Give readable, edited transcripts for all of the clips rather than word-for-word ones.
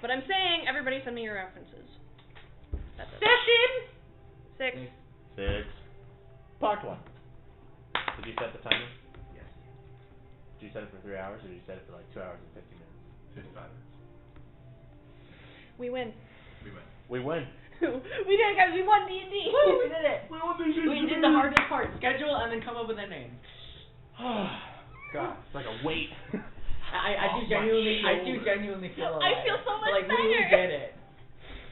But I'm saying everybody send me your references. That's it. Session! 6. 6. Part 1. Did you set the timer? Yes. Did you set it for 3 hours, or did you set it for like 2 hours and 50 minutes? 55 minutes. We win. We win. We win. We did it, guys. We won D&D. Woo, we did it! We won this shit. We did the hardest part, schedule and then come up with a name. God, it's like a weight. I do genuinely feel alive. I feel so much like, better. we did it.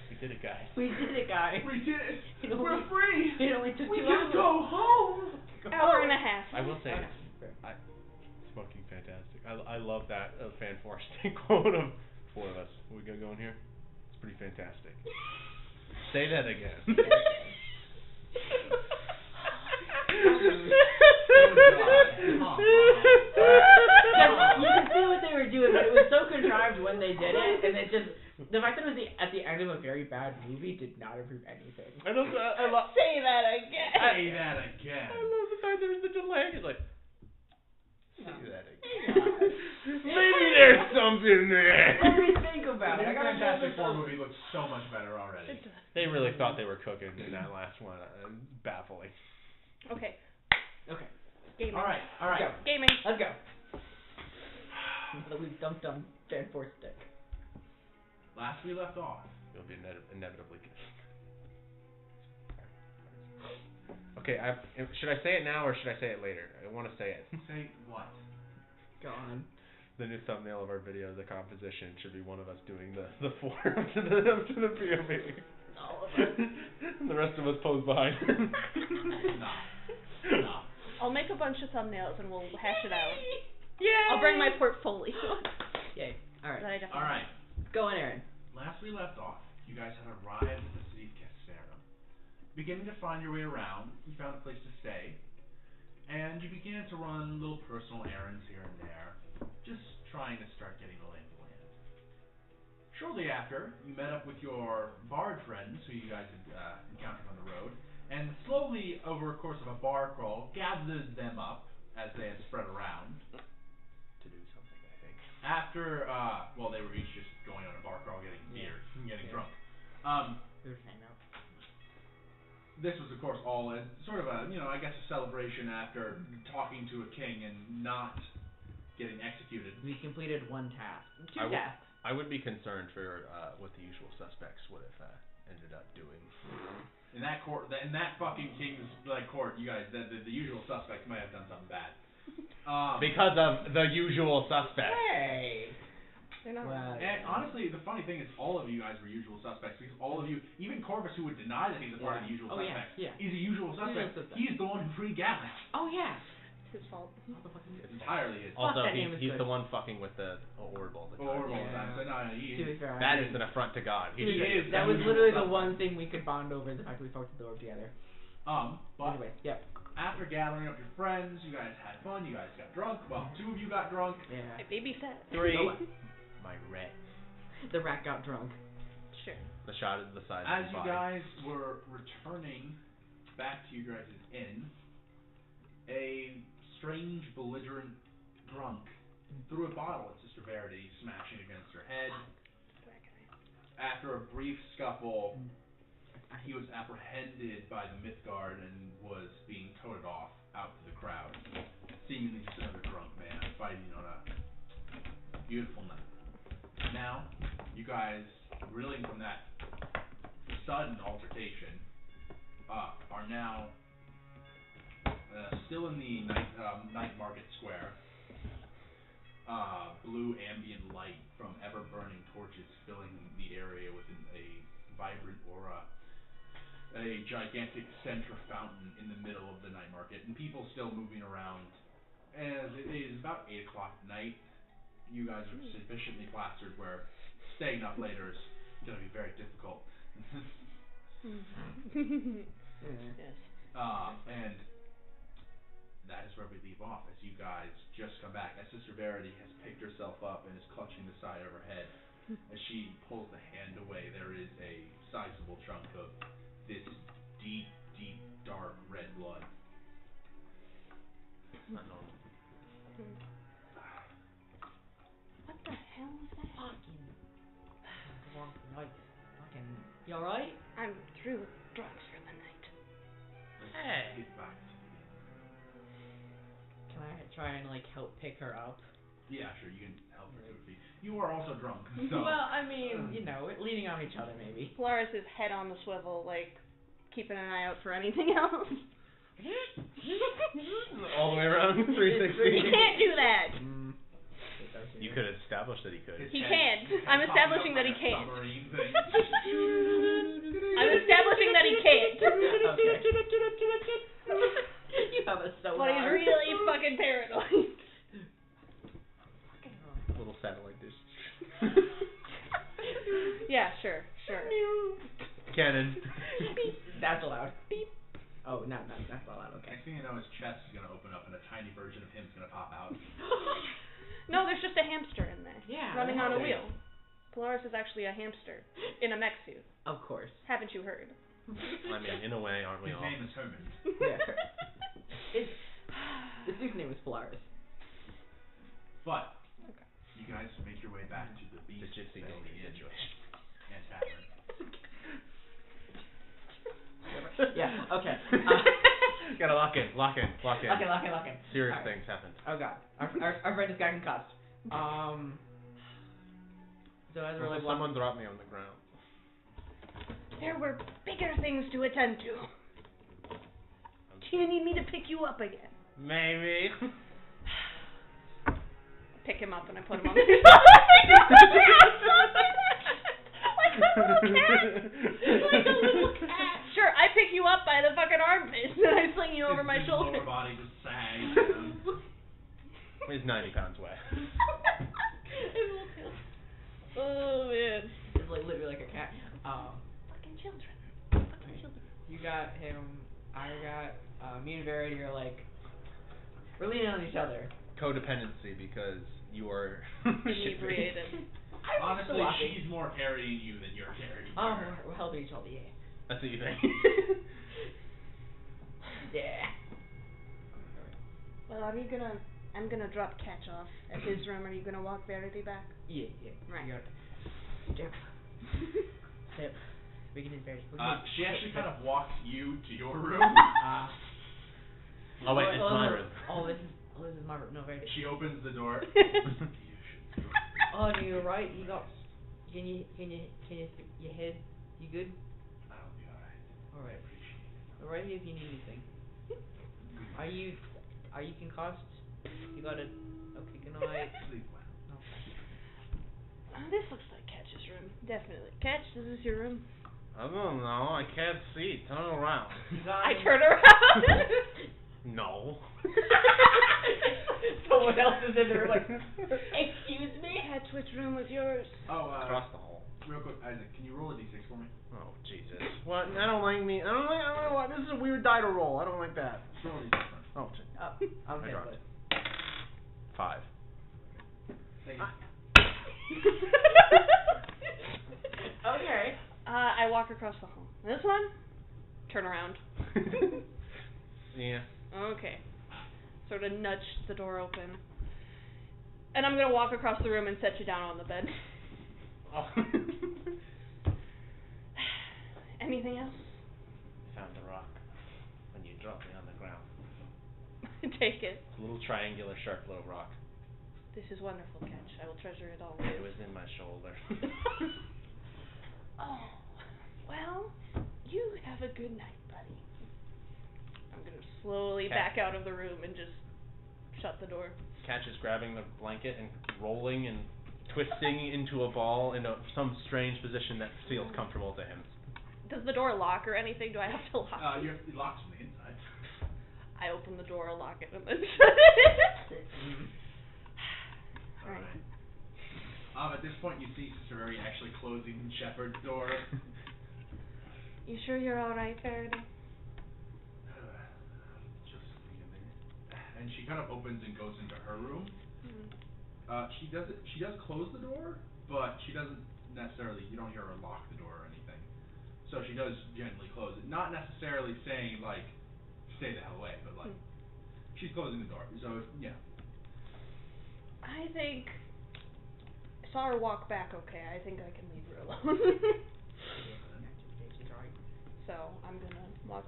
We did it, guys. We did it, guys. We did it. It We're only- free. It only took We 2 can hours. go home. Hour and a half. I will say, Okay. it's fucking fantastic. I love that fan forced quote of 4 of us. Are we good going here? It's pretty fantastic. Say that again. You could see what they were doing, but it was so contrived when they did it, and it just the fact that it was at the end of a very bad movie did not improve anything. I love that. I love. Say that again. Say that again. I love the fact there was the delay. It's like. Say that again. Maybe there's something there. Let me think about The it. I gotta Fantastic Four movie looks so much better already. They really thought they were cooking in that last one. Baffling. Okay. Okay. Gaming. All right. Go. Gaming. Let's go. We've dumped on Fan Force Stick. Last we left off. You'll be inevitably. Okay, should I say it now or should I say it later? I want to say it. Say what? Go on. The new thumbnail of our video, the composition, should be one of us doing the 4 up to the POV. All of us. And the rest of us pose behind. Nah. I'll make a bunch of thumbnails and we'll hash it out. Yeah. I'll bring my portfolio. Yay. All right. That I definitely All right. Go on, Aaron. Last we left off, you guys had arrived at the city of Casera. Beginning to find your way around, you found a place to stay, and you began to run little personal errands here and there, just trying to start getting the lay of the land. Shortly after, you met up with your bard friends, who you guys had encountered on the road, and slowly, over a course of a bar crawl, gathered them up as they had spread around. To do something, I think. After, they were each just going on a bar crawl, getting beer, and getting drunk. We were hanging out. This was, of course, all as sort of a, I guess a celebration after talking to a king and not getting executed. We completed 1 task. 2 I tasks. I would be concerned for what the usual suspects would have ended up doing. In that court, in that fucking king's court, you guys, the usual suspects might have done something bad. Because of the usual suspects. Hey. They're not. Well, And honestly, the funny thing is, all of you guys were usual suspects because all of you, even Corvus, who would deny that he's a part of the usual Oh, yeah, suspects, yeah. is a usual suspect. suspect. He's the one who freed Gavin. Oh yeah. His fault. It's entirely his. Also, that name is he's good. the one fucking with the orb all the time. Horrible. Yeah. So no, To be fair, That is an affront to God. He is. that was usual literally the suspect. one thing we could bond over, the fact that we fucked the orb together. But Anyway, yep. after gathering up your friends, you guys had fun. You guys got drunk. Well, 2 of you got drunk. Yeah. I babysat. 3. Oh, My rat. the rat got drunk. Sure. The shot at the side As of his you body. guys were returning back to your guys' inn, a strange, belligerent drunk threw a bottle at Sister Verity, smashing against her head. After a brief scuffle, he was apprehended by the Mythgard and was being toted off out to the crowd. Seemingly just another drunk man fighting on a beautiful night. Now, you guys, reeling from that sudden altercation, are now still in the night market square. Blue ambient light from ever-burning torches filling the area with a vibrant aura. A gigantic center fountain in the middle of the night market, and people still moving around. As it is about 8 o'clock at night, you guys are sufficiently plastered where staying up later is going to be very difficult. Yes. And that is where we leave off, as you guys just come back. As Sister Verity has picked herself up and is clutching the side of her head. As she pulls the hand away, there is a sizable chunk of this deep, deep, dark red blood. Not normal. What the hell is that? Fucking. and you alright? I'm through with drugs for the night. Hey. Get back to the inn. Can I try and like help pick her up? Yeah, sure, you can help her to her feet. You are also drunk, so. Well, I mean, you know, we're leaning on each other maybe. Polaris' head on the swivel, like, keeping an eye out for anything else. All the way around 360. He can't do that! You could establish that he could. He can't. I'm establishing that he can't. Submarine thing. I'm establishing that he can't. You have a sonar. But he's really fucking paranoid. Little satellite dish. Yeah, sure. Cannon. That's allowed. Beep. Oh, no, that's not allowed. Okay. Next thing you know, his chest is gonna open up and a tiny version of him's gonna pop out. No, there's just a hamster in there. Yeah. Running on a okay. wheel. Polaris is actually a hamster in a mech suit. Of course. Haven't you heard? I mean, in a way, aren't we His all? name is Herman. Yeah. The suit's name is Polaris. But you guys make your way back to the The beast gypsy City goalie Inn situation. and tavern. Yeah, okay. Gotta lock in. Lock in. Serious Alright. things happened. Oh god. Our friend just got concussed. So as we're like Someone dropped me on the ground. There were bigger things to attend to. Do you need me to pick you up again? Maybe. Pick him up and I put him on the Like a little cat. Sure, I pick you up by the fucking armpits and I sling you over my His shoulder. lower body just sags down. He's 90 pounds away. Oh man. it's like literally like a cat. Fucking children. You got him, I got me and Verity are like we're leaning on each other. Codependency because you are Inebriated. Honestly, so lucky. she's more carrying you than you're carrying Oh, her. we're helping each other, yeah. That's what you think. Yeah. Well, I'm gonna drop Catch off at his room. Are you gonna walk Verity back? Yeah. Right. You got it. Step. Step. Begin in Verity. She actually kind of walks you to your room. Oh wait, it's my room. Oh, this is my room. No, Verity. She opens the door. Oh, no, you're right. You got. Can you your head? You good? I'll be alright. All right. Appreciate it. We're right here if you need anything. Are you concussed? You got a good night. Sleep well. This looks like Catch's room. Definitely. Catch, is this your room? I don't know. I can't see. Turn around. You got I turn around. No. Someone else is in there like, excuse me? Catch, which room was yours? Oh, Across the hall. real quick, Isaac, can you roll a d6 for me? Oh Jesus. What? I don't like me. I don't know what. This is a weird die to roll. I don't like that. Roll a d6 for me. Oh. Shit. I'm I hit, dropped. but 5. Thank you. okay. I walk across the hall. This one? Turn around. Yeah. Okay. Sort of nudge the door open. And I'm gonna walk across the room and set you down on the bed. Oh. Anything else? Found the rock when you dropped me on the ground. Take it. It's a little triangular, sharp little rock. This is wonderful, Catch. I will treasure it It always. was in my shoulder. Oh, well, you have a good night, buddy. I'm gonna slowly back out of the room and just shut the door. Catch is grabbing the blanket and rolling and twisting into a ball in some strange position that feels comfortable to him. Does the door lock or anything? Do I have to lock it? It locks from the inside. I open the door, lock it, and then shut it. Alright. At this point, you see Sister Verity actually closing Shepard's door. You sure you're alright, Faraday? Just wait a minute. And she kind of opens and goes into her room. She does close the door, but she doesn't necessarily. You don't hear her lock the door or anything. So she does gently close it, not necessarily saying like, "Stay the hell away," but like, she's closing the door. So yeah. I think I saw her walk back okay. I think I can leave her alone.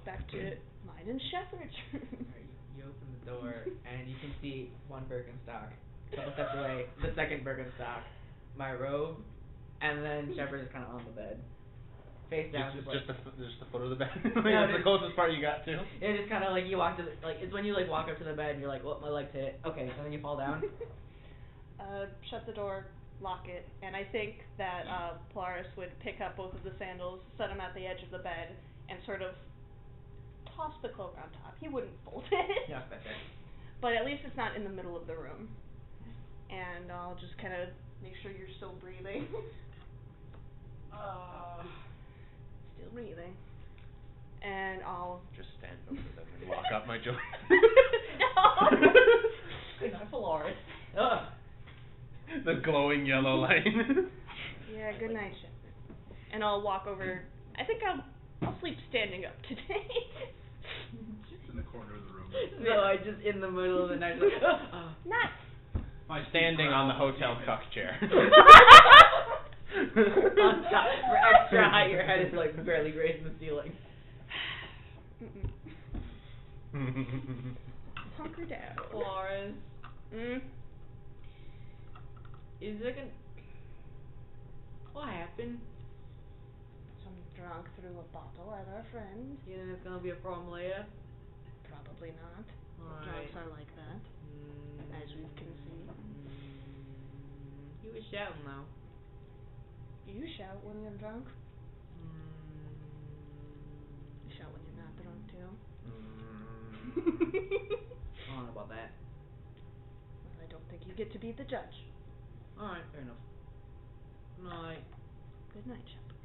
back to mine and Shepard's room. Alright, you open the door and you can see one Birkenstock. A couple steps away, the second Birkenstock, my robe, and then Shepard is kind of on the bed, face down. Just the foot of the bed. No, That's the closest part you got to. It's just kind of like you walk to the, like it's when you like walk up to the bed and you're like, well, my legs hit it. Okay, and then you fall down. Shut the door, lock it, and I think that Polaris would pick up both of the sandals, set them at the edge of the bed, and sort of toss the cloak on top. He wouldn't fold it. Yeah, that's it. But at least it's not in the middle of the room. And I'll just kind of make sure you're still breathing. Still breathing. And I'll just stand over them and lock up my joints. No! Good night, Polaris. The glowing yellow light. Yeah, good night, Shepard. And I'll walk over. I think I'll sleep standing up today. Just in the corner of the room. So I just in the middle of the night, like, Not. Standing on the hotel cuck chair. on top, for extra height, your head is like barely grazing the ceiling. Hunker down. Polaris, is it gonna? What happened? Some drunk threw a bottle at our friend. You think it's gonna be a problem later? Probably not. Alright. Drunks are like that, as we can see. He was shouting though. You shout when you're drunk. You shout when you're not drunk too. I don't know about that. Well, I don't think you get to be the judge. Alright, fair enough. Night. Good night, Shepard.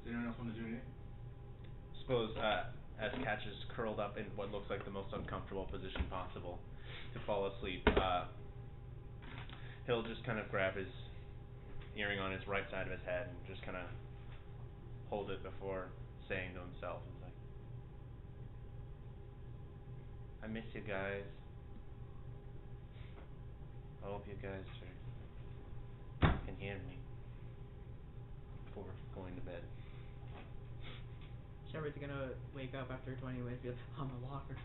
Does anyone else want to do anything? Suppose as Catch is curled up in what looks like the most uncomfortable position possible to fall asleep, he'll just kind of grab his earring on his right side of his head and just kind of hold it before saying to himself, he's like, I miss you guys. I hope you guys can hear me before going to bed. Shepard's gonna wake up after 20 minutes, be like, oh, my water.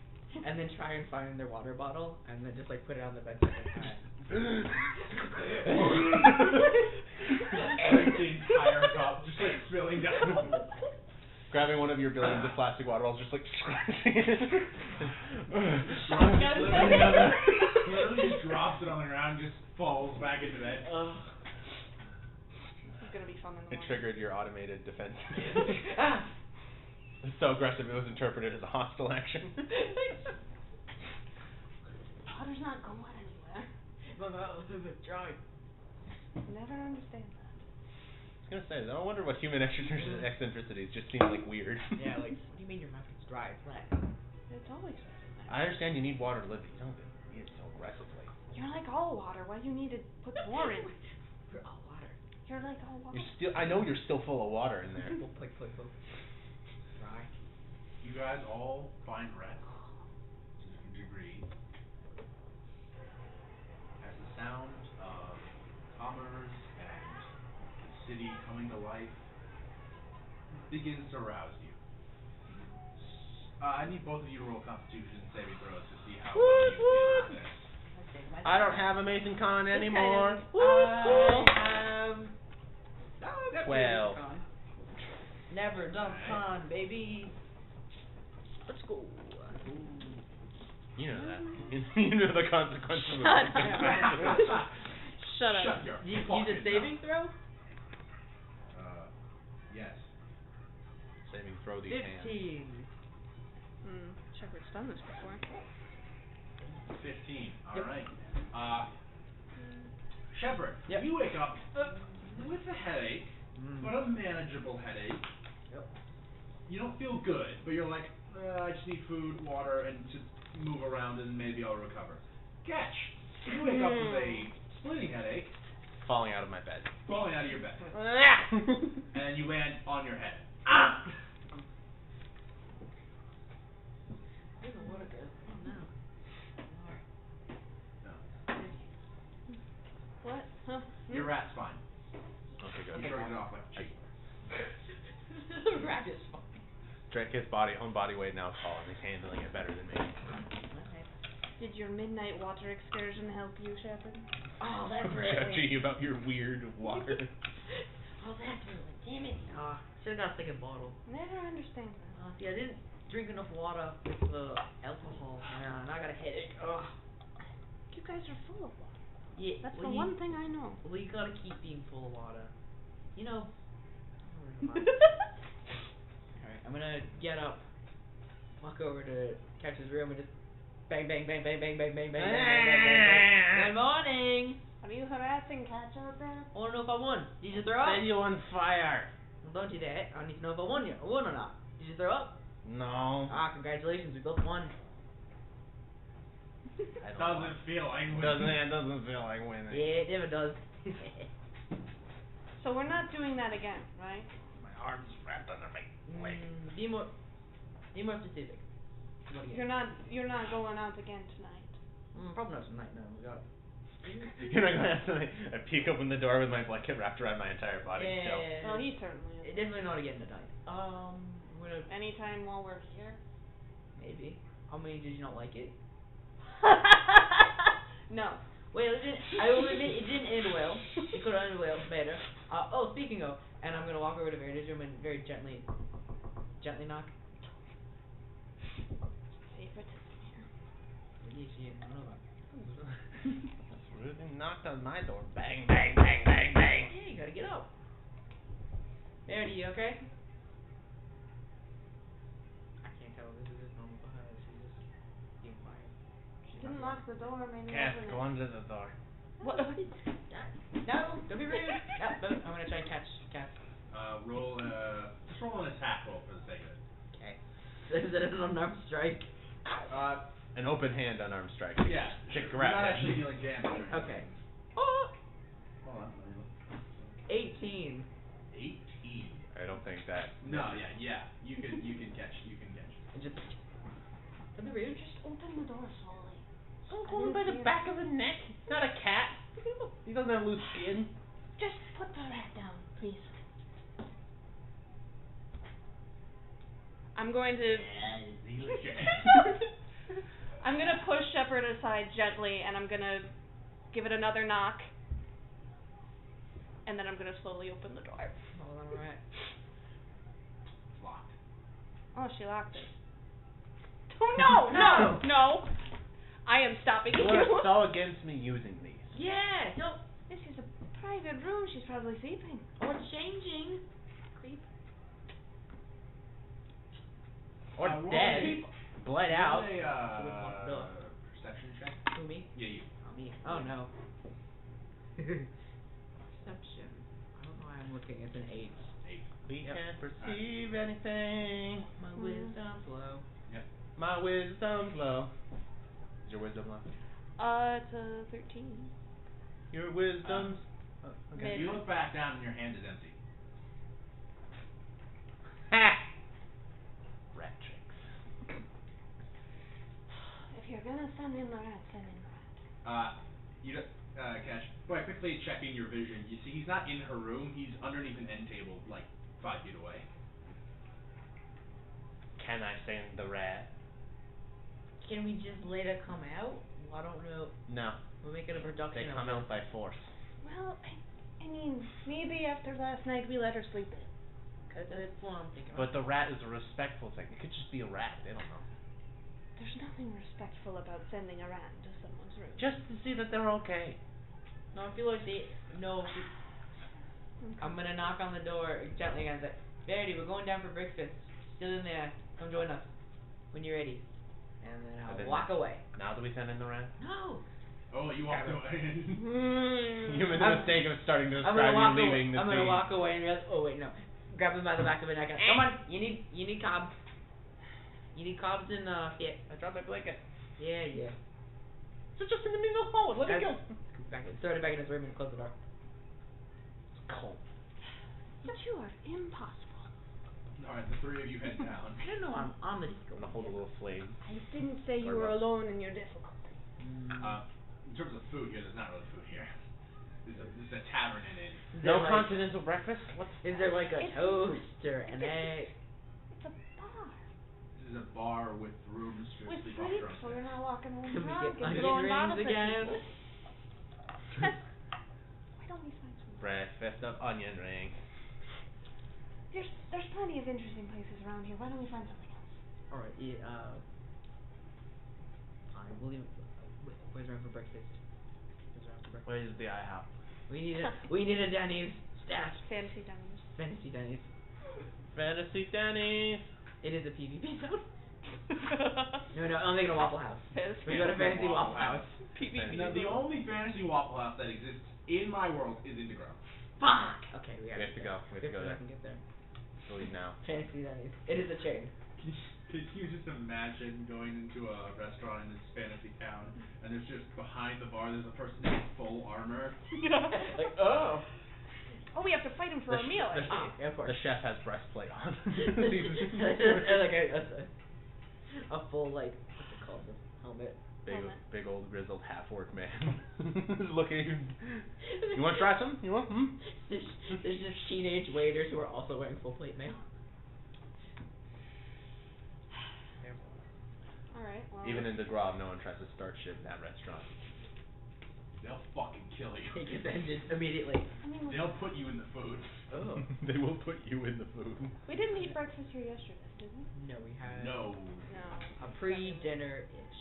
And then try and find their water bottle, and then just like put it on the bedside and The entire cup just like spilling down. Grabbing one of your billions of plastic water bottles, just like scratching it. Literally just drops it on the ground, just falls back into bed. It's gonna be fun in the It morning. triggered your automated defense. It's so aggressive it was interpreted as a hostile action. Water's not going anywhere. Try. Never understand that. I was gonna say, I wonder what human eccentricities just seem like weird. Yeah, like, what do you mean your mouth is dry? It's wet. It's always right in there. I understand you need water to live, but you don't need it so aggressively. You're like all water. Why do you need to put more in? We're all water. You're like all water. I know you're still full of water in there. Click. Dry. You guys all find rest to some degree as the sound of commerce and the city coming to life begins to rouse you. I need both of you to roll Constitution saving throws to see how well you feel about this. I don't have Amazing Con anymore. I have 12. Never done con, baby. Let's go. You know that. You know the consequences of Shut it. Shut up. Shut your You use fucking a saving throw? Yes. Saving throw these hands. 15. Shepard's done this before. 15. Yep. Alright. Shepard, Yep. you wake up with a headache, but a manageable headache. Yep. You don't feel good, but you're like, I just need food, water, and to move around, and maybe I'll recover. Catch! You wake up with a splitting headache, Falling out of my bed. falling out of your bed, and you land on your head. Where's the water go? Oh no. No. What? Huh? Your rat's fine. Okay, You good. shrugged it off like a cheek. The rat is fine. His own body weight now is falling. He's handling it better than me. Alright. Did your midnight water excursion help you, Shepard? Oh, that's I'm right. judging you about your weird water. Oh, that's really, damn it. Ah, should've got a second bottle. Never understand that. See, I didn't drink enough water with the alcohol. Yeah, and I got a headache. Ugh. You guys are full of water. Yeah, That's well, the one thing I know. Well, you gotta keep being full of water. You know. Alright, I'm gonna get up, walk over to Catch's room, and just bang, bang, bang, bang, bang, bang, bang, bang, bang, bang, bang, bang. Good morning. Are you harassing Catch out there? I wanna know if I won. Did you throw up? Set you on fire. Well, don't do that. I need to know if I won or not. Did you throw up? No. Ah, congratulations, we both won. Doesn't feel like winning. Doesn't feel like winning. Yeah, it never does. So we're not doing that again, right? My arms wrapped under my leg. Be more specific. What again? You're not going out again tonight. Probably not tonight. No, we got. You're not gonna have to. I peek open the door with my blanket wrapped around my entire body. Yeah. Well, he certainly is. Definitely not again tonight. I'm gonna Anytime while we're here? maybe. How many did you not like it? No. Well, I will admit it didn't end well. It could have ended well better. Speaking of, and I'm gonna walk over to Verity's room and very gently knock. Favorite is in here. Yeah, she is. I know that. Ruben knocked on my door. Bang, bang, bang, bang, bang. Yeah, you gotta get up. Verity, you okay? I can't tell if this is just normal for her. She's just being quiet. She didn't lock the door, maybe Cass, open go it. under the door. What? No, don't be rude. No, I'm gonna try and catch Cass. Just roll an attack roll for the sake of it. Okay. Is that an unarmed strike? An open hand unarmed strike. Yeah. Chick You're grab not it. actually dealing damage. or anything. Okay. Oh! Hold on. 18. 18. I don't think that. No, yeah. You can catch. And just. Don't be rude. Just open the door slowly. Don't hold him by the back of the neck. He's not a cat. He doesn't have loose skin. Just put the rat down, please. I'm going to I'm gonna push Shepard aside gently, and I'm gonna give it another knock, and then I'm gonna slowly open the door. Hold on, alright. It's locked. Oh, she locked it. Oh no! I am stopping You you. want to spell against me using these? Yeah, no. This is a private room. She's probably sleeping. Or changing. Creep. Or roll dead. Bled out. Roll She wouldn't want to know. a perception check. Who, me? Yeah, you. Oh, me. Oh, no. Perception. I don't know why I'm looking. It's an 8. 8. We Yep. can't perceive anything. My wisdom's low. Yep. My wisdom's low. Is your wisdom low? It's a 13. Your wisdom's. Mid. You look back down and your hand is empty. Ha! Rat tricks. If you're gonna send in the rat, send in the rat. You don't, Catch. By quickly checking your vision, you see he's not in her room. He's underneath an end table, like 5 feet away. Can I send the rat? Can we just let her come out? Well, I don't know. No. We'll make it a production. They come out by force. Well, I mean, maybe after last night we let her sleep in. Cause that's what I'm thinking. But the rat is a respectful thing. It could just be a rat. They don't know. There's nothing respectful about sending a rat into someone's room. Just to see that they're okay. No, I feel like they. No. I'm gonna knock on the door gently again and say, Verity, we're going down for breakfast. Still in there. Come join us when you're ready. And then I'll walk away. Now do we send in the rat? No. Oh, you walked away. You made the mistake of starting to I'm describe gonna walk you away. leaving the I'm scene. gonna walk away and realize. Oh wait, no. Grab him by the back of the neck and come on. You need cobs. You need cobs and fit. I dropped my blanket. Yeah. So just in the middle of the hall. Let it go. Back in, throw it back in his room and close the door. It's cold. You two are impossible. Alright, the 3 of you head down. I don't know. I'm on the disco. I'm gonna hold a little flame. I didn't say you Or were what? alone in your difficulty. In terms of food here, there's not really food here. There's a tavern in it. Is there No like, continental breakfast? What? Is there like a It's- toast or an egg? It's a bar. This is a bar with rooms for With sleep off sleep, drunk. so you're not walking home Can we drunk get and onion throwing rings bottles at again? people. Why don't we find some? Breakfast of onion ring. There's plenty of interesting places around here. Why don't we find something else? Alright, I believe. Where's around for breakfast? Where's around for breakfast? Where's the IHOP? We need a Denny's. Stat. Fantasy dinners. Fantasy Denny's. Fantasy Denny's. It is a PvP zone. No, I'm thinking of Waffle House. Fantasy We go to Fantasy Waffle Waffle House. PvP. No, the only fantasy Waffle House that exists in my world is Indigo. Fuck! Okay, we We have to go. We have to go there. Get there. We'll leave now. Fantasy Denny's. It is a chain. Could you just imagine going into a restaurant in this fantasy town and there's just behind the bar there's a person in full armor? Like, oh. Oh, we have to fight him for a meal, the, actually. Yeah, of course. the chef has breastplate on. Like a full, like, what's it called? The helmet. Big old grizzled half orc man. Looking. You want to try some? You want? There's just teenage waiters who are also wearing full plate mail. Alright, well. Even in the Grove, no one tries to start shit in that restaurant. They'll fucking kill you. It gets ended immediately. I mean, They'll put you in the food. Oh. They will put you in the food. we didn't eat breakfast here yesterday, did we? No, we had No. No. a pre-dinner-ish.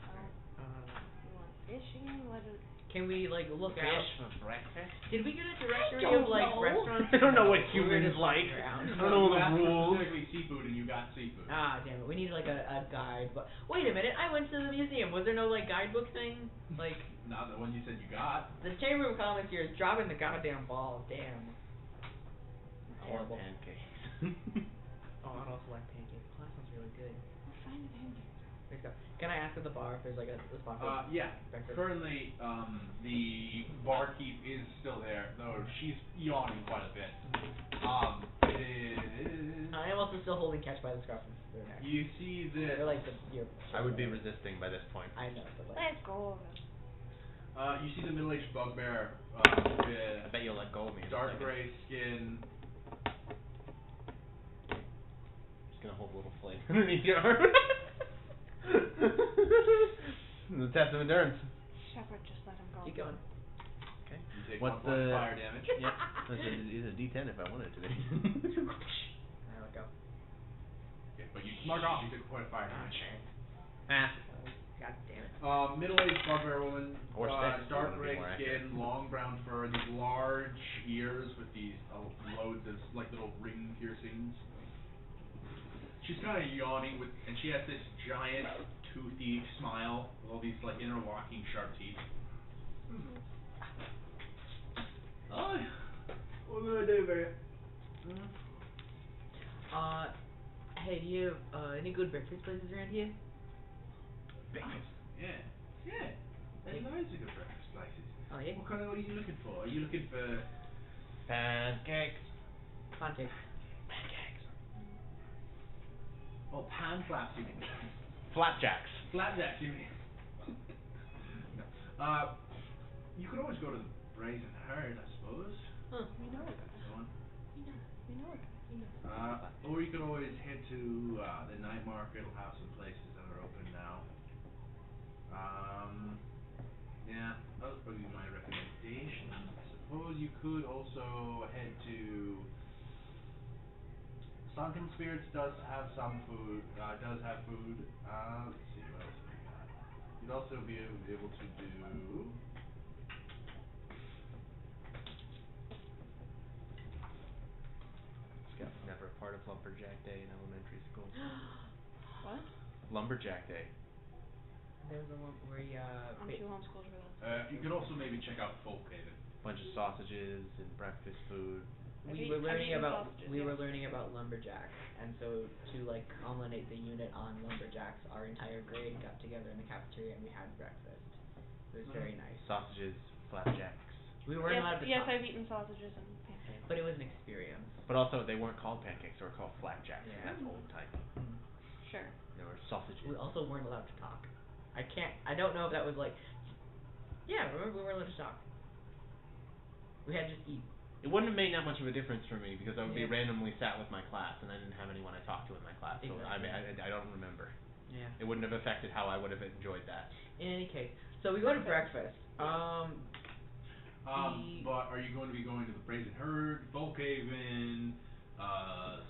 You want fish again? What is... Can we, like, look out? Fish for breakfast? Did we get a directory don't of, like, know. restaurants? I don't know what We were humans just like. looking around. I don't know You the asked for rules. specifically seafood and you got seafood. Ah, damn it. We need, like, a guide. But wait a minute. I went to the museum. Was there no, like, guidebook thing? Like, Not the one you said you got. the chamber room comments here is dropping the goddamn ball. Damn. Or Horrible. pancakes. Oh, I'd also like pancakes. Oh, that sounds really good. We'll find the pancakes. Let's go. Can I ask at the bar if there's, like, a spot for Yeah. breakfast? Currently, the barkeep is still there, though she's yawning quite a bit. It is. I am also still holding Catch by the Scarf from their neck. You see this. They're like your. I would be resisting by this point. I know, but like. Let's go over. You see the middle-aged bugbear I with bet you'll let go of me in a dark second. gray skin. Just gonna hold a little flame underneath your arm. The test of endurance. Shepard, just let him go. Keep going. Okay. You take What's 1 point the fire damage. Yep. It's a D10 if I wanted to be. There we go. Okay, but you mark off. You took a point of fire damage. Ah. God damn it. Middle-aged bugbear woman, Or six, if you dark wanna be gray more skin, accurate. long brown fur, these large ears with these loads of like little ring piercings. She's kind of yawning and she has this giant toothy smile with all these like interlocking sharp teeth. Oh, what can I do for you? Hey, do you have any good breakfast places around here? Yeah. There's loads of good breakfast places. Oh yeah. What are you looking for? Are you looking for Pancakes. Pancakes. oh pan flaps you mean? Flapjacks. Flapjacks you mean? No. You could always go to the Brazen Herd, I suppose. Huh. We know a guy. Go on. We know a guy. Or you could always head to the night market. It'll have some places that are open now. Yeah, that would probably be my recommendation. I suppose you could also head to Sunken Spirits does have some food. Does have food. Let's see what else we got. You'd also be able to do. Never a part of Lumberjack Day in elementary school. What? Lumberjack Day. There was the one where I'm too homeschooled for that. You could also maybe check out Folkhaven. Bunch of sausages and breakfast food. we I've were learning eaten about sausages, we were yes. learning about lumberjacks, and so to like culminate the unit on lumberjacks, our entire grade got together in the cafeteria and we had breakfast. It was very nice. Sausages, flapjacks. We weren't allowed to Yes, talk, I've eaten sausages and pancakes. but it was an experience. But also, they weren't called pancakes; they were called flapjacks. Yeah. And that's old type. Sure. They were sausages. We also weren't allowed to talk. I don't know if that was like remember we weren't allowed to talk. We had to just eat. It wouldn't have made that much of a difference for me because I would be Yeah. randomly sat with my class and I didn't have anyone I talked to in my class. So Exactly. I don't remember. Yeah. It wouldn't have affected how I would have enjoyed that. In any case, so we go to breakfast. But are you going to be going to the Brazen Herd, Folkhaven,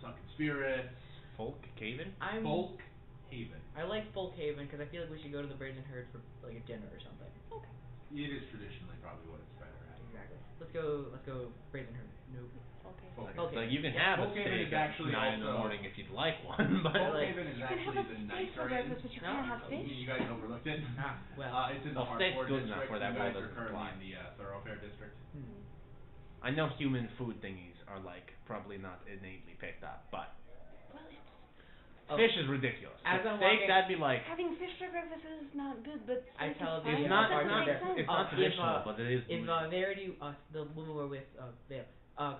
Sunken Spirits? Folkhaven? Folkhaven. I like Folkhaven because I feel like we should go to the Brazen Herd for like a dinner or something. Okay. It is traditionally probably what it's better at. Exactly. Let's go Brazen Herd. Nope. Okay. Okay. So you can Yeah, have a Folkhaven steak is at actually 9 in the also- morning if you'd like one, but like, Folkhaven is You can have actually a the steak nicer for breakfast, inn. but you No. can't have fish. You guys overlooked it. Ah, well. It's in the Well, steak's Hardcore good enough district. where that You rule guys are doesn't currently apply. in the Thoroughfare district. I know human food thingies are like probably not innately picked up, but Well, it's Oh. fish is ridiculous. As But I'm steak, walking- that'd be like having fish for breakfast is not good, but I steak tell is the- fine. it's Yeah, not That it's doesn't not make sense. it's not If, traditional, but it is If bougie. Verity, the woman we're with, Vale,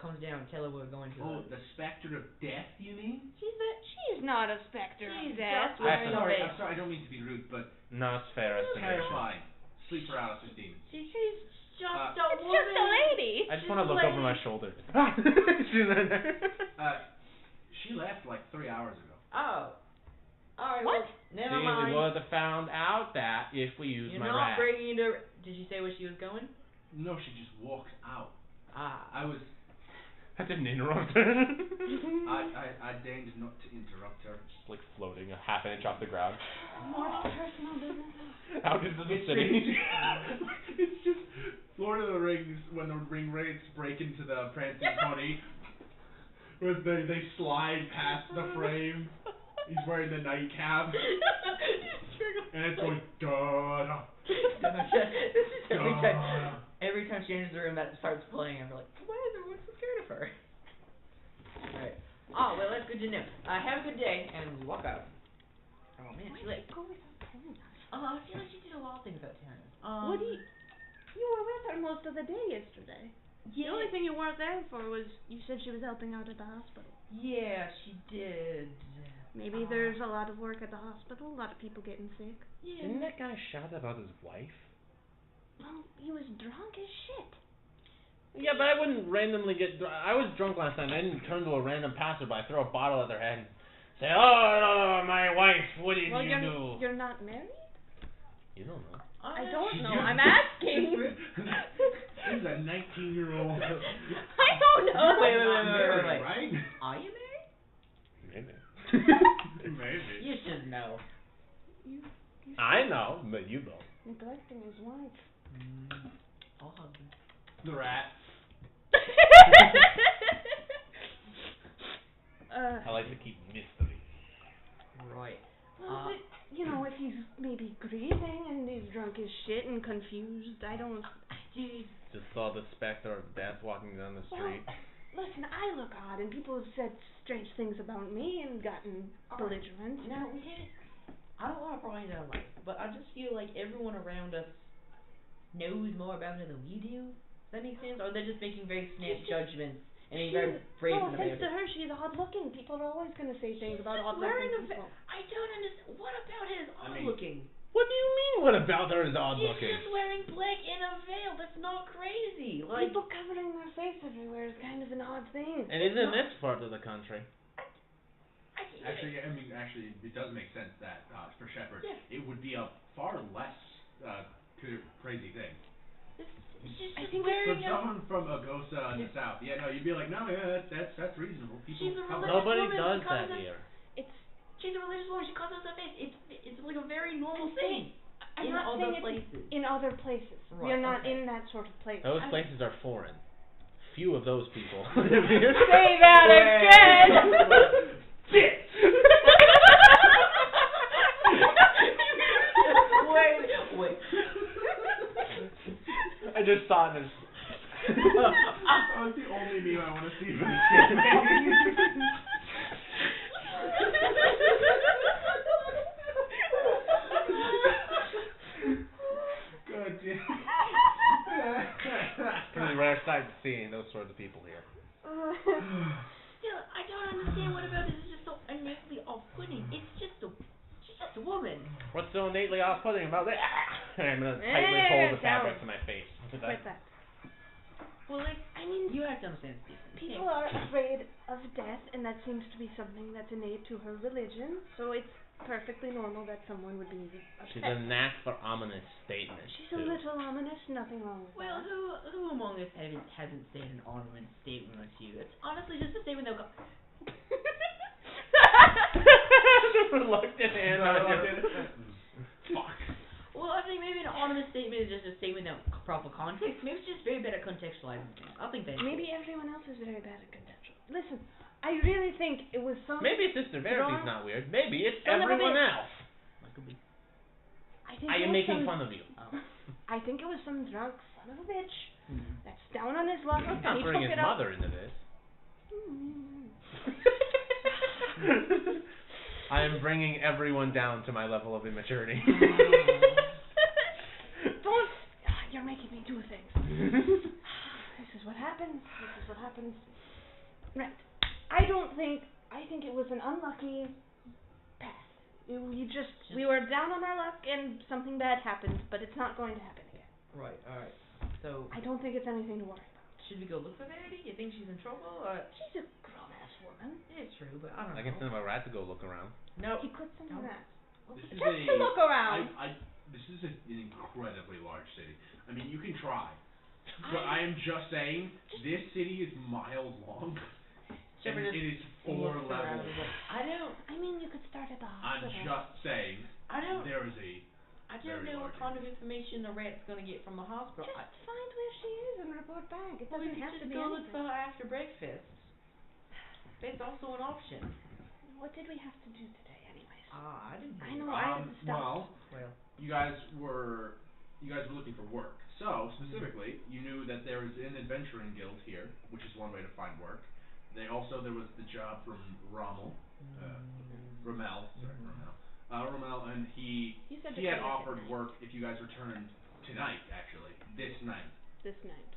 comes down, tell her we're going to. Oh, the Spectre of Death, you mean? She's not a specter She's of death. just wearing I'm sorry, I don't mean to be rude, but No, it's fair estimation. terrifying. Sleep paralysis demons. She's just Uh, a It's woman. just a lady. I just want to look Just over my like- shoulder. She left like 3 hours ago. Oh. Alright, What? well, never See, mind. we would have found out that if we used You're my not rat. breaking into. Did she say where she was going? No, she just walked out. Ah. I was. That didn't interrupt her. I deigned not to interrupt her. Just like floating a half an inch off the ground. More personal business. Out into the city. It's just Lord of the Rings when the ring wraiths break into the prancing pony. Where they slide past the frame. He's wearing the nightcap. And it's going da Every time she enters the room, that starts playing, and we're like, why is everyone so scared of her? Alright. Oh, well, that's good to know. Have a good day, and we walk out. Oh man, she like. Go without telling us. I feel like she did a lot of things without telling us. What do you were with her most of the day yesterday. The Yeah. only thing you weren't there for was you said she was helping out at the hospital. Yeah, she did. Maybe there's a lot of work at the hospital, a lot of people getting sick. Yeah. Didn't that guy shout about his wife? Well, he was drunk as shit. Yeah, but I wouldn't randomly get I was drunk last night and I didn't turn to a random passerby, throw a bottle at their head and say, oh, my wife, what did Well, you do? you're not married? You don't know. I don't know. I'm asking. This is a 19-year-old. I don't know. Wait. Right? Are you married? Maybe. Maybe. You should know. I know, but you don't. Neglecting his wife. All husbands. The rat. I like to keep mysteries. Right. Well, but, you know, if he's maybe grieving and he's drunk as shit and confused, I don't. Dude. Just saw the specter of death walking down the street. Well, listen, I look odd, and people have said strange things about me and gotten belligerent. Now, I don't want to pry into her life, but I just feel like everyone around us knows more about her than we do. Does that make sense? Or they're just making very snap judgments and being very brave No about offense it. to her, she's odd looking. People are always going to say things about odd Wearing looking a people. I don't understand. What about her is odd mean- looking? What do you mean, what about her is odd She's looking? just wearing black and a veil. That's not crazy. Like, People covering their face everywhere is kind of an odd thing. And isn't this part of the country? Actually, it does make sense that for Shepard, Yeah. it would be a far less crazy thing. she's I just think For wearing a. someone from Agosa in the south, yeah, no, you'd be like, no, yeah, that's reasonable. People She's a cover religious Nobody woman does because that of- here. She's a religious woman. She covers her face. It's like a very normal thing. I'm in not other saying places. it's in other places. Right, We're not okay. in that sort of place. Those I'm- places are foreign. Few of those people live here. Say that again! Shit! Wait. I just saw this. That was the only meme I want to see for this game. God damn. It's a rare sight seeing those sorts of people here. Still, I don't understand what about this is just so innately off-putting. She's just a a woman. What's so innately off-putting about that? And I'm gonna tightly pull the down. fabric to my face. Quit that. Well, like, I mean, you have to understand, Stephen. people are afraid of death, and that seems to be something that's innate to her religion, so it's perfectly normal that someone would be upset. She's a knack for ominous statements, She's a little ominous, nothing wrong with Well, that. who among us hasn't said an ornament statement like you? It's honestly just a statement they'll go. The reluctant hand on your... Fuck. Well, I think maybe an ornament statement is just a statement without proper context. Maybe it's just very bad at contextualizing things. I think that's Maybe everyone else is very bad at contextual. Listen, I really think it was some. Maybe Sister Verity's Wrong. not weird. Maybe it's Son of a everyone bitch. else. That could be. I think I it am was making some, fun of you. I think it was some drunk son of a bitch Hmm. that's down on his luck. Let's and not he bring took his it up. mother into this. Mm. I am bringing everyone down to my level of immaturity. Don't. You're making me do things. This is what happens. This is what happens. Right. I think it was an unlucky path. We were down on our luck and something bad happened, but it's not going to happen again. Right. All right. So, I don't think it's anything to worry about. should we go look for Verity? You think she's in trouble? Or She's a grown-ass woman. it's true, but I don't know. I can send my rat to go look around. No. He could send Don't. her that. This is Just to look around. This is an incredibly large city. I mean, you can try, but I am just saying this city is miles long, and Shepard it is just 4 looks around levels. and goes, I mean, you could start at the I'm hospital. just saying I don't there is a. I don't very know what large kind of information the rat's gonna get from the hospital. Just find where she is and report back. It We doesn't could have to just be go look anything. for her after breakfast. That's also an option. What did we have to do today, anyways? I didn't I know. know, I had to stop. Well, You guys were looking for work. So specifically, you knew that there was an adventuring guild here, which is one way to find work. There was the job from Rommel, Rommel, and he You said to had come back at offered night. work if you guys returned tonight, actually, this night. This night.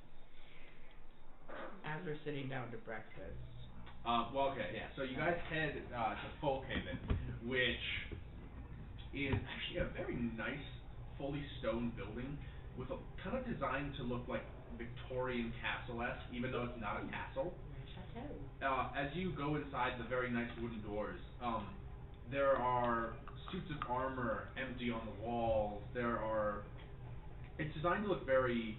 as we're sitting down to breakfast. So you guys head to Folkhaven, which is actually a very nice, fully stone building with a kind of designed to look like Victorian castle-esque, even though it's not a castle. Chateau. As you go inside the very nice wooden doors, there are suits of armor empty on the walls. It's designed to look very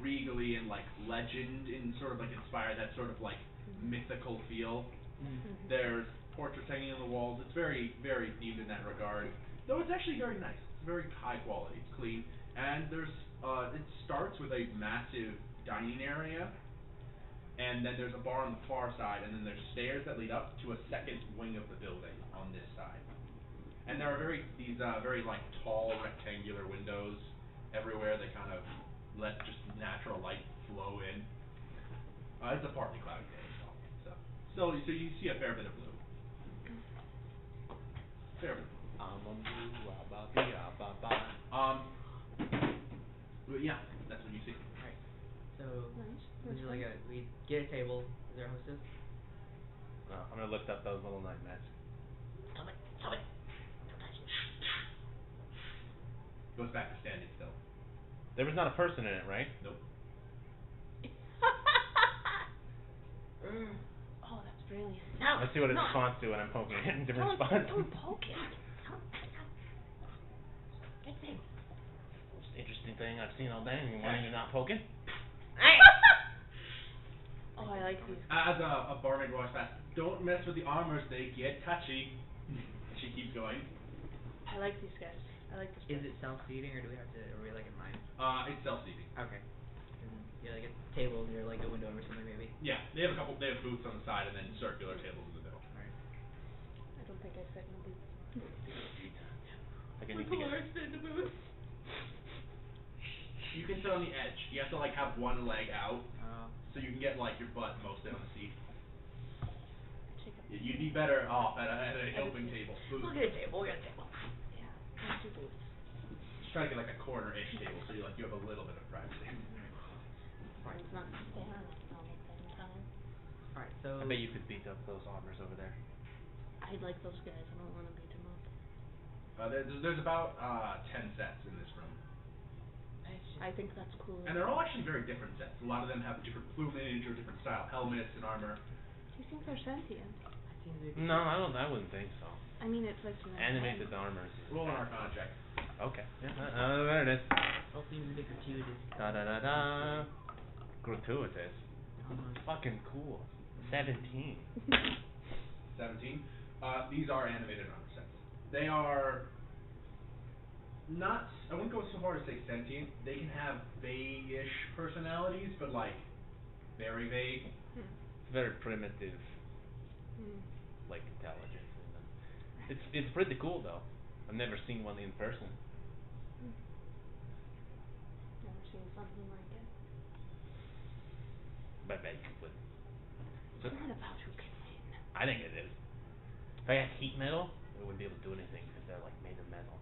regally and like legend and sort of like inspired that sort of like mythical feel. Mm-hmm. There's portraits hanging on the walls. It's very, very themed in that regard. Though it's actually very nice. It's very high quality. It's clean. And it starts with a massive dining area, and then there's a bar on the far side, and then there's stairs that lead up to a second wing of the building on this side. And there are these very like tall rectangular windows everywhere that kind of let just natural light flow in. It's a partly cloudy day as well, so you see a fair bit of blue. Fair bit of blue. But yeah, that's what you see. Right. So Nice. we get a table. Is there a hostess? I'm gonna lift up those little nightmares. Stop it. Goes back to standing still. There was not a person in it, right? Nope. Oh, that's brilliant. No. Let's see what it No. responds to when I'm poking it in different spots. Don't poke it. Good thing. Most interesting thing I've seen all day, and why you're not poking? Oh, I like these. As a barmaid walks past, don't mess with the armors, they get touchy. She keeps going. I like these guys. I like this. Is it self-seating or are we like in line? It's self-seating. Okay. Yeah, like a table near like a window or something maybe. Yeah, they have booths on the side and then circular tables in the middle. Alright. I don't think I fit in the booth. Like I need to get... fit in the booth. You can sit on the edge. You have to like have one leg out, Oh. so you can get like your butt mostly on the seat. Take a You'd be better off at an open table. Booth. We'll get a table. Yeah. Let's do booths. Just try to get like a corner-ish table so you have a little bit of privacy. It's not staring at us all at the same time. Alright, so I bet you could beat up those armors over there. I like those guys. I don't want to beat them up. There's about 10 sets in this room. I think that's cool. And they're all actually very different sets. A lot of them have different plumage or different style helmets and armor. Do you think they're sentient? That seems like No, I wouldn't think so. I mean, it's like Animated armors. Roll an Arcana check. Okay. Yeah, there it is. all seems a bit gratuitous. Da da da da. Gratuitous. Almost. Fucking cool. 17. 17. These are animated armor sets. They are not, I wouldn't go so far as to say sentient. They can have vague-ish personalities, but like, very vague. It's very primitive, Hmm. like intelligence in them. It's pretty cool though. I've never seen one in person. Never seen something like it. But you would. So, Isn't it about who can win? I think it is. If I had heat metal, it wouldn't be able to do anything because they're like made of metal.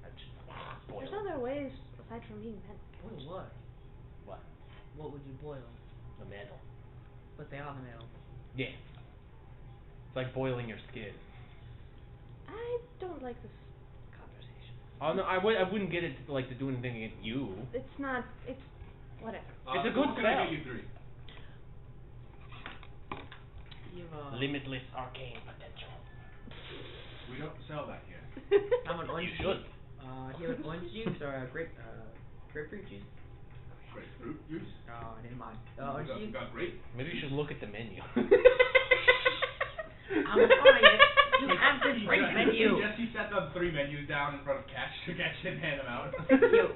I'd just boil There's them. other ways aside from being men. Boil what? What? What would you boil? The metal. But they are the metal. Yeah. It's like boiling your skin. I don't like this conversation. Oh no, I wouldn't get it to, like to do anything against you. It's not. It's whatever. It's a It's good also gonna spell. get you 3. You've Limitless arcane potential. We don't sell that here. I'm an orange You should. juice. Do you have an orange juice or a grapefruit juice? Grapefruit juice. Oh, never mind. We Orange got, we juice? got grape. Maybe you should look at the menu. I'm trying it. You have this great menu. Jesse set the 3 menus down in front of Catch to Catch and hand them out. Cute.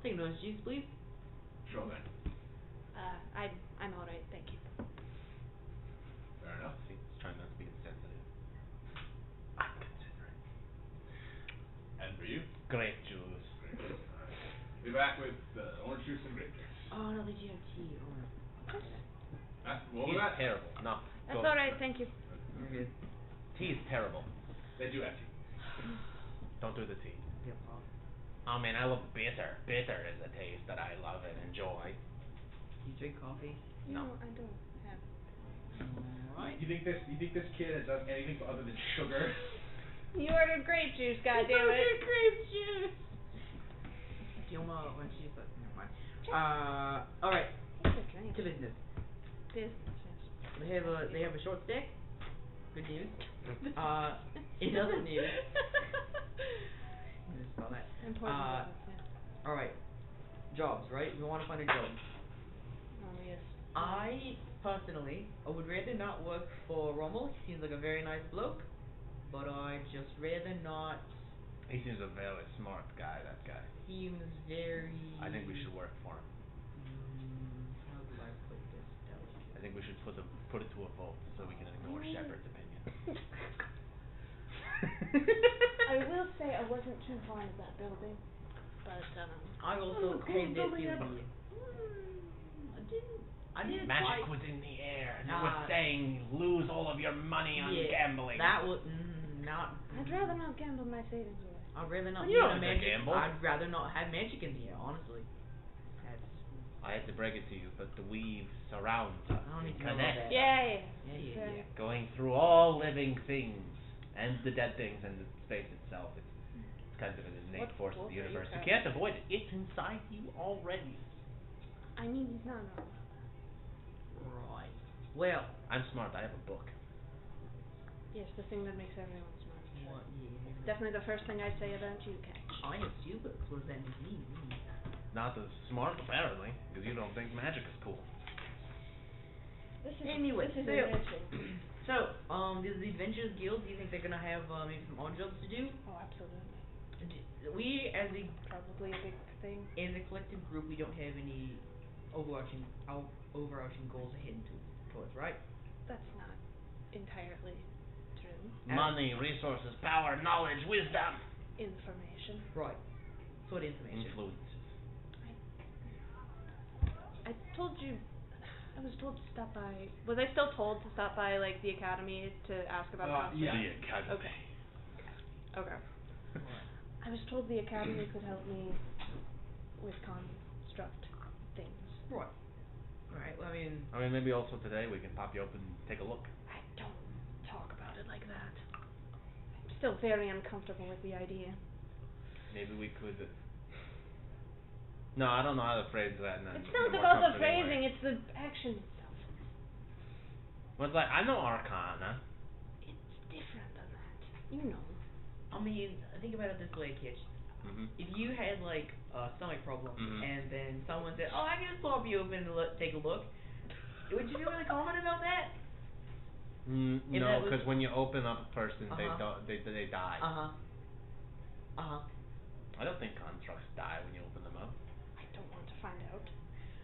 Take an orange juice, please. Sure then. I'm alright, thank you. Fair enough. See, he's trying not to be insensitive. I'm considering. And for you? Grape juice. Grape juice. Alright. Be back with orange juice and grape juice. Oh, no, they do have tea. Oh, no. What was Tea is that? terrible. No. That's go. alright, thank you. You're good. Tea is terrible. They do have tea. Don't do the tea. Yep. Oh man, I love bitter. Bitter is a taste that I love and enjoy. You drink coffee? No. I don't have. Alright. You think this kid has done anything other than sugar? You ordered grape juice, goddammit. grape juice! Do you want orange juice? But never mind. Alright. It's a drink. To business. Business. They have a short stick. Good news. In other news. I just saw that. Important business, yeah. Alright. Jobs, right? We want to find a job. Yes. I personally, I would rather not work for Rommel. He seems like a very nice bloke, but I just rather not. He seems a very smart guy, that guy. Seems very. I think we should work for him. How do I put this delicately? I think we should put it to a vote so we can ignore Shepard's opinion. I will say I wasn't too fond of that building, but I also hate this feeling. I didn't Magic quite. was in the air, and it Nah. was saying lose all of your money on Yeah, gambling. That would not. I'd rather not gamble my savings away. I'd rather not Well, be you in a don't have to magic. gamble. I'd rather not have magic in the air, honestly. That's. I hate to break it to you, but the weave surrounds us. I don't It need to know connects that. Yay! Yeah. going through all living things and the dead things and the space itself. It's kind of an innate What force of book the are you universe. You carrying? can't avoid it. It's inside you already. I mean, he's not normal. Right. Well. I'm smart. I have a book. Yes, the thing that makes everyone smart. What? Yeah. Definitely the first thing I'd say about you, Catch. I have two books. What does that mean? Not as smart, apparently, because you don't think magic is cool. This is Anyway, this is so- enriching. So, the Adventurers Guild. Do you think they're gonna have maybe some odd jobs to do? Oh, absolutely. We, as a Probably a big thing. collective group, we don't have any overarching goals ahead towards, right? That's not entirely true. Money, resources, power, knowledge, wisdom. Information. Right. Sort of information. Influences. I told you. I was told to stop by. Was I still told to stop by, like, the academy to ask about costumes? Yeah. The academy. Okay. Okay. I was told the academy could help me with construct things. Right. Right. Well, I mean, maybe also today we can pop you up and take a look. I don't talk about it like that. still very uncomfortable with the idea. Maybe we could. No, I don't know how to phrase that. It's not about the phrasing, it's the action itself. Well, it's like, I know Arcana. It's different than that. You know. I mean, think about it this way, Kitch. If you had like a stomach problem and then someone said, "Oh, I can just pop you open and take a look," would you feel really confident about that? No, because when you open up a person, they die. I don't think constructs die when you open them up. I don't want to find out.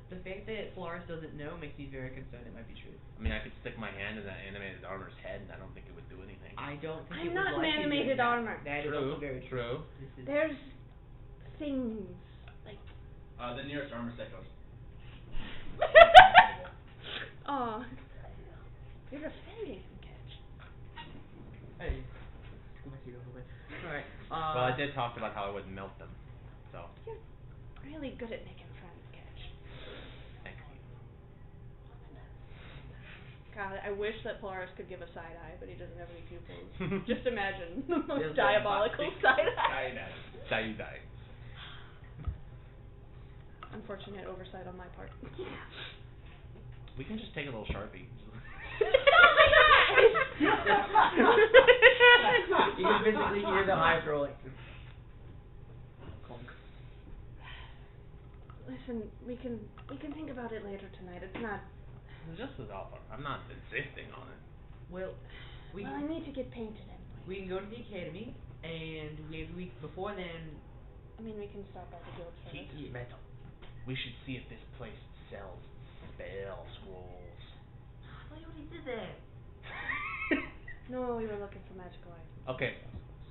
The fact that Polaris doesn't know makes me very concerned it might be true. I mean, I could stick my hand in that animated armor's head, and I don't think it would do anything. I don't think I'm it would not an like you animated doing armor. That is also very true. There's things like. The nearest armor set goes. Aw. You're offending him, Catch. Hey. Go back to your over. Alright. Well, I did talk about how I would melt them, so. You're really good at making friends, Catch. Thank you. God, I wish that Polaris could give a side eye, but he doesn't have any pupils. Just imagine the most Just diabolical side eye. Side-eye. Unfortunate oversight on my part. We can just take a little Sharpie. You can physically hear the eyes rolling. Listen, we can think about it later tonight. It's not. Just as offer. I'm not insisting on it. Well, I need to get painted anyway. We can go to the academy, and maybe before then. I mean, we can stop at the guild first. We should see if this place sells spell scrolls. I already did that. No, we were looking for magical items. Okay,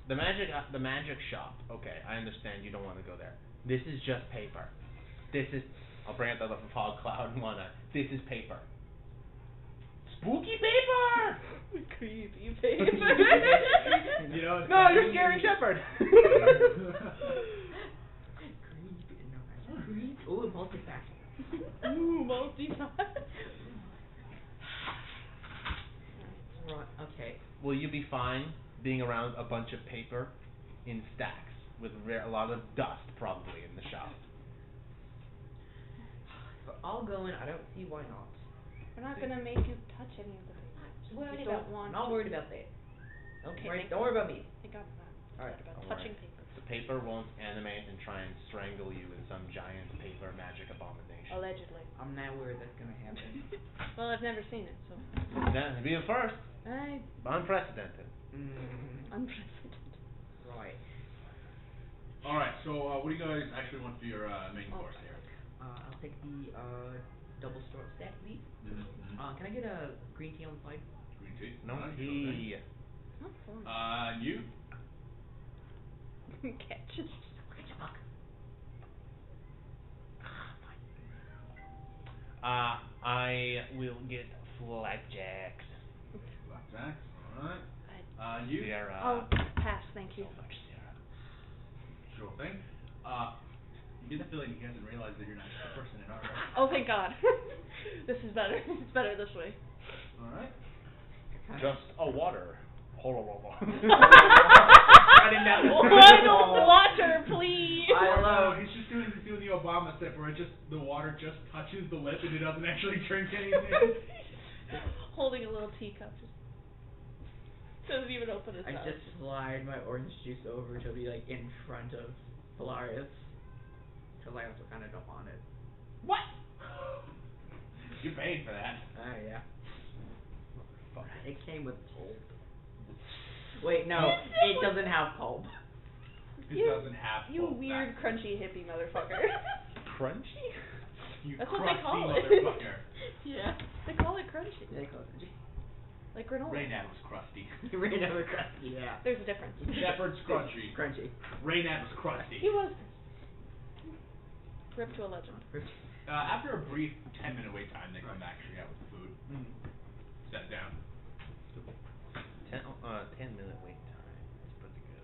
the magic shop. Okay, I understand you don't want to go there. This is just paper. This is. I'll bring out the fog cloud and wanna. This is paper. Spooky paper. Creepy paper. You know, no, you're scaring Shepard. Ooh, multi-fact. Ooh, multi-fact. Right, okay. Will you be fine being around a bunch of paper in stacks with a lot of dust probably in the shop? But I'll go in. I don't see why not. We're not gonna make you touch any of the papers. Well, You don't want I'm not to. worried about that. Okay. Don't worry about me. Thank God for that. Alright. About Don't touching worry. papers. The paper won't animate and try and strangle you in some giant paper magic abomination. Allegedly. I'm not worried that's gonna happen. Well, I've never seen it, so. That'd be a first. Unprecedented. Unprecedented. Right. Alright, so what do you guys actually want for your main course here? I'll take the double short stack meat. Can I get a green tea on the side? Green tea? No Alright, tea. Not fun. sure thing. You? Catch. I will get flapjacks. Blackjack, alright. You? Sierra. Oh, pass, thank you. So much Sierra. Sure thing. You get the feeling he hasn't realized that you're not just a person in armor. Oh, thank God. This is better. It's better this way. Alright. Just a water. Water, please. No, he's just doing the Obama step where the water just touches the lip and it doesn't actually drink anything. Holding a little teacup. Just doesn't even open his mouth. I just slide my orange juice over to be like in front of Polaris. Cause I also kinda don't want it. What? You paid for that. Yeah. It came with pulp. Wait, no, it doesn't have pulp. It doesn't have You pulp, weird, that's crunchy hippie motherfucker. Crunchy? You That's what they crusty call it. motherfucker. Yeah, they call it crunchy. They call it Like granola. Raynad was crusty. Rain over crusty, yeah. There's a difference. Shepherd's crunchy. Crunchy. Raynad was crusty. He was. Rip to a legend. After a brief 10-minute wait time, they come back, straight out with the food. Set it down. 10-minute wait time. That's pretty good.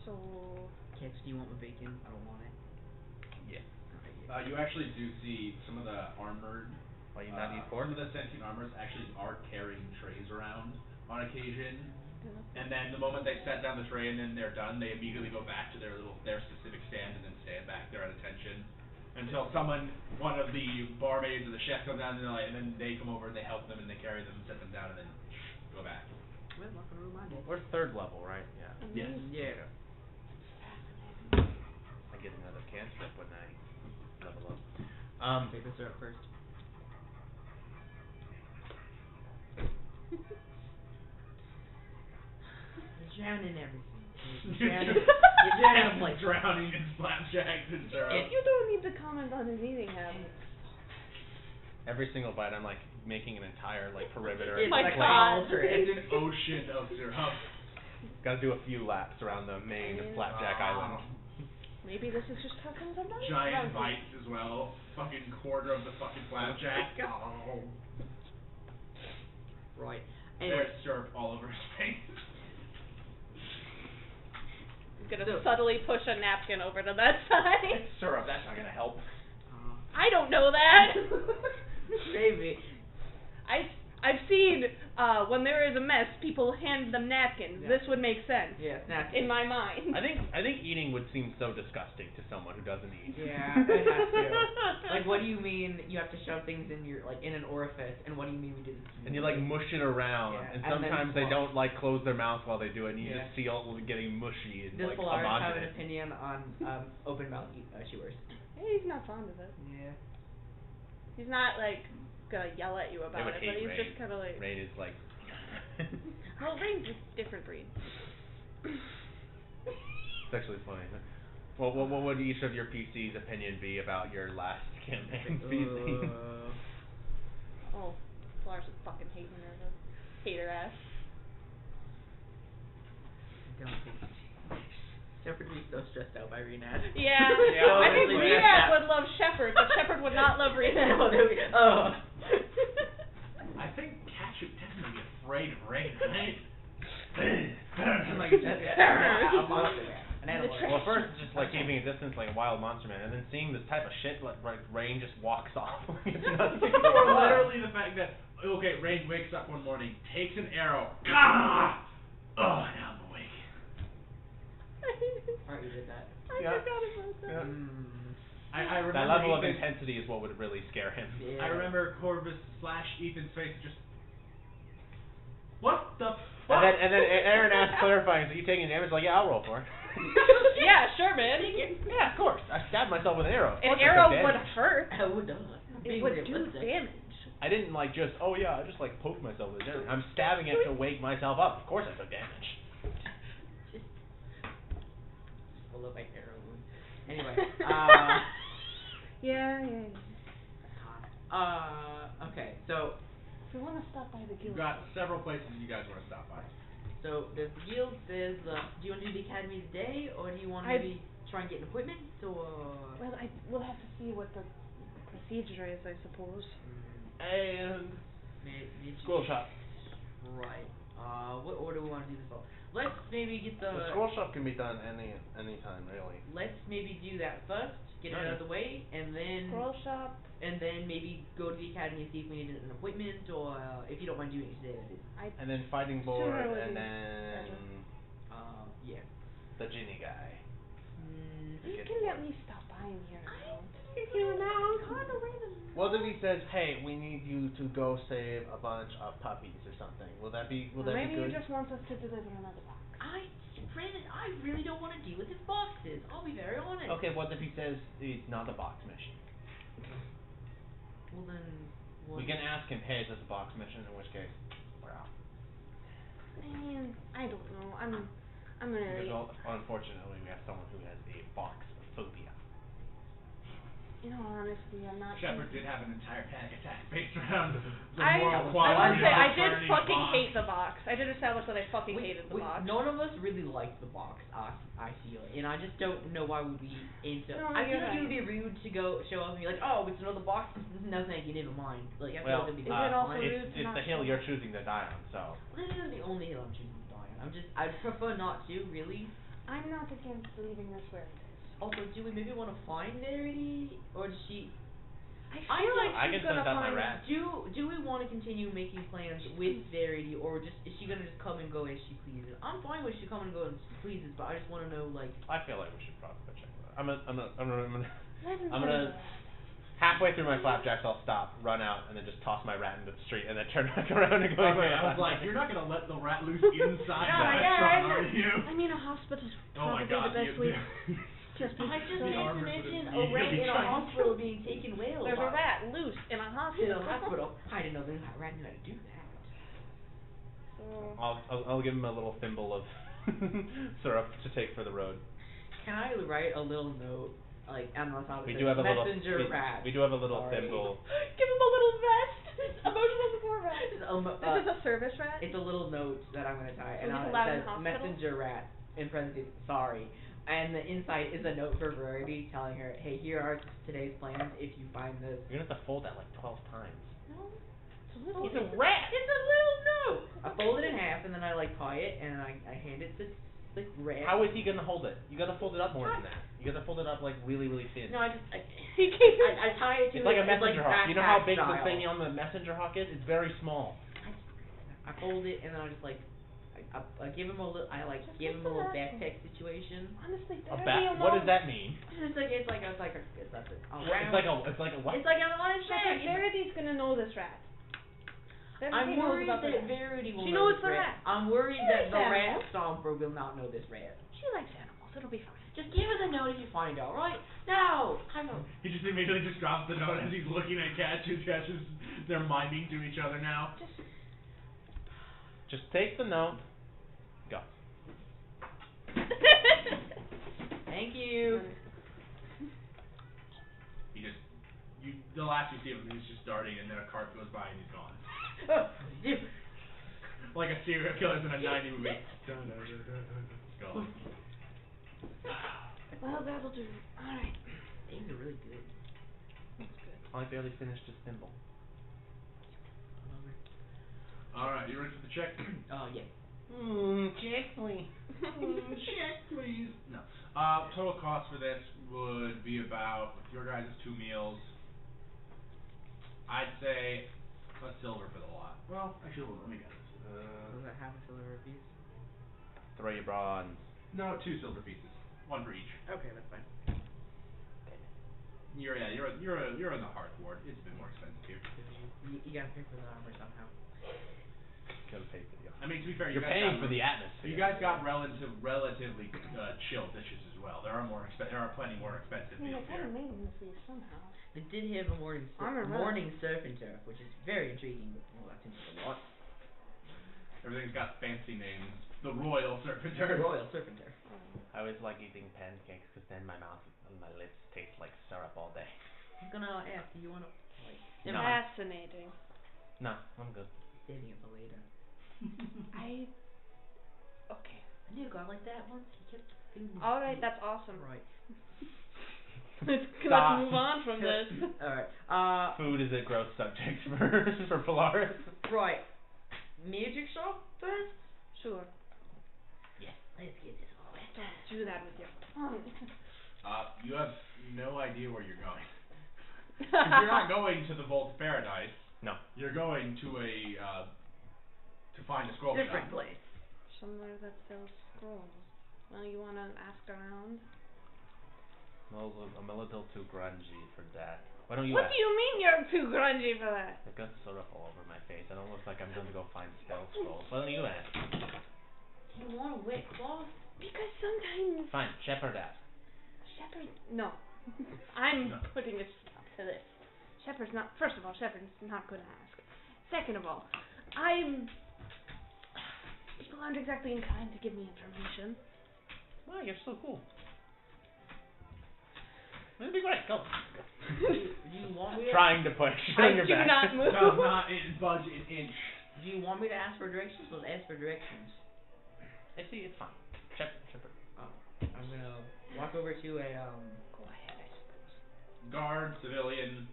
So. Catch, do you want my bacon? I don't want it. Yeah. You actually do see some of the armored Why you not use force? Some of the sentient armors actually are carrying trays around on occasion. And then the moment they set down the tray and then they're done, they immediately go back to their specific stand and then stand back there at attention until one of the barmaids or the chef comes down and then they come over and they help them and they carry them and set them down and then go back. Well, not gonna ruin my day. We're 3rd level, right? Yeah. Yes. Yeah. I get another cantrip when I level up. Take the syrup first. You're drowning everything. You're drowning like drowning in flapjacks and syrup. You don't need to comment on his eating habits. Every single bite, I'm like making an entire like perimeter. It's My like God. It's an ocean of syrup. Gotta do a few laps around the main flapjack island. Maybe this is just how comes I'm not Giant drunk. bites as well. Fucking quarter of the fucking flapjack. Oh. Right. Anyway. There's syrup all over his face. I'm gonna subtly push a napkin over to that side. Syrup, that's not gonna help. I don't know that. Maybe. I've seen when there is a mess, people hand them napkins. Yeah. This would make sense. Yeah, napkins. In my mind. I think eating would seem so disgusting to someone who doesn't eat. Yeah, it has to. Like, what do you mean you have to shove things in your in an orifice, and what do you mean we do this? And you like mush it around, Yeah, and and then sometimes they flush. don't like close their mouth while they do it, and you Yeah. just see all getting mushy and Does like Polaris have an homogenous. opinion on open mouth chewers? He's not fond of it. Yeah. He's not like gonna yell at you They about would it, hate but he's Rain. just kind of like. Rain is like. Well, Rain's a different breed. It's actually funny. Well, what would each of your PC's opinion be about your last campaign PC? Oh, Lars is fucking hating her. Hate her ass. I don't think. Shepard would be so stressed out by Renat. Yeah, Yeah, I think honestly, Rhea yeah. would love Shepard, but Shepard would not love Rhea. No, they would be- oh. I think cats should definitely be afraid of rain, right? I'm like, a monster man. An animal. Well, first it's just like keeping a distance like a wild monster man, and then seeing this type of shit like Rain just walks off. It's nothing. Or literally the fact that, okay, Rain wakes up one morning, takes an arrow, ah! Oh, now I'm awake. Alright, you did that. I Yeah. forgot about that. Yeah. I remember That level of Ethan- intensity is what would really scare him. Yeah. I remember Corvus / Ethan's face just. What the And fuck? then Aaron asks clarifying, so you taking damage? Like, yeah, I'll roll for it. Yeah, sure, man. Yeah, of course. I stabbed myself with an arrow. Of An course I arrow took would damage. hurt. I would not. It Being would do realistic. damage. I didn't like just, oh yeah, I just like poked myself with a damage. I'm stabbing it to wake myself up. Of course I took damage. Full of like arrow wounds. Anyway, Yeah. okay, so If you want to stop by the guild. You've got several places you guys want to stop by. there's the guild, there's do you want to do the academy today, or do you want to maybe try and get an equipment, or? Well, we'll have to see what the procedure is, I suppose. And Maybe school shop. Right. What order we want to do this all? Let's maybe get The school shop can be done any time really. Let's maybe do that first, get it out of the way, and then Scroll shop. maybe go to the academy and see if we need an appointment, or if you don't mind doing it today, that is. And then fighting board, Sooner would and be then Yeah. the genie guy. You Get can bored. at least stop by here. What if he says, "Hey, we need you to go save a bunch of puppies or something"? Will that be Maybe good? he just wants us to deliver another box. Brandon, I really don't want to deal with his boxes. I'll be very honest. Okay, what if he says it's not a box mission? Well then, We can ask him, "Hey, is this a box mission?" In which case, we're out. Man, I don't know. I'm gonna. Because unfortunately, we have someone who has a box phobia. In all honesty, I'm not. Shepard did have an entire panic attack based around the I moral must quality say, of I did returning a fucking box. hate the box. I did establish that I fucking hated the box. None of us really liked the box, I feel, and I just don't know why would we into. No, I feel you're like it would right. be rude to go show up and be like, oh, it's another box. No, thank you, never mind. Like I feel Well, like that'd be Is it also fine. rude to it's not the hill show you're up? choosing to die on, so. This isn't the only hill I'm choosing to die on. I'd prefer not to, really. I'm not against leaving this where it is. Also, do we maybe want to find Verity, or does she? I feel like I she's can gonna send out my find. rat. Do we want to continue making plans with Verity, or just is she gonna just come and go as she pleases? I'm fine with she come and go as she pleases, but I just want to know like. I feel like we should probably go check that. I'm Let him gonna do that. halfway through my flapjacks, I'll stop, run out, and then just toss my rat into the street, and then turn back around and go. Okay, I was like, you're not gonna let the rat loose inside No, the yeah, restaurant, I are you? I mean, a hospital's Oh my probably God, the best you- way. Just be I just so- can't armor for the imagine a media rat in a trying to- hospital being taken well. There's a by. rat loose in a In hospital. a hospital. I didn't know that rat knew how to do that. So, I'll give him a little thimble of syrup to take for the road. Can I write a little note, like on the top of We it? do have a little. Messenger We, rat. we do have a little Sorry. thimble. give him a little vest. Emotional support vest. This is a service rat. It's a little note that I'm gonna tie, So and he's on it allowed in says hospital? messenger rat in parentheses. Sorry. And the inside is a note for Verity telling her, hey, here are today's plans if you find this. You're gonna have to fold that like 12 times. No. It's a rat! It's a little note! I fold it in half and then I like tie it and I hand it to the rat. How is he gonna hold it? You gotta fold it up more than that. You gotta fold it up like really, really thin. No, I just, He can't. I tie it to It's like it, a messenger like hawk. You know how big backpack the style. thing on the messenger hawk is? It's very small. I fold it and then I just like, I give him a little, I like Just give get him a little the rat. backpack situation. Honestly, A Verity will What know. does that mean? It's like It's like a what? It's like a lunch Shepard, bag. Verity's gonna know this rat. I'm Verity knows worried about the that rat. Verity will She know knows this the rat. rat. I'm worried She that likes the rat animals. stomper will not know this rat. She likes animals. It'll be fine. Just give us a note if you find out, right? No! I'm a... He just immediately just drops the note as he's looking at Catches. Catches, they're miming to each other now. Just take the note. Go. Thank you. He just, the last you see of him, he's just darting, and then a cart goes by and he's gone. Like a serial killer's in a 90 movie. Gone. Well, that'll do. Alright. Things are really good. That's good. I barely finished his thimble. Alright, you ready for the check? Oh, yeah. Check please. Check, please. No. Total cost for this would be about, with your guys' 2 meals, I'd say a silver for the lot. Well, actually, let me get this. Was that half a silver piece? 3 bronze. No, 2 silver pieces. 1 for each. Okay, that's fine. You're in the Hearth Ward. It's a bit more expensive here. You gotta pay for the armor somehow. Gotta pay for the. I mean, to be fair, You're you guys paying got for the atmosphere. You guys got relatively chill dishes as well. There are plenty more expensive I mean, meals they kinda here. made them this way somehow. They did have a morning surf and turf, which is very intriguing, but well, that's into the lot. Everything's got fancy names. The Royal Surf and The Turf. Royal Surf and Turf. I always like eating pancakes because then my mouth and my lips taste like syrup all day. I'm gonna ask, do you wanna, like, No. Fascinating. No, I'm good. saving it for later. Okay. I knew a guy like that once, he kept food. Alright, that's awesome. Right. Let's Stop. move on from this. Alright, Food is a gross subject for Polaris. right. Magic shop first? Sure. Yes, let's get this all wet. Don't do that with your tongue. You have no idea where you're going. 'Cause you're not going to the Vault of Paradise. No. You're going to to find a scroll Different shop. place. Somewhere that sells scrolls. Well, you wanna ask around? No, I'm a little too grungy for that. Why don't you What ask? do you mean you're too grungy for that? I've got syrup all over my face. I don't look like I'm going to go find spell scrolls. Why don't you ask? You want a wet cloth? Because sometimes Fine, Shepherd ask. Shepard. No. I'm No. putting a stop to this. Shepard's not. First of all, Shepard's not gonna ask. Second of all, people aren't exactly inclined to give me information. Wow, you're so cool. It'll be great. Go. Do you want me to, Trying to push I on your do back. not move. Does not budge an inch. do you want me to ask for directions? Let's ask for directions. It's fine. Shepherd. I'm gonna walk over to a, Go ahead, I suppose. Guard, civilian.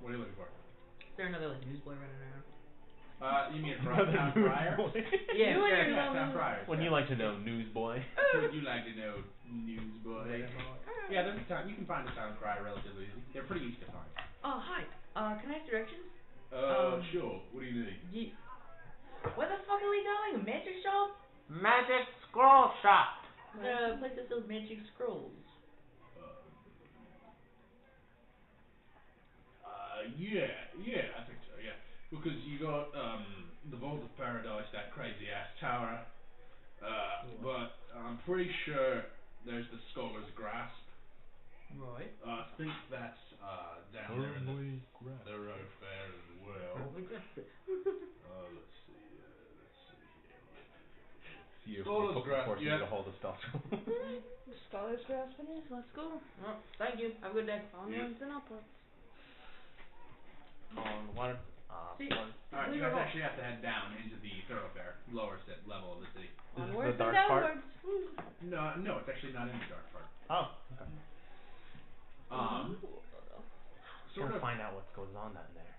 What are you looking for? is there another like newsboy running around? You mean a town crier? Yeah, You sure. and your Yeah, town crier. Wouldn't you like to know, newsboy? Would you like to know, newsboy? Yeah, there's a town. You can find a town crier relatively easy. They're pretty easy to find. Oh, hi. Can I have directions? Sure. What do you need? Where the fuck are we going? A magic shop? Magic scroll shop. The place that sells magic scrolls. Yeah, I think so, yeah. Because you got, the Vault of Paradise, that crazy ass tower. But I'm pretty sure there's the Scholar's Grasp. Right. I think that's, down there in the thoroughfare as well. Let's see here. You Scholar's Grasp, forcing yeah. you to hold a spell scroll. Scholar's Grasp it is, let's go. Well, thank you. Have a good day. Onwards and upwards. On one, See, one. Alright, you believe it or guys not- actually have to head down into the thoroughfare, lower level of the city. This is Onwards the and dark part? downwards. Woo. No, it's actually not in the dark part. Oh, okay. Sort Gotta of find out what goes on down there.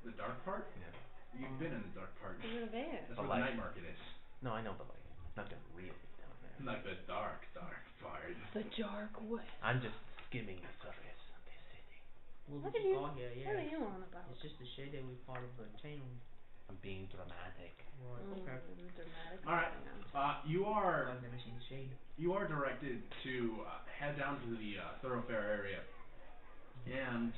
the dark part? Yeah. You've been in the dark part. We're there. That's But where the like- night market is. No, I know, but like, nothing really down there. Like the dark part. The dark way. I'm just skimming the surface of this city. Well, What this are you- got here, yeah. What are you on about? It's just a shadow we part of the town. I'm being dramatic. Right, okay. Dramatic. Alright. You I've never seen the shade. are directed to head down to the thoroughfare area. And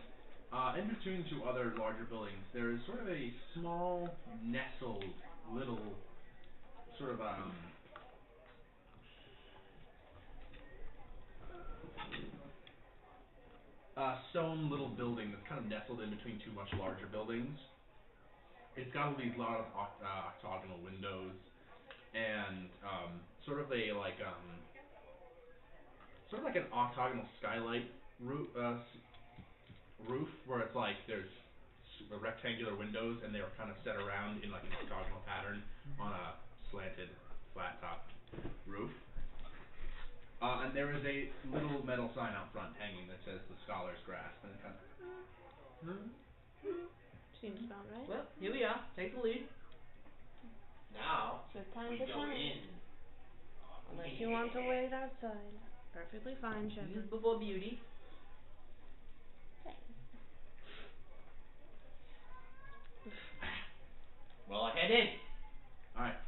in between two other larger buildings, there is sort of a small, nestled, little, sort of stone little building that's kind of nestled in between two much larger buildings. It's got all these lot of octagonal windows and sort of a like sort of like an octagonal skylight roof where it's like there's rectangular windows and they're kind of set around in like an octagonal pattern on a slanted flat top roof. And there is a little metal sign out front hanging that says the Scholar's Grasp, and it kind of Seems about right. Well, here we are. Take the lead. Now, So time we to go time. in. Unless you want to wait outside. Perfectly fine, Shepard. Youth before beauty. Well, I head in.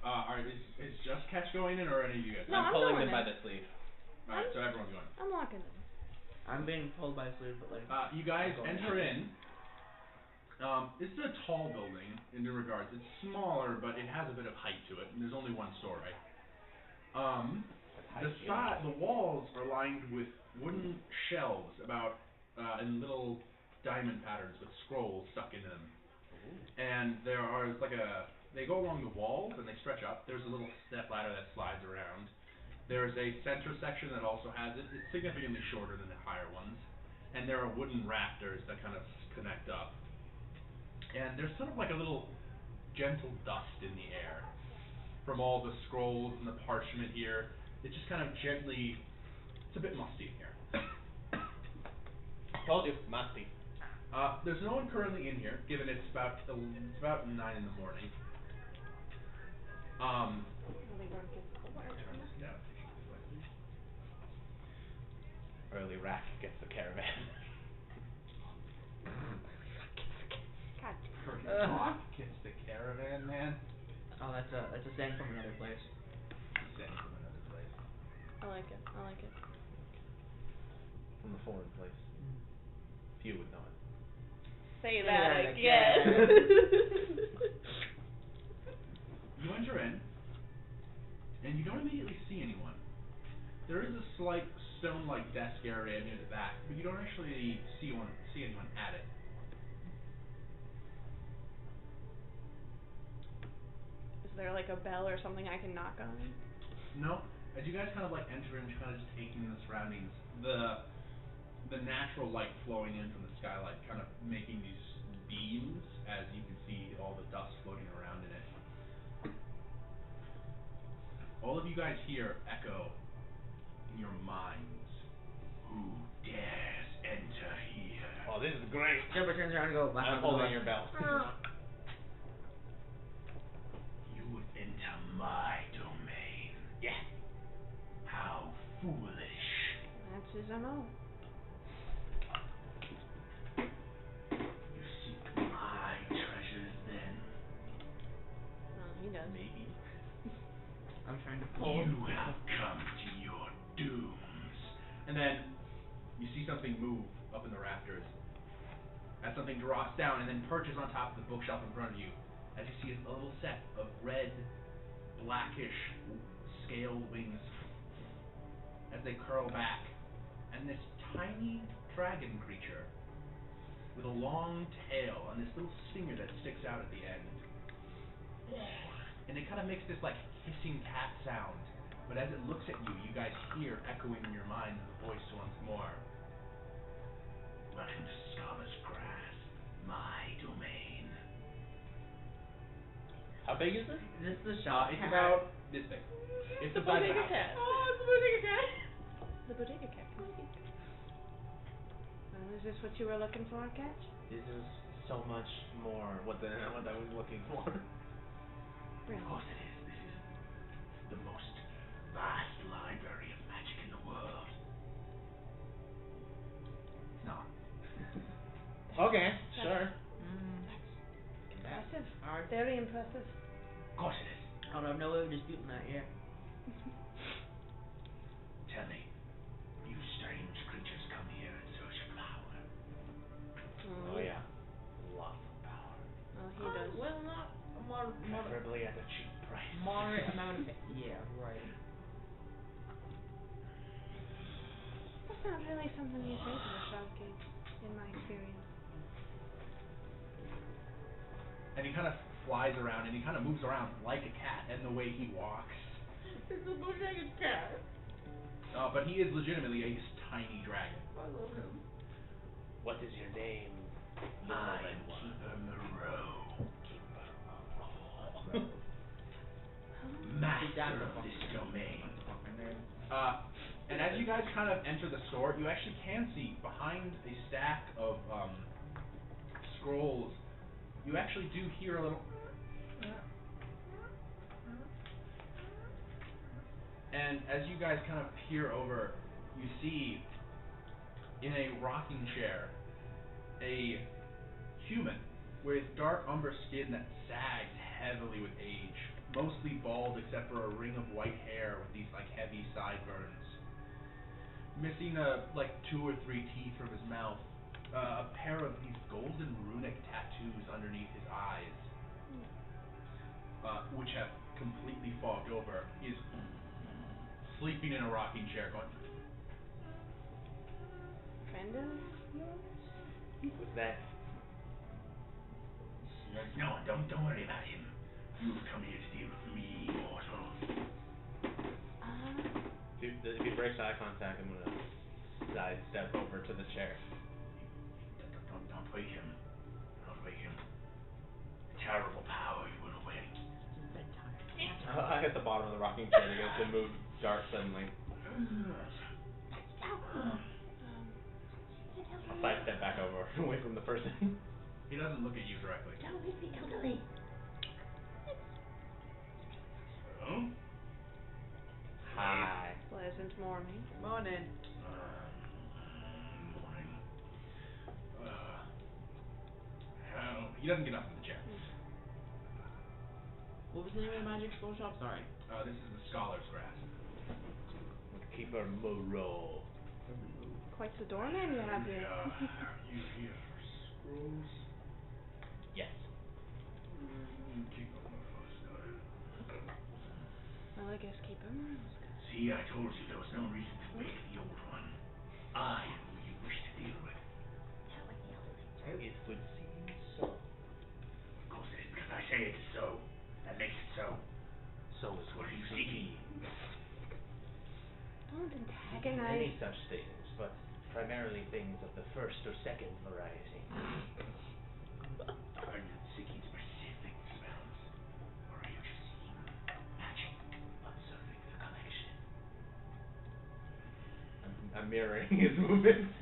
Alright, is just Catch going in or any of you guys? No, I'm I'm pulling going them by in. the sleeve. Alright, so everyone's going. I'm locking them. I'm being pulled by a sleeve, but like. You guys I'm going enter in. It's a tall building in new regards. It's smaller, but it has a bit of height to it, and there's only one story. The walls are lined with wooden shelves about in little diamond patterns with scrolls stuck into them. And they go along the walls and they stretch up. There's a little step ladder that slides around. There's a center section that also has it. It's significantly shorter than the higher ones. And there are wooden rafters that kind of connect up. And there's sort of like a little gentle dust in the air from all the scrolls and the parchment here. It just kind of gently, it's a bit musty in here. Told you, musty. There's no one currently in here, given it's about 9 in the morning. Turn this down. Early Rack gets the caravan. God. Gets the caravan, man. Oh, that's a saying from another place. Sent from another place. I like it. I like it. From a foreign place. Few would know it. Say that that again. again. You enter in, and you don't immediately see anyone. There is a slight stone-like desk area near the back, but you don't actually see anyone at it. Is there like a bell or something I can knock on? No. As you guys kind of like enter in, kind of just taking in the surroundings, the natural light flowing in from the skylight, kind of making these beams, as you can see all the dust floating around in it. All of you guys hear echo in your minds. Who dares enter here? Oh, this is great. Shepard turns around and goes, I'm holding your belt. You would enter my domain. Yeah. How foolish. That's his MO. something move up in the rafters. As something drops down and then perches on top of the bookshelf in front of you. As you see a little set of red, blackish, scaled wings as they curl back. And this tiny dragon creature with a long tail and this little stinger that sticks out at the end. And it kind of makes this like hissing cat sound. But as it looks at you, you guys hear echoing in your mind the voice once more. Welcome to Scholar's Grass, my domain. How big is this? Is this the shop? It's about this big. It's the size of a bodega house. cat. Oh, it's a bodega cat. The bodega cat can speak. Well, is this what you were looking for, Catch? This is so much more what I was looking for. Really? Of course it is. This is the most vast library of magic in the world. It's not. Okay, sure. Impressive. Alright. Very impressive. Of course it is. I don't have no way of disputing that, yeah. Tell me, you strange creatures come here in search of power. Oh yeah, lots of power. Well, he does. Well, not a Preferably at a cheap price. moderate amount of it. Yeah, right. That's not really something you say to a shopkeep, in my experience. And he kind of flies around and he kind of moves around like a cat in the way he walks. It's a bodega cat. But he is legitimately a tiny dragon. I love him. What is your name? I am Keeper Moreau. Master of this domain. And as you guys kind of enter the store, you actually can see behind a stack of scrolls, you actually do hear a little. And as you guys kind of peer over, you see in a rocking chair a human with dark umber skin that sags heavily with age, mostly bald except for a ring of white hair with these like heavy sideburns. Missing like 2 or 3 teeth from his mouth, a pair of these golden runic tattoos underneath his eyes, which have completely fogged over. He's sleeping in a rocking chair going. Friend of yours? Who's that? No, don't worry about him. You've come here to deal with me, mortals. If he breaks eye contact, I'm gonna sidestep over to the chair. Don't wake him. Don't wake him. Terrible power you will awake. It's bedtime. I hit the bottom of the rocking chair to get it to move dark suddenly. I'll sidestep back over away from the person. He doesn't look at you directly. Don't make me elderly. Oh? Hi. Pleasant morning. Morning. Morning. He doesn't get up from the chair. What was the name of the magic school shop? Sorry. This is the Scholar's Grass. Keeper Moreau. Quite the doorman you have here. Are you here for scrolls? Yes. Keep up my first guy. Well, I guess keep him. See, I told you there was no reason to wake the old one. I am who you wish to deal with. It would seem so. Of course it is, because I say it is so. That makes it so. So is What are you seeking? Don't Any antagonize. such things, but primarily things of the first or second variety. Are you seeking specific spells? Or are you just seeking magic? Observing the collection. I'm mirroring his movements.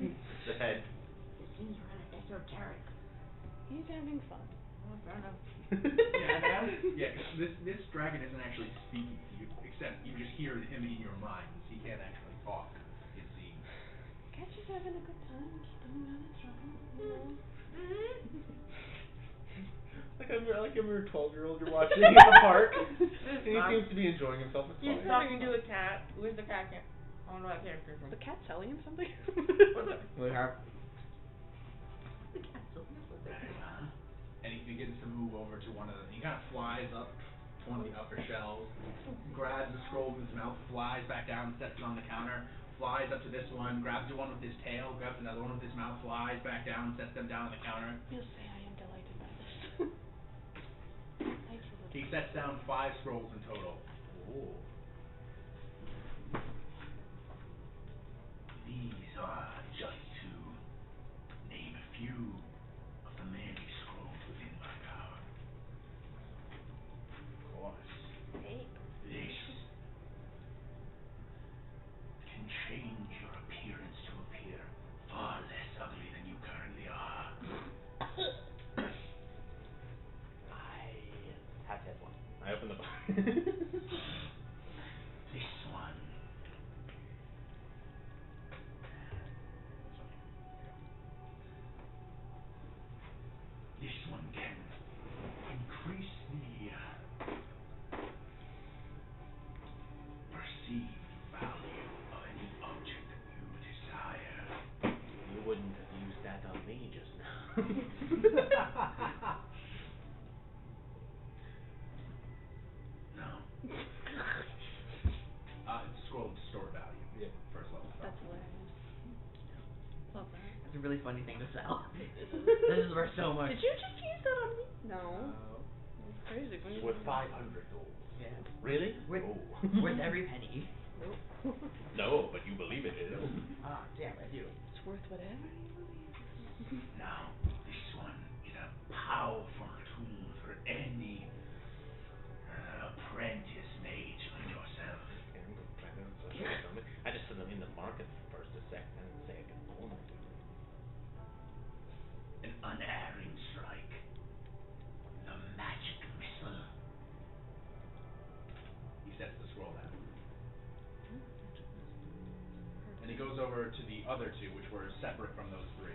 The head. This seems rather esoteric. He's having fun. Oh, fair enough. This dragon isn't actually speaking to you, except you just hear him in your minds. He can't actually talk, it seems. Catch is having a good time. Keep him out of trouble. You know? Like I'm a 12-year-old you're watching in the park. And he seems to be enjoying himself. It's He's fine. talking to a cat. Where's the cat? Oh no, I can't hear from. The cat telling him something? We have. The cat's telling us something. Very well. And he begins to move over to one of the. He kind of flies up to one of the upper shelves, grabs the scroll in his mouth, flies back down, sets it on the counter, flies up to this one, grabs one with his tail, grabs another one with his mouth, flies back down, sets them down on the counter. You'll say I am delighted by this. Thank you, little He sets down 5 scrolls in total. Ooh. These are just to name a few of the many scrolls within my power. Of course, Hey. this can change your appearance to appear far less ugly than you currently are. I have one. I open the box. This one. This one can increase the perceived value of any object that you desire. You wouldn't have used that on me just now. No. It's a scroll of stored value. Yeah. First level spell. That's hilarious. Love that. It's a really funny thing to sell. This is worth so much. Did you just use that on me? No. That's crazy. When you Worth 500 gold. Yeah. Really? Worth, Oh. worth every penny. Nope. No, but you believe it is. Ah, damn, I do. It's worth whatever you believe. Now, this one is a powerful tool for any apprentice mage like yourself. I just said them in the market first a second and say I can own it. An unerring strike. The magic missile. He sets the scroll down. And he goes over to the other 2, which were separate from those 3.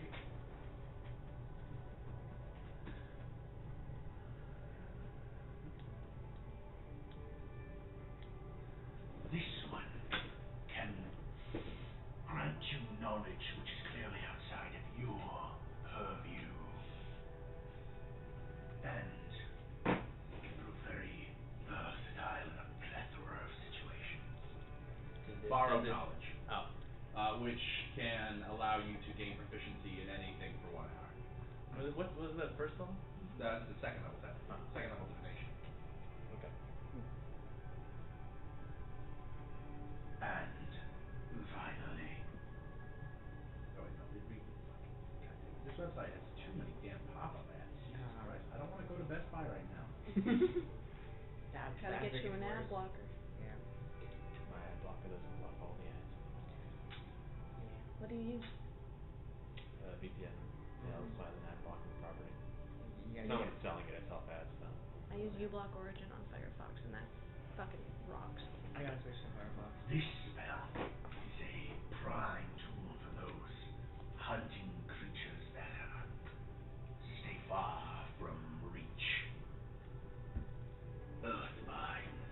This one can grant you knowledge which is clearly outside of your purview. And it can prove very versatile in a plethora of situations. Borrowed knowledge. Oh. Which can allow you to gain proficiency in anything for 1 hour. What was that first level? That's the second level test. Oh. Second level divination. Okay. And finally. Oh wait, no, this website has too many damn pop-up ads. Jesus Christ. I don't want to go to Best Buy right now. Gotta get you an ad blocker. Yeah. My ad blocker doesn't block all the ads. What do you use? VPN. They'll sign an ad blocking property. Yeah, It's not like it's selling it itself ads though. I use uBlock Origin on Firefox and that fucking rocks. I gotta switch to Firefox. This spell is a prime tool for those hunting creatures that stay far from reach. Earthbind.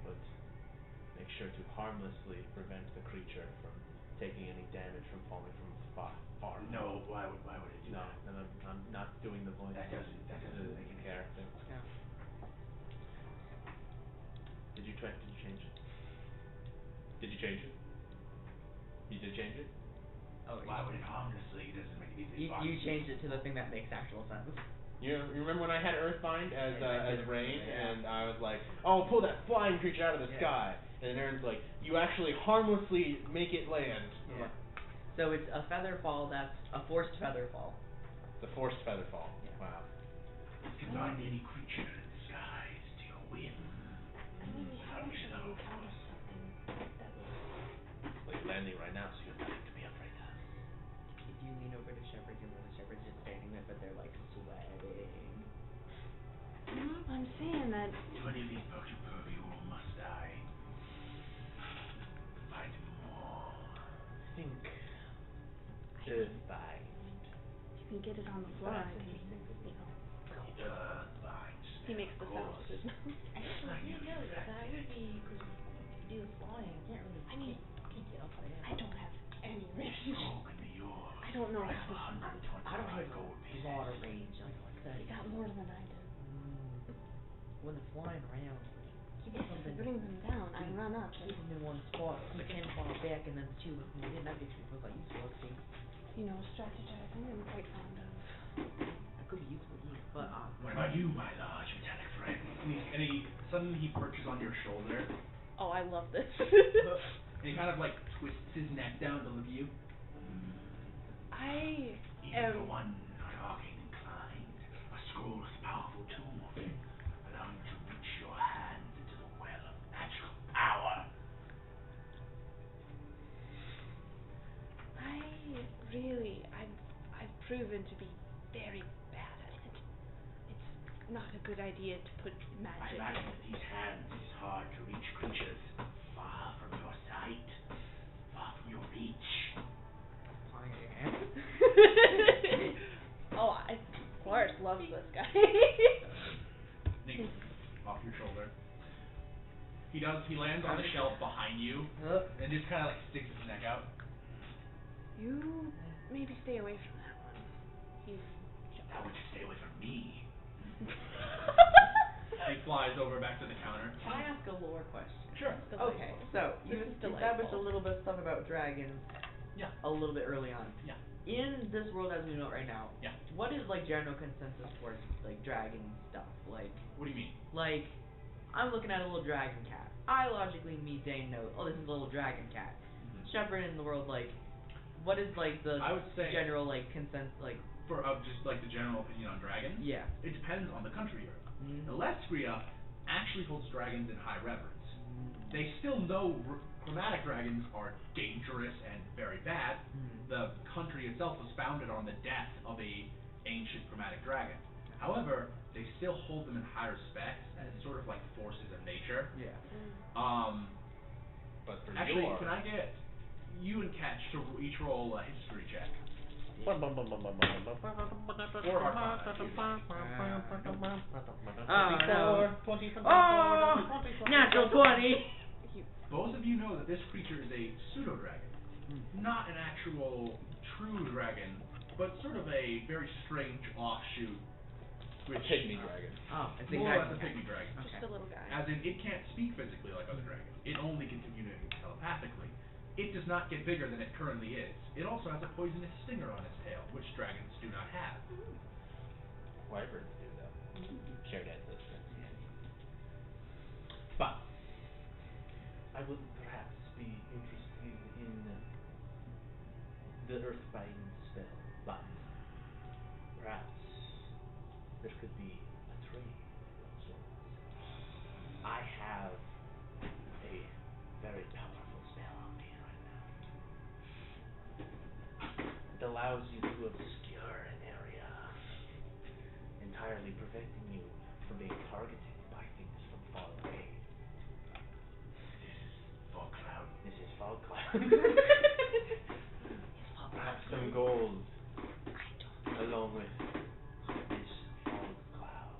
But make sure to harmlessly prevent the creature from taking any damage from falling from far. No, why would it do No, that? and I'm not doing the voice. That doesn't make any character. Yeah. Did you change it? Did you change it? You did change it? Oh, Why would it harmlessly? It doesn't make it you changed it to the thing that makes actual sense. You remember when I had Earthbind as Yeah, rain, yeah. and I was like, oh, pull that flying creature out of the Yeah. sky, and then Aaron's like, you actually harmlessly make it land. I'm Yeah. like, So it's a feather fall that's a forced feather fall. the forced feather fall. Yeah. Wow. You can bind any creature in the skies to your whim. I mean, how should I encounter something that was... Like landing right now, so you have nothing to be afraid of. If you lean over to Shepard, you'll know the Shepard's just standing there, but they're like sweating. I'm saying that... To any of these bugs you purview, must I find more? Think Earthbind. You can get it on the floor, I can, you know... Earthbind. He makes the sounds with his mouth. Actually, you know that would be do with flying? I can't really. I mean, can't get up there. I don't have any range. Spoken to yours. I don't know Price how of to. 125 I don't have gold a pieces. lot of range. I got like 30. You got more than I do. When they're flying around, keep If something. you bring them down, I run up. Keep them in one spot. You can fall back and then the two of them in. That makes me feel like useful. See, You know, strategizing I'm quite fond of. that could be useful, yeah. But What about you, my large metallic friend? And he suddenly he perches on your shoulder, Oh, I love this. and he kind of like twists his neck down to look at you. I Even for am. one not arcane inclined, a scroll is a powerful tool, allowing you to reach your hands into the well of magical power. I've proven to be very bad at it. It's not a good idea to put I magic imagine in. that these hands is hard to reach creatures far from your sight, far from your reach. Oh, Lars loves this guy. Nick, off your shoulder. He lands on the shelf behind you, and just kind of like sticks his neck out. You maybe stay away from that one. He's. How would you stay away from me? He flies over back to the counter. can I ask a lore question? Sure. Okay, so you This is established a delightful. little bit of stuff about dragons Yeah. a little bit early on. Yeah. In this world as we know it right now, Yeah. what is like general consensus towards like dragon stuff? What do you mean? Like, I'm looking at a little dragon cat. I logically me Dane know, oh, this is a little dragon cat. Shepherd in the world, like, what is like the I would say general like consensus, like, for just like the general opinion on dragons. yeah. It depends on the country you're in. Mm. Alestria actually holds dragons in high reverence. They still know chromatic dragons are dangerous and very bad. The country itself was founded on the death of a ancient chromatic dragon. However, they still hold them in high respect as sort of like forces of nature. Yeah. But for Actually, your can I get you and Ketch to each roll a history check? Or Arcana, if you'd like. Oh, no. 24, Oh, 24, natural 20. Both of you know that this creature is a pseudo dragon. Not an actual true dragon, but sort of a very strange offshoot. A pygmy dragon. Oh, it's More or less a exactly. pygmy dragon. Just Okay. a little guy. As in, it can't speak physically like other dragons. It only can communicate telepathically. It does not get bigger than it currently is. It also has a poisonous stinger on its tail, which dragons do not have. Wyverns do though. Shared ancestry. But I would perhaps be interested in the Earthbind spell, but perhaps there could be a trade of sorts. I have a very powerful spell on me right now. It allows you to obscure an area, entirely preventing you from being targeted by things from far away. This is Fog Cloud. This is Fog Cloud. Perhaps some gold, along with this Fog Cloud.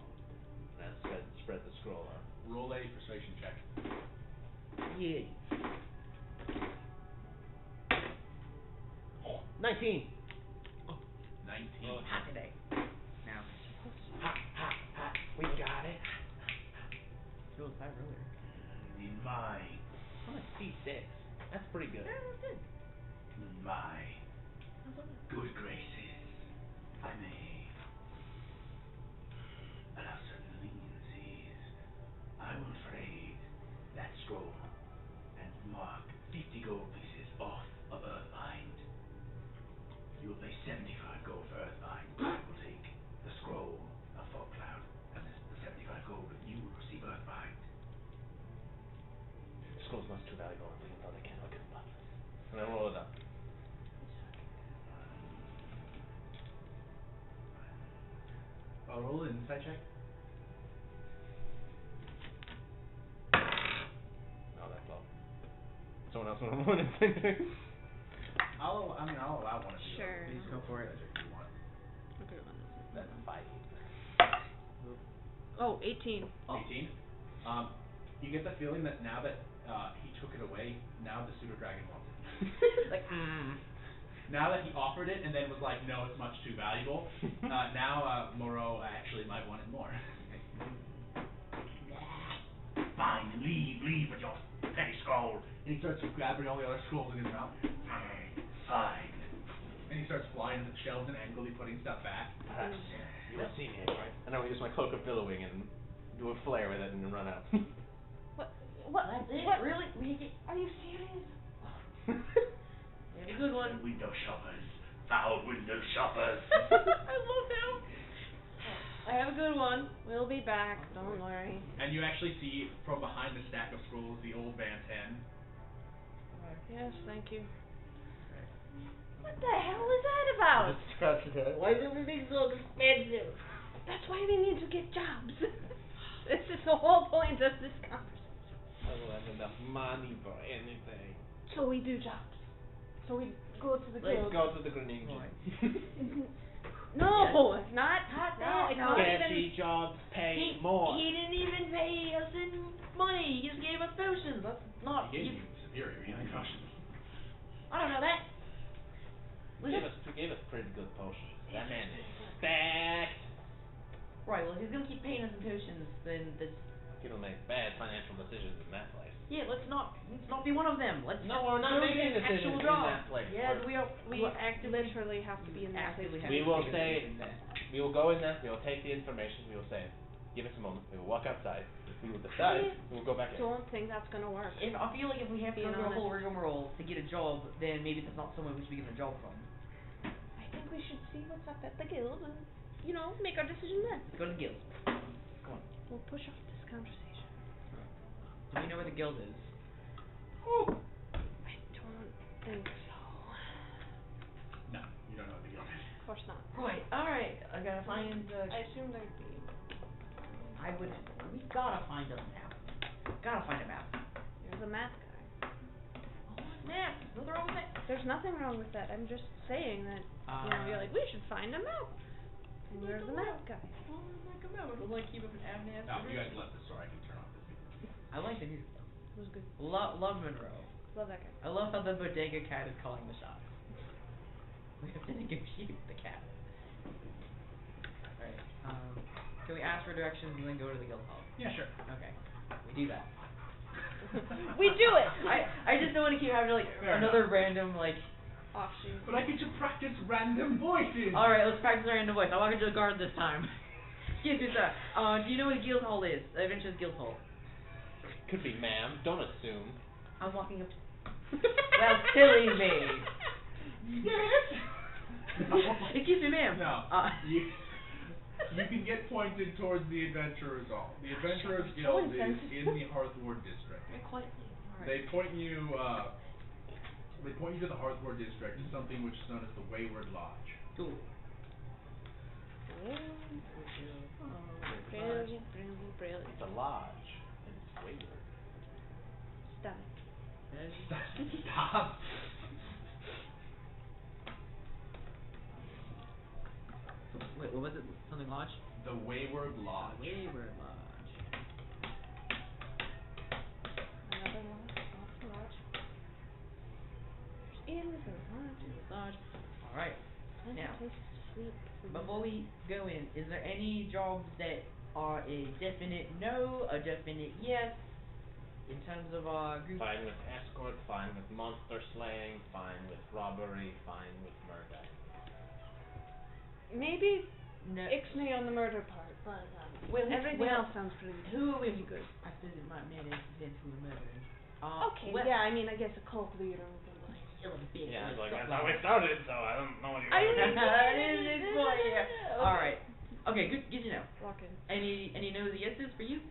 And spread the scroll out. Roll a persuasion check. Yeah. 19. 19. Hot today. Now. Ha ha ha. We got it. It was 5 earlier. In my I'm a C6. That's pretty good. good graces, I may allow certain leniencies. I will trade that scroll and mark 50 gold pieces off of Earthbind. You will pay 75 gold for Earthbind. I will take the scroll of Fog Cloud, and the 75 gold, you will receive Earthbind. The scroll's much too valuable. I think I cannot come up. And I roll it up. I'll roll an insight check. Oh, that's low. Someone else want to roll an insight check? I'll allow one of you. Sure. Please go for it. If you want. Okay, one is it? That's 5. Oh, 18. 18. You get the feeling that now that he took it away. Now the pseudo dragon wants it. Like, Now that he offered it and then was like, no, it's much too valuable. Now Moreau actually might want it more. Fine, leave with your petty scroll. And he starts grabbing all the other scrolls in his mouth. Fine. And he starts flying to the shelves and angrily putting stuff back. Perhaps you will see me, right? And I will use my cloak of billowing and do a flare with it and then run out. What? that's it, What? really? Make it. Are you serious? Yeah, a good one. Window shoppers. Foul window shoppers. I love him. I have a good one. We'll be back. Don't worry. And you actually see from behind the stack of scrolls the old Van Ten. Yes, thank you. What the hell is that about? Why is everything so expensive? That's why we need to get jobs. This is the whole point of this conversation. I don't have enough money for anything. So we do jobs. So we go to the Let's guild. go to the Greninja. No, Yes. not No, that. it's not Sketchy jobs pay more. He didn't even pay us in money. He just gave us potions. That's not. He gave you superior healing potions. I don't know that. He gave us pretty good potions. That man is stacked. Right. Well, if he's gonna keep paying us in potions, then that's. He'll make bad financial decisions in that place. Yeah. Let's not be one of them. Let's. No, we're not go making get an decisions actual in job. that place. Yeah, We're- we actively literally have to be in that actively place. have We to will take say- in there. We will go in there, we will take the information, we will say, give us a moment, we will walk outside, we will decide, we will go back in. Don't think that's gonna work. If I feel like if we have to Being go through a whole honest. rigmarole to get a job, then maybe that's not somewhere we should be getting a job from. I think we should see what's up at the guild and, make our decision then. Let's go to the guild. Come on. We'll push off this conversation. Do we know where the guild is? I don't think so. No, you don't know what the guild is. Of course not. Right. All right. I gotta find. I assume there'd be. We gotta find a map. Gotta find a map. There's a math guy. Map. Nothing wrong with that. There's nothing wrong with that. I'm just saying that, you're like, we should find a map. And there's a math guy. Oh, like a map. It'll like keep up an avenue. Now, if you guys left the store, I can turn off this music. I like the music. It was good. Love Monroe. Love that guy. I love how the bodega cat is calling the shots. We have to negotiate with the cat. Alright, can we ask for directions and then go to the guild hall? Yeah, sure. Okay, we do that. We do it! I just don't want to keep having like Fair another random like. Offshoot. But I get to practice random voices. Alright, let's practice our random voice. I walk into the guard this time. Excuse me, sir. Do you know what a guild hall is? Adventures Guild Hall. Could be ma'am, don't assume. I'm walking up. Well, silly me. Yes. Excuse me, ma'am. No. You can get pointed towards the Adventurers Hall. The Adventurers Guild is in the Hearthward District. Very quietly. Alright. They point you to the Hearthward District, to something which is known as the Wayward Lodge. Cool. Brilliant, brilliant, brilliant. It's a lodge, and it's wayward. Stop it. Stop. Wait, what was it? Something lodge? The Wayward Lodge. Wayward Lodge. Another lodge. Lots of lodge. In the lodge. Lodge. Alright. Plenty Now, of places to sleep. before we go in, is there any jobs that are a definite no, a definite yes, in terms of our group? Fine with escort, fine with monster slaying, fine with robbery, fine with murder. Maybe No. Ixnay on the murder part, but Well, everything well, else sounds pretty Who is good. I suppose it might matter if it's who we're murdering. Okay, well, yeah, I mean, I guess a cult leader would be like. Still a bit. Yeah, it's like, stuff that's how like it started, so I don't know what you I want didn't- That is it for you. Alright. Okay, good to know. Walk in. Any no's or yeses for you?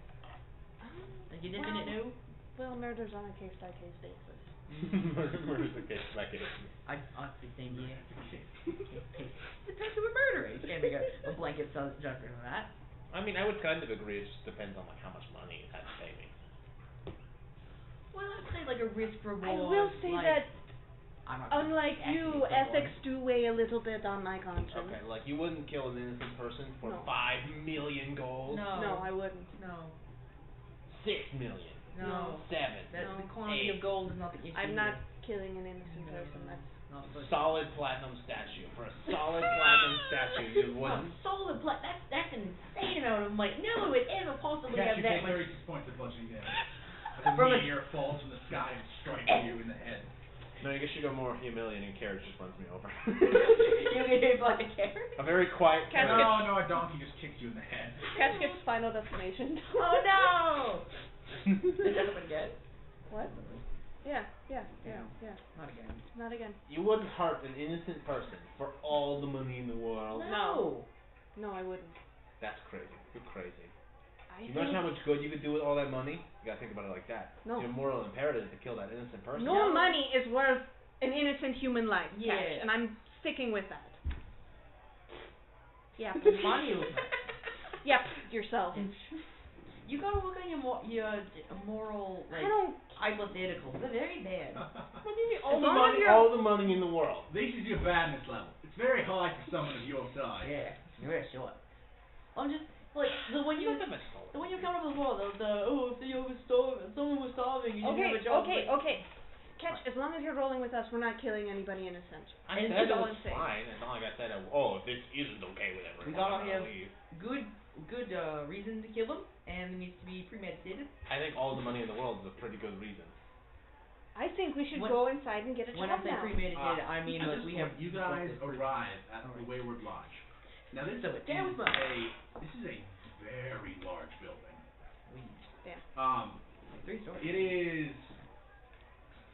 Like a definite no? Well, murder's on a case-by-case basis. Murder's the case by case. I'd honestly say yeah. Depends who we're murdering. Can't make a blanket judgment on that. I mean, I would kind of agree, it just depends on like how much money it had to pay me. Well, I'd say like a risk reward. I will say like, that, I'm not gonna unlike actually you, someone. ethics do weigh a little bit on my conscience. Okay, like you wouldn't kill an innocent person for No. 5 million gold? No. No, I wouldn't. No. 6 million. No. 7. That's No. the quantity of gold is not the issue. I'm not killing an innocent person. That's Not so Solid platinum statue. For a solid platinum statue, you wouldn't. solid that's an insane amount of money. No one would ever possibly Catch, have you that take much. 36 points of bludgeoning damage. As a From a- meteor falls from the sky and strikes you in the head. No, I guess you go more humiliating. Carriage just runs me over. You get hit by a carrot? A very quiet Catch carriage. No, a donkey just kicked you in the head. Catch gets Final Destination. Oh no! Did that happen again? What? Yeah. Not again. Not again. You wouldn't hurt an innocent person for all the money in the world. No. No, I wouldn't. That's crazy. You're crazy. I You imagine how much good you could do with all that money? You gotta think about it like that. No. Your moral imperative is to kill that innocent person. No money is worth an innocent human life, Yeah. Catch, and I'm sticking with that. Yeah. Money was Yep, yourself. You gotta work on your moral I don't. hypotheticals. They're very bad. What do you mean? All the As long as money, you're- all the money in the world. This is your badness level. It's very high for someone of your size. Yeah, you're short. I'm just like the when you come up with the world, if someone was starving, and you didn't have a job. Okay. Catch, as long as you're rolling with us, we're not killing anybody innocent. I And said it it's all was insane. fine. It's not like I said, if this isn't okay with everyone, We gotta I'll have leave. good reason to kill them, and it needs to be premeditated. I think all the money in the world is a pretty good reason. I think we should When- go inside and get a When I job say now. premeditated, I mean At like this we point, have. you guys discussed this arrive at the Alright. Wayward Lodge. Now this So is it down with mine. a very large building. We- Um, like 3 stories. it is.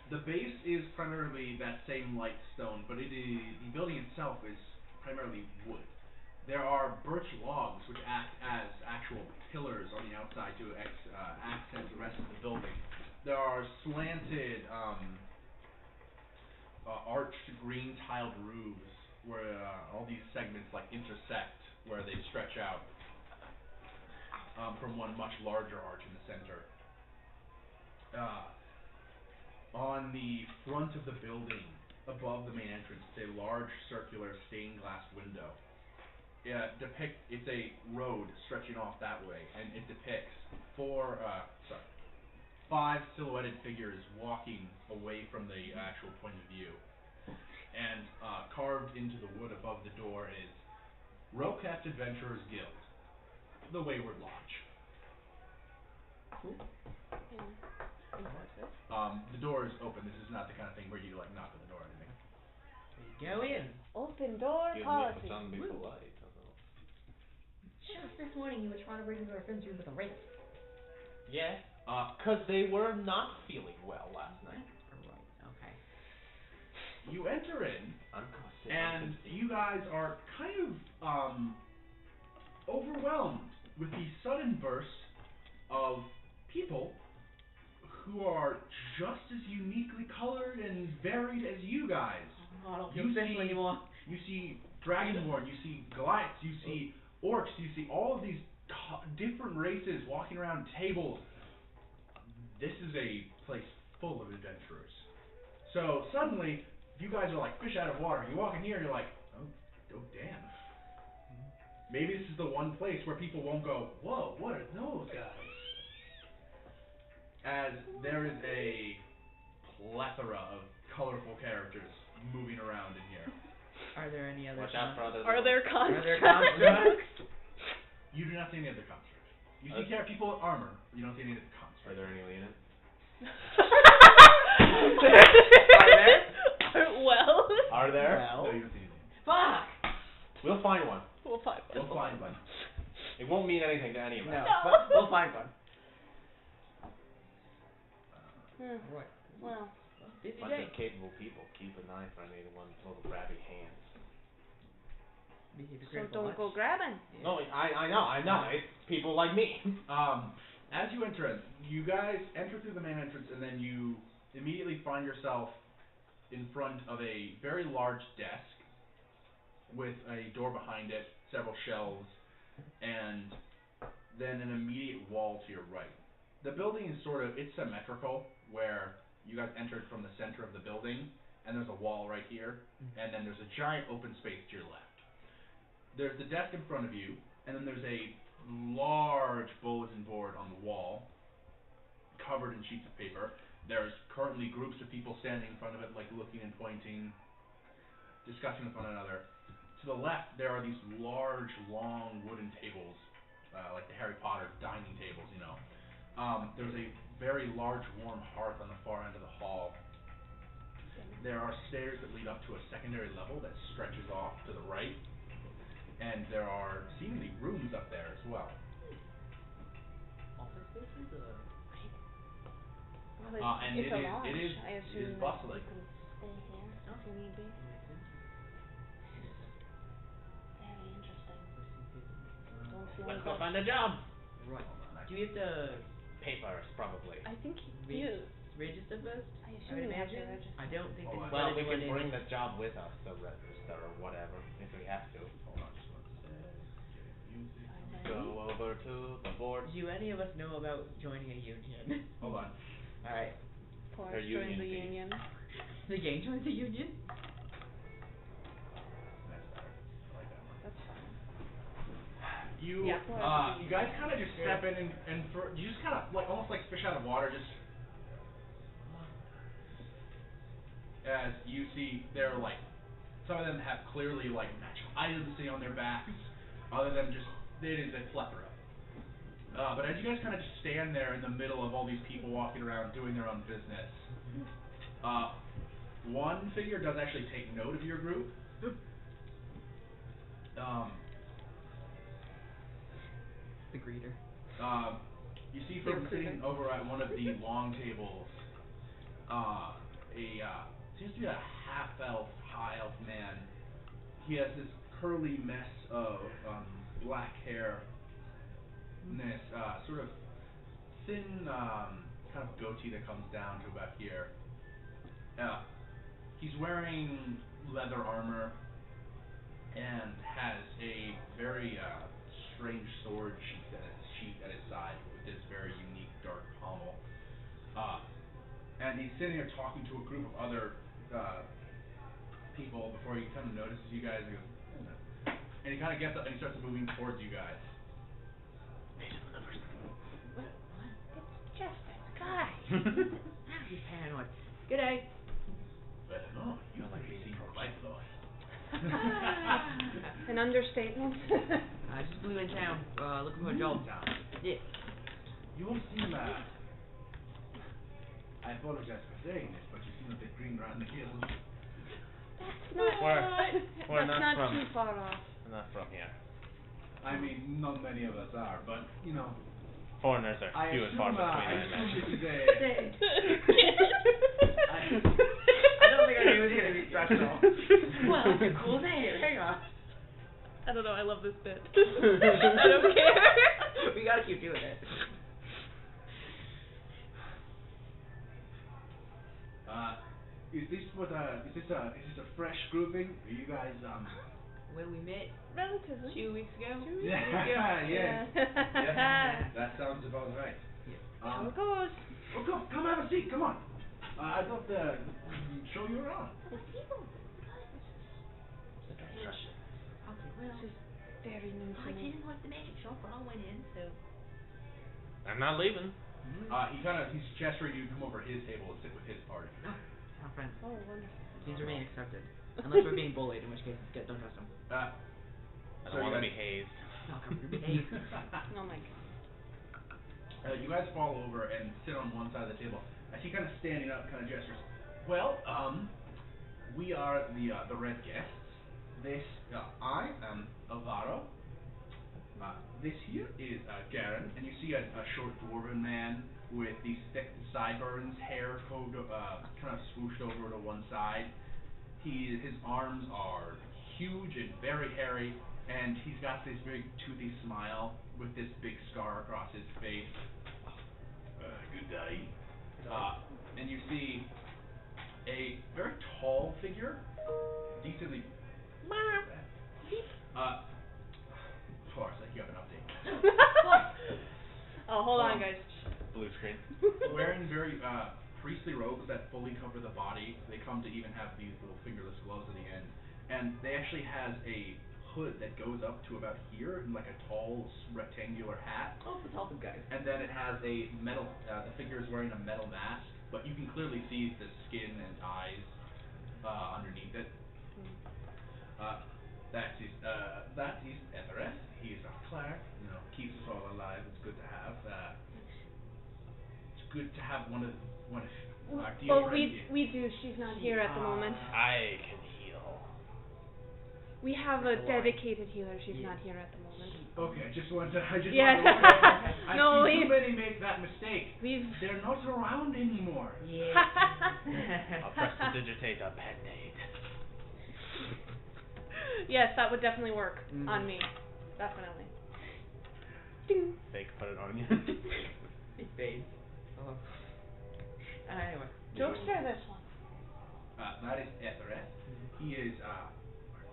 The base is primarily that same light stone, but the building itself is primarily wood. There are birch logs which act as actual pillars on the outside to accent the rest of the building. There are slanted, arched green tiled roofs where all these segments like intersect, where they stretch out from one much larger arch in the center. On the front of the building, above the main entrance, is a large circular stained glass window. It's a road stretching off that way, and it depicts 5 silhouetted figures walking away from the actual point of view. And carved into the wood above the door is Roquette Adventurers Guild, the Wayward Lodge. The door is open. This is not the kind of thing where you like knock on the door or anything. Go in. Open door Give me policy. for some be Woo. polite. Just this morning you were trying to break into our friend's room with a rake. Yeah. 'Cause they were not feeling well last night. Right, okay. You enter in, Unconceived. and you guys are kind of overwhelmed with the sudden burst of people who are just as uniquely colored and varied as you guys. Oh, I don't You feel special see- anymore. You see Dragonborn, you see Goliaths, you see Orcs, you see all of these different races walking around tables. This is a place full of adventurers. So suddenly, you guys are like fish out of water. You walk in here and you're like, oh damn. Maybe this is the one place where people won't go, whoa, what are those guys? As there is a plethora of colorful characters moving around in here. Are there any other Watch out for other. Are there Are there constructs? constructs? You do not see any other constructs. You see Okay. people in armor. You don't see any other Are constructs. there any aliens? Well. Are there? Well. No, you don't see anything. Fuck! We'll find one. We'll find one. We'll find one. It won't mean anything to any of us. No, but we'll find one. Right. Well. Busy Bunch day. of capable people. Keep an eye for anyone with little grabby hands. Busy for So critical don't lunch. go grabbing. Yeah. No, I know. It's people like me. As you enter in, you guys enter through the main entrance and then you immediately find yourself in front of a very large desk with a door behind it, several shelves, and then an immediate wall to your right. The building is it's symmetrical, where you guys entered from the center of the building, and there's a wall right here, and then there's a giant open space to your left. There's the desk in front of you, and then there's a large bulletin board on the wall, covered in sheets of paper. There's currently groups of people standing in front of it, like looking and pointing, discussing with one another. To the left, there are these large, long wooden tables, like the Harry Potter dining tables, you know. There's a very large, warm hearth on the far end of the hall. There are stairs that lead up to a secondary level that stretches off to the right, and there are seemingly rooms up there as well. Office spaces or? Well, And it's a it lodge. is I assume that bustling. you can stay here if you need be. Very interesting. Don't feel Let's like go that. find a job. Right. Hold on, Do we have to Papers, probably. I think you do. register first? I I assume would you have to imagine. register. I don't think Hold this on. is Well, we anyone can in- bring the job with us to register or whatever, if we have to. Hold on just one sec. Get music. Alright. Go over to the board. Do any of us know about joining a union? Hold on. Alright. Forrest union joined the fee. union. The gang joins the union? That's better. I like that one. That's fine. You Yeah, Forrest you guys kinda just step in and for you just kinda like almost like fish out of water, just as you see they're like some of them have clearly like magical items sitting on their backs, other than just it is a plethora. But as you guys kinda just stand there in the middle of all these people walking around doing their own business, one figure does actually take note of your group. The greeter. You see The from sitting recruiter. over at one of the long tables, seems to be a half elf, high elf man. He has this curly mess of black hair and this sort of thin kind of goatee that comes down to about here. He's wearing leather armor and has a very strange sword sheath at his side with this very unique dark pommel. And he's sitting there talking to a group of other people before he kind of notices you guys and goes, and he kind of gets up and he starts moving towards you guys. What? It's just that guy. He's paranoid. Good day. But no, you seem quite lost. An understatement. I just flew in town, looking for a job. Yeah. You all seem I apologize for saying this, but you seem a bit green around the ears. We're That's not not from- too far off. We're not from here. I mean, not many of us are, but you know. Foreigners are I few and far assume, between, I I assume imagine. this is I don't think I knew it was gonna be special. Well, that's a cool name. Hang on. I don't know, I love this bit. I don't care. We gotta keep doing it. Is this a fresh grouping? Are you guys When we met Relatively. 2 weeks ago. Yeah, Yeah. yeah. That sounds about right. How it goes. Well, come have a seat. Come on. I'd love to show you around. Okay, well, This is very new to I me. didn't like the magic shop when I went in, so. I'm not leaving. He's gesturing you to come over to his table and sit with his party. Our friends. Oh, wonderful. Seems we're being accepted. Unless we're being bullied, in which case, don't trust them. I So don't want to you be hazed. Not come to behave. Oh my god. You guys fall over and sit on one side of the table. As he kind of standing up, kind of gestures. Well, we are the red guests. This, I am Alvaro. This here is Garen, and you see a short dwarven man with these thick sideburns, hair kind of swooshed over to one side. His arms are huge and very hairy, and he's got this very toothy smile with this big scar across his face. Good day. And you see a very tall figure, decently. Forrest, I think you have an update. Oh, hold on, guys. Blue screen. Wearing very priestly robes that fully cover the body. They come to even have these little fingerless gloves at the end, and they actually has a hood that goes up to about here in like a tall rectangular hat. Oh, it's the Dolphin guys. And then it has a metal, the figure is wearing a metal mask, but you can clearly see the skin and eyes underneath it. That is Everest. He is our cleric, you know, keeps us all alive. It's good to have. It's good to have one of our dear Well, friends here. we do. She's not here at the moment. I can heal. We have a That's a lie. dedicated healer. She's Yeah. not here at the moment. Okay, I just wanted to Yeah. I've No, seen too we- many make that mistake. We've. They're not around anymore. Yeah. I'll prestidigitate a band-aid. Yes, that would definitely work Mhm. on me. Definitely. Ding. Fake put it on you. It fades. Oh. Anyway. Jokester, this one. That is Ethereth. He is our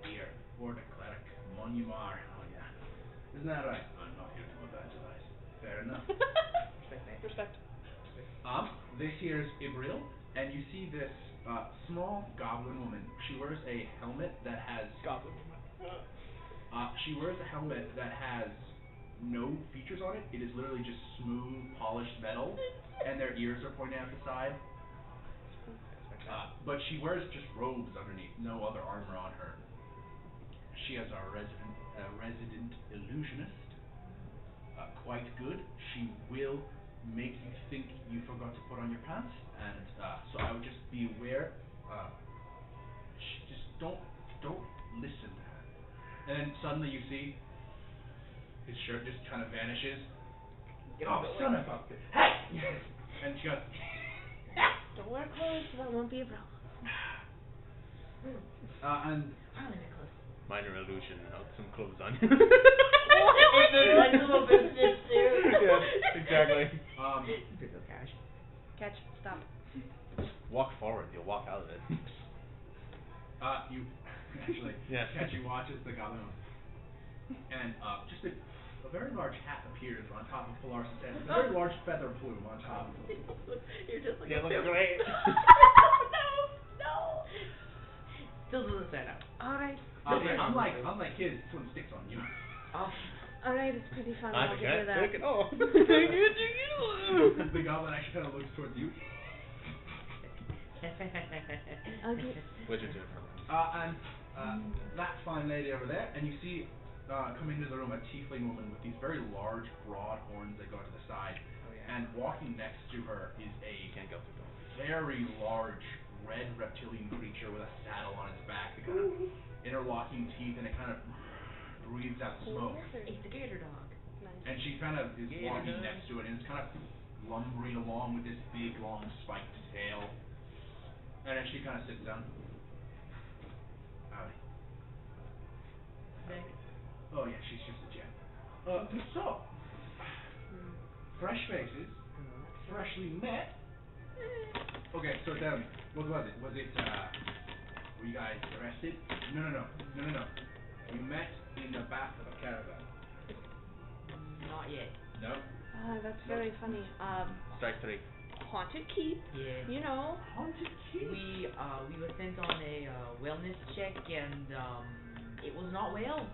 dear Order Cleric, Monumar. Oh yeah. Isn't that right? I'm not here to evangelize. Fair enough. Respect, mate. Respect. This here is Ibril, and you see this small goblin woman. She wears a helmet that has she wears a helmet that has no features on it. It is literally just smooth, polished metal, and their ears are pointing out the side. But she wears just robes underneath, no other armor on her. She is our resident illusionist. Quite good. She will make you think you forgot to put on your pants, and so I would just be aware. Just don't listen to her. And then suddenly you see his shirt just kind of vanishes. Oh, son of a bitch! Hey! And she goes. Don't wear clothes, so that won't be a problem. And I don't know. Minor illusion. I'll put some clothes on you. If there's like a little bit of snip there. Yeah, exactly. Bit of cash. Catch. Stop. Walk forward. You'll walk out of it. You actually Yeah. Catchy watches the goblin, and just a very large hat appears on top of Polaris' head. A very large feather plume on top. You're just like You a look pimp. great. No. Still doesn't stand out. Alright. Unlike his, this one sticks on you. Oh. Alright, it's pretty funny. I I'll give you can't that. take it off. The goblin actually kind of looks towards you. I'll give. Wizards uniform. And that fine lady over there, and you see coming into the room a tiefling woman with these very large, broad horns that go to the side. Oh, yeah. And walking next to her is a Can't go through those. very large red reptilian creature with a saddle on its back, the kind of interlocking teeth, and it kind of breathes out smoke. It's the gator dog. Nice. And she kind of is Yeah, walking no. next to it, and it's kind of lumbering along with this big, long, spiked tail. And then she kind of sits down. Howdy. Nick. Oh yeah, she's just a gem. So, fresh faces, freshly met. Okay, so tell me, what was it? Was it, were you guys arrested? No. You met in the back of a caravan. Not yet. No? That's very funny. Strike 3. Haunted keep. Yeah. You know. Haunted keep? We were sent on a wellness check and it was not well.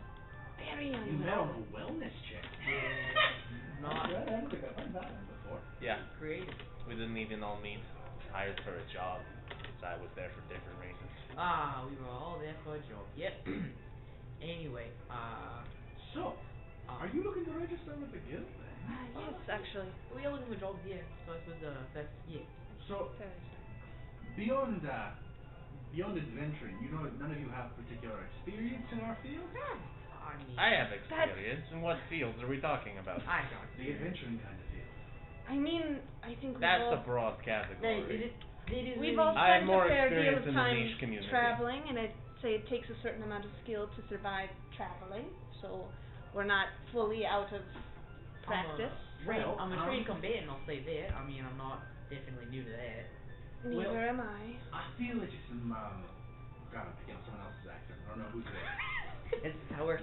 Very You met unwell. on a wellness check. Yeah. Not I don't think I've heard that one before. Yeah. creative. We didn't even all meet. Hired for a job. Because I was there for different reasons. We were all there for a job. Yep. Anyway, So, are you looking to register with the guild then? Yes, actually. we are looking for jobs, yeah. So I suppose that's yeah. So, Very beyond adventuring, you know, none of you have particular experience in our field? I mean, I have experience. In what fields are we talking about? I got The adventuring kind of field. I mean, I think we've That's all, a broad category. we've all I have spent more a fair deal experience of in the time niche community. traveling, and I'd say it takes a certain amount of skill to survive traveling. So we're not fully out of practice. I'm a Well, trained combatant, I'll say that. I mean, I'm not definitely new to that. Neither well- am I. I feel like it's some, God, I'm picking up someone else's accent. I don't know whose it is. It's how we're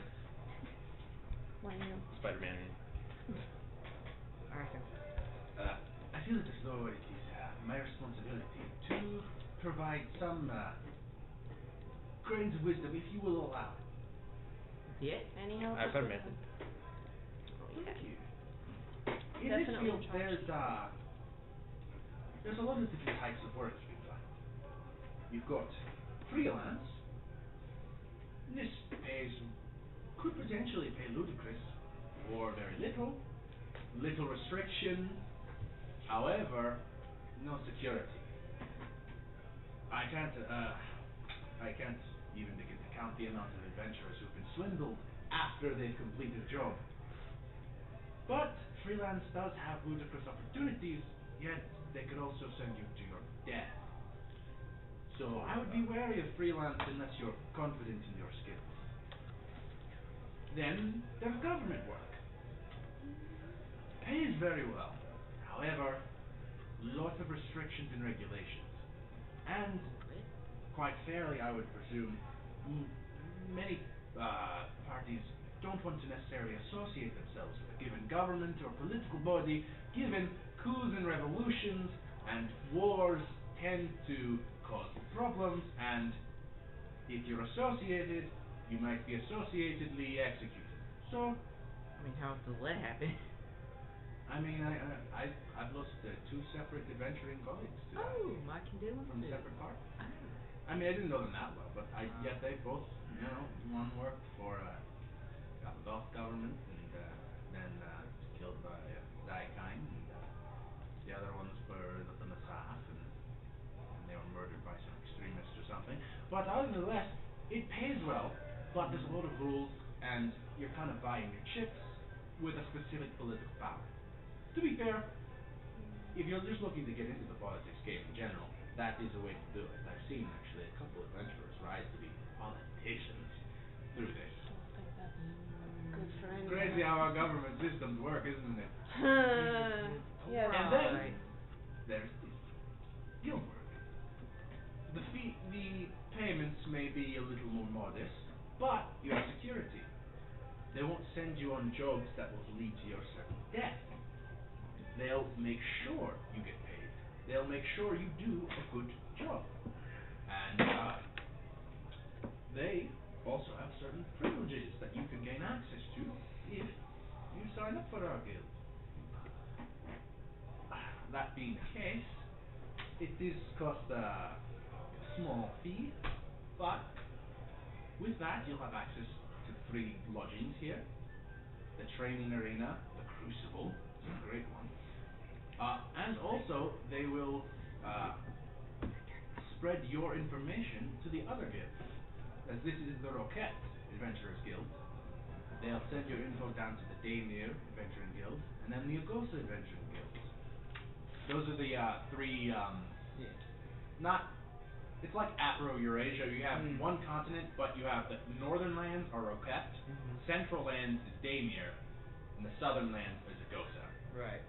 Why you? Spider-Man. Arthur. I feel as though it is my responsibility to provide some grains of wisdom, if you will allow it. See it? Any help? I is good permit help. it. Oh, yeah. Thank you. In this Definitely field, in charge. there's a lot of different types of work you can find. You've got freelance. This could potentially pay ludicrous, or very little. Little restriction. However, no security. I can't even begin to count the amount of adventurers who've been swindled after they've completed a job. But freelance does have ludicrous opportunities, yet they could also send you to your death. So I would be wary of freelance unless you're confident in your skills. Then there's government work. Pays very well. However, lots of restrictions and regulations. And quite fairly, I would presume, many parties don't want to necessarily associate themselves with a given government or political body, given coups and revolutions and wars tend to cause problems, and if you're associated, you might be associatedly executed. So, I mean, how does that happen? I mean, I've lost two separate adventuring colleagues to that Oh, my condolences. from separate parties. Oh. I mean, I didn't know them that well, but yet they both, one worked for Gulf government, and then was killed by Daikine, and the other ones were the Masaf, and they were murdered by some extremists or something. But nonetheless, it pays well, but there's a lot of rules, and you're kind of buying your chips with a specific political power. To be fair, if you're just looking to get into the politics game in general, that is a way to do it. I've seen actually a couple of adventurers rise to be politicians through this. I don't think that's good for anyone. Crazy how our government systems work, isn't it? Yeah. And then Right. there's the guild work. The payments may be a little more modest, but you have security. They won't send you on jobs that will lead to your certain death. They'll make sure you get paid. They'll make sure you do a good job. And they also have certain privileges that you can gain access to if you sign up for our guild. That being the case, it does cost a small fee, but with that you'll have access to free lodgings here, the training arena, the Crucible, it's a great one. And also, they will spread your information to the other guilds. As this is the Roquette Adventurers Guild, they'll send your info down to the Daymir Adventuring Guild, and then the Agosa Adventuring Guild. Those are the three, it's like Afro-Eurasia. You have one continent, but you have the northern lands are Roquette, central lands is Daymir, and the southern lands is Agosa. Right.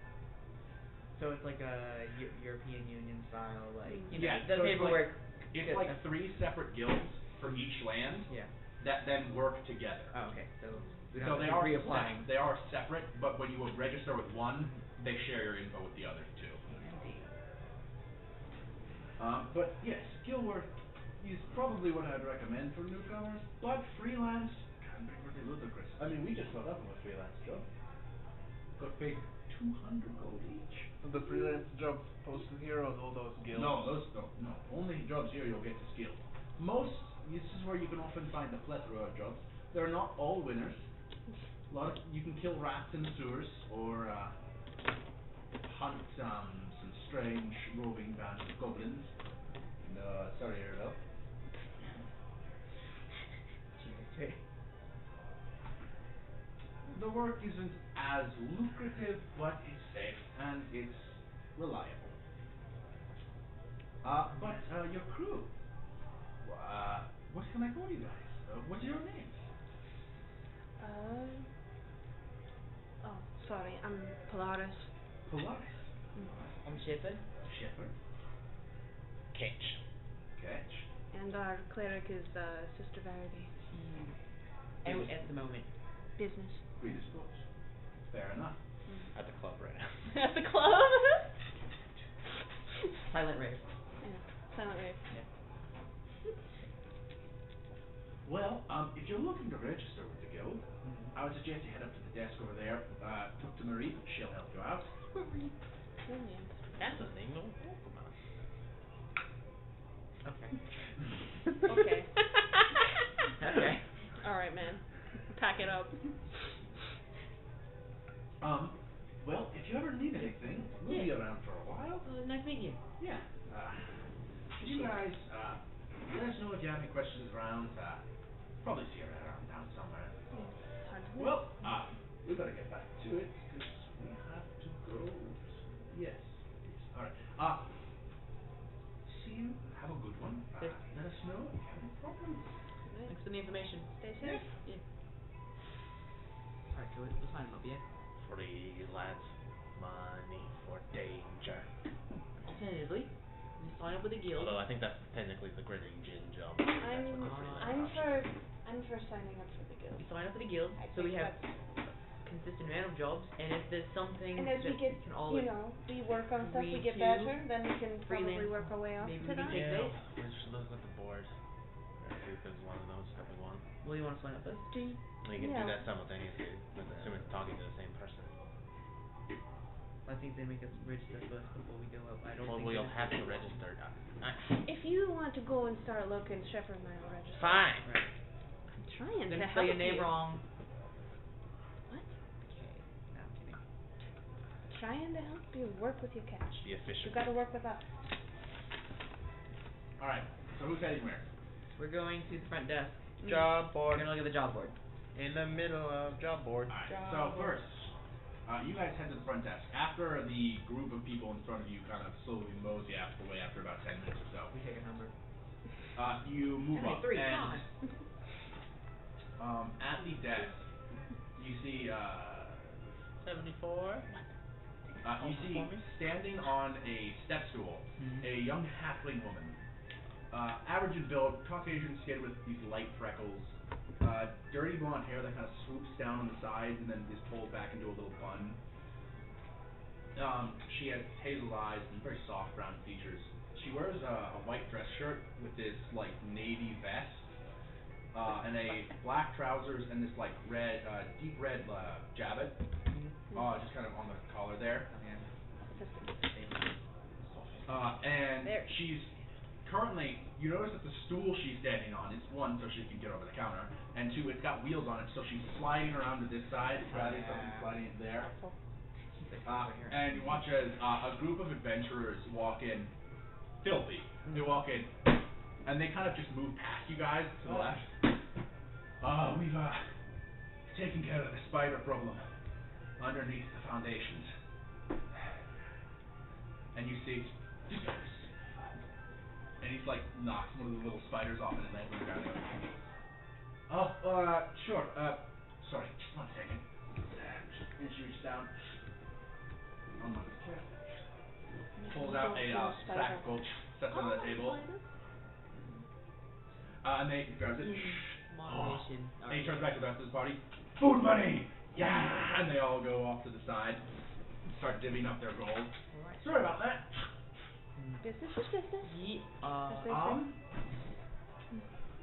So it's like a European Union style, like, Yeah, the so it's paperwork. It's like three separate guilds for each land Yeah. that then work together. Oh, okay. So we So don't they have are to keep reapplying. they are separate, but when you register with one, they share your info with the other two. Handy. But yes, guild work is probably what I'd recommend for newcomers, but freelance can be pretty ludicrous. I mean, we just got up from a freelance job. Got paid 200 gold each. The freelance jobs posted here or all those guilds? No, no. Only jobs here you'll get to skill. This is where you can often find a plethora of jobs. They're not all winners. You can kill rats in the sewers, or hunt some strange roving bands of goblins. No, sorry to hear that. Jesus. The work isn't as lucrative, but it's safe and it's reliable. But your crew, what can I call you guys? What's your names? Oh, sorry, I'm Polaris. Polaris, I'm Shepherd. Shepherd, Catch. Ketch. And our cleric is Sister Verity. Out at the moment. Business. Predisposed. Fair enough. At the club right now. At the club? Silent rave. Yeah, silent rave. Yeah. Well, if if you're looking to register with the guild, I would suggest you head up to the desk over there, talk to Marie, she'll help you out. Brilliant. That's a thing, no? Oh, come on. Okay. Okay. Okay. Alright, man. Pack it up. Well, if you ever need anything, we'll be around for a while. Nice meeting you. Yeah. You guys, let us know if you have any questions around. Probably see her around town somewhere. Hard to Well, we better get back to it, because we have to go. Yes. Alright. See you. Have a good one. Yes. Let us know if you have any problems. Thanks for the information. Stay safe. Yeah. Alright, so we'll sign him up, yeah? Free lads, money for danger. Alternatively, we sign up with the guild. Although I think that's technically the grinning gin job. I'm for signing up for the guild. We sign up for the guild, I so we think have consistent amount of jobs, and if there's something And as that we get, can all we work on stuff, we agree get to better, then we can probably freelance, work our way up maybe to we can that. take Yeah, dates. we should look at the board. See if there's one of those that we want. Well, you want to sign up first? Do you, We can do Yeah. that simultaneously, but assuming it's talking to the same person. I think they make us register first before we go up. I don't Well, think we'll that have to it's- register. if you want to go and start looking, Shepherd and I will register. Fine. Right. I'm trying Then to spell help your name you. wrong. What? Okay. No, I'm kidding. Trying to help you work with your cash. The official. You gotta work with us. Alright, so who's heading where? We're going to the front desk. Job We're board. gonna look at the job board. In the middle of job board. Alright, Job so board. first, you guys head to the front desk. After the group of people in front of you kind of slowly mosey out the way after about 10 minutes or We take a number. so, you move Only up three, and come on. at the desk, you see 74. you see standing on a step stool a young halfling woman. Average in build, Caucasian skin with these light freckles, dirty blonde hair that kind of swoops down on the sides and then is pulled back into a little bun. She has hazel eyes and very soft brown features. She wears a white dress shirt with this like navy vest, and a black trousers and this like red, deep red jabot, just kind of on the collar there. And There. she's currently, you notice that the stool she's standing on is one, so she can get over the counter, and two, it's got wheels on it, so she's sliding around to this side, grabbing something, sliding it there. Helpful. And you watch as a group of adventurers walk in, filthy. They walk in, and they kind of just move past you guys to the left. We've taken care of the spider problem underneath the foundations. And you see, and he's like knocks one of the little spiders off and it lands on the ground. Sure. Sorry, just 1 second. And she reaches down. Pulls out a sack of gold, sets it on the table. And they grabs it. Moderation. And he turns back to the rest of the party. Food money! Yeah! And they all go off to the side, start divvying up their gold. Alright. Sorry about that. Business is business. Yeah, As they say.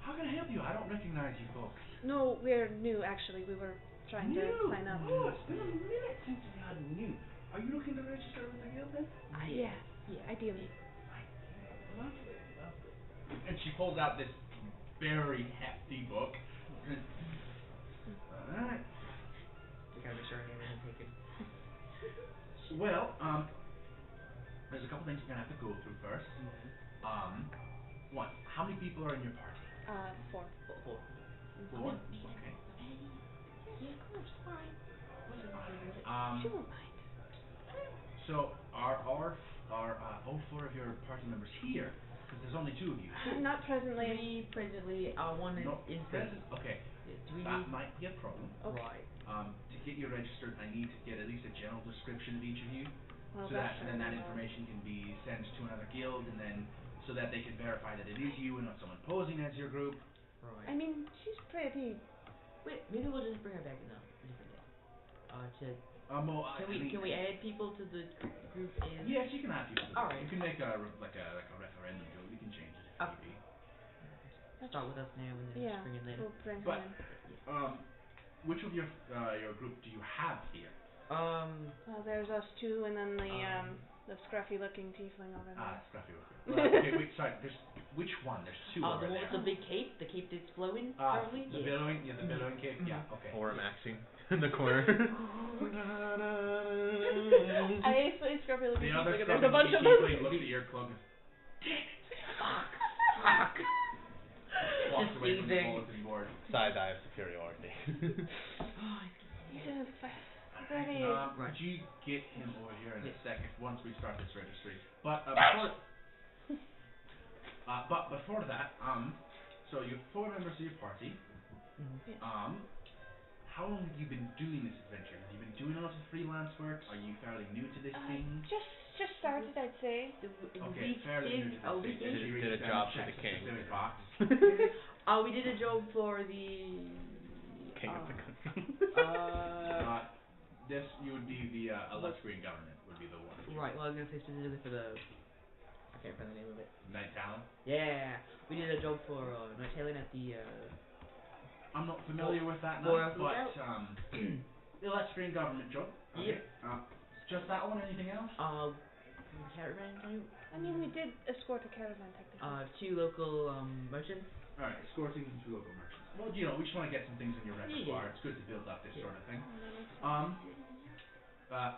How can I help you? I don't recognize you folks. No, we're new actually. We were trying to sign up. Oh, it's been a minute since we had new. Are you looking to register with the guild then? Yeah. Ideally. Lovely, lovely. And she pulls out this very hefty book. Alright. We gotta make sure our name isn't taken. Well, there's a couple things you're gonna have to go through first. One, how many people are in your party? 4. Four. 4? Okay. Yeah, of course. Alright. Um, She won't mind. so are all 4 of your party members here? Because there's only 2 of you. Not presently. Three presently, one No, in present. Okay, Do we that need? might be a problem. Okay. Right. To get you registered, I need to get at least a general description of each of you, Well, so that's that and then that sure. information can be sent to another guild, and then so that they can verify that it is you and not someone posing as your group. Right. I mean, she's pretty. Wait, maybe we'll just bring her back a different day. Well, Can we add people to the group in? Yes, you can add people. Alright. You can make a referendum to it. We can change it if Okay. need be. start with us now and then Yeah, just bring in later. we'll bring But- him Which of your group do you have here? Um, in. There's us two, and then the scruffy-looking tiefling over there. Ah, Scruffy with you. Okay, wait, sorry. There's which one? There's two the over one there. with the big cape, the cape that's flowing Ah, currently. the Yeah. billowing, the billowing cape. Mhm. Yeah, okay. Or maxing in the corner. I say scruffy-looking The other tiefling, and there's a scruffy bunch of tiefling them. looks at your cloak and Fuck. walks Just away from the seizing. bulletin board. Side eye of superiority. Yeah, ready. Right. Could you get him over here in Yeah. a second once we start this registry? But before that, so you have 4 members of your party. Mhm. How long have you been doing this adventure? Have you been doing a lot of freelance work? Are you fairly new to this thing? Just started, I'd say. Okay, fairly new to this thing. did, She Did reaches a down job and for the checks king. specific box. we did a job for the King of the country. This you would be the Alestrian government would be the one. right. Well, I was gonna say specifically for the. I can't remember the name of it. Night Talon. Yeah, we did a job for Night Talon at the. I'm not familiar with that for now, a but lookout? the Alestrian government job. Okay. Yep. Just that one. Anything else? Caravan type. I mean, we did escort a caravan technically. 2 local merchants. All right, escorting to local merchants. Well, you know, we just want to get some things in your repertoire. Yeah. It's good to build up this Yeah. sort of thing.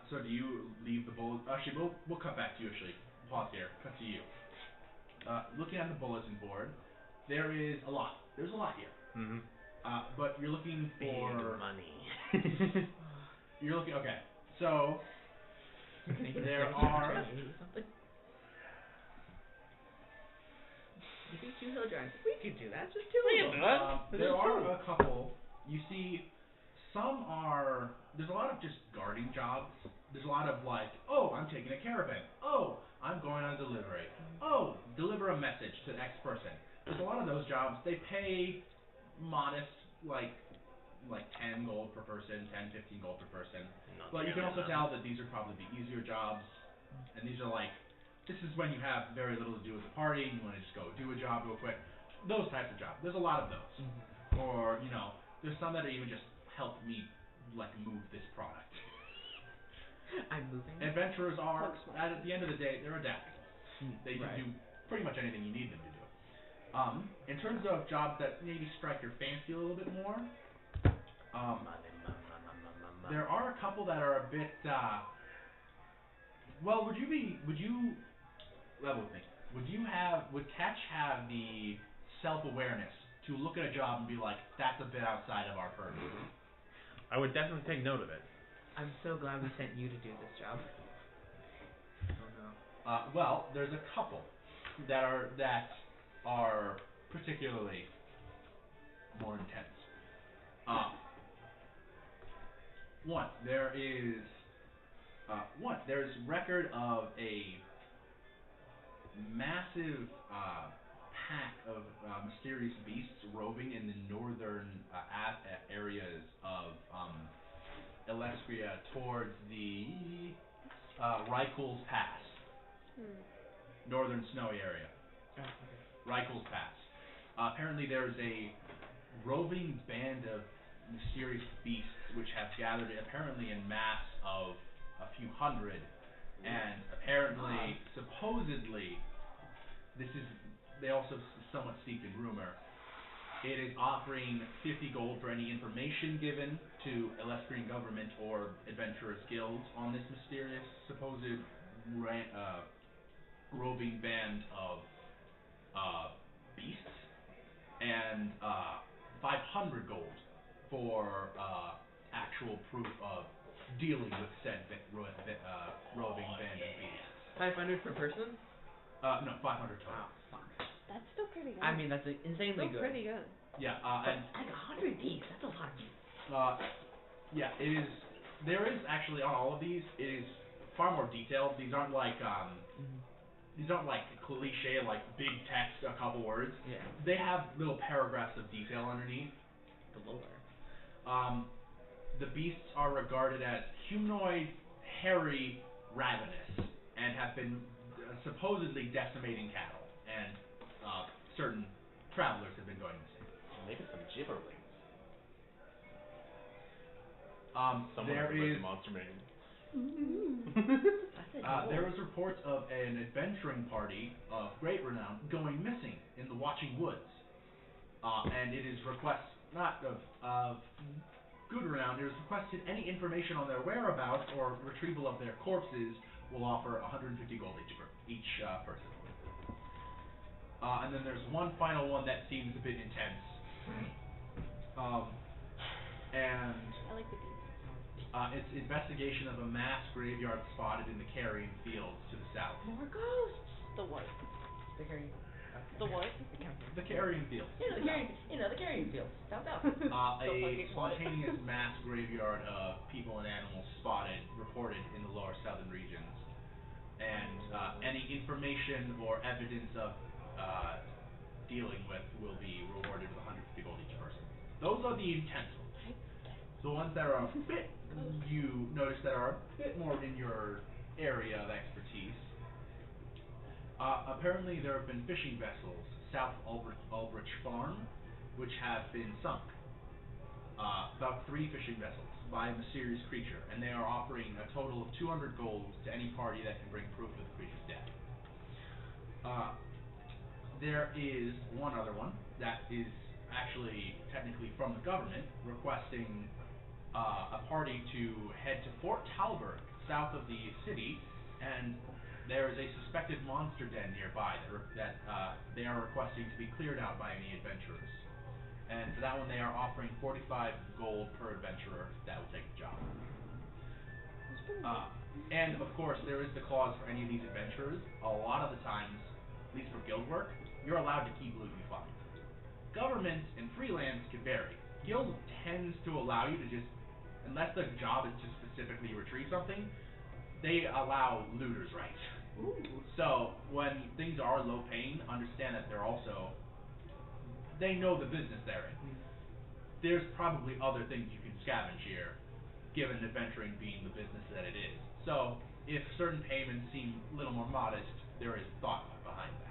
So do you leave the bullet? Actually, we'll cut back to you. Actually, pause here. Cut to you. Looking at the bulletin board, there is a lot. There's a lot here. Mhm. But you're looking Big for. money. You're looking. Okay, so there are. Something. You think 2 hill giants? We could do that. Just 2 of them. There are a couple. You see, some are. There's a lot of just guarding jobs. There's a lot of like, oh, I'm taking a caravan. Oh, I'm going on delivery. Oh, deliver a message to X person. There's a lot of those jobs. They pay modest, like 10 gold per person, 10, 15 gold per person. Not But you can really also enough. tell that these are probably the easier jobs, and these are like, this is when you have very little to do with the party, and you want to just go do a job real quick. Those types of jobs. There's a lot of those. Or, you know, there's some that even just help me, like, move this product. I'm moving. Adventurers are, Looks smart. at the end of the day, they're adaptable. They can Right. do pretty much anything you need them to do. In terms of jobs that maybe strike your fancy a little bit more, there are a couple that are a bit, well, would you, level with me, would Catch have the self-awareness to look at a job and be like, that's a bit outside of our purview? I would definitely take note of it. I'm so glad we sent you to do this job. Oh no. Well, there's a couple that are particularly more intense. There's record of a massive pack of mysterious beasts roving in the northern areas of Elestria towards the Rykul's Pass, northern snowy area. Oh, okay. Rykul's Pass. Apparently there's a roving band of mysterious beasts which have gathered apparently in mass of a few hundred, and apparently, supposedly, they also somewhat steeped in rumor, it is offering 50 gold for any information given to Elestrian government or adventurers guilds on this mysterious supposed roving band of beasts, and 500 gold for actual proof of dealing with said roving band of beasts. 500 per person? No, 500 total. Wow, fuck. That's still pretty good. I mean, that's insanely still good. pretty good. Yeah, But and like 100 beats, that's a lot of beats. yeah, it is. There is actually on all of these, it is far more detailed. These aren't like cliche like big text, a couple words. Yeah. They have little paragraphs of detail underneath. Galore. The beasts are regarded as humanoid, hairy, ravenous, and have been supposedly decimating cattle and certain travelers have been going missing. Maybe some gibberlings. Someone There has read is the Monster Manual. there was reports of an adventuring party of great renown going missing in the Watching Woods. And it is requests not of good renown. It is requested any information on their whereabouts or retrieval of their corpses will offer 150 gold each person. And then there's one final one that seems a bit intense. And I like the beats. it's investigation of a mass graveyard spotted in the Carrion Fields to the south. More ghosts. The what? The carrying. The what? The carrying. The Carrion Fields. The carrying. The carrying fields. Down south. A fucking what? spontaneous mass graveyard of people and animals reported in the lower southern regions. And any information or evidence of dealing with will be rewarded with 150 gold each person. Those are the intense ones. The ones that are a bit, you notice that are a bit more in your area of expertise. Apparently there have been fishing vessels south of Ulbrich Farm, which have been sunk. About 3 fishing vessels by a mysterious creature, and they are offering a total of 200 gold to any party that can bring proof of the creature's death. There is one other one that is actually technically from the government, requesting a party to head to Fort Talberg, south of the city, and there is a suspected monster den nearby that they are requesting to be cleared out by any adventurers. And for that one, they are offering 45 gold per adventurer that will take the job. And of course, there is the clause for any of these adventurers. A lot of the times, at least for guild work, you're allowed to keep loot you find. Government and freelance can vary. Guild tends to allow you to just, unless the job is to specifically retrieve something, they allow looters' rights. So when things are low paying, understand that they're also, they know the business they're in. There's probably other things you can scavenge here, given adventuring being the business that it is. So if certain payments seem a little more modest, there is thought behind that.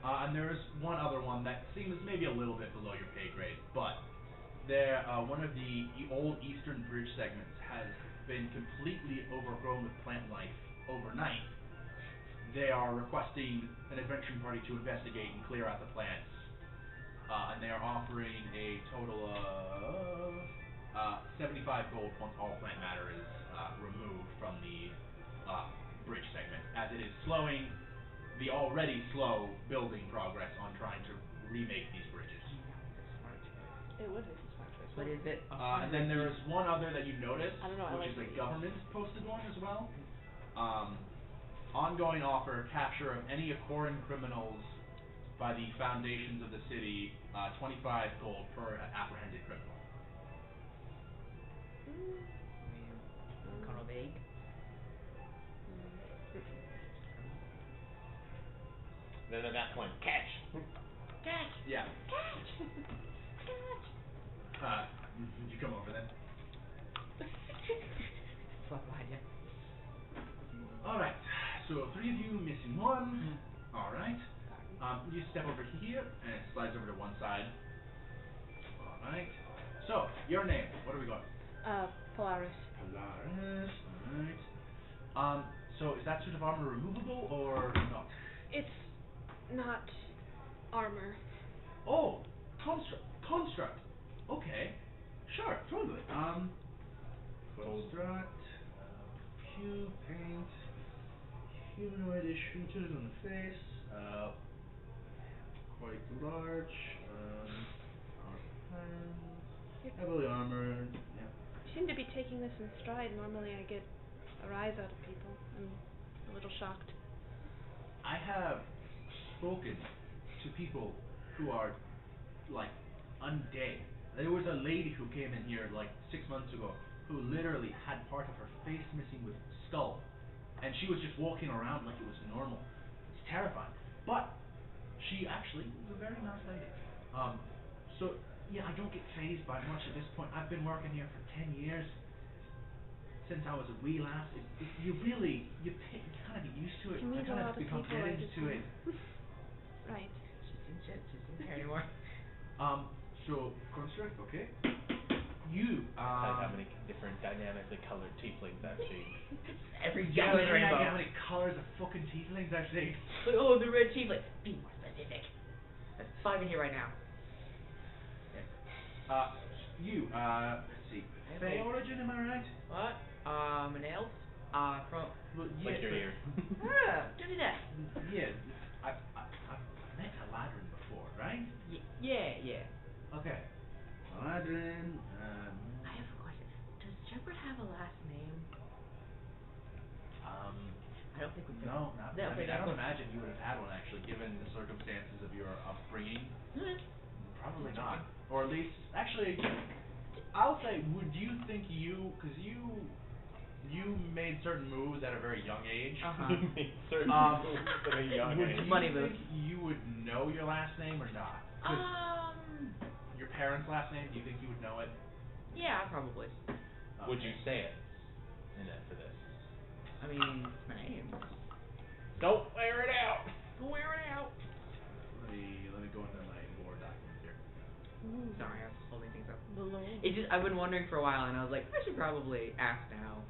And there is one other one that seems maybe a little bit below your pay grade, but one of the old eastern bridge segments has been completely overgrown with plant life overnight. They are requesting an adventuring party to investigate and clear out the plants. And they are offering a total of 75 gold once all plant matter is removed from the bridge segment, as it is slowing the already slow building progress on trying to remake these bridges. It would be smart choice. But is it? And then there is one other that you notice, I don't know, I which like is a these. government posted one as well. Ongoing offer, capture of any Akoran criminals by the foundations of the city, 25 gold per apprehended criminal. Kind of vague. Then at that point, catch! Catch! Yeah. Catch! Catch! You come over then. Flop behind you. Alright, so 3 of you missing 1. Alright. You step over here, and it slides over to one side. Alright. So, your name, what are we going? Polaris. Polaris, alright. So is that suit of armor removable, or not? It's not armor. Oh, construct. Okay, sure, totally. Construct, pew, paint, humanoidish features on the face, quite large, hands, heavily armored, yeah. You seem to be taking this in stride. Normally I get a rise out of people. I'm a little shocked. I have spoken to people who are, like, undead. There was a lady who came in here, like, 6 months ago, who literally had part of her face missing with skull. And she was just walking around like it was normal. It's terrifying. But she actually was a very nice lady. So, yeah, I don't get fazed by much at this point. I've been working here for 10 years. Since I was a wee lass. You kind of get used to it. You meet I kind a of lot of become people, dead I just into it. Right. She's So construct, okay. You Tell how many different dynamically colored tieflings I've seen. Every yeah, color man, rainbow. how many colors of fucking tieflings I've seen. Like, oh, the red chief. Like, be more specific. There's 5 in here right now. You, let's see. Fey origin, am I right? What? I'm an elf. From. Well, Like your but- ear. Don't do that. Yeah, I've met Aladrin before, right? Yeah. Okay. Aladrin, I have a question. Does Shepard have a last name? I don't think we could. no, not, No, I mean, but I don't that's- imagine you would have had one actually, given the circumstances of your upbringing. Probably not. Or at least, actually, I'll say, would you think because you made certain moves at a very young age. Uh-huh. Certain Um, moves at a young Would age. you Money think moves. you would know your last name or not? 'Cause your parents' last name, do you think you would know it? Yeah, probably. Would you say it in it for this? I mean, it's my name. Don't wear it out. Wear it out. Let me go into my lore document here. Sorry, I was holding things up. The lore. It just, I've been wondering for a while, and I was like, I should probably ask now.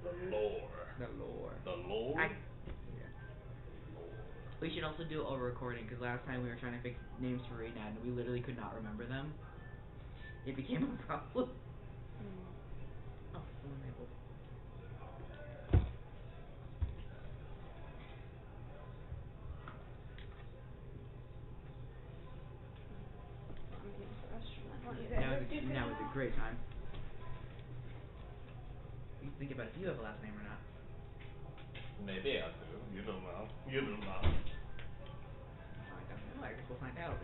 The lore. The lore. The lore. We should also do a recording, because last time we were trying to fix names for Raid and we literally could not remember them. It became a problem. Oh, someone labeled. Now is a great time. You think about if you have a last name or not. Maybe I do. You don't know. You don't know. I don't know. I guess we'll find out.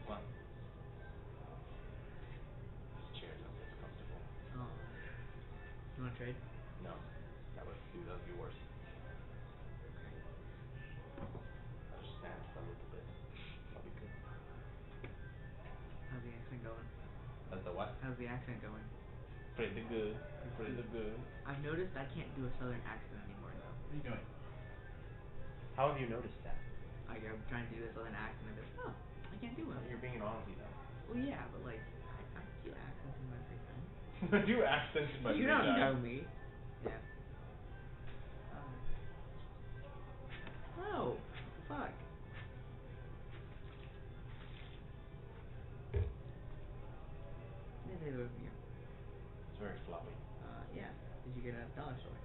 What? These chairs don't get comfortable. Oh. You want to trade? No. That would be worse. I'll just stand for a little bit. That'll be good. How's the accent going? That's the what? How's the accent going? Pretty good. Pretty good. I've noticed I can't do a southern accent anymore though. What are you doing? How have you noticed that? Like I'm trying to do a southern accent and I'm like, oh, I can't do one. You're being an Aussie though. Well, yeah, but like I do accents in my free time. I do accents in my You free don't time. know me. Yeah. Oh, fuck. Yeah. It's very floppy. Yeah. Did you get a dollar store?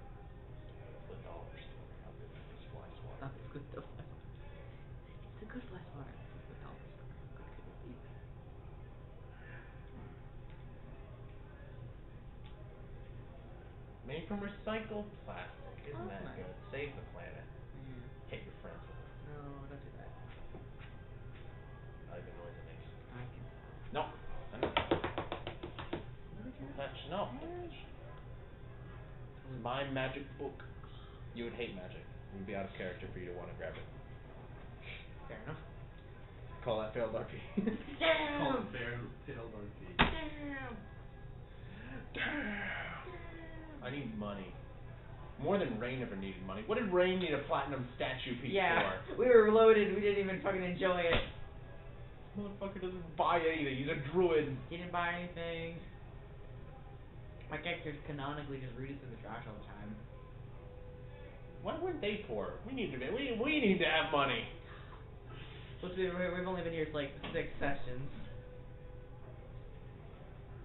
The dollar store. How good is this fly swatter? It's good stuff. It's a good fly swatter. It's the dollar store. How good could it be? Made from recycled plastic. Isn't Oh, that nice. good? Save the planet. Yeah. Hit your friends with it. No, don't do that. I like the noise it makes. I can tell. No. Touch. No. It's my magic book. You would hate magic. It would be out of character for you to want to grab it. Fair enough. Call that failed RP. Call Damn! it fair tailed RP. Damn! I need money. More than Rain ever needed money. What did Rain need a platinum statue piece Yeah, for? we were loaded. We didn't even fucking enjoy it. Motherfucker doesn't buy anything. He's a druid. Didn't buy anything. My character canonically just reads through the trash all the time. Why weren't they poor? We need to have money. Plus, we've only been here for like 6 sessions.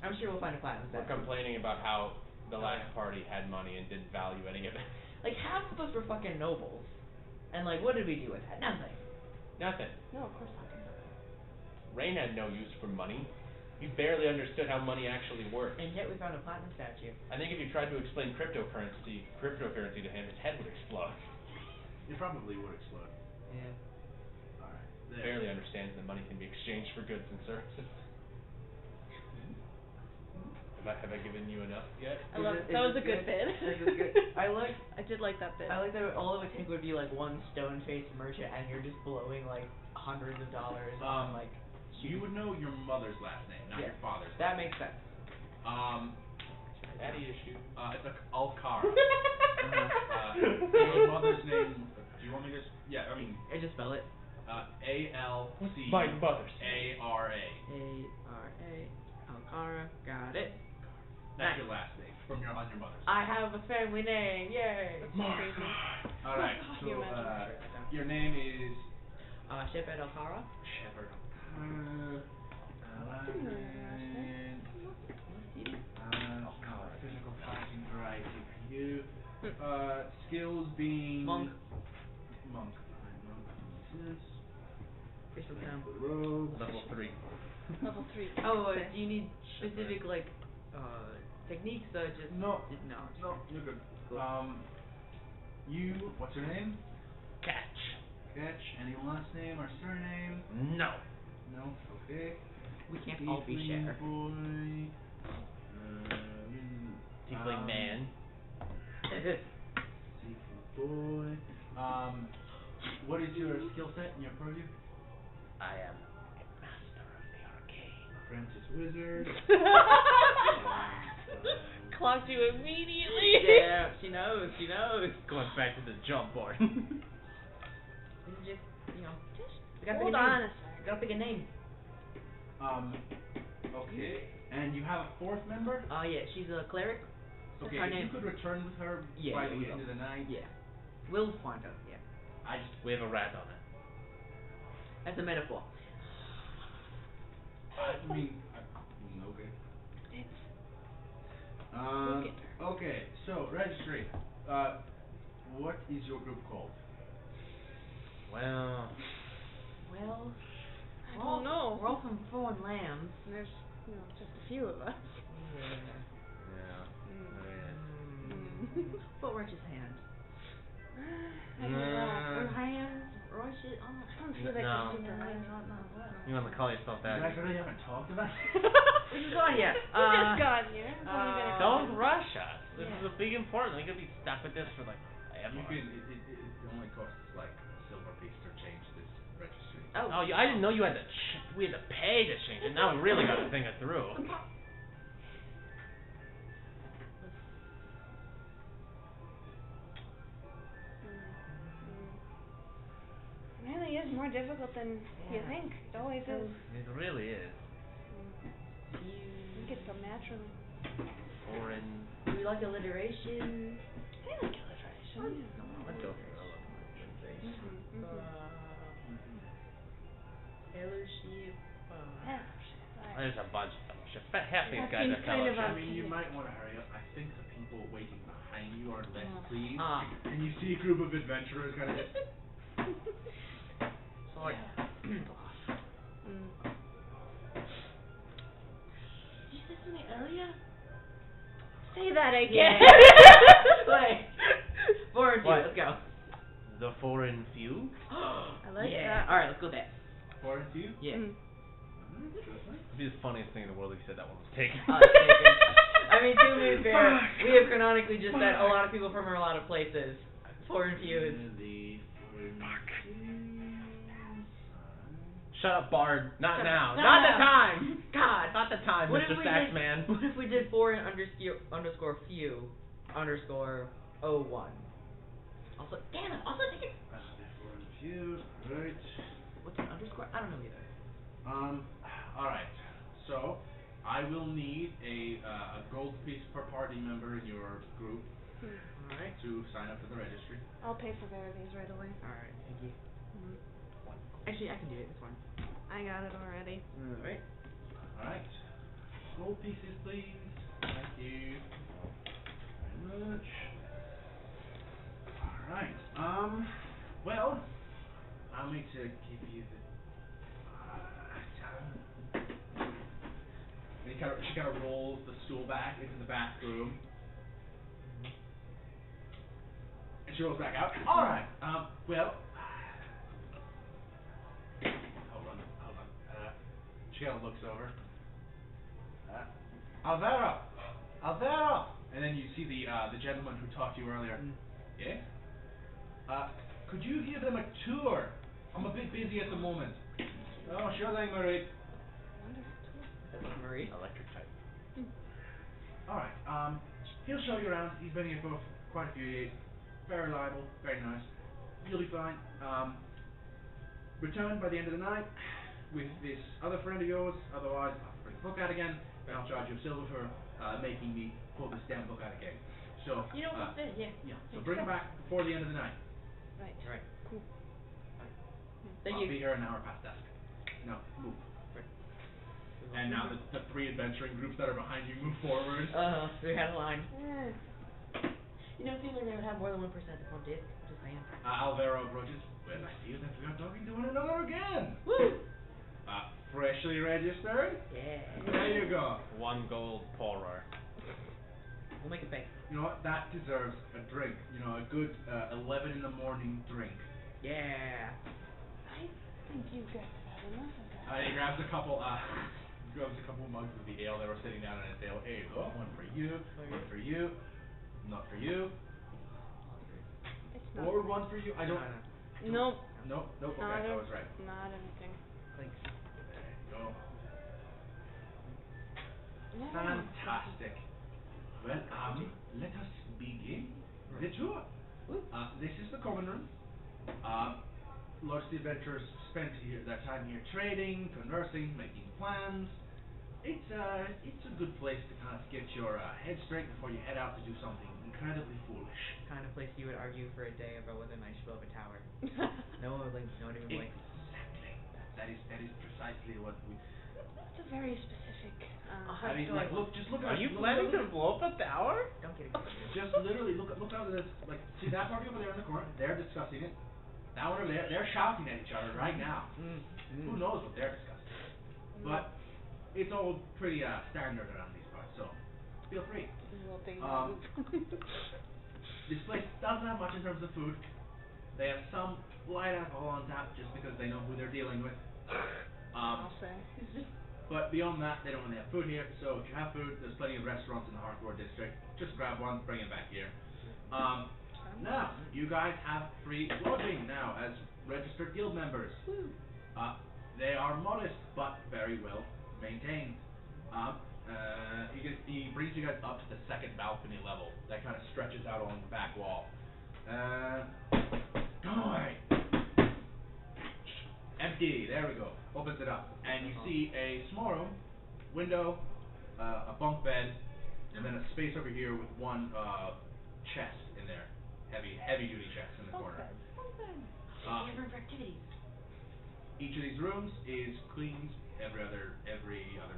I'm sure we'll find a platinum We're statue. complaining about how the last yeah. party had money and didn't value any of it. Like, half of us were fucking nobles. And like, what did we do with that? Nothing. Nothing. No, of course not. Rain had no use for money. He barely understood how money actually worked. And yet we found a platinum statue. I think if you tried to explain cryptocurrency to him, his head would explode. It probably would explode. Yeah. Alright. He barely understands that money can be exchanged for goods and services. Have I given you enough yet? I love it. That was a good bit. This is good. I did like that bit. I like that all it would take would be like one stone-faced merchant and you're just blowing like hundreds of dollars on like You would know your mother's last name, not Yeah, your father's. that makes sense. Daddy issue. It's like Alcara. Uh-huh. Your mother's name. Do you want me to? Yeah, I mean. I just spell it. A-L-C. My mother's A-R-A. A-R-A. Alcara. Got it. That's Nice. your last name on your mother's. I have a family name. Yay. All right. So You imagine. your name is Shepherd Alcara. Shepard. Physical fighting variety for you. Skills being Monk. Monk. Monk. Crystal Town. Rogue. Level 3. Level 3. Oh, do you need specific like techniques? Just No. no. No, you're good. Cool. You. What's your name? Catch. Ketch. Any last name or surname? No. No. Okay. We can't all be Tiefling share. boy. Tiefling man. Tiefling boy. What is your skill set and your purview? I am a master of the arcane. Apprentice wizard. Clocked you immediately. Yeah, she knows. She knows. Going back to the jump board. We can just, we gotta Hold pick a on name. a sec. We gotta pick a name. Okay. And you have a fourth member? Yeah, she's a cleric. That's Okay, her if name. you could return with her Yeah, by yeah, the we end will. of the night. Yeah. We'll find out, yeah. We have a rat on it. That's a metaphor. I mean, okay. Look at her. Okay, so registry. What is your group called? Well, Well, I don't know. We're all from foreign lands. There's, just a few of us. yeah. What righteous hand? I don't know. Or hands? Righteous? Oh, I don't feel like No. we're super no, right. not well. You want to call yourself You guys that? really haven't talked about it? We just got here. We just got here. It's only been a Don't couple- rush us. This Yeah. is a big important. We could be stuck with this for like forever. You can. It only costs like a silver piece to change this registry. Oh, I didn't know you had to. We had to pay to change it. Now we really got to think it through. It really is more difficult than you Yeah. think. It always is. It really is. I think it's so natural. Foreign. Do we like alliteration? I like alliteration. Let's go. Fellowship. There's a bunch of them. Half these That guys seems are kind of fellowship. I mean, you might want to hurry up. I think the people waiting behind you are less pleased. Ah. And you see a group of adventurers kind of just. So like, Did you say something earlier? Say that again. Wait. Foreign view, What? let's go. The foreign few. I like yeah. that. Alright, let's go there. Foreign to you? Yeah. Interesting. It'd be the funniest thing in the world if you said that one was taken. It's taken. I mean, to be fair, we have canonically just met a lot of people from a lot of places. Foreign views. Shut up, Bard. Not Shut now. up. Not No. the time. God. Not the time, What Mr. if we Saxman. What if we did foreign underscore few underscore 01? Also, damn it. Also, take it. Foreign few. Right. What's an underscore? I don't know either. Alright. So, I will need a gold piece per party member in your group Alright. to sign up for the registry. I'll pay for these right away. Alright, thank you. Actually, I can do it. It's fine. I got it already. Alright. Alright. Gold pieces, please. Thank you very much. Alright. Well, allow me to give you the. And she kind of rolls the stool back into the bathroom. And she rolls back out. Alright. Well. Hold on. She kind of looks over. Alvaro! And then you see the gentleman who talked to you earlier. Yes? Could you give them a tour? I'm a bit busy at the moment. Oh, sure thing, Marie. That's Marie. Electric type. Alright, he'll show you around. He's been here for quite a few years. Very reliable, very nice. You'll be fine. Return by the end of the night with this other friend of yours. Otherwise, I'll have to bring the book out again, and I'll charge you a silver for making me pull this damn book out again. So, You know what's it? Yeah. yeah. So bring it back before the end of the night. Right. Right. Cool. Thank I'll you. be here an hour past dusk. No, move. And now the three adventuring groups that are behind you move forward. We had a line. Eh. You know, feeling they would have more than 1% of one disc. Just saying. Alvaro approaches. Well, I feel that we are talking to one another again. Woo! Freshly registered? Yeah. There you go. 1 gold Polaroid. We'll make it big. You know what? That deserves a drink. You know, a good 11 in the morning drink. Yeah. I think you guys had enough of that. He grabs a couple mugs of the ale that were sitting down on his table. Here you go. One for you. One for you. Not for you. It's not. Or one for you. I don't. Nope. Nope. Nope. Okay, Not I was right. Not anything. Thanks. There you go. Yeah. Fantastic. Well, let us begin the tour. Woo. This is the common room. Lots of the adventurers spent their time here trading, conversing, making plans. It's a good place to kind of get your head straight before you head out to do something incredibly foolish. Kind of place you would argue for a day about whether or not you should build a tower. No one blinks. No one even blinks. Exactly. That is precisely what we. It's a very specific. I mean, like, just look Are at. you look planning at- to blow up a tower? Don't get excited. Just literally look out of this. Like, see that party over there in the corner? They're discussing it. That one over there, they're shouting at each other right now. Who knows what they're discussing? But it's all pretty standard around these parts, so feel free. Little thing. This place doesn't have much in terms of food. They have some light alcohol on tap just because they know who they're dealing with. I'll say. But beyond that, they don't really have food here. So if you have food, there's plenty of restaurants in the Hardcore district. Just grab one, bring it back here. Now, you guys have free lodging now as registered guild members. They are modest but very well maintained. He brings you guys up to the second balcony level that kind of stretches out along the back wall. Alright. Empty. There we go. Opens it up, and you see a small room, window, a bunk bed, and then a space over here with one chest in there. Heavy duty chest in the corner. Room for activities. Each of these rooms is cleaned every other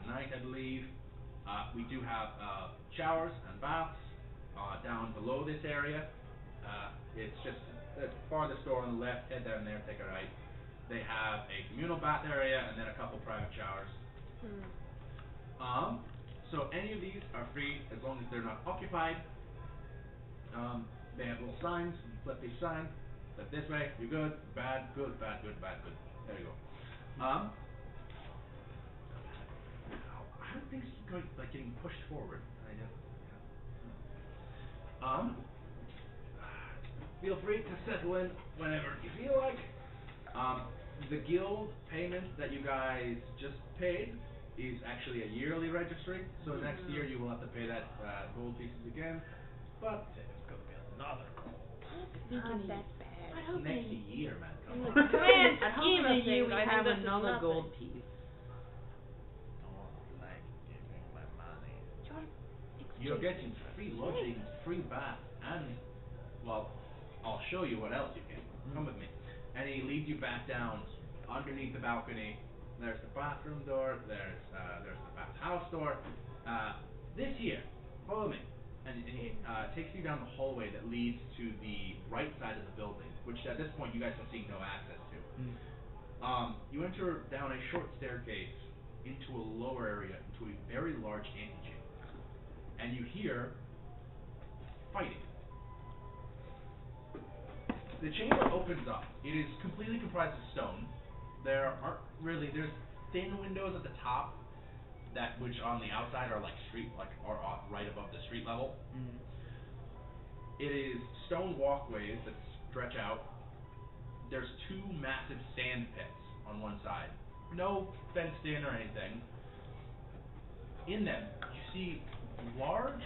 night, I believe. We do have showers and baths down below this area. It's just the farthest door on the left. Head down there, take a right. They have a communal bath area and then a couple private showers. So any of these are free as long as they're not occupied. They have little signs. You flip each sign. Flip this way. You're good. Bad. Good. Bad. Good. Bad. Good. There you go. How are things going? Like getting pushed forward? Feel free to settle in whenever you feel like. The guild payment that you guys just paid is actually a yearly registry. So next year you will have to pay that gold pieces again. But It's gonna be another gold. Not that bad. next year, man. In Come the on. grand I'd hope scheme in a of year things, we I think have this is another nothing. gold piece. Don't like giving my money. You're getting free lodging, free bath, and, well, I'll show you what else you get. Come with me. And he leads you back down underneath the balcony. There's the bathroom door, there's the bathhouse door. This here, follow me. And he takes you down the hallway that leads to the right side of the building, which at this point you guys have seen no access to. You enter down a short staircase into a lower area, into a very large antechamber. And you hear fighting. The chamber opens up. It is completely comprised of stone. There's thin windows at the top which on the outside are are right above the street level. It is stone walkways that stretch out. There's two massive sand pits on one side. No fenced in or anything. In them, you see large,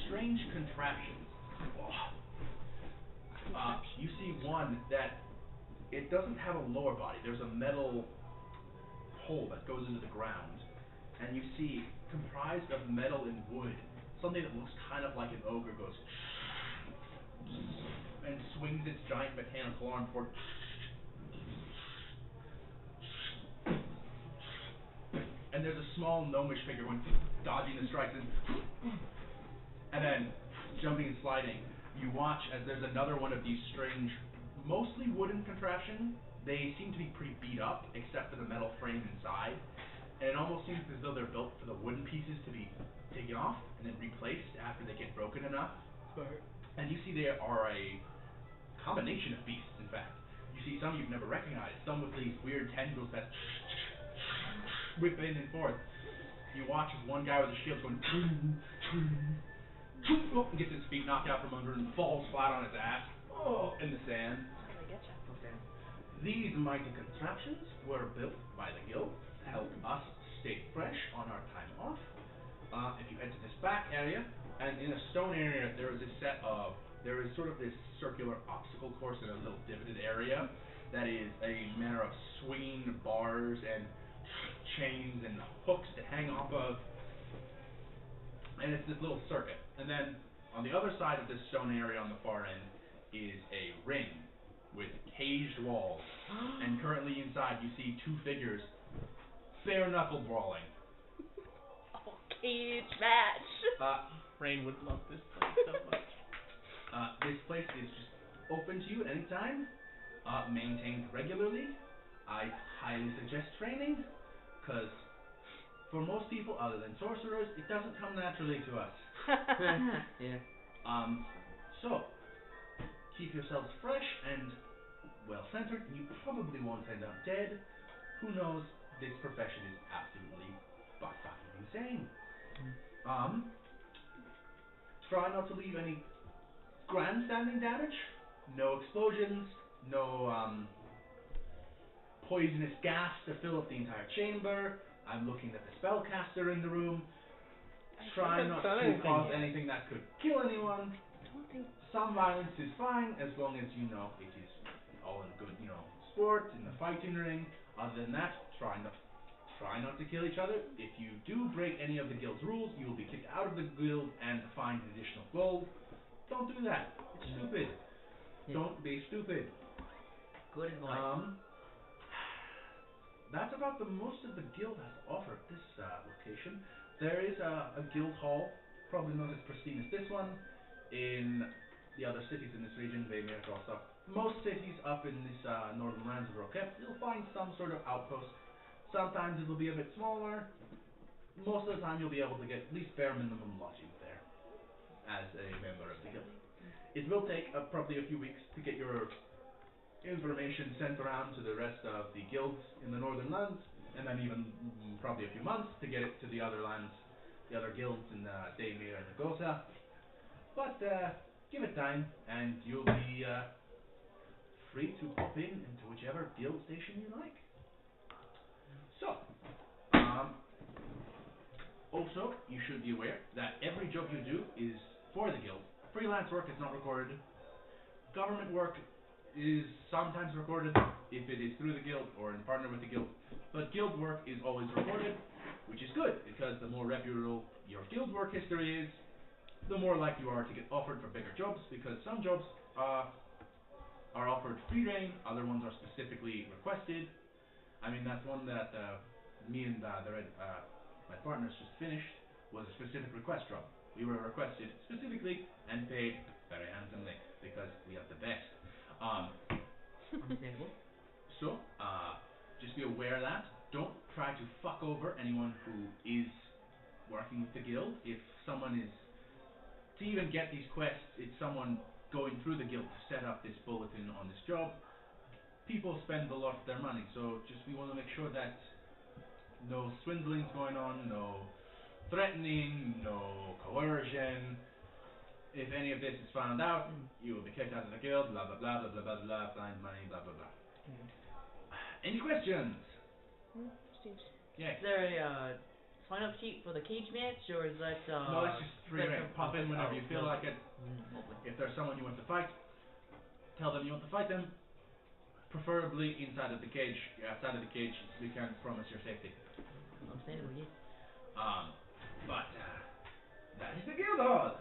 strange contraptions. You see one that it doesn't have a lower body. There's a metal hole that goes into the ground, and you see comprised of metal and wood, something that looks kind of like an ogre goes and swings its giant mechanical arm forward. And there's a small gnomish figure going dodging the strikes and then jumping and sliding. You watch as there's another one of these strange, mostly wooden contraption. They seem to be pretty beat up, except for the metal frame inside. And it almost seems as though they're built for the wooden pieces to be taken off and then replaced after they get broken enough. Smart. And you see they are a combination of beasts, in fact. You see some you've never recognized, some with these weird tendrils that whip in and forth. You watch as one guy with a shield going and gets his feet knocked out from under and falls flat on his ass in the sand. That's how they get you. Okay. These mighty contraptions were built by the guild to help us stay fresh on our time off. If you head to this back area, and in a stone area, there is sort of this circular obstacle course in a little divoted area that is a manner of swinging bars and chains and hooks to hang off of. And it's this little circuit. And then on the other side of this stone area on the far end is a ring with caged walls. And currently inside you see two figures bare knuckle brawling. Oh, cage match. Rain would love this place so much. This place is just open to you anytime, maintained regularly. I highly suggest training, because for most people other than sorcerers, it doesn't come naturally to us. Yeah. So, keep yourselves fresh and well-centered, and you probably won't end up dead. Who knows, this profession is absolutely fucking insane. Try not to leave any grandstanding damage. No explosions, no poisonous gas to fill up the entire chamber. I'm looking at the spellcaster in the room. Try not to cause anything that could kill anyone. Some violence is fine as long as you know it is all in good, sport in the fighting ring. Other than that, try not to kill each other. If you do break any of the guild's rules, you will be kicked out of the guild and fined additional gold. Don't do that. It's stupid. Yeah. Don't be stupid. Good advice. That's about the most of the guild has to offer at this location. There is a guild hall, probably not as pristine as this one. In the other cities in this region, they may draw stuff. Most cities up in this northern lands of Roquette, you'll find some sort of outpost. Sometimes it'll be a bit smaller. Most of the time you'll be able to get at least bare minimum lodging there as a member of the guild. It will take probably a few weeks to get your information sent around to the rest of the guilds in the northern lands, and then even probably a few months to get it to the other lands, the other guilds in Daymir and Nagosa. But give it time, and you'll be free to hop in into whichever guild station you like. So, also, you should be aware that every job you do is for the guild. Freelance work is not recorded. Government work is sometimes recorded if it is through the guild or in partner with the guild. But guild work is always recorded, which is good, because the more reputable your guild work history is, the more likely you are to get offered for bigger jobs, because some jobs are offered free reign, other ones are specifically requested. I mean, that's one that me and my partners just finished, was a specific request job. We were requested specifically and paid very handsomely, because we are the best. Understandable. So, just be aware of that. Don't try to fuck over anyone who is working with the guild. If someone is, to even get these quests, it's someone going through the guild to set up this bulletin on this job. People spend a lot of their money, so we want to make sure that no swindling's going on, no threatening, no coercion. If any of this is found out, you will be kicked out of the guild, blah blah blah blah blah blah blah, find money, blah blah blah. Any questions? Seems Yes. Is there a sign up sheet for the cage match, or is that No, it's just free that's reign. a- Pop in whenever you feel like it. Lovely. If there's someone you want to fight, tell them you want to fight them. Preferably inside of the cage. Outside of the cage, we can't promise your safety. Understandable, yes. But that is the guild hall.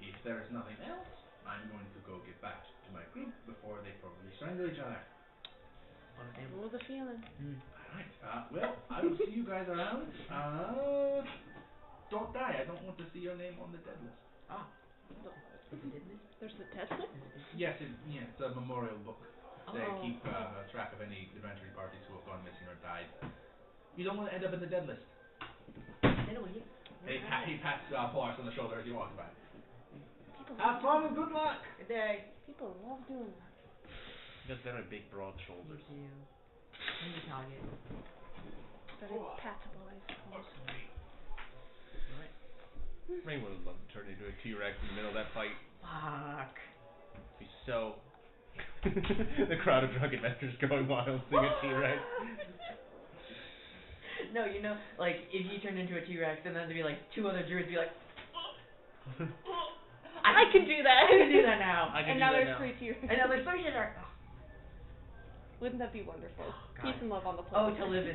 If there is nothing else, I'm going to go get back to my group before they probably strangle each other. Understandable. What was the feeling? Alright, well, I will see you guys around. Don't die, I don't want to see your name on the dead list. Ah. There's the test list? Yes, it's a memorial book. They Oh. keep track of any adventuring parties who have gone missing or died. You don't want to end up in the dead list. Understandable, yes. He pats Polaris on the shoulder as he walks by. People Have fun and good luck! Good day. People love doing that. Got very big, broad shoulders. Thank you. Thank you, target. Very patable, I suppose. Rain would have loved to turn into a T-Rex in the middle of that fight. Fuck. Be so. The crowd of drunken messengers going wild, seeing a T-Rex. No, you know, like, if you turned into a T-Rex, and then there'd be like 2 other druids be like, I can do that. I can do that now. I can And do now that there's now. 3 T-Rex. And now there's 3 T-Rex. Wouldn't that be wonderful? God. Peace and love on the Oh, planet. to live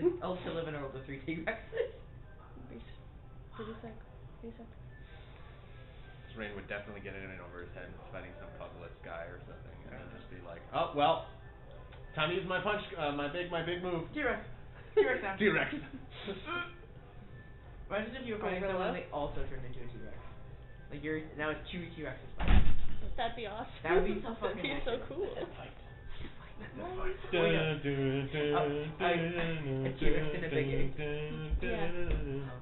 in a world with 3 T-Rexes. Pretty sick. Pretty sick. Rain would definitely get it in over his head and was fighting some puzzleless guy or something, and then just be like, "Oh well, time to use my punch, my big move." T-Rex. T-Rex now. T-Rex. Imagine if you were fighting Gorilla? someone and they also turned into a T-Rex. Like now it's 2 T-Rexes. That'd be awesome. That would be so fucking That'd be so awesome. cool. A T-Rex in a big egg. Yeah.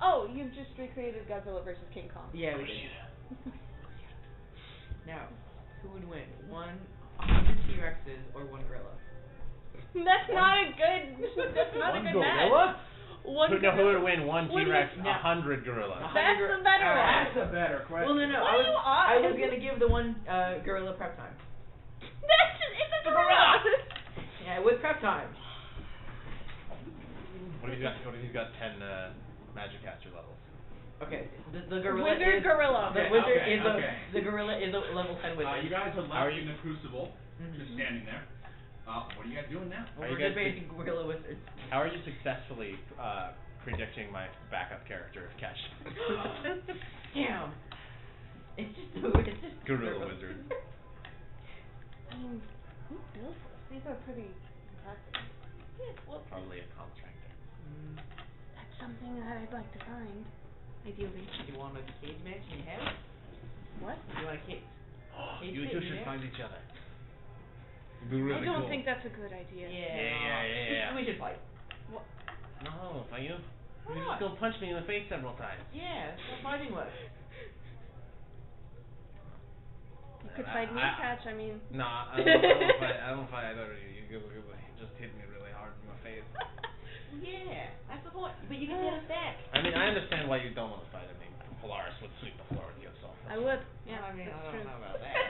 Oh, you've just recreated Godzilla versus King Kong. Yeah, we did. Now, who would win? 100 T-Rexes or 1 gorilla? That's not a good. That's not a good match. One Who gorilla. would win? 1 What do you- T-Rex, no. 100 gorillas. That's the better one. That's a better question. Well, no. What are you I on? was gonna give the 1 gorilla prep time. It's a gorilla. Yeah, with prep time. What if he's got 10 magic caster levels? Okay, the gorilla Wizard is gorilla. the Okay, wizard okay, is okay. the gorilla is a level 10 wizard. You guys are How are left you- in the crucible, just standing there. What are you guys doing now? Are you We're guys debating gorilla wizards. How are you successfully predicting my backup character, Catch? Damn. It's just Gorilla wizard. I mean, who built this? These are pretty impressive. Yeah, well, Probably a contractor. that's something that I'd like to find. Ideally. You want a cage match in your head? What? You want a cage? You two should find each other. It'd be I really don't cool. think that's a good idea. Yeah. We should fight. No, if I you. Why You not? just go punch me in the face several times. Yeah, that's what fighting was. You could fight me, Catch. I mean. Nah, I don't fight either of you. You just hit me really hard in my face. Yeah, that's the point. But you can get us back. I mean, I understand why you don't want to fight. I mean, Polaris would sweep the floor with you, so. I would. Yeah, I mean, that's I true. don't know about that.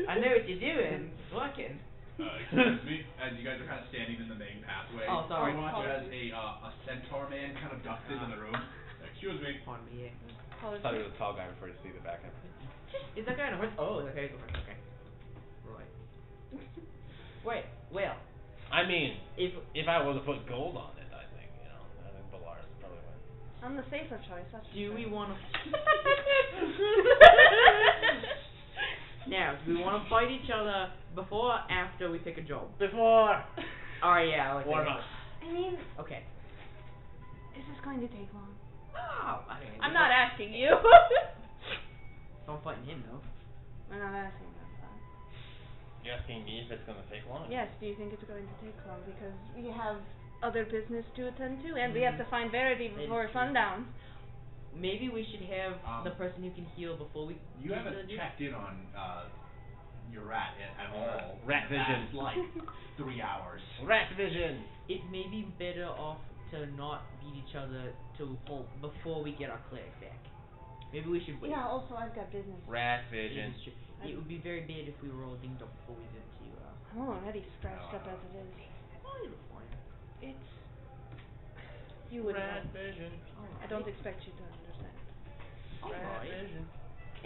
I know what you're doing. It's working. Excuse me, as you guys are kind of standing in the main pathway. Oh, sorry. You watch as Apologies. a centaur man kind of ducks into the room. Excuse me. Pardon me. Yeah. I thought he was a tall guy before you see the back end. Is that guy in a horse? Oh, okay, go first. Okay. Right. Wait. Well, I mean, if if I was to put gold on it, I think Polaris would probably win. I'm the safer choice. That's for do sure. we want to? Now, do we want to fight each other before or after we pick a job? Before. Alright, yeah. I like Warm that. up. I mean, Okay. is this going to take long? Oh, I mean, I'm not asking you. I'm fighting him though. I'm not asking that. You're asking me if it's gonna take long? Yes, do you think it's going to take long? Because we have other business to attend to, and we have to find Verity That is before true. sundown. Maybe we should have the Um, person who can heal before we. You get haven't to the- checked in on your rat at all. Rat vision. That's like 3 hours. Rat vision. It may be better off to not beat each other before we get our cleric back. Maybe we should wait. Yeah, also I've got business. Rat It vision. is true. It would be very bad if we were all dinged up before we get to. I'm already scratched up as it is. Oh, you'll be fine. It's You wouldn't Rat know. vision. I don't expect you to understand. Rat Alright. vision.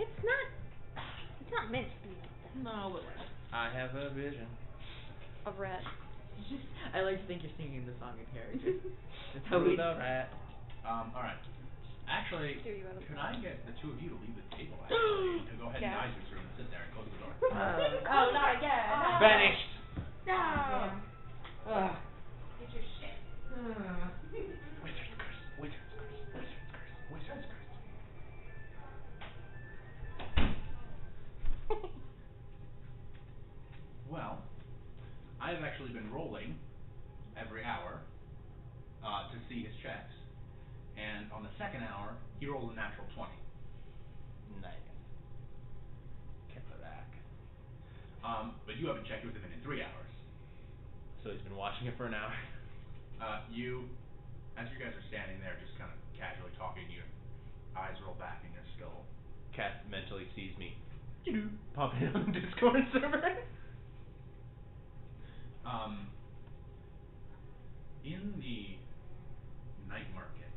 It's not meant to be like that. No, whatever. I have a vision. A rat. I like to think you're singing the song in character. That's how Through we. the rat. Alright. Actually, Steer you out of could the- I get the two of you to leave the table actually, to go ahead Yeah. in Isaac's room and sit there and close the door? Oh, not again. No. Vanished. No. Ugh. Get your shit. Wizard's curse. Wizard's curse. Wizard's curse. Wizard's curse. Well, I have actually been rolling every hour to see his checks, and on the second hour he rolled a natural 20. Nice. Get the back. But you haven't checked with him in 3 hours. So he's been watching it for an hour. As you guys are standing there, just kind of casually talking, your eyes roll back in your skull. Cat mentally sees me. Pop in on the Discord server. In the night market,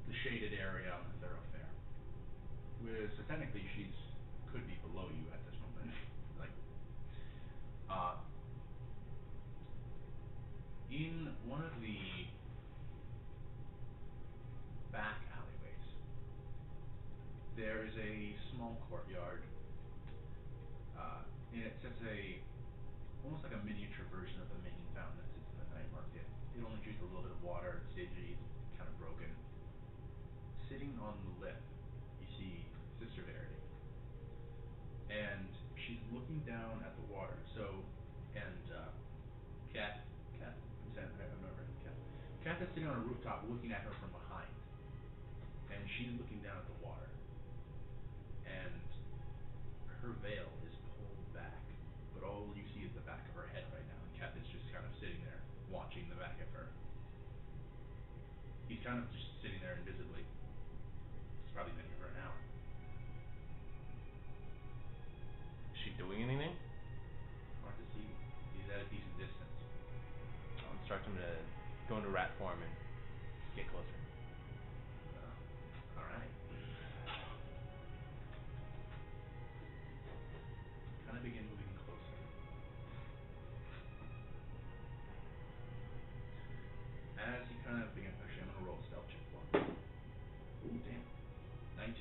the shaded area on the thoroughfare, so technically could be below you at this moment, like, in one of the back alleyways, there is a small courtyard, and it sits almost like a miniature version of the main fountain that sits in the night market. It only drinks a little bit of water, it's dingy, kind of broken. Sitting on the lip, you see Sister Verity, and she's looking down at the water. Cat is sitting on a rooftop looking at her from behind, and she's looking down at the water, and her veil is pulled back, but all you see is the back of her head right now, and Cat is just kind of sitting there, watching the back of her. He's kind of just sitting there invisibly. It's probably been here for an hour. Is she doing anything? Hard to see. He's at a decent distance. I'll instruct him to go into rat form and get closer. Alright. Kind of begin moving closer. As he kind of begins, actually I'm gonna roll a stealth check for him. Ooh, damn. 19.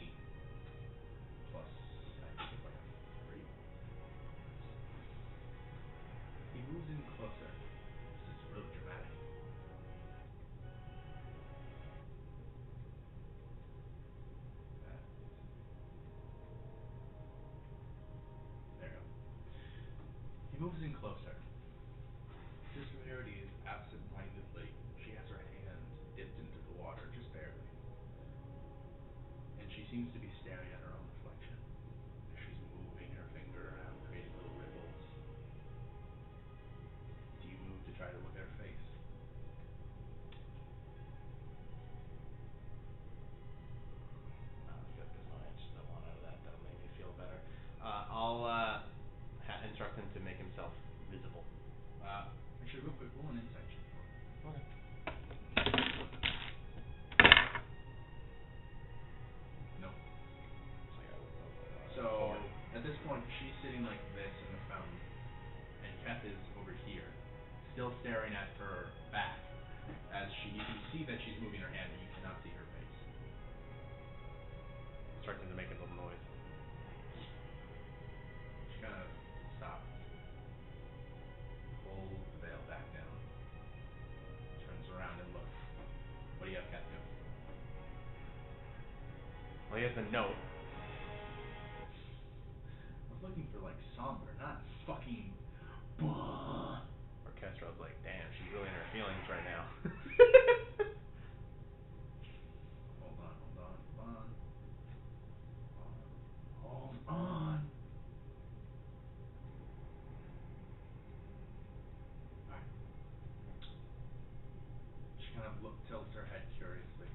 Plus, I think it's like a 3. He moves in closer. This is really dramatic. There you go. He moves in closer. Sister Verity is absent-mindedly. She has her hand dipped into the water, just barely. And she seems to be staring at her own reflection. She's moving her finger around, creating little ripples. Do you move to try to look at her face? Not as good as mine. Just a one out of that. That'll make me feel better. I'll instruct him to make himself visible. Actually, real quick, roll an insight check for me. Okay. Nope. So I gotta look over. So, 4. at this point, she's sitting like this in the fountain, and Keth is over here, still staring at her back, as you can see that she's moving her hand, but you cannot see her face. Instruct him to make a little noise. She kind of stops, pulls the veil back down, turns around and looks. What do you have Keth do? Well, he has a note. I was looking for like somber, not fucking. Orchestra's like, damn, she's really in her feelings right now. Hold on. Hold on. Alright. She kind of tilts her head curiously.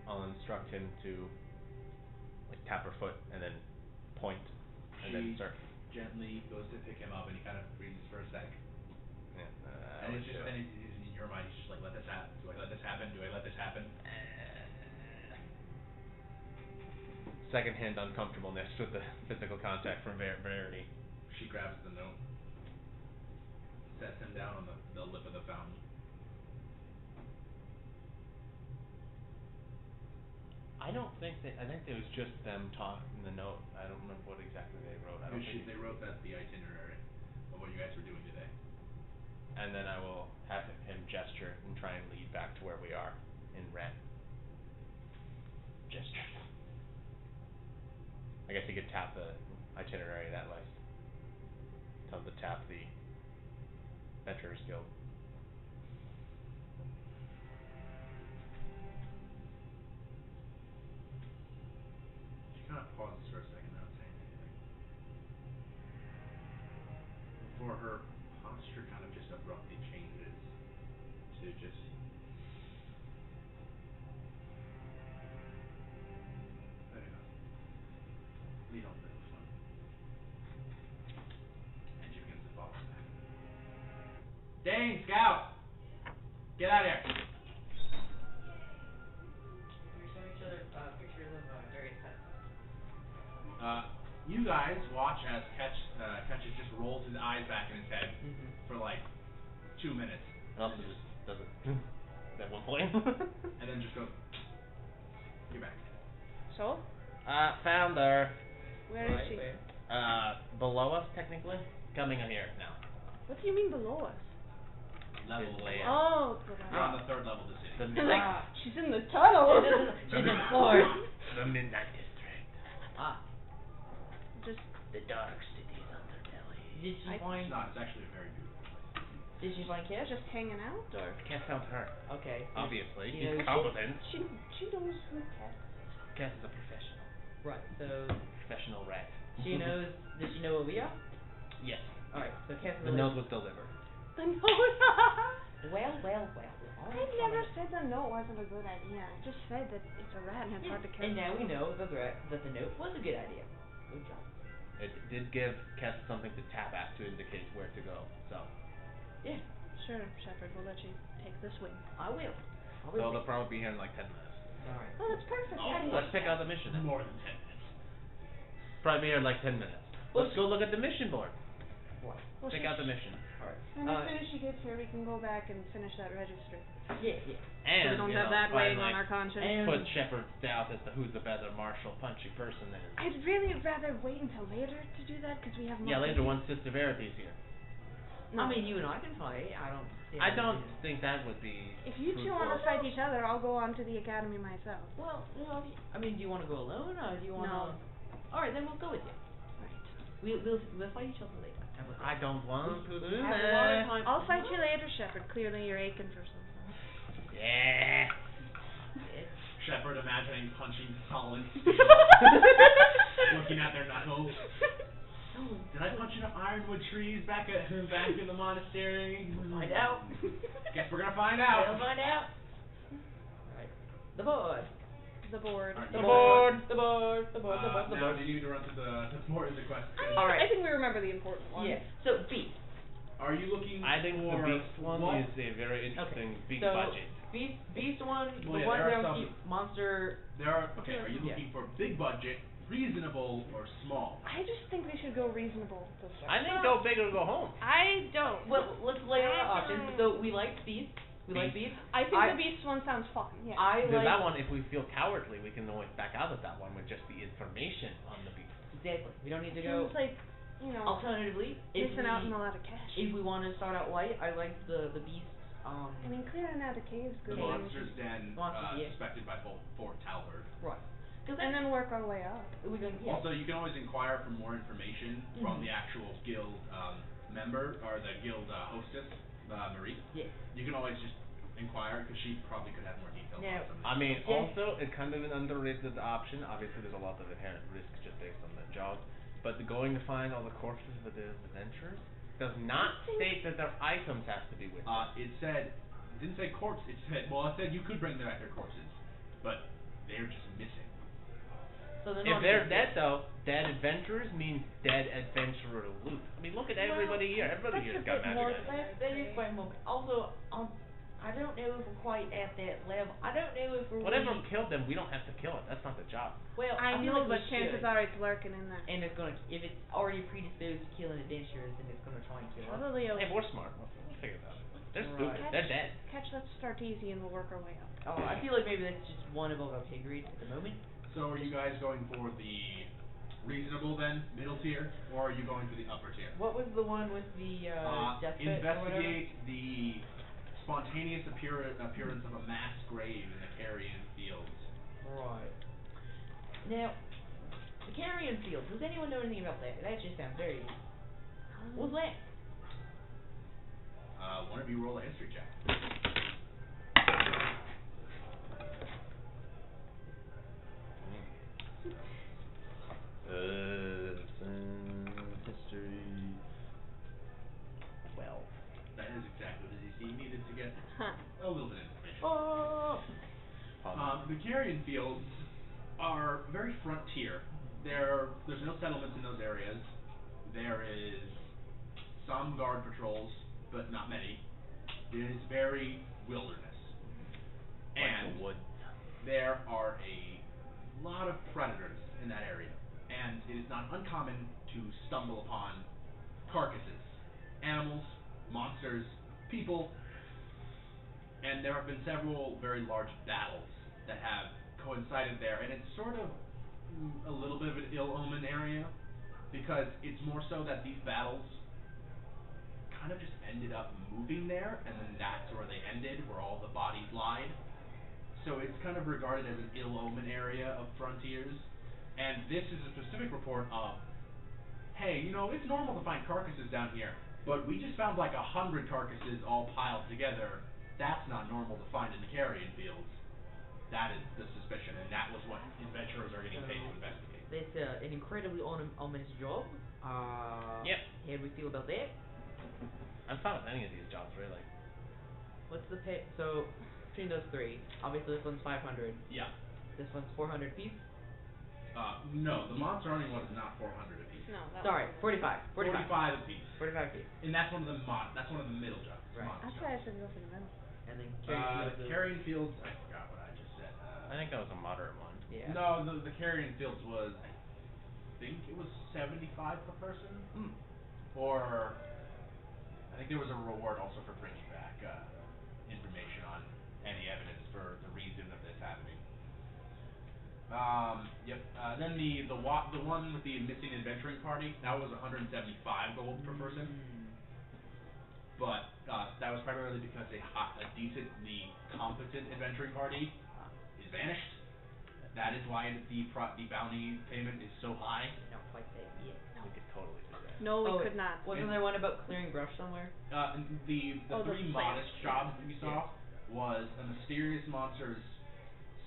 I'll instruct him to like tap her foot and then point and then She start. gently goes to pick him up, and he kind of freezes for a sec. Yeah, And it's just, and secondhand uncomfortableness with the physical contact from Verity. She grabs the note, sets him down on the lip of the fountain. I think it was just them talking in the note. I don't remember what exactly they wrote. I don't think They wrote that the itinerary of what you guys were doing today. And then I will have him gesture and try and lead back to where we are in Ren. Gesture. I guess he could tap the itinerary that way. Tell him to tap the Adventurers Guild. She kind of pauses for a second, not saying anything. Before her posture kind of just abruptly changes to just there you go. Lead on to this one. And she begins to follow back. Dane, Scout! Get out of here! We're showing each other pictures of various pets. You guys watch as Ketches just rolls his eyes back in his head for like 2 minutes. And also just does it at one point. And then just goes, you're back. So? Found her. Where is she? Where? Below us technically. Coming in here now. What do you mean below us? Level layout. Oh, You're on the 3rd level of the city. The like, she's in the tunnel. She's in floor. The Midnight District. Just The dark city's underbelly. Did she It's find? not. It's actually a very beautiful place. Did she find Kiss? just hanging out, or Cass found her. Okay. Obviously. You know, He's competent. she knows who Cat. Cass is a professional. Right. So Professional rat. she knows. Does she know where we are? Yes. All right. So Cass. The note was delivered. The note. Well. I never said the note wasn't a good idea. I just said that it's a rat and it's hard to catch. And now we know that the note was a good idea. Good job. It did give Cass something to tap at to indicate where to go. So. Yeah. Sure, Shepard, we'll let you take this wing. I will. So they'll probably be here in like 10 minutes. All right. Oh, that's perfect. Let's pick out the mission then. More than 10 minutes. Probably be here in like 10 minutes. Let's go look at the mission board. What? Well, Pick out the mission. All right. And as soon as she gets here, we can go back and finish that registry. Yeah. And so we don't you have know, that weighing find, on our like, conscience. and- put Shepard's doubt as to who's the better martial punchy person than is. I'd really rather wait until later to do that because we have more. Yeah, later once Sister Verity's here. No. I mean, you and I can fight. I don't. See I how don't you do. think that would be. If you two fruitful. want to fight each other, I'll go on to the academy myself. Well, I mean, do you want to go alone or do you want to? No. All right, then we'll go with you. Right. We'll fight each other later. I don't want to do have a lot of that. time. I'll fight you later, Shepard. Clearly you're aching for something. Yeah. Shepard imagining punching solid looking at their knuckles. Did I punch enough ironwood trees back in the monastery? We'll find out. Guess we're gonna find out. We'll find out. Alright. The board. The board. Alright, The you board. guys- The board. The board. The board. The Now, board. do you need to run to the board of the quest? Alright. I think we remember the important one. Yeah. So beast. Are you looking I think for the beast one what? is a very interesting big so budget. beast one. Well, the yeah, one there are that some- monster. There are okay. Are you Yeah. looking for big budget, reasonable, or small? I just think we should go reasonable this time. I think go big or go home. I don't. Well, let's lay out our options. So we like beast. We like beast. I think the beast one sounds fun. Yeah. I Because like that one, if we feel cowardly, we can always back out of that one with just the information on the beast. exactly. We don't need to go. Seems like, you know, Alternatively, if missing out on a we lot of cash. if we want to start out light, I like the beast. I mean, clearing out the cave's The good. monster's den, Monsters, yeah. suspected by Fort Talbert. Right. Cause And then work our way up. we can yeah. Also, you can always inquire for more information from the actual guild member or the guild hostess, Marie. Yeah. You can always just inquire because she probably could have more details Yeah. on some of I this. mean, Yeah. also, it's kind of an underrated option. Obviously, there's a lot of inherent risk just based on the job. But going to find all the corpses of the adventurers does not state that their items have to be with them. It said, it didn't say corpse. It said you could bring back their corpses, but they're just missing. So they're If not they're even- dead, though, dead adventurers means dead adventurer loot. I mean, look at everybody here. Everybody that's here's a got bit more magic items. That is quite moment. Also, I don't know if we're quite at that level. I don't know if we're Whatever really... killed them, we don't have to kill it. That's not the job. Well, I feel know, like we but chances should. are it's lurking in there. And it's gonna, if it's already predisposed to killing adventurers, then it's gonna try and kill us. Probably Hey, we're smart. We'll figure it out. They're Right. stupid. They're dead. Catch, let's start easy and we'll work our way up. Oh, I feel like maybe that's just one above our pay grade at the moment. So are you guys going for the reasonable then, middle tier, or are you going for the upper tier? What was the one with the death pit or whatever? Investigate the spontaneous appearance of a mass grave in the Carrion Fields. Right. Now, the Carrion Fields, does anyone know anything about that? That just sounds very... What's that? One of you roll a history check. History. 12. That is exactly what you needed to get Huh. a little bit of information. Oh! The Carrion Fields are very frontier. There's no settlements in those areas. There is some guard patrols, but not many. It is very wilderness. Like And the woods. there are a lot of predators in that area. And it is not uncommon to stumble upon carcasses, animals, monsters, people, and there have been several very large battles that have coincided there, and it's sort of a little bit of an ill-omened area, because it's more so that these battles kind of just ended up moving there, and then that's where they ended, where all the bodies lied. So it's kind of regarded as an ill-omened area of frontiers, and this is a specific report of, hey, you know, it's normal to find carcasses down here, but we just found like 100 carcasses all piled together. That's not normal to find in the Carrion Fields. That is the suspicion, and that was what adventurers are getting paid to investigate. That's an incredibly ominous job. Yep. How do we feel about that? I'm fine with any of these jobs, really. What's the pay? So, between those three, obviously this one's 500. Yeah. This one's 400 apiece. No, the monster army one is not 400 apiece. No, that Sorry, was... 45. 45 apiece. 45 apiece. And that's one of the middle jobs. Right. monster That's why I jobs. said go for the middle. And then The Carrion Fields, I forgot what I just said. I think that was a moderate one. Yeah. No, the Carrion Fields was, I think it was 75 per person, or I think there was a reward also for bringing back information on any evidence for the reason of this happening. Yep. Then the one with the missing adventuring party, that was 175 gold per person. But that was primarily because a decently competent adventuring party is vanished. That is why the bounty payment is so high. Not quite that yet. We could totally do that. No, we wait, could not. Wasn't there one about clearing brush somewhere? The Oh, the three plant. modest jobs that we saw was a mysterious monster's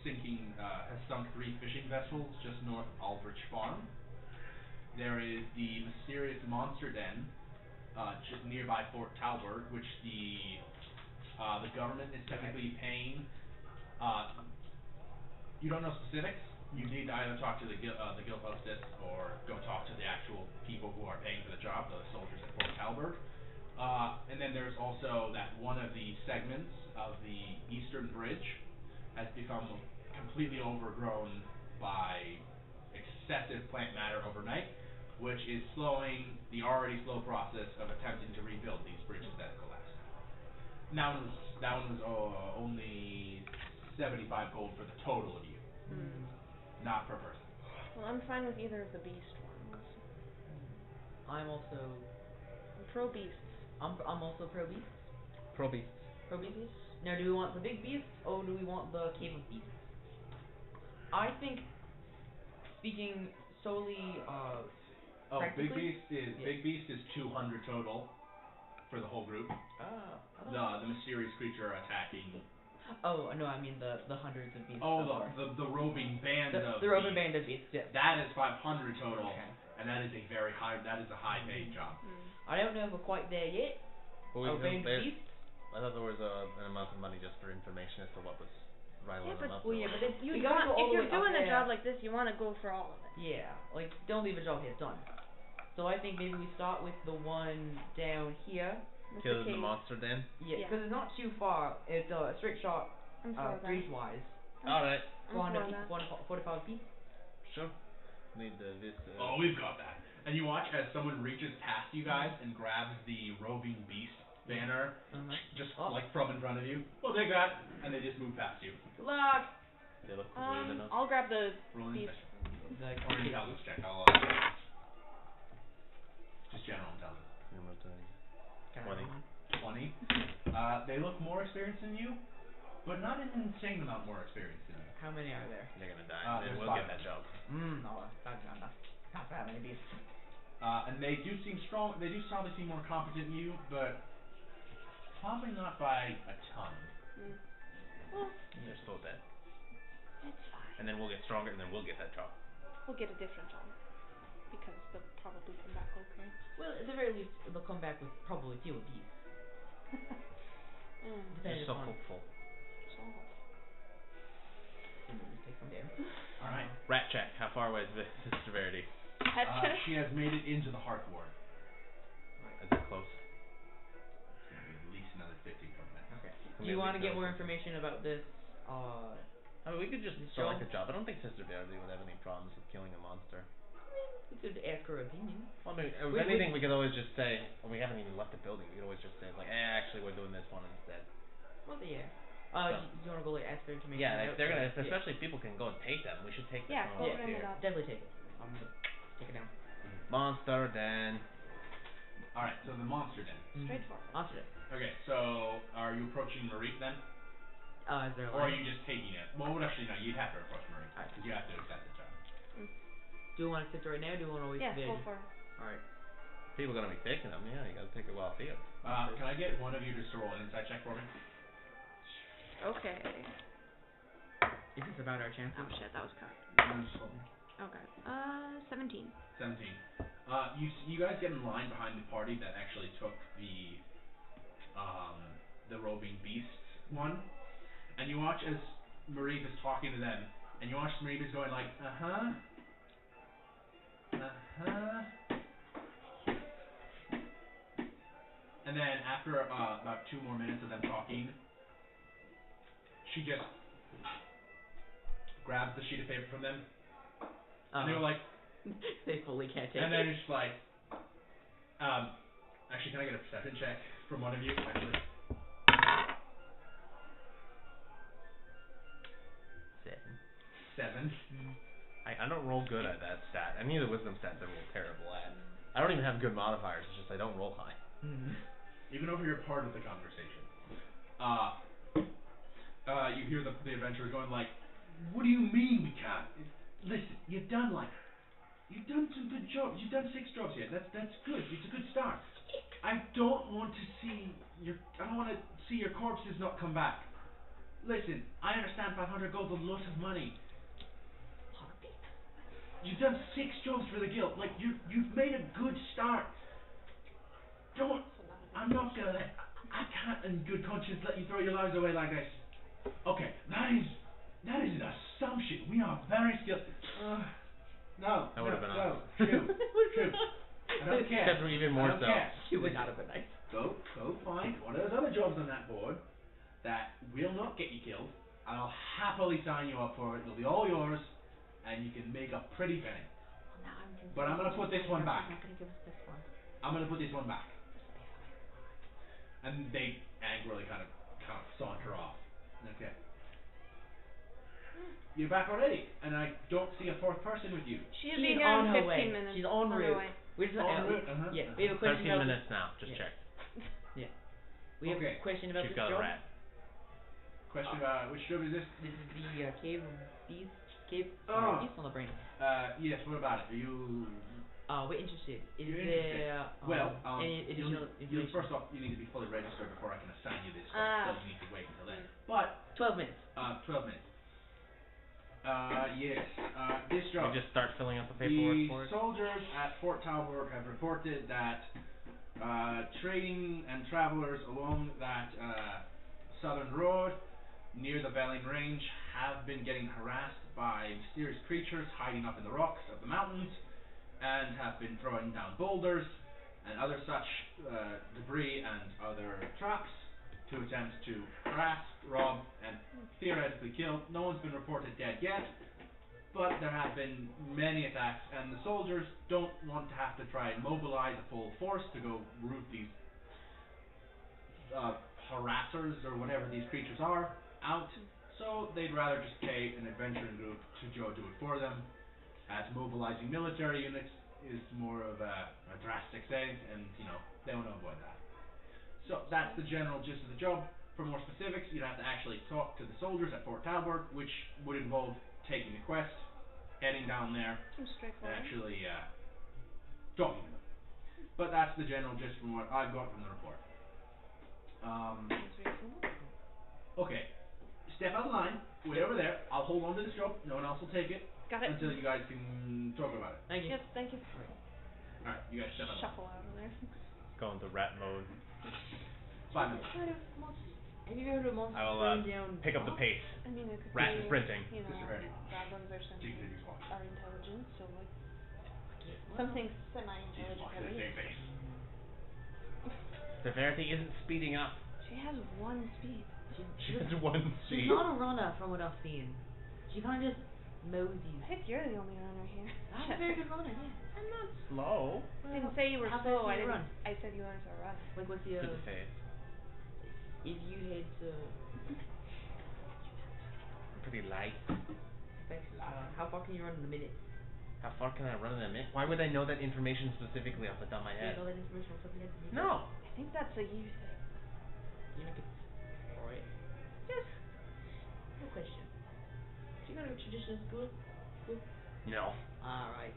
has sunk 3 fishing vessels just north of Aldrich Farm. There is the mysterious monster den just nearby Fort Talbert, which the government is technically paying. You don't know specifics. You need to either talk to the guild hostess or go talk to the actual people who are paying for the job, the soldiers at Fort Talbert. And then there's also that one of the segments of the Eastern Bridge has become completely overgrown by excessive plant matter overnight, which is slowing the already slow process of attempting to rebuild these bridges that collapsed. That one was only 75 gold for the total of you, not per person. Well, I'm fine with either of the beast ones. I'm also I'm pro beasts. I'm also pro beasts. Pro beasts. Pro beasts. Now, do we want the big beasts or do we want the cave of beasts? I think, speaking solely Big practically, Beast is 200 total for the whole group. The mysterious creature attacking. Oh no, I mean the hundreds of beasts. Oh, the roving band of the roving beasts. band of beasts. Yeah. That is 500 total, Okay. and that is a high paid job. I don't know if we're quite there yet. Well, Band of beasts. I thought there was an amount of money just for information as to what was rivaling them up. Well, yeah, but then You we gotta go all if the you're way up doing a there. job like this, you want to go for all of it. Yeah, don't leave a job half done. So I think maybe we start with the one down here, With Kill the cave. monster then. Yeah, Yeah. because it's not too far. It's a straight shot, I'm for that. breeze-wise. Alright. I'm for 400 that. 45 feet. Sure. Need this. Oh, we've got that. And you watch as someone reaches past you guys and grabs the roving beast banner, just like from in front of you. We'll take that, and they just move past you. Good luck. They look weird enough. I'll grab the Roll an beast. insight. The Or an intelligence check. Just general intelligence. 20. 20. They look more experienced than you, but not an insane amount more experienced than you. How many are there? They're gonna die. There's Then we'll five. get that job. No, that's not enough. Not that many beasts. And they do seem strong. They do probably seem more competent than you, but probably not by a ton. Well, They're still dead. it's fine. And then we'll get stronger, and then we'll get that job. We'll get a different job. Because they'll probably come back okay. Well, at the very least, they'll come back with probably fewer beasts. You're Depending so upon. hopeful. Take some damage. Alright. Rat check. How far away is this severity? Head check? She has made it into the heart ward. Is it close? It's gonna be at least another 15 minutes. Okay. Can Do you we want to at least get know more something? information about this? I mean, we could just This select job? a job. I don't think Sister Verity would have any problems with killing a monster. We could ask her opinion. Well, I mean, if We- anything, we could always just say, well, we haven't even left the building. We could always just say, like, actually, we're doing this one instead. Well, yeah. So- Do you want to go like ask for information? Yeah, if out, they're or- gonna, yeah. especially if people can go and take them, we should take them. Yeah, from go up bring here. it up. Definitely take it. I'm gonna take it down. Monster den. Alright, so the monster den. Straightforward. Monster. Okay, so are you approaching Marie then? Is there a Or are line? you just taking it? Well, actually, no, you'd have to approach Marie. Alright. Because you have to accept the job. Do you want to sit right now? Or do you want to wait Yeah, for the go idea? for it. All right. People are gonna be taking them. Yeah, you gotta take it while it's here. Can I get one of you just to roll an insight check for me? Okay. Is this about our chances? Oh shit, that was cut. Okay. 17. 17. You guys get in line behind the party that actually took the roving beasts one, and you watch as Marie is talking to them, and you watch Marie is going like, and then after about 2 more minutes of them talking, she just grabs the sheet of paper from them, and they were like, they fully can't take and it. then it's like, actually, can I get a perception check from one of you? Actually, 7. I don't roll good at that stat. Any of the wisdom stats I roll terrible at. I don't even have good modifiers. It's just I don't roll high. Even over you're part of the conversation. You hear the adventurers going like, "What do you mean we can't? Listen, you've done some good jobs. You've done 6 jobs here. That's good. It's a good start. I don't want to see your corpses not come back. Listen, I understand 500 gold's a lot of money. You've done 6 jobs for the guild. Like you've made a good start. I'm not gonna I can't in good conscience let you throw your lives away like this. Okay, that is an assumption. We are very skilled. No. That would've been no, awesome. True. I don't care. Except for even more I don't so. care. She would not have been nice. Go find one of those other jobs on that board that will not get you killed, and I'll happily sign you up for it. It'll be all yours, and you can make a pretty penny. Well, now But I'm gonna put this one back. Not gonna give us this one. I'm gonna put this one back. And they angrily kind of saunter off. Okay. You're back already, and I don't see a 4th person with you. She'll She's be here on in her 15 way. minutes. She's en her route. way. We're just En route, uh-huh, Yeah, uh-huh. we have a question 13 about minutes now. Just Yeah. checked. Yeah. We have Okay. a question about She's this got a job. rat. Question, which job is this? This is the cave of beasts. Cave Oh. beasts on the brain. Yes, what about it? Are you... We're interested. Is You're there interested. any additional information? First off, you need to be fully registered before I can assign you this, so you need to wait until then. Mm. But, 12 minutes. 12 minutes. Yes, this job. We just start filling out the paperwork for The it. soldiers at Fort Talbot have reported that trading and travelers along that southern road near the Belling Range have been getting harassed by mysterious creatures hiding up in the rocks of the mountains and have been throwing down boulders and other such debris and traps to attempt to harass, rob, and theoretically kill. No one's been reported dead yet, but there have been many attacks, and the soldiers don't want to have to try and mobilize a full force to go root these harassers, or whatever these creatures are, out. So they'd rather just pay an adventuring group to do it for them, as mobilizing military units is more of a drastic thing, and they want to avoid that. So that's the general gist of the job. For more specifics, you'd have to actually talk to the soldiers at Fort Talberg, which would involve taking the quest, heading down there, and Straightforward. actually talking to them. But that's the general gist from what I've got from the report. Seems reasonable. Okay. Step out of line, wait over there. I'll hold on to this job. No one else will take it Got it. until you guys can talk about it. Thank you. Yes, thank you. Alright, you guys step out of line. Shuffle out of there. Go into rat mode. 5 minutes. Kind of most. Have you heard of monsters I will going down? pick up the pace. I mean, it could Rapid be, sprinting. Mr. Verdi. goblins are So you can use one. are intelligent, so like Well, something Jesus semi-intelligent. fuck, at that same least. face. Severity isn't speeding up. She has 1 speed. She has 1 She's speed. not a runner from what I've seen. She kind of just moseys. I think you're the only runner here. I'm a very good runner, yeah. I'm not slow. I didn't say you were How fast slow. do I you didn't. run? I said you weren't a runner. Like, what's the, Good to say it. if you had to, I'm pretty light. how far can you run in a minute? How far can I run in a minute? Why would I know that information specifically off the top of my Do you head? know that information off the top of your head? No. I think that's a you thing. You know, alright. Yes. No question. Do you go to a traditional school? No. Alright.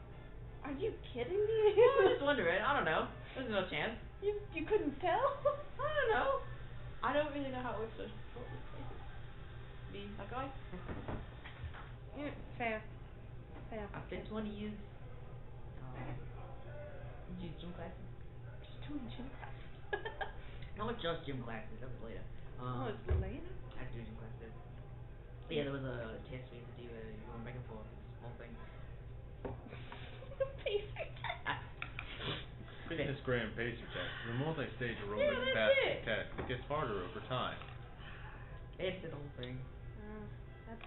Are you kidding me? I was just wondering. I don't know. There's no chance. You couldn't tell? I don't know. I don't really know how it works. So be a guy. Yeah, fair. Fair. I spent 20 years. Gym classes. Just doing gym classes. Not just gym classes. That was later. Oh, it's later? I had to do gym classes. Yeah, there was a test we had to do. Going back and forth. Small thing. Basic. Fitness Gram Pacer Test is a multi-stage Yeah, aerobic that's it. test that gets harder over time. It's the whole thing. That's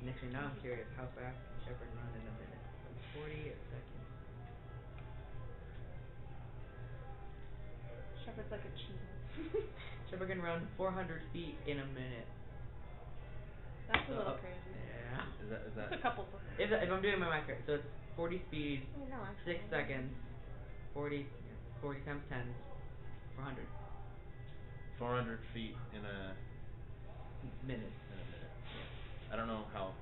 And actually, now I'm curious how fast can Shepard run in a minute? 40 seconds. Shepard's like a cheetah. Shepard can run 400 feet in a minute. That's a So little up- crazy. Yeah. Is that That's a couple of If I'm doing my math correct, so it's 40 speed, no, actually. 6 seconds, 40 times 10, 400 400 feet in a minutes. minute? I don't know how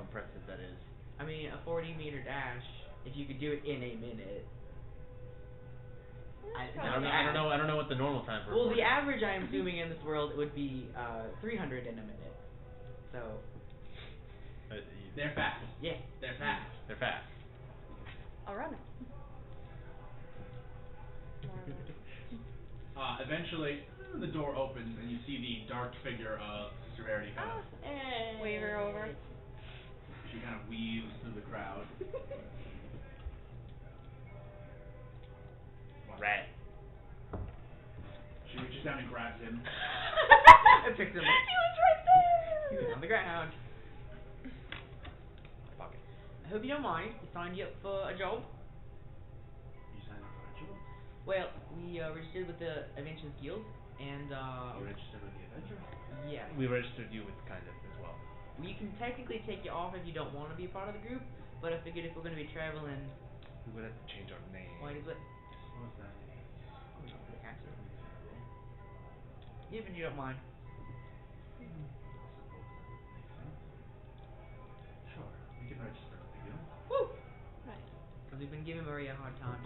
impressive that is. I mean, a 40-meter dash, if you could do it in a minute. I don't know what the normal time for. Well, the average, I am assuming, in this world would be 300 in a minute. So. They're fast. Yeah. They're fast. They're fast. I'll run it. Eventually, the door opens and you see the dark figure of Sister Verity kind of. Wave her over. She kind of weaves through the crowd. Rat. She reaches down and grabs him. I picked him up. He was right there. He was on the ground. Pocket. I hope you don't mind. We signed you up for a job. You sign up for a job. Well, we registered with the Adventures Guild, and You registered with the Adventure. yeah. We registered you with kind of as well. We can technically take you off if you don't want to be a part of the group, but I figured if we're going to be traveling, We would have to change our name. why does it? What was that? Oh, no, the catch it. If you don't mind. Sure, we can register with the guild. Woo! Right. Because we've been giving Maria a hard time.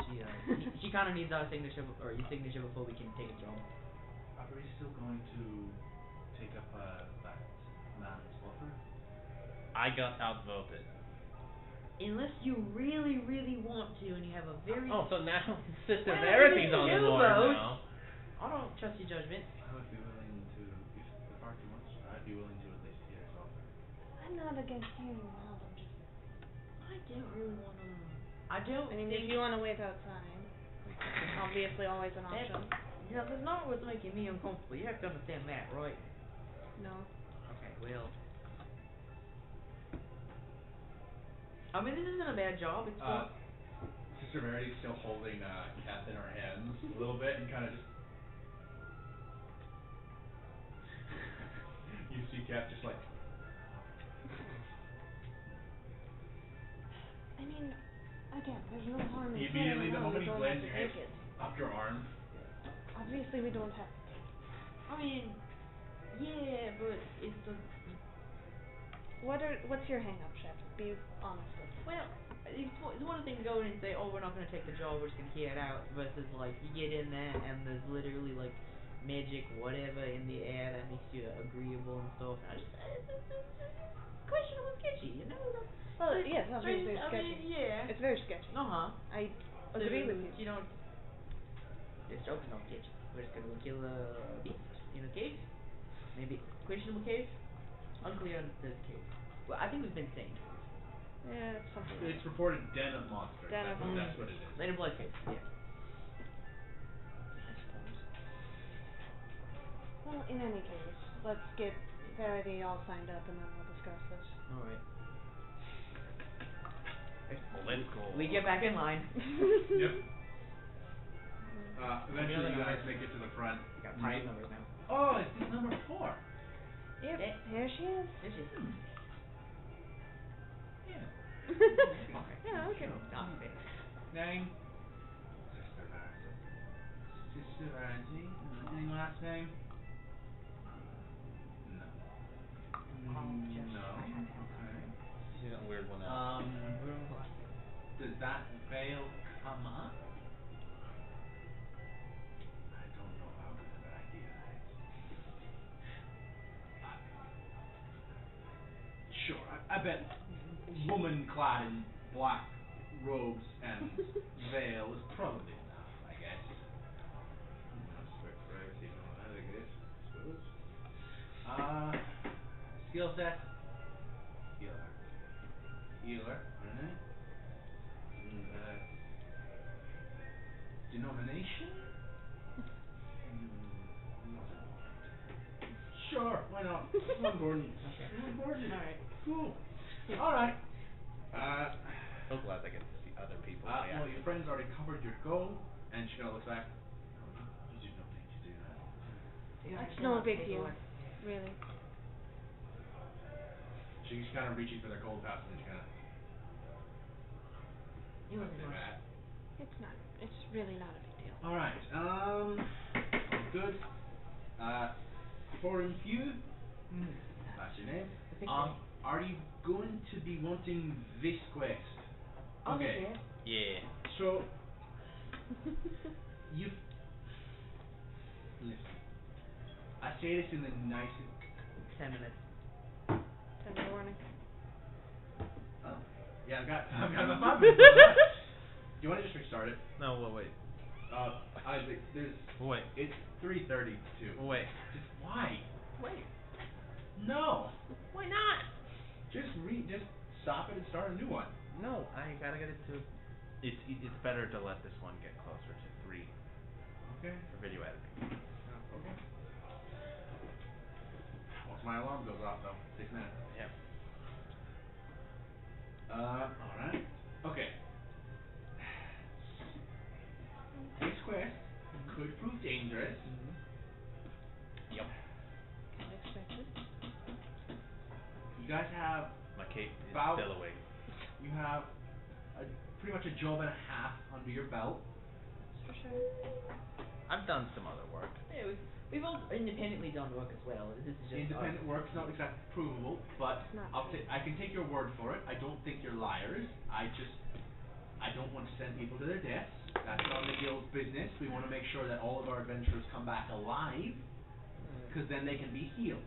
She kind of needs our signature, or your signature before we can take a job. Are we still going to take up that man's offer? I got outvoted. Unless you really, really want to, and you have a very... Oh, so now Sister Well, Verity's on the you board vote. now. I don't trust your judgment. I would be willing to, if the party wants, I'd be willing to at least hear his offer. I'm not against hearing him out. I don't really want to... I don't I mean, think... if you want to wait outside. We Obviously, always an That- option. Yeah, that's not what's making me uncomfortable. You have to understand that, right? No. Okay, well. I mean, this isn't a bad job. It's fun. Sister Verity's still holding Kath in her hands a little bit and kind of just. You see Kath just like. I mean, again, there's no harm in Immediately, saying the no, moment you he don't lands have your to hands take it. up your arm. Obviously, we don't have. I mean, yeah, but it's a. What's your hang-up, Chef? Be honest with me. Well, it's one thing to go in and say, oh, we're not going to take the job, we're just going to hear it out, versus, like, you get in there and there's literally, like, magic whatever in the air that makes you agreeable and stuff. And I just, it's questionable sketchy, you know? Well, yes, obviously it's I sketchy. mean, yeah. It's very sketchy. Uh-huh. I agree with you. You know, this joke is not sketchy. We're just going to go kill a beast in a cave. Maybe questionable cave. Unclear on this cave. Well, I think we've been saying cave. Yeah, it's something. It's reported den of monsters. Den of That's what it is. Later blood cave, yeah. I suppose. Well, in any case, let's get Verity all signed up and then we'll discuss this. Alright. Let's go. We get back in line. Yep. Eventually, you guys make it to the front. We got prime numbers now. Oh, it's this number 4. Yep, Eh. here she is. This is. Yeah. Okay. Yeah, okay. Not big. Name? Sister Verity. Sister Verity. Any last name? No. Just No. Okay. She's a weird one out. Does that veil come up? I don't know how good of an idea that is. Sure, I bet woman clad in black robes and veil is probably enough, I guess. Skill set? Healer. Healer, alright. Denomination? Sure, why not? I'm Gordon. Okay. I'm Gordon. Alright. Cool. Alright. So glad I get to see other people. Well, your friend's already covered your goal, and she kind of looks back. You did not need to do that. It's no big deal, really. She's kind of reaching for their gold pass, and she kind of. You wasn't Say much. that. It's not. It's really not a big deal. All right. Good. For Infuse, that's your name. Are you going to be wanting this quest? Okay. Yeah. So, you. Listen. I say this in the nicest. 10 minutes. 10 minute warning. Oh. Yeah, I've got about 5 minutes. Do you want to just restart it? No, wait. Isaac, there's. Wait. It's 3:32. Wait. Just why? Wait. No. Why not? Just stop it and start a new one. No, I gotta get it to. It's better to let this one get closer to 3 Okay. for video editing. Okay. Once my alarm goes off, though, 6 minutes. Yep. Alright. Okay. This quest could prove dangerous. Yep. Unexpected. You guys have. My cape is About- billowing. You have pretty much a job and a half under your belt. For sure. I've done some other work. Yeah, we've all independently done work as well. This is just Independent work's not exactly provable, but It's not I can take your word for it. I don't think you're liars. I don't want to send people to their deaths. That's not the guild's business. We want to make sure that all of our adventurers come back alive, because then they can be healed.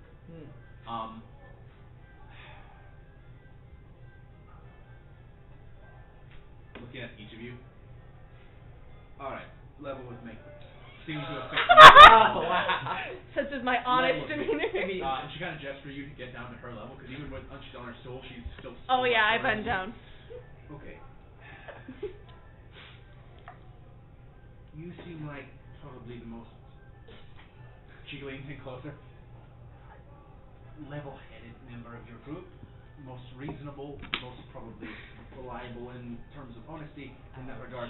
Looking at each of you. Alright, level with me. Seems to have fixed Oh, wow. Such is my honest Level with me. demeanor. And she kind of gests for you to get down to her level, because even when she's on her soul, she's still. Oh yeah, I burned bend down. Okay. you seem like probably the most jiggling and closer, level-headed member of your group, most reasonable, most probably reliable in terms of honesty in that regard.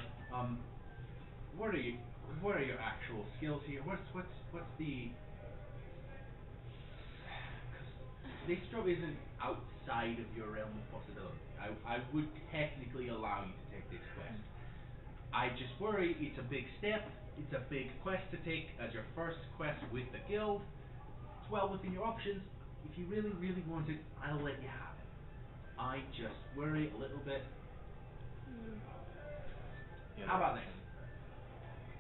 What are your actual skills here? What's the? 'Cause this job isn't outside of your realm of possibility. I would technically allow you to take this quest. I just worry it's a big step. It's a big quest to take as your first quest with the guild. It's well within your options. If you really, really want it, I'll let you have it. I just worry a little bit. How about this?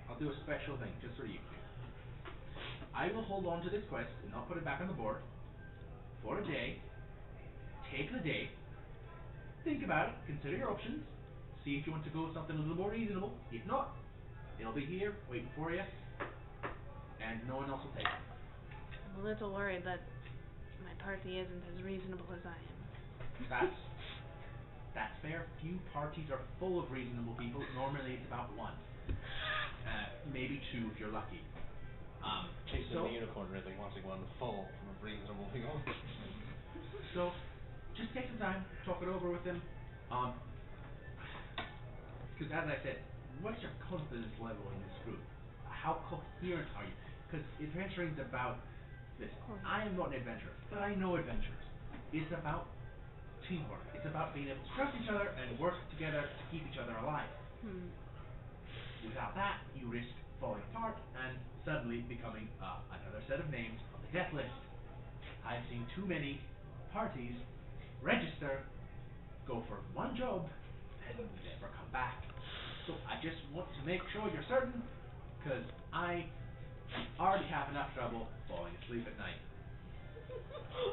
I'll do a special thing just for you two. I will hold on to this quest and not put it back on the board for a day. Take the day. Think about it. Consider your options. See if you want to go with something a little more reasonable. If not, it'll be here waiting for you, and no one else will take it. I'm a little worried that my party isn't as reasonable as I am. That's fair. Few parties are full of reasonable people. Normally it's about one. Maybe two if you're lucky. Jason the Unicorn really wanting one full of reasonable people. So, just take some time, talk it over with them. Because as I said, what's your confidence level in this group? How coherent are you? Because adventuring's about this. I am not an adventurer, but I know adventurers. It's about teamwork. It's about being able to trust each other and work together to keep each other alive. Without that, you risk falling apart and suddenly becoming another set of names on the death list. I've seen too many parties register, go for one job, and never come back. So I just want to make sure you're certain, because I already have enough trouble falling asleep at night.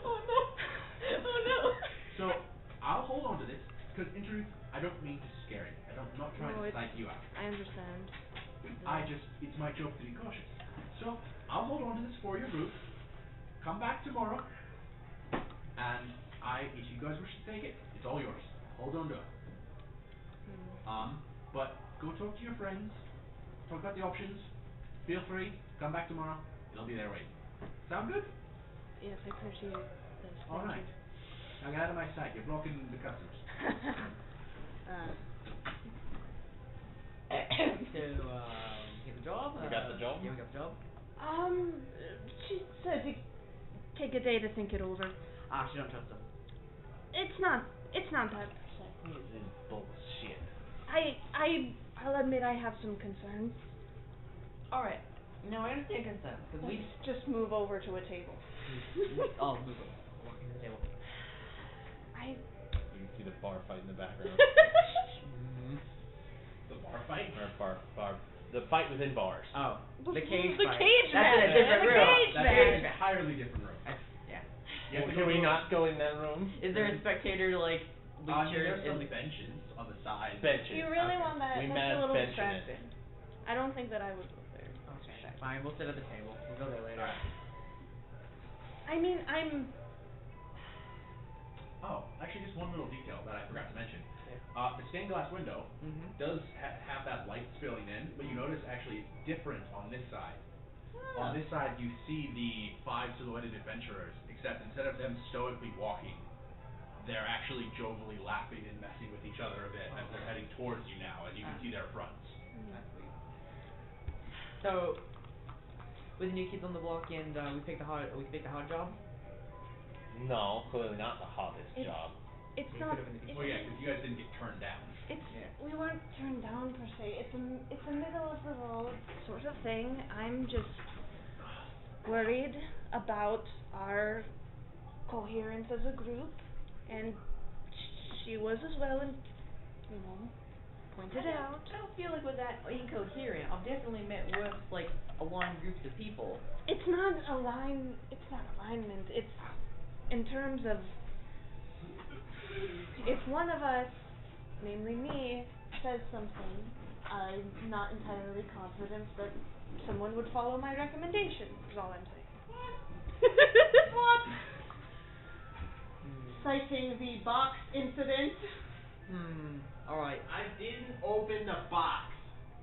Oh no! Oh no! So I'll hold on to this, because in truth, I don't mean to scare you. I'm not trying to psych you out. I understand. It's my job to be cautious. So I'll hold on to this for your group. Come back tomorrow, and if you guys wish to take it, it's all yours. Hold on to it. But go talk to your friends, talk about the options. Feel free, come back tomorrow. It'll be there waiting. Sound good? Yes, I appreciate this. All right. Now get out of my sight. You're blocking the customers. So, get the job? We got the job? Yeah, we got the job. She said to take a day to think it over. She don't trust him. It's not that. This is bullshit. I'll admit I have some concerns. Alright. No, I understand consent, because we... Just move over to a table. I'll move over. Walking to the table. You can see the bar fight in the background. The bar fight? Or bar. The fight within bars. Oh. The cage The fight. cage That's in a match. different The room. cage That's match. an entirely different room. Yeah. You have to Can go we to- not go in that room? Is there a spectator, like, bleachers There's some in the... benches on the side. Benches. You really Okay. want that? We That's mad a little benching it. distracting. I don't think that I would go there. Okay, fine, we'll sit at the table. We'll go there later. I mean, I'm... Oh, actually, just one little detail that I forgot to mention. Yeah. The stained glass window does have that light spilling in, but you notice actually it's different on this side. On this side, you see the 5 silhouetted adventurers, except instead of them stoically walking, they're actually jovially laughing and messing with each other a bit as they're heading towards you now, and you can see their fronts. That's sweet. So, with the new kids on the block and we picked a hot job? No, clearly not the hottest It's- job. It's You not... could've been the it's- Oh yeah, because you guys didn't get turned down. It's Yeah. we weren't turned down per se. It's a middle of the road sort of thing. I'm just worried about our coherence as a group, and she was as well, and pointed out. I don't feel like with that incoherent. I've definitely met with, like, aligned groups of people. It's not alignment. It's in terms of if one of us, namely me, says something, I'm not entirely confident that someone would follow my recommendation, is all I'm saying. What? Citing the box incident, Alright. I didn't open the box.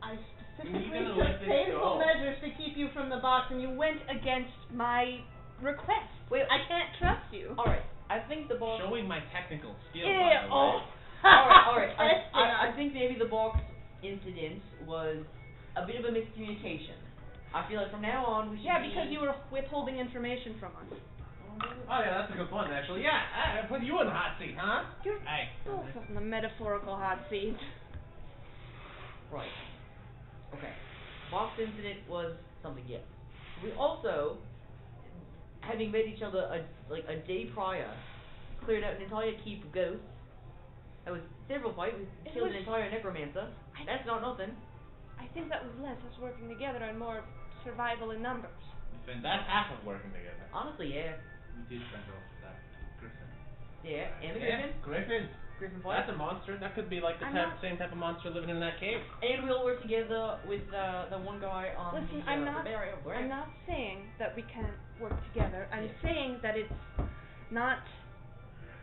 I specifically gonna took let this painful go? measures to keep you from the box, and you went against my request. Wait. I can't trust you. Alright, I think the box... Showing my technical skill, Ew, by the way. oh. Alright. Testing I us. think maybe the box incident was a bit of a miscommunication. I feel like from now on we should Yeah, be... because you were withholding information from us. Oh yeah, that's a good point actually. Yeah, I put you in the hot seat, huh? You're Hey. both on the metaphorical hot seat. Right. Okay. Box incident was something, yes. We also, having met each other a day prior, cleared out an entire keep of ghosts. That was several fights. We killed an entire necromancer. That's not nothing. I think that was less us working together and more survival in numbers. That's half of working together. Honestly, yeah. We did fend off that griffin. Yeah, and the Yeah, griffin. Griffin. Griffin fight. That's a monster. That could be like the I'm not- same type of monster living in that cave. And we all work together with the one guy on Listen, the barrier. I'm not saying that we can't work together. I'm Yeah. saying that it's not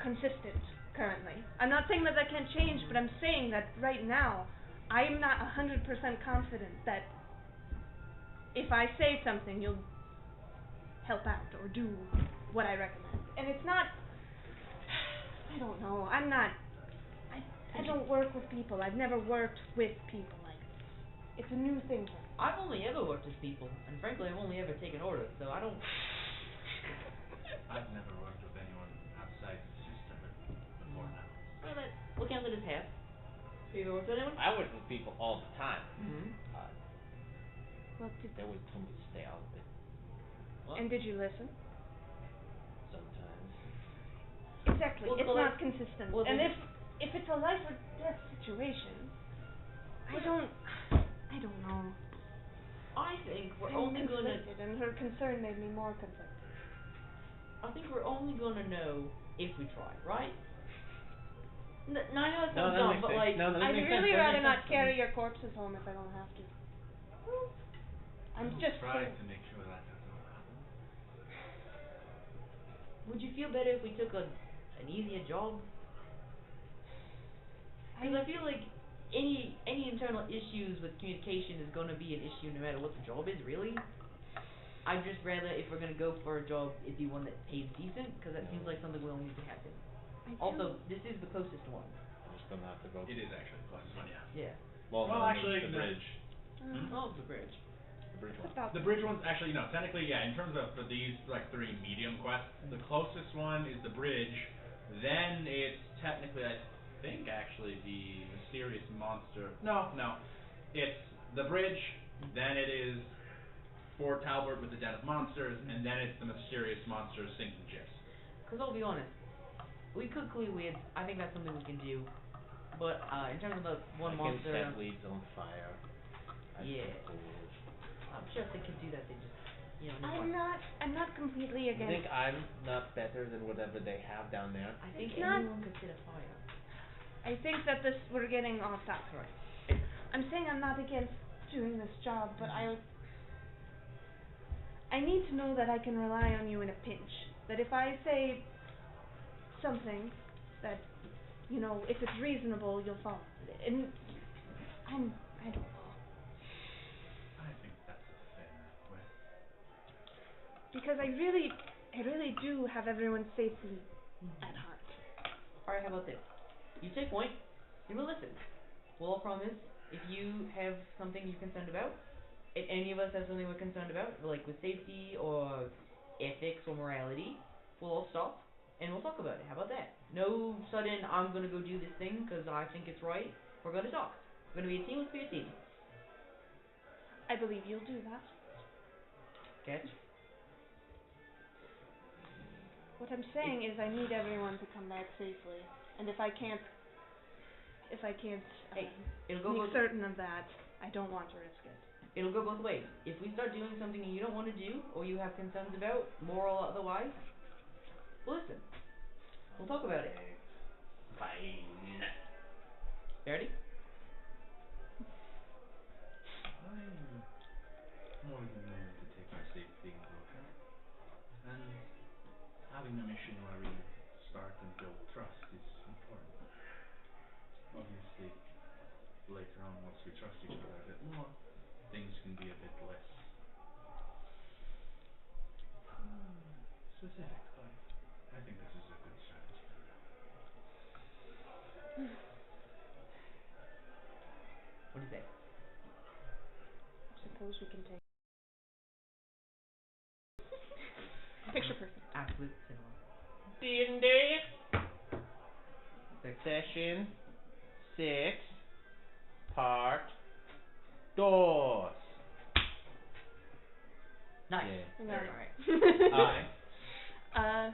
consistent currently. I'm not saying that can't change, but I'm saying that right now, I am not 100% confident that if I say something, you'll help out or do what I recommend. And it's not, I don't know, I don't work with people. I've never worked with people like this. It's a new thing for me. I've only ever worked with people, and frankly, I've only ever taken orders, so I don't... I've never worked with anyone outside the system before now. Well, we'll count it as half. Have you ever worked with anyone? I work with people all the time. Mm-hmm. Well, They always tell me to stay out of it. and did you listen? Sometimes. Exactly. Well, It's so not like- consistent. well, And then- if it's a life or death situation, I don't know. I think we're I'm only gonna... conflicted, and her concern made me more conflicted. I think we're only gonna know if we try, right? No, I know that No, sounds that dumb, makes but sense. like... No, that I'd makes really sense. That rather makes not sense. carry your corpses home if I don't have to. I'm just Try saying. to make sure that doesn't happen. Would you feel better if we took an easier job? Because I feel like any internal issues with communication is gonna be an issue no matter what the job is, really. I'd just rather, if we're gonna go for a job, it be one that pays decent, because that seems like something we'll need to happen. Also, this is the closest one. I'm just gonna have to go. It is actually the closest one, yeah. Yeah. Well, Well, no, actually, the no. bridge. Oh, the bridge. The bridge What one. about The bridge one's actually, no, technically, yeah, in terms of for these, like, 3 medium quests, the closest one is the bridge, then it's technically, I think, actually, the mysterious monster, no, it's the bridge, then it is Fort Talbot with the Den of Monsters, and then it's the mysterious monster sinking ships. Because I'll be honest, we could clear weeds. I think that's something we can do. But in terms of the one I monster, can set weeds on fire. Yeah. I'm sure if they could do that, they just, I'm not completely You against. think I'm not better than whatever they have down there? I think It's not- anyone could set a fire. I think that we're getting off topic. Right. I'm saying I'm not against doing this job, but I need to know that I can rely on you in a pinch. That if I say something, that, if it's reasonable, you'll follow it. And I don't know. I think that's a fair request. Because I really do have everyone's safety at heart. Alright, how about this? You take point, and we'll listen. We'll all promise, if you have something you're concerned about, if any of us have something we're concerned about, like with safety or ethics or morality, we'll all stop and we'll talk about it. How about that? No sudden, I'm gonna go do this thing because I think it's right. We're gonna talk. We're gonna be a team, let's be a team. I believe you'll do that. Catch? What I'm saying is I need everyone to come back safely. And if I can't Hey, it'll go make both certain of that, I don't want to risk it. It'll go both ways. If we start doing something you don't want to do, or you have concerns about, moral or otherwise, we'll listen. We'll talk about it. Fine. Ready? I'm more than willing to take our safety into account. And having a mission where we start and build trust is important. Obviously, later on, once we trust each other a bit more, things can be a bit less specific, but I think this is a good strategy for now. What do you say? Suppose we can take picture perfect. Absolute cinema. D&D. Session 6, part DOS. Nice. Yeah. No. Alright. Aye.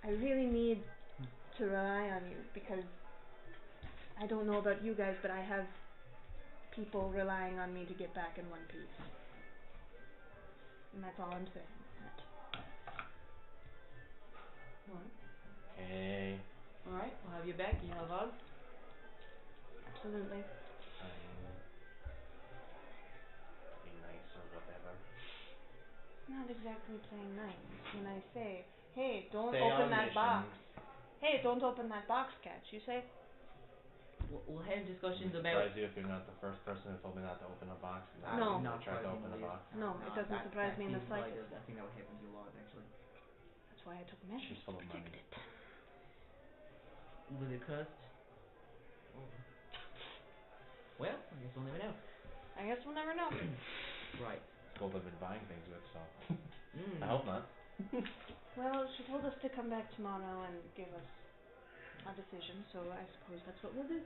I really need to rely on you because I don't know about you guys, but I have people relying on me to get back in one piece. And that's all I'm saying. Okay. Alright, we'll have you back. You have us. Absolutely. Be nice or whatever. Not exactly playing nice when I say, hey, don't Stay open on that mission. box. Hey, don't open that box, Catch. You say, We'll have discussions It about. surprise you if you're not the first person who told me not to open a box. No. I tried to open a box. No, it doesn't surprise me in the seems like slightest. I think that would happen to you a lot, actually. that's why I took measures She's full to of protect money. it. Was it cursed? Oh. Well, I guess we'll never know. I guess we'll never know. Right. School they've been buying things with, so Mm. I hope not. Well, she told us to come back tomorrow and give us a decision, so I suppose that's what we'll do.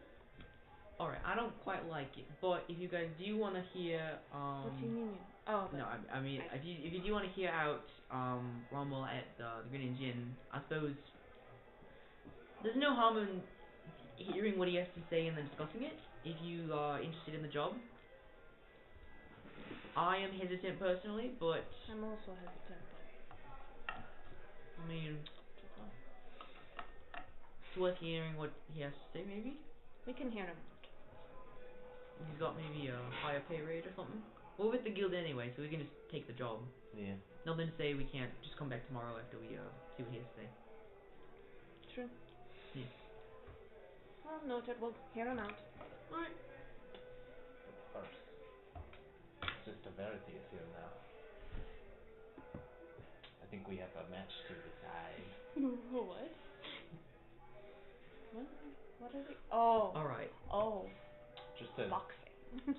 Alright, I don't quite like it, but if you guys do want to hear, What do you mean? Oh, no, I mean, if you do want to hear out, Rommel at the Grin and Gin, I suppose there's no harm in hearing what he has to say and then discussing it, if you are interested in the job. I am hesitant personally, but, I'm also hesitant, I mean, but it's worth hearing what he has to say, maybe? we can hear him. He's got maybe a higher pay rate or something. We're with the guild anyway, so we can just take the job. Yeah. Nothing to say we can't just come back tomorrow after we see what he has to say. True. Yeah. Well, noted. We'll hear him out. Alright. But first, Sister Verity is here now. I think we have a match to decide. What? What? What are we? Oh. Alright. Oh. Just to Boxing.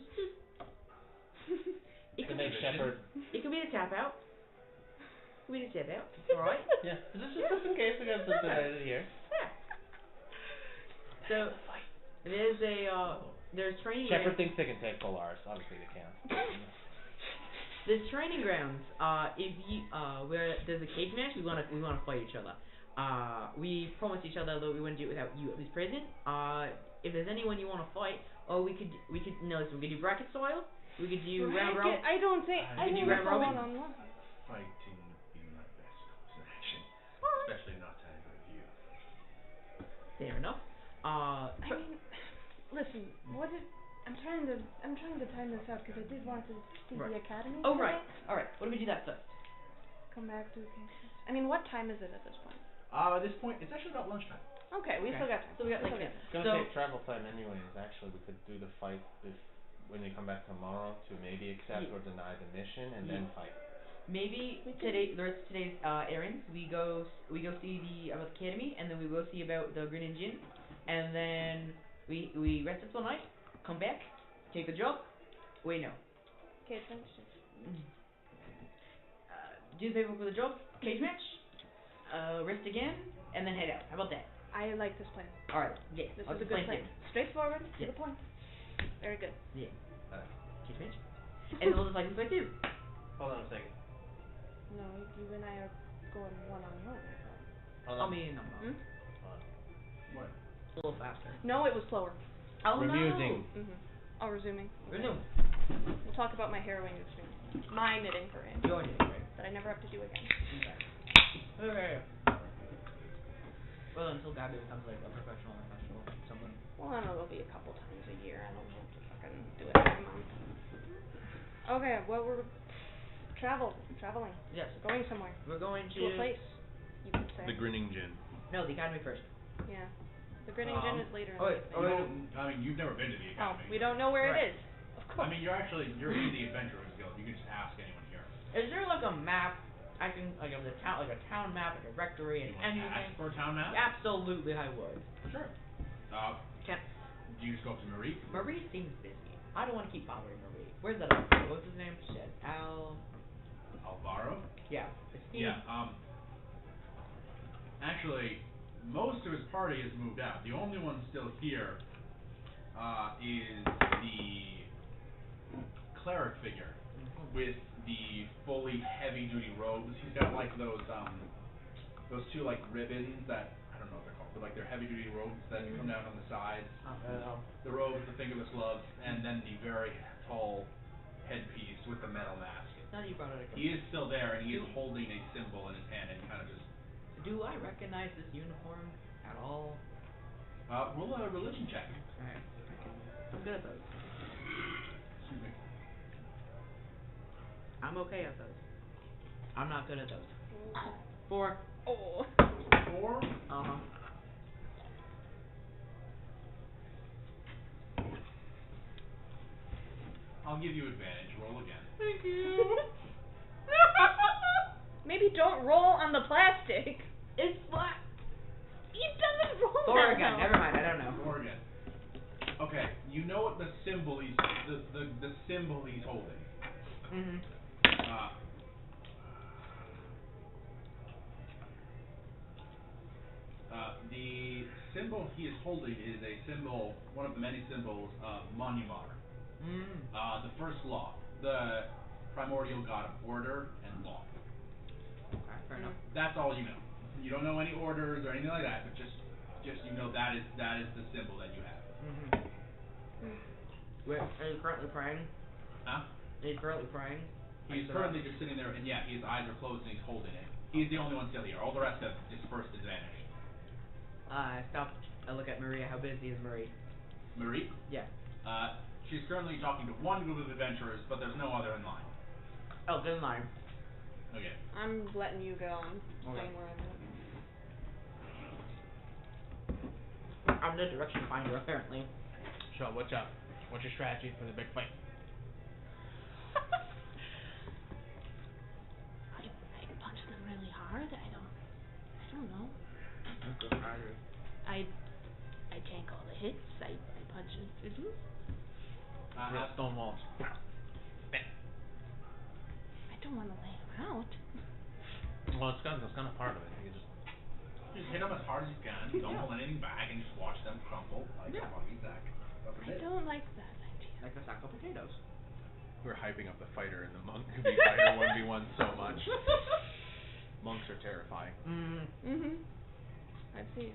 It could make be Shepherd. It could be a tap out. We just tap out. Alright. Yeah. Just in case we got something here. Yeah. So there's training Shepherd grounds. thinks they can take Polaris. Obviously they can't. There's training grounds. If you where there's a cage match, we wanna fight each other. We promised each other that we wouldn't do it without you at least present. If there's anyone you wanna fight, or we could no, so we could do bracket style. We could do round robin. I don't think. I Could you think round it's a robin? one-on-one. Fighting would be my best course of action, especially not having a view. Fair enough. I mean, listen. What is? I'm trying to time this out because I did want to see Right. the academy. Oh today. right. Alright. What do we do that first? Come back to. I mean, what time is it at this point? At this point, it's actually about lunchtime. Okay, we Okay. still got time. So we got like still this. It's gonna So take travel time anyways. Actually, we could do the fight when you come back tomorrow to maybe accept Yeah. or deny the mission and Yeah. then fight. maybe We could- the rest of today's errands we go see the about the academy, and then we go see about the Grin and Gin, and then we rest up all night, come back, take the job. Wait, no. Okay, thanks. Do the paperwork for the job, cage match, rest again, and then head out. How about that? I like this plan. Alright, yeah. This I'll is a explain good to plan. you. Straightforward, to Yeah. the point. Very good. Yeah. Cage match. And then we'll just like this way too. Hold on a second. No, you and I are going one-on-one. I thought. Hold I on. mean, Hmm? Hold on. What? a little faster. No, it was slower. Oh We're no. musing. Oh, resuming. Resume. We'll talk about my harrowing experience. My knitting parade You're knitting, right? that I never have to do again. Okay. Well, until Gabby becomes like a professional or something. Well, I don't know, it'll be a couple times a year. I don't have to fucking do it every month. Okay, well, we're traveling, Yes. going somewhere, We're going to a place, you could say. The Grinning Gin. No, the academy first. Yeah. The Grinning Gin is later in oh, the wait, evening. oh, You wait. don't, I mean, you've never been to the Oh, academy. we don't know where Right. it is. Of I course. mean, you're in the Adventurers Guild. You can just ask anyone here. Is there like a map? I can like of the town, like a town map, a directory, and You want to ask anything. for a town map? Absolutely, I would. Sure. Can Do you just go up to Marie? Marie seems busy. I don't want to keep bothering Marie. Where's that other guy? What's his name? Shit. Alvaro? Yeah. Is he? Yeah. Actually, most of his party has moved out. The only one still here is the cleric figure with the fully heavy-duty robes. He's got like those two like ribbons that I don't know what they're called, but like they're heavy-duty robes that come down on the sides. The robes, the fingerless gloves, and then the very tall headpiece with the metal mask. Now that you brought it up. He is still there, and he is holding a symbol in his hand, and kind of just. Do I recognize this uniform at all? Roll a religion check. Alright. I'm good at those. Excuse me. I'm okay at those. I'm not good at those. 4. Oh. 4. Uh-huh. I'll give you advantage. Roll again. Thank you. Maybe don't roll on the plastic. It's flat. It doesn't roll Four that again. well. Never mind. I don't know. 4 again. Okay, you know what the symbol he's the symbol he's holding. Mhm. The symbol he is holding is a symbol, one of the many symbols of Monumar. The first law, the primordial god of order and law. Okay, fair enough. That's all you know. You don't know any orders or anything like that, but just you know that is the symbol that you have. Wait, are you currently praying? Huh? Are you currently praying? He's currently just sitting there, and yeah, his eyes are closed and he's holding it. He's the only one still here. All the rest have dispersed and vanished. I stop. I look at Maria. How busy is Marie? Marie? Yeah. She's currently talking to one group of adventurers, but there's no other in line. Oh, good line. Okay. I'm letting you go. I'm Okay. staying where I'm at. I'm the direction finder, apparently. So what's up? What's your strategy for the big fight? I punch them really hard. I don't know. I tank all the hits. I punch and fizzle. Stone walls. I don't want to lay him out. Well, that's kind of part of it. You just Hit them as hard as you can. Don't hold anything back, and just watch them crumple like a fucking sack. I don't like that idea. Like a sack of potatoes. we're hyping up the fighter and the monk to be fighter 1v1 so much. Monks are terrifying. Mhm. I've seen.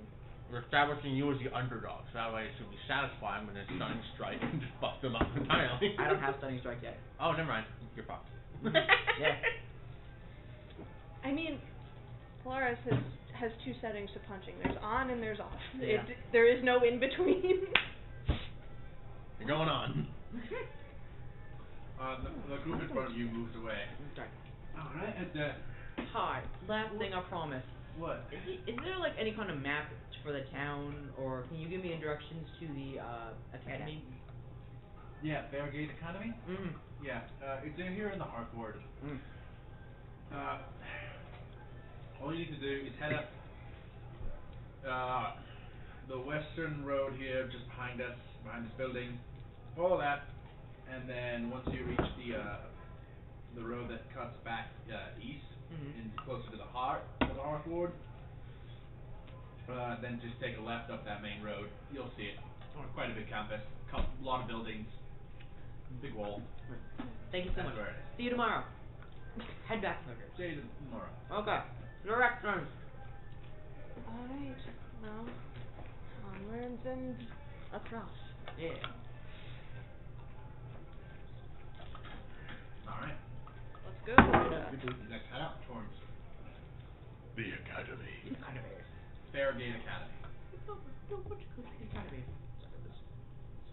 We're establishing you as the underdog, so that way it should be satisfying when there's stunning strike and just bust them up entirely. I don't have stunning strike yet. Oh, never mind. You're fucked. Yeah. I mean, Polaris has two settings to punching. There's on and there's off. Yeah. There is no in between. You're going on. The group in front of you moves away. Okay. Alright, Hi. Last thing I promise. what? Is there like any kind of map for the town, or can you give me directions to the academy? Yeah, Fairgate Academy? Mm. Yeah, it's in here in the Hearth Ward. Mm. All you need to do is head up the western road here, just behind us, behind this building. Follow that, and then once you reach the road that cuts back east, and closer to the heart of the Hearth Ward, then just take a left up that main road. You'll see it. Quite a big campus, lot of buildings, big wall. Thank you so That's much. where it is. See you tomorrow. Head back, Snickers. See you tomorrow. Okay. Directions. Alright. Well, onwards and across. Yeah. Alright. Let's go. Next head out towards the Academy. Kind of is. Fairgate Academy. So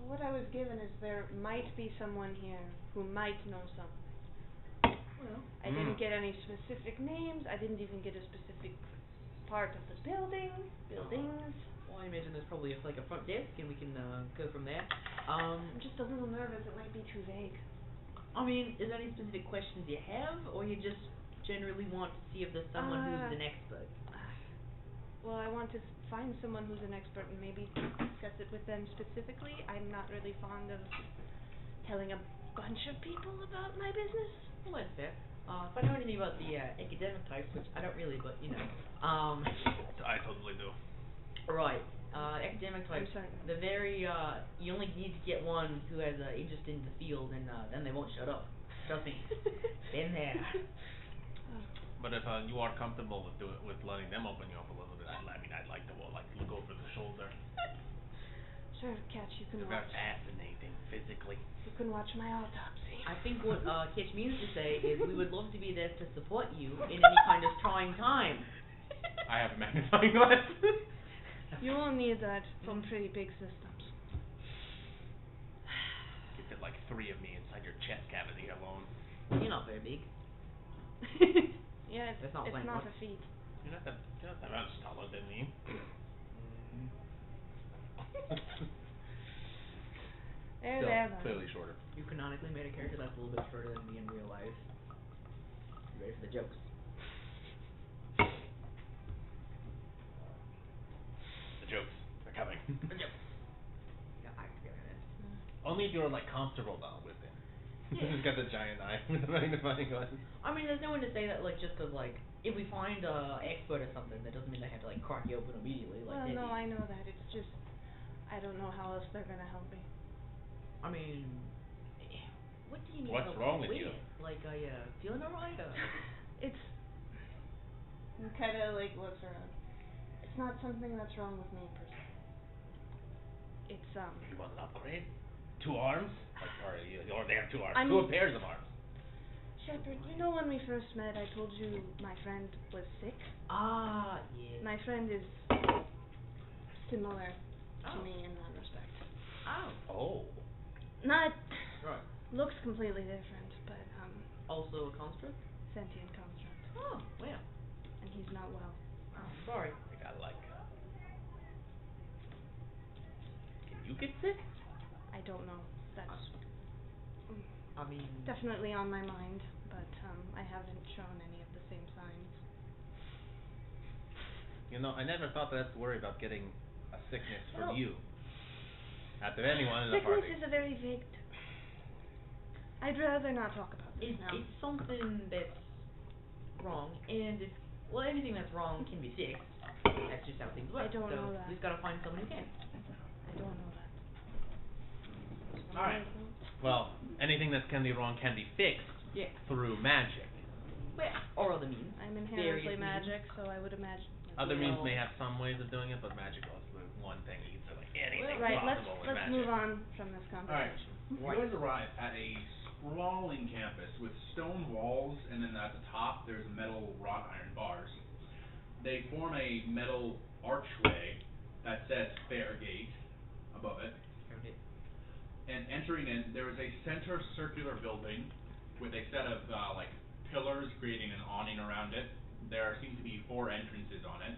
what I was given is there might be someone here who might know something. Well. I didn't get any specific names. I didn't even get a specific part of the buildings. Well, I imagine there's probably like a front desk, and we can go from there. I'm just a little nervous. It might be too vague. I mean, is there any specific questions you have, or you just generally want to see if there's someone who's an expert? Well, I want to find someone who's an expert and maybe discuss it with them specifically. I'm not really fond of telling a bunch of people about my business. Well, that's fair. If I know anything about the academic types, which I don't really, but you know, I totally do. right. Academic types. sorry. They're very. You only need to get one who has interest in the field, and then they won't shut up. Trust me. Been there. But if you are comfortable with letting them open you up a little bit, I'd like to look over the shoulder. Sure, Catch, you can It's watch. fascinating physically. You can watch my autopsy. I think what Kitch means to say is we would love to be there to support you in any kind of trying time. I have a magnifying glass. You will need that from pretty big systems. You fit like 3 of me inside your chest cavity alone. You're not very big. Yeah, That's not it's playing not what? a feat. You're not that much taller than me. There, Still, there, then. clearly shorter. You canonically made a character that's a little bit shorter than me in real life. You ready for the jokes? The jokes are coming. The jokes. Yeah, I forget it. Only if you're like comfortable though with it. Yeah. He's got the giant eye with the magnifying glass. I mean, there's no one to say that, like, just 'cause, like, if we find a expert or something, that doesn't mean they have to, like, crack you open immediately, like, Well, no, Debbie. I know that. It's just, I don't know how else they're gonna help me. I mean, what do you need What's help wrong with you? Like, are you feeling alright, or? It's. He kind of like looks around. It's not something that's wrong with me per se. It's You want an upgrade? 2 arms? Or they have 2 arms. I'm- 2 pairs of arms. Shepard, you know when we first met, I told you my friend was sick. Ah, yeah. My friend is similar to Oh. me in that respect. Oh. Oh. Not Right. looks completely different, but Also a construct? sentient construct, Oh, well. and he's not well. Oh, sorry. I got like. Can you get sick? I don't know. That's I mean, definitely on my mind, but I haven't shown any of the same signs. You know, I never thought to have to worry about getting a sickness from Well- you. Not that anyone in the Sickness party. is a very vague I'd rather not talk about this now. it's something that's wrong, and it's, well, anything that's wrong can be fixed. That's just how things work. I don't so know that. we just gotta find someone who can. I don't know that. Alright. Well, anything that can be wrong can be fixed Yeah. through magic. Well, or other means. I'm Various inherently means. magic, so I would imagine. Other means Well- may have some ways of doing it, but magic was the one thing you can say like anything Right, let's possible with let's magic. move on from this Alright, conversation. you guys arrive at a sprawling campus with stone walls, and then at the top there's metal wrought iron bars. They form a metal archway that says Fairgate above it. Found it. And entering in, there is a center circular building with a set of like pillars creating an awning around it. There seem to be 4 entrances on it,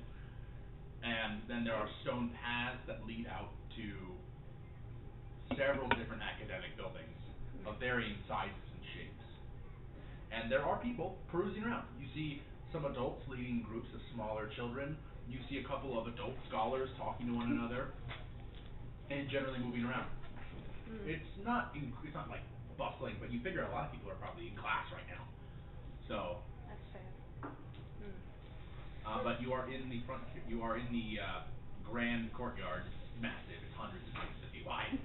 and then there are stone paths that lead out to several different academic buildings of varying sizes and shapes. And there are people perusing around. You see some adults leading groups of smaller children. You see a couple of adult scholars talking to one another, and generally moving around. It's not like bustling, but you figure a lot of people are probably in class right now. So, That's fair. but you are in the grand courtyard. It's massive. It's hundreds of feet wide.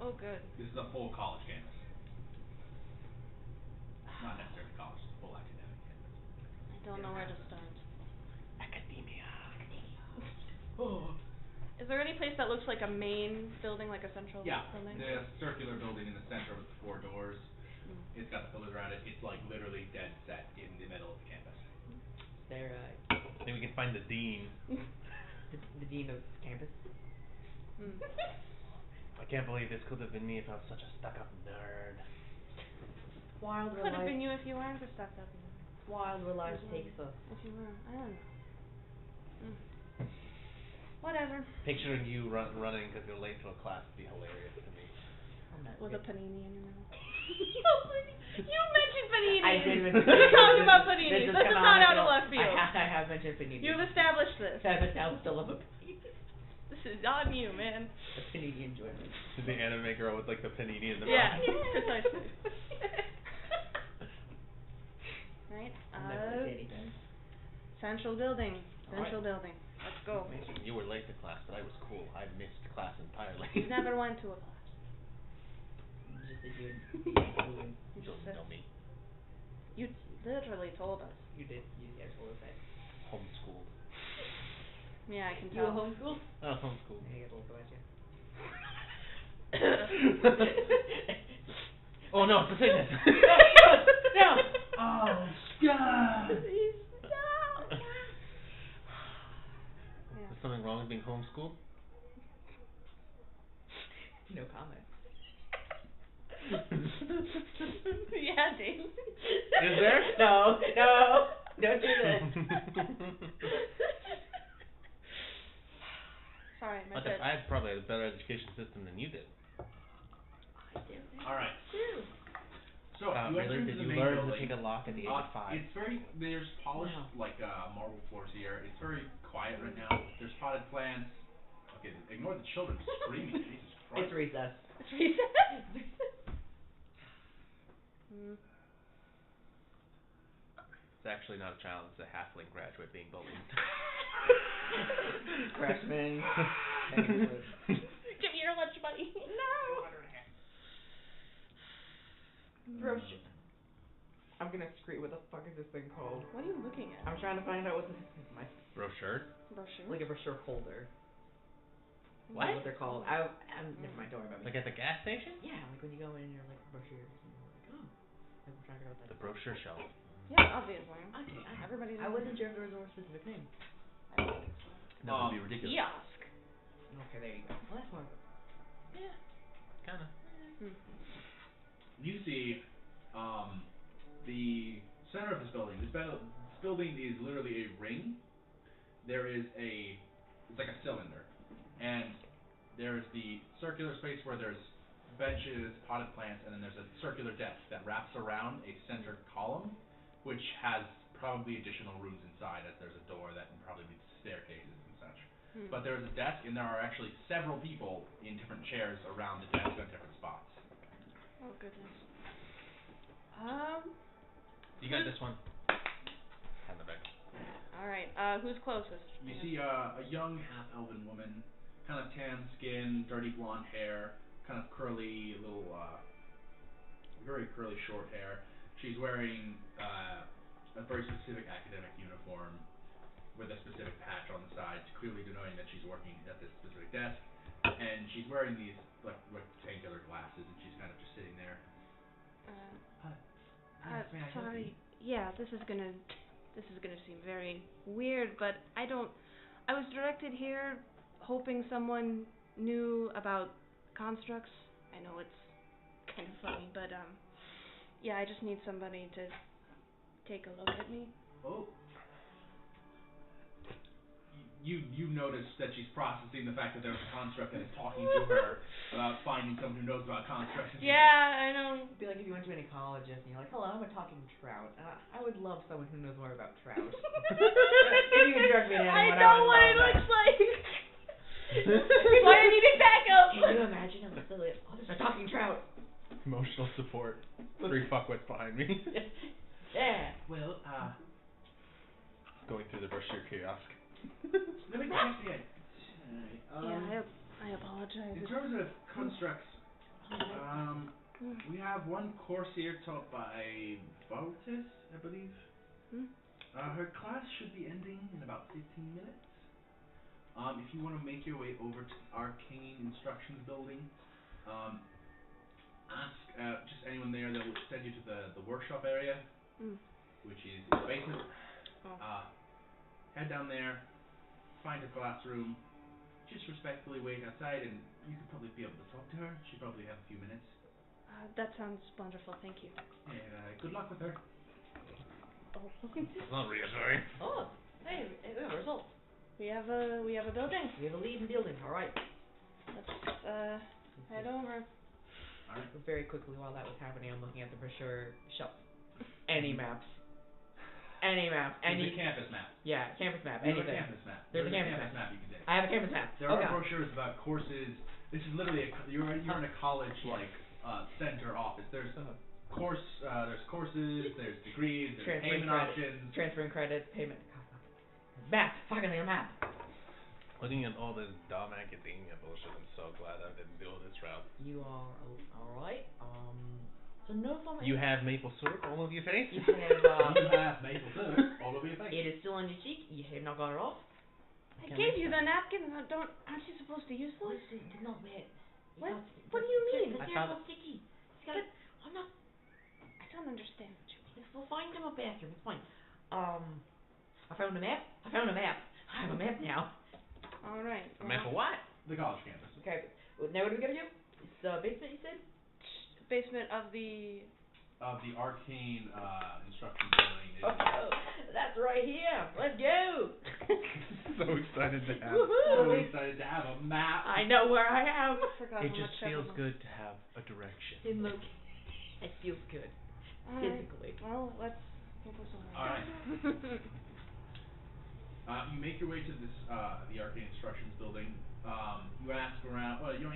Oh, good. This is a full college campus. Not necessarily college, it's a full academic campus. I don't know where to start. Academia. Oh. Is there any place that looks like a main building, like a central Yeah, building? the circular building in the center with the 4 doors. It's got the pillars around it. It's like literally dead set in the middle of the campus. They're, I think we can find the dean. the dean of campus. I can't believe this could have been me if I was such a stuck-up nerd. Wild Could have been you if you weren't a stuck up. Wild where life Mhm. takes us. If you were, I don't know. Whatever. Picturing you running because you're late to a class would be hilarious to me. I'm not With a good. panini in your mouth. You mentioned paninis. I did mention We're talking about This paninis. is This is not out of canonical. left field. I have mentioned panini. You've established this. I have now still love a panini. This is on you, man. A panini enjoyment. The anime girl with like the panini in the Yeah, mouth. precisely. Right. I'm never a anything. Central building. Central Alright. building. Let's go. You were late to class, but I was cool. I missed class entirely. You never went to a class. Just that you You You just don't said know me. you literally told us. You did. You told us that. Homeschooled. Yeah, I can You tell. were homeschooled? Oh, homeschooled. I get a little at you. Oh no, it's a sickness. No. Oh, God! Stop. Is something wrong with being homeschooled? No comment. Yeah, Dave. Is there? No, no, don't do this. Sorry, my Like bad. I had probably had a better education system than you did. I do. Alright. Too. So, you enter Really? into Did the you main learn building. to pick a lock at the age of 5? It's very, there's polished, No. like, marble floors here. It's very quiet right now. There's potted plants. Okay, ignore the children screaming. Jesus Christ. It's recess. It's recess. Mm. It's actually not a child, it's a halfling graduate being bullied. Freshman. Give me your lunch money. No. Brochure. I'm gonna scream. What the fuck is this thing called? What are you looking at? I'm trying to find out what this is. My Brochure? Brochure. like a brochure holder. I don't know What? what they're called? I'm never mind. Don't worry about me. Like at the gas station? Yeah, like when you go in and you're like brochures and you're like, oh, like I'm trying to figure out what The that's brochure shelf. Yeah, obviously. Okay, Everybody I knows. wasn't sure if there was a more specific name. That would be ridiculous. Kiosk. Okay, there you go. Well, that's more. Yeah, kinda. Hmm. You see, the center of this building. This building is literally a ring. There is it's like a cylinder, and there's the circular space where there's benches, potted plants, and then there's a circular desk that wraps around a center column, which has probably additional rooms inside, as there's a door that probably leads to staircases and such. Hmm. But there's a desk, and there are actually several people in different chairs around the desk on different spots. Oh goodness. You got this one. Hand the bag. All right. Who's closest? You see a young half-elven woman, kind of tan skin, dirty blonde hair, kind of curly, little, very curly short hair. She's wearing a very specific academic uniform with a specific patch on the side, clearly denoting that she's working at this specific desk. And she's wearing these like rectangular glasses, and she's kind of just sitting there. Yes, may I help Sorry. you? Yeah, this is gonna seem very weird, but I was directed here hoping someone knew about constructs. I know it's kind of funny, but yeah, I just need somebody to take a look at me. Oh. You notice that she's processing the fact that there's a construct that is talking to her about finding someone who knows about constructs. Yeah, I know. It'd be like if you went to an ecologist and you're like, hello, I'm a talking trout. I would love someone who knows more about trout. If you could direct me to anyone, I know what it looks like. Why are you needing backup? Can you imagine how silly? Oh, there's a talking trout. Emotional support. 3 fuckwits behind me. Yeah. Well, Going through the brochure kiosk. let me check again. Yeah, I apologize. In terms of constructs, we have one course here taught by Bautis, I believe. Hmm? Her class should be ending in about 15 minutes. If you want to make your way over to the Arcane Instructions building, ask just anyone there. They'll send you to the workshop area, which is in the basement. Oh. Head down there, find a classroom, just respectfully wait outside, and you could probably be able to talk to her. She'd probably have a few minutes. That sounds wonderful. Thank you. And good luck with her. Oh. It's not reassuring. Oh, hey, we have a result. We have a building. We have a lead in building. All right. Let's head over. Alright. Very quickly while that was happening, I'm looking at the brochure. Shop. Any maps. Any map. There's Any. a campus map. Yeah, campus map. There's Anything. a campus map. There's a campus map you can take. I have a campus map. There are brochures about courses. This is literally you're in a college like center office. There's there's courses, there's degrees, there's Transferring payment credits. options. Transferring credits, payment. Map. Finally a map. Looking at all this dumb academia bullshit, I'm so glad I didn't do this route. You are alright. So no information. You have maple syrup all over your face? You have, You have maple syrup all over your face. It is still on your cheek. You have not got it off. I gave you the napkin. Aren't you supposed to use those? Listen, did not wear. What do you mean? The I syrup's thought- all sticky. It's got. I'm not. I don't understand what you mean. We'll find him a bathroom. It's fine. I found a map. I have a map now. All right. A map of what? The college campus. Okay. Now what are we gonna do? It's the basement. You said. Basement of the. Of the arcane instruction building. Oh, that's right here. Let's go. So excited to have. So Woohoo! excited to have a map. I know where I am. Forgot It how just much feels that was. good to have a direction. In look. It feels good. All right. Physically. Well, let's get this over. Alright. You make your way to this the arcane instructions building. You ask around. Well, you don't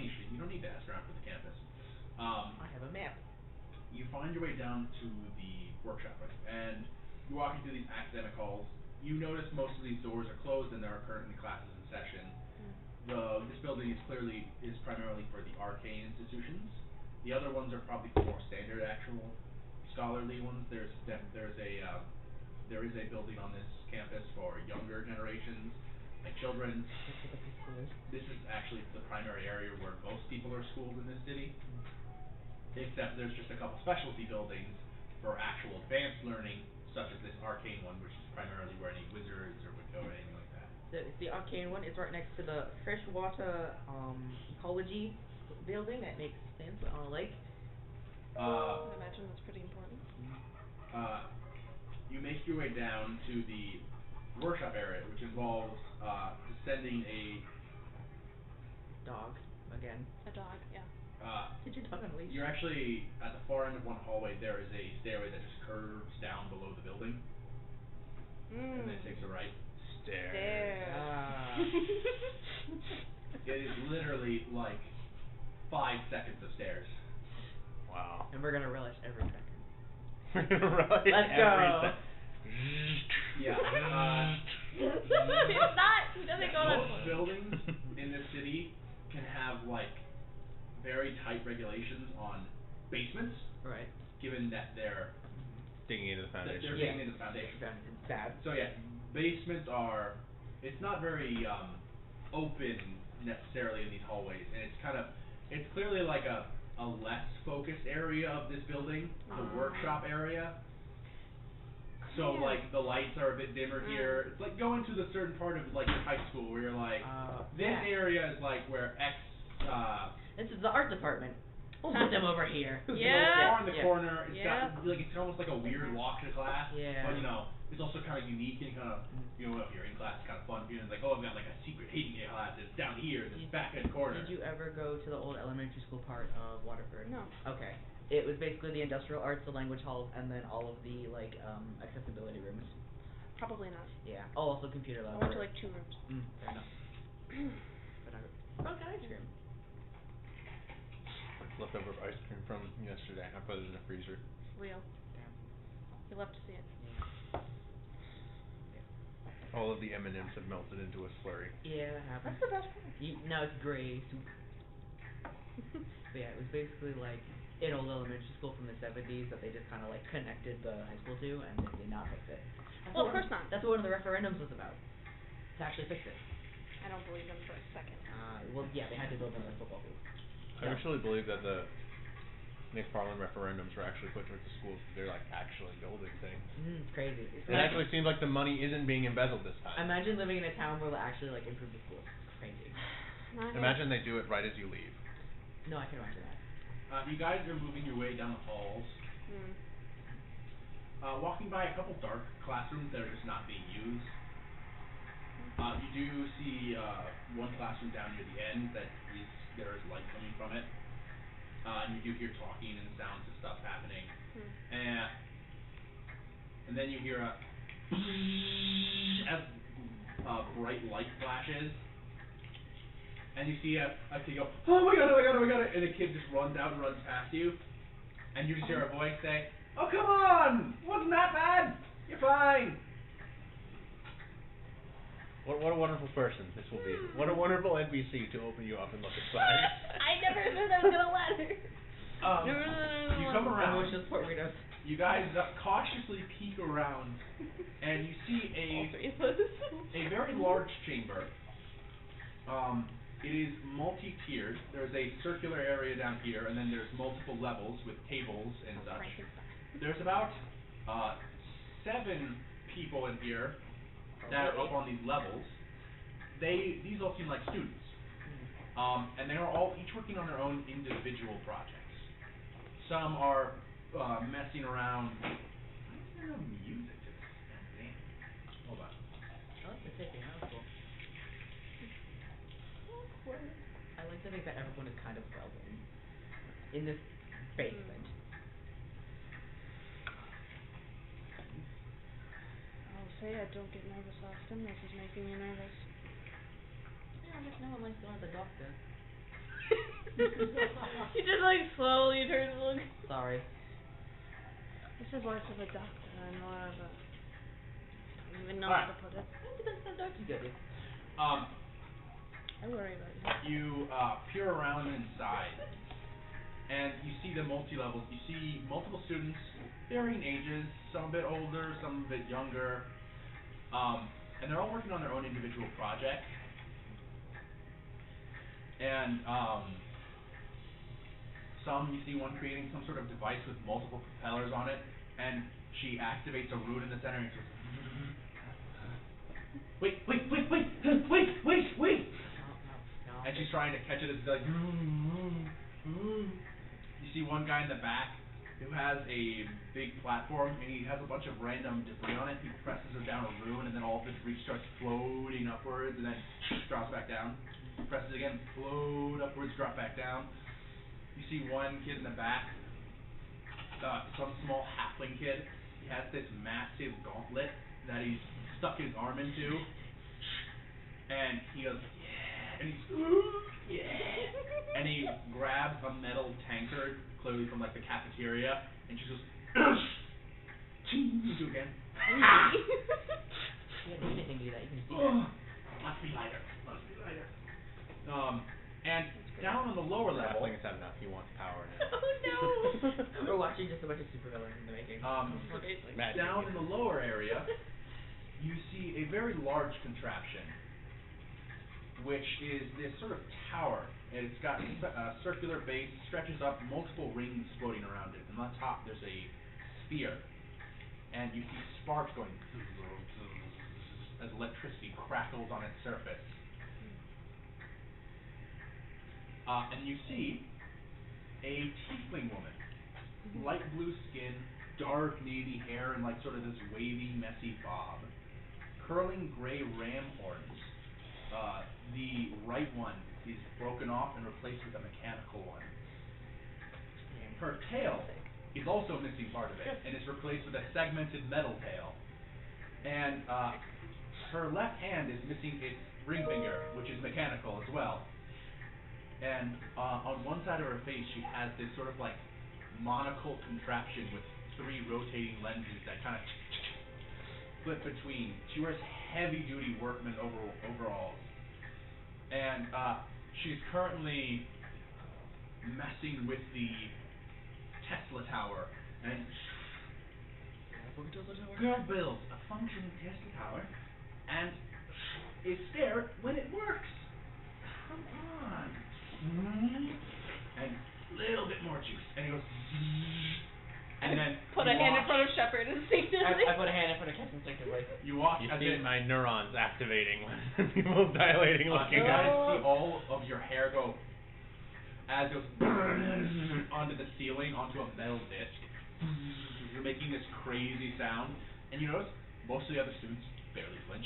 need to ask around for the campus. I have a map. You find your way down to the workshop, right? And you're walking through these academic halls. You notice most of these doors are closed and there are currently classes in session. This building is primarily for the arcane institutions. The other ones are probably for more standard, actual scholarly ones. There is a building on this campus for younger generations, like children. That's what the preschool is. This is actually the primary area where most people are schooled in this city. Except there's just a couple specialty buildings for actual advanced learning, such as this arcane one, which is primarily where any wizards or would go or anything like that. The arcane one is right next to the freshwater ecology building. That makes sense on a lake. I imagine that's pretty important. You make your way down to the workshop area, which involves descending a Dog again. A dog, yeah. Did your dog on a leash? You're actually at the far end of one hallway. There is a stairway that just curves down below the building, and then it takes a right. Stairs. Ah. It is literally like 5 seconds of stairs. Wow. And we're gonna relish every second. Right. Let's go. Yeah. It's not. He doesn't go that Most far. buildings in this city can have like very tight regulations on basements, Right. given that they're Digging into the foundation. they're Yeah. digging into the foundation. It's bad. So yeah, basements are. It's not very open necessarily in these hallways, and it's clearly like a less focused area of this building, the workshop area. So Yeah. like the lights are a bit dimmer here. It's like going to the certain part of like your high school where you're like, this yeah. area is like where X. This is the art department. We'll put them over here. Yeah. Far in the corner. It's Yeah. got like it's almost like a weird walk to class. Yeah. But you know, it's also kind of unique and kind of if you're in class, it's kind of fun. Feeling like, oh, I've got like a secret hidden class that's down here in this back end corner. Did you ever go to the old elementary school part of Waterford? No. Okay. It was basically the industrial arts, the language halls, and then all of the like accessibility rooms. Probably not. Yeah. Oh, also computer I lab. went to like 2 rooms. Fair enough. But okay, ice cream. Leftover ice cream from yesterday. I put it in the freezer. Real. Damn. You love to see it. All of the M&Ms have melted into a slurry. Yeah, that happens. That's the best part. Now it's gray soup. But yeah, it was basically like an old elementary school from the 70s that they just kind of like connected the high school to, and they did not fix it. Well, of course not. That's what one of the referendums was about, to actually fix it. I don't believe them for a second. Well, yeah, they had to build another football field. I actually believe that the McFarland referendums were actually put towards the schools. They're like actually building things. It's crazy. It actually seems like the money isn't being embezzled this time. Imagine living in a town where they actually like improve the schools. It's crazy. Imagine they do it right as you leave. No, I can imagine that. You guys are moving your way down the halls, walking by a couple dark classrooms that are just not being used. You do see one classroom down near the end that there is light coming from it. And you do hear talking and sounds of stuff happening. And then you hear a as bright light flashes. And you see a kid go, oh my god, oh my god, oh my god, and the kid just runs out and runs past you. And you just hear a voice say, oh come on! Wasn't that bad? You're fine! What a wonderful person this will be. What a wonderful NPC to open you up and look inside. I never said I was gonna let her. You come around. Emotional support weirdos. You guys cautiously peek around, and you see a very large chamber. It is multi-tiered. There's a circular area down here, and then there's multiple levels with tables and such. There's about 7 people in here that are up on these levels. These all seem like students, and they are all each working on their own individual projects. Some are messing around. Why is there no music to this? Damn. Hold on. I like the taking, that was cool. I like to think that everyone is kind of welcome in this basement. I'll say I don't get nervous often. This is making me nervous. Yeah, I guess no one likes going to the doctor. You just like slowly turn to look. Sorry. This is less of a doctor and more of a. I don't even know Alright. how to put it. It depends on the doctor you go to. I worry about you. You peer around inside, and you see the multi-levels. You see multiple students, varying ages, some a bit older, some a bit younger, and they're all working on their own individual projects. And you see one creating some sort of device with multiple propellers on it, and she activates a root in the center and goes, wait. No. And she's trying to catch it as it's like, you see one guy in the back who has a big platform, and he has a bunch of random debris on it. He presses it down a ruin, and then all of the debris starts floating upwards, and then drops back down. Presses it again, float upwards, drop back down. You see one kid in the back, some small halfling kid. He has this massive gauntlet that he's stuck his arm into, and he goes, yeah, and he's, yeah, and he grabs a metal tankard, clearly from like the cafeteria, and just goes, into again. You can't do anything to that, you can see that. Must be lighter. And down on the lower level, Halflings have enough. He wants power now. Oh no! We're watching just a bunch of supervillains in the making. Magic. down in the lower area, you see a very large contraption, which is this sort of tower, and it's got a circular base, stretches up, multiple rings floating around it, and on top there's a sphere, and you see sparks going as electricity crackles on its surface. And you see a tiefling woman, light blue skin, dark navy hair, and like sort of this wavy, messy bob, curling gray ram horns. The right one is broken off and replaced with a mechanical one. Her tail is also missing part of it, and is replaced with a segmented metal tail. And her left hand is missing its ring finger, which is mechanical as well. And on one side of her face, she has this sort of like monocle contraption with 3 rotating lenses that kind of flip between. She wears heavy-duty workman overalls, and she's currently messing with the Tesla tower. And girl builds a functioning Tesla tower, and is scared when it works. Come on. And a little bit more juice, and he goes, and then Put a hand in front of Shepard and see I put a hand in front of Captain instinctively. You watch You as see it, my neurons activating when people dilating, looking you at guys it. see all of your hair go as it goes onto the ceiling, onto a metal disc. You're making this crazy sound, and you notice most of the other students barely flinch.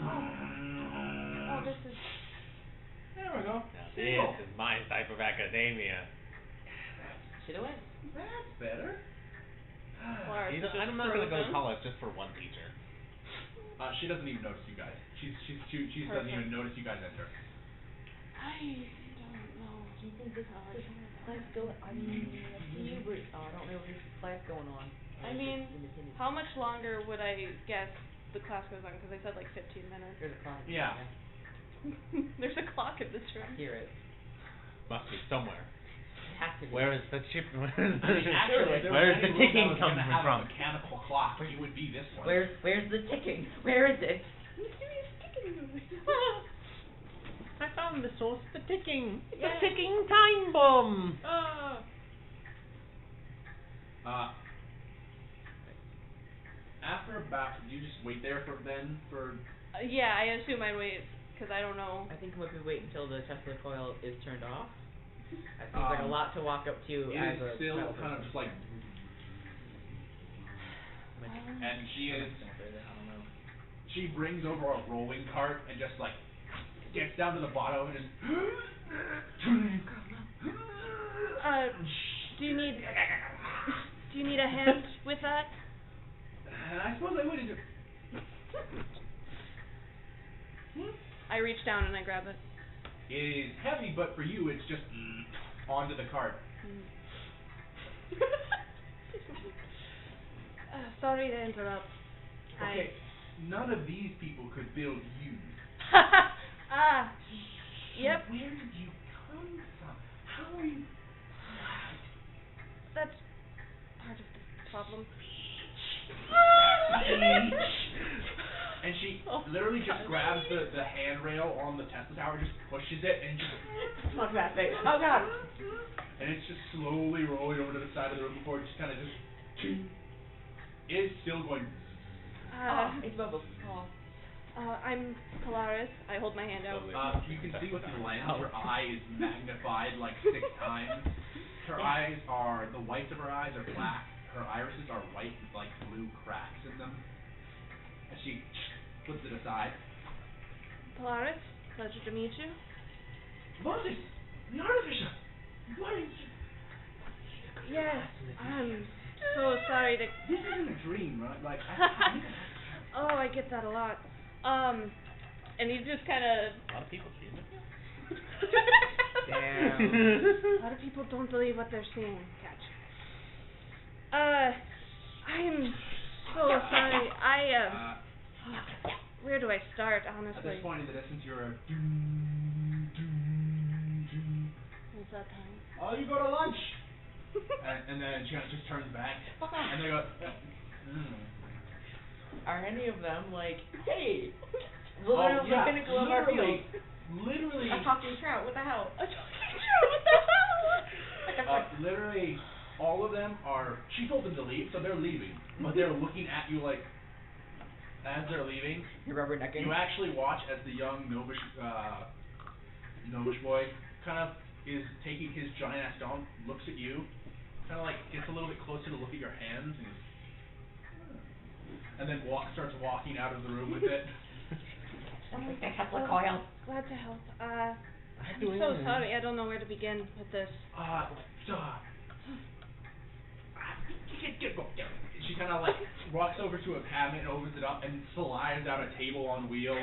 Oh, this is. There we go. Now Seal. this is my type of academia. Should have went. That's better. Polaris You is know, just I'm not gonna go to frozen. college just for one teacher. She doesn't even notice you guys. She doesn't even Perfect. notice you guys enter. I don't know. Do you think this class still? I mean, let's see, but I don't know if this class going on. I mean, how much longer would I guess the class goes on? Because I said like 15 minutes. There's a clock. Yeah. There's a clock in this I room. hear it. Must be somewhere. It has to be. Where is the chip? Where is I mean, actually, if there where was is the any room ticking that was coming gonna have from? a mechanical clock, it would be this one. Where's the ticking? Where is it? Mysterious ticking noise. I found the source of the ticking. It's Yay. a ticking time bomb. After about, do you just wait there for Yeah, I assume I'd wait, because I don't know. I think we wait until the Tesla coil is turned off. That seems like a lot to walk up to it as is a still metal kind of person. just like, and she is, I don't know. she brings over a rolling cart and just like gets down to the bottom and just. Do you need a hand with that? And I suppose I would. I reach down and I grab it. It is heavy, but for you, it's just onto the cart. Sorry to interrupt. Okay, none of these people could build you. Yep, Where did you come from? How are you? that's part of the problem. And she literally just grabs the handrail on the Tesla tower, just pushes it, and just. Fuck that thing. Oh god. And it's just slowly rolling over to the side of the room before it just kind of just. It is still going. It's bubbles. Oh. I'm Polaris. I hold my hand out. You can see with your lens, her eye is magnified like 6 times. Her eyes are, the whites of her eyes are black. Her irises are white with like blue cracks in them. And she puts it aside. Polaris, pleasure to meet you. Moses, the artificer. What is? Yes, I'm so sorry to. This isn't a dream, right? Like. Oh, I get that a lot. And he just kind of. A lot of people dream with you. Damn. A lot of people don't believe what they're seeing. Catch. I'm so sorry. Where do I start, At honestly? this point in the distance, you're a. Is that time? Oh, you go to lunch. and then she kind of just turns back, and they go. Are any of them like, hey, the Oh, literal yeah, pinnacle of our field? literally, A talking trout, what the hell? A talking trout, what the hell? literally, all of them are. She told them to leave, so they're leaving, but they're looking at you like. As they're leaving, You're rubbernecking. you actually watch as the young Novish boy kind of is taking his giant ass stone, looks at you, kind of like gets a little bit closer to look at your hands, and then starts walking out of the room with it. Tesla coil. Glad to help. I'm so sorry. I don't know where to begin with this. She kind of like walks over to a cabinet and opens it up and slides out a table on wheels,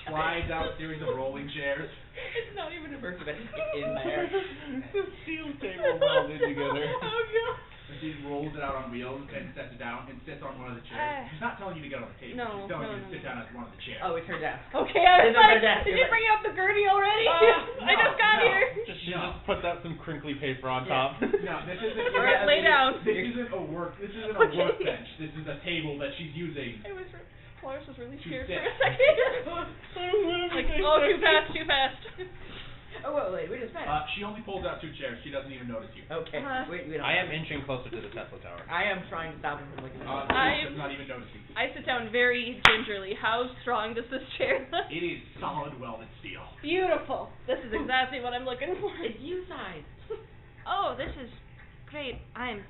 slides out a series of rolling chairs. It's not even immersive, it's in there. It's a steel table welded together. Oh god. And she rolls it out on wheels and sets it down and sits on one of the chairs. She's not telling you to get on the table. No, She's telling you no, to sit down at one of the chairs. Oh, it's her desk. Okay, I was This is her like, desk. did you bring out the gurney already? I just got here. She just puts out some crinkly paper on Yeah. top. No, this isn't. Alright, lay down. This isn't a Okay. workbench. This is a table that she's using. Polaris was really To scared sit. for a second. Like, oh, too fast, too fast. Oh, wait, we just met. She only pulls out 2 chairs. She doesn't even notice you. Okay, we don't I am know. inching closer to the Tesla tower. I am trying to stop him from looking at me. I- She's not even noticing. I sit down very gingerly. How strong does this chair look? It is solid welded steel. Beautiful. This is exactly what I'm looking for. It's you size. Oh, this is great. I'm.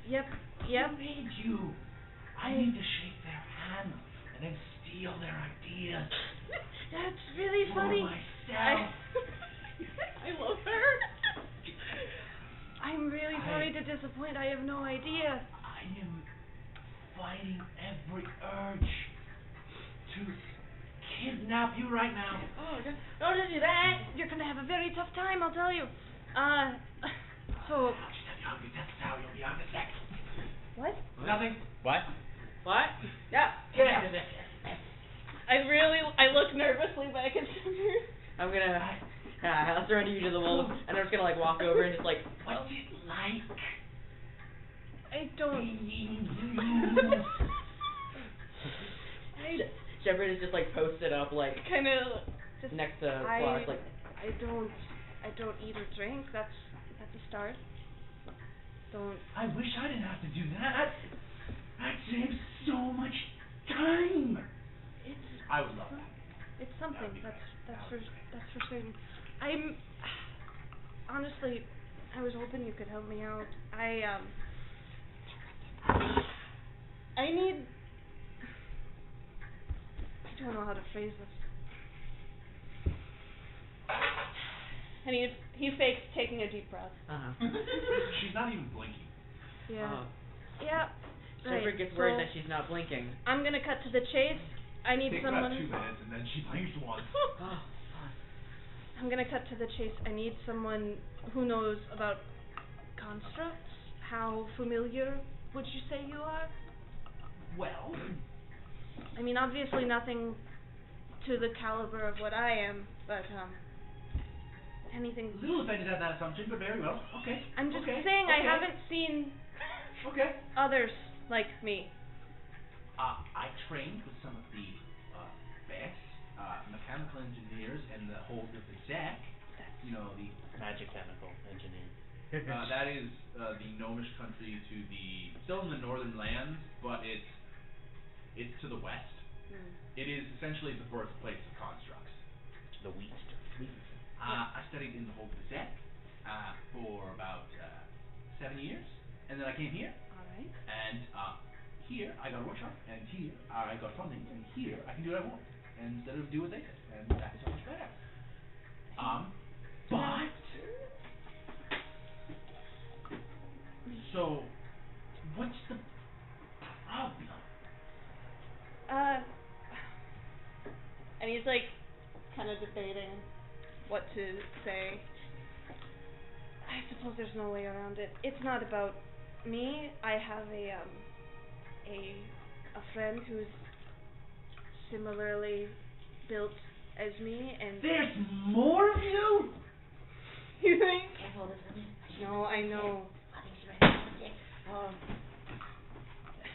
Yep, Yep. Who made you? I need to shake their hand and then steal their ideas That's really for funny. myself. I love her. I'm really sorry to disappoint. I have no idea. I am fighting every urge to kidnap you right now. Oh, don't do that. You're gonna have a very tough time, I'll tell you. So. Just have you hungry, that's how you'll be hungry sex. What? Nothing. What? What? Yeah. Get out. I look nervously back at Cinder. I'm gonna. I'll surrender you to the wolf, and I'm just gonna like walk over and just like. What's it like I don't. being you? Shepard is just like posted up like Kind of. Just, next to Clark, like. I don't eat or drink. That's a start. Don't. I wish I didn't have to do that. That saves so much time. I would love that. It's something. That would be That's great. for certain. I'm honestly, I was hoping you could help me out. I need. I don't know how to phrase this. And he fakes taking a deep breath. She's not even blinking. Yeah. Yeah. Shepard Right. gets worried So, that she's not blinking. I'm gonna cut to the chase. I need Takes someone. about 2 minutes and then she blinks once. I'm gonna cut to the chase. I need someone who knows about constructs. How familiar would you say you are? Well, I mean, obviously nothing to the caliber of what I am, but anything. a little offended at that assumption, but very well. Okay. I'm just okay, saying I okay. haven't seen Okay. others like me. I trained with some of the best mechanical engineers in the hold of the deck. You know, the Magic chemical engineer. that is the gnomish country to the still in the northern lands, but it's to the west. It is essentially the birthplace of constructs. The Wheat. I studied in the hold of the deck for about 7 years, and then I came here. All right. And here I got a workshop, and here I got funding, and here I can do what I want instead of do what they say, and that's so much better. But so what's the problem? And he's like, kind of debating what to say. I suppose there's no way around it. It's not about me. I have a friend who's similarly built as me, and There's more of you? You think? no, I know.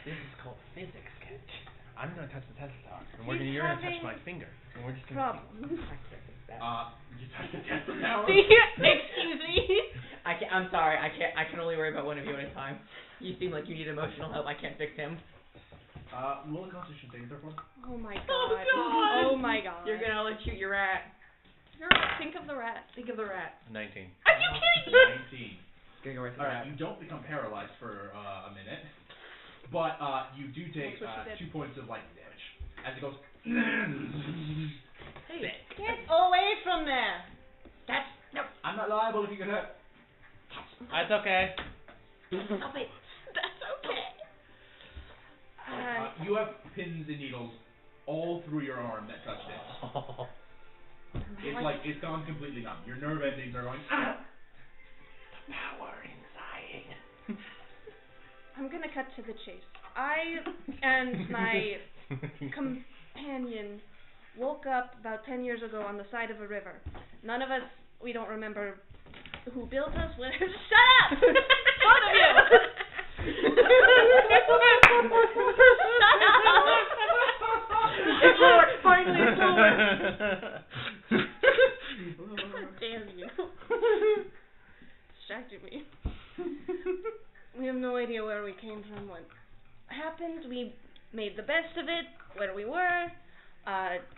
This is called physics, kid. I'm gonna touch the Tesla and He's you're gonna touch having my finger, and we're just gonna. Problems. You touched the Tesla tower? Excuse me. I'm sorry. I can only worry about one of you at a time. You seem like you need emotional help. I can't fix him. Roll a Constitution saving throw for me. Oh my god. God. Oh my god. You're gonna electrocute your rat. Think of the rat. Think of the rat. 19. Are you kidding me? 19. It's gonna go right to the Alright, rat. you don't become paralyzed for a minute, but you do take That's what she did. 2 points of lightning damage as it goes. Hey, Get away from there. that's no. I'm not liable if you get hurt. That's okay. Stop it. That's okay. You have pins and needles all through your arm that touched it. It's like it's gone completely numb. Your nerve endings are going. Ah! The power inside. I'm gonna cut to the chase. I and my companion woke up about 10 years ago on the side of a river. None of us, we don't remember who built us. Shut up! Both of you! Shut up! It's over. Finally, it's over. God damn you. Distracted me. We have no idea where we came from, what happened. We made the best of it, where we were.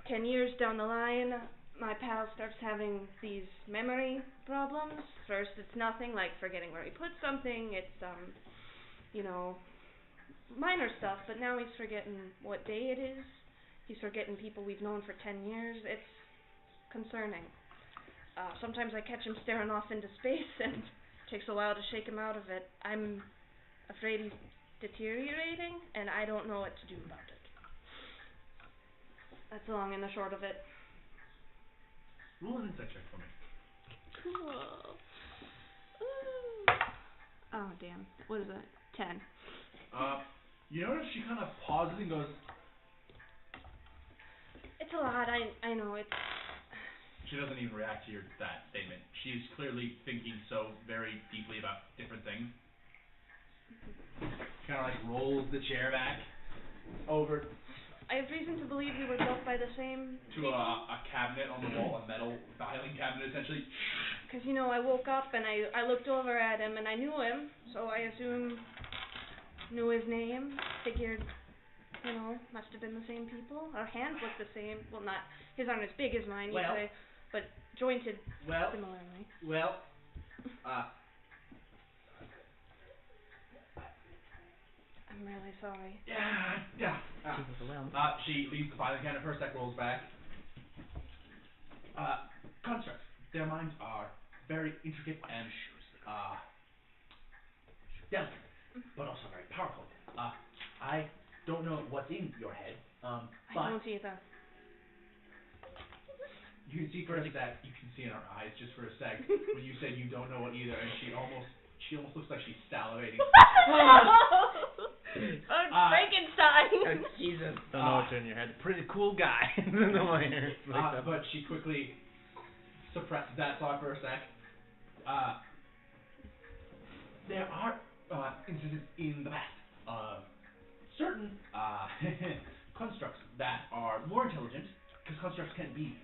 10 years down the line, my pal starts having these memory problems. First, it's nothing, like forgetting where he put something. It's, minor stuff, but now he's forgetting what day it is. He's forgetting people we've known for 10 years. It's concerning. Sometimes I catch him staring off into space, and it takes a while to shake him out of it. I'm afraid he's deteriorating, and I don't know what to do about it. That's the long and the short of it. Roll an insight check for me. Cool. Ooh. Oh, damn. What is it? 10. You notice she kind of pauses and goes. It's a lot. I know. It's. She doesn't even react to that statement. She's clearly thinking so very deeply about different things. Kind of like rolls the chair back over I have reason to believe we were built by the same to a cabinet on the wall, a metal filing cabinet essentially. Because, you know, I woke up and I looked over at him and I knew him, so I assume knew his name, figured, you know, must have been the same people. Our hands look the same. Well, not, his aren't as big as mine, Well. you'd say, but jointed Well, similarly. well, I'm really sorry. Yeah. She's overwhelmed. She leaves the filing cabinet for a sec, rolls back. Constructs. Their minds are very intricate and delicate, but also very powerful. I don't know what's in your head, I but don't either. you can see for a sec. You can see in her eyes just for a sec when you said you don't know what either, and she almost looks like she's salivating. Frankenstein! Oh, Jesus. don't know what's in your head. Pretty cool guy. But she quickly suppresses that thought for a sec. There are instances in the past of certain constructs that are more intelligent, because constructs can be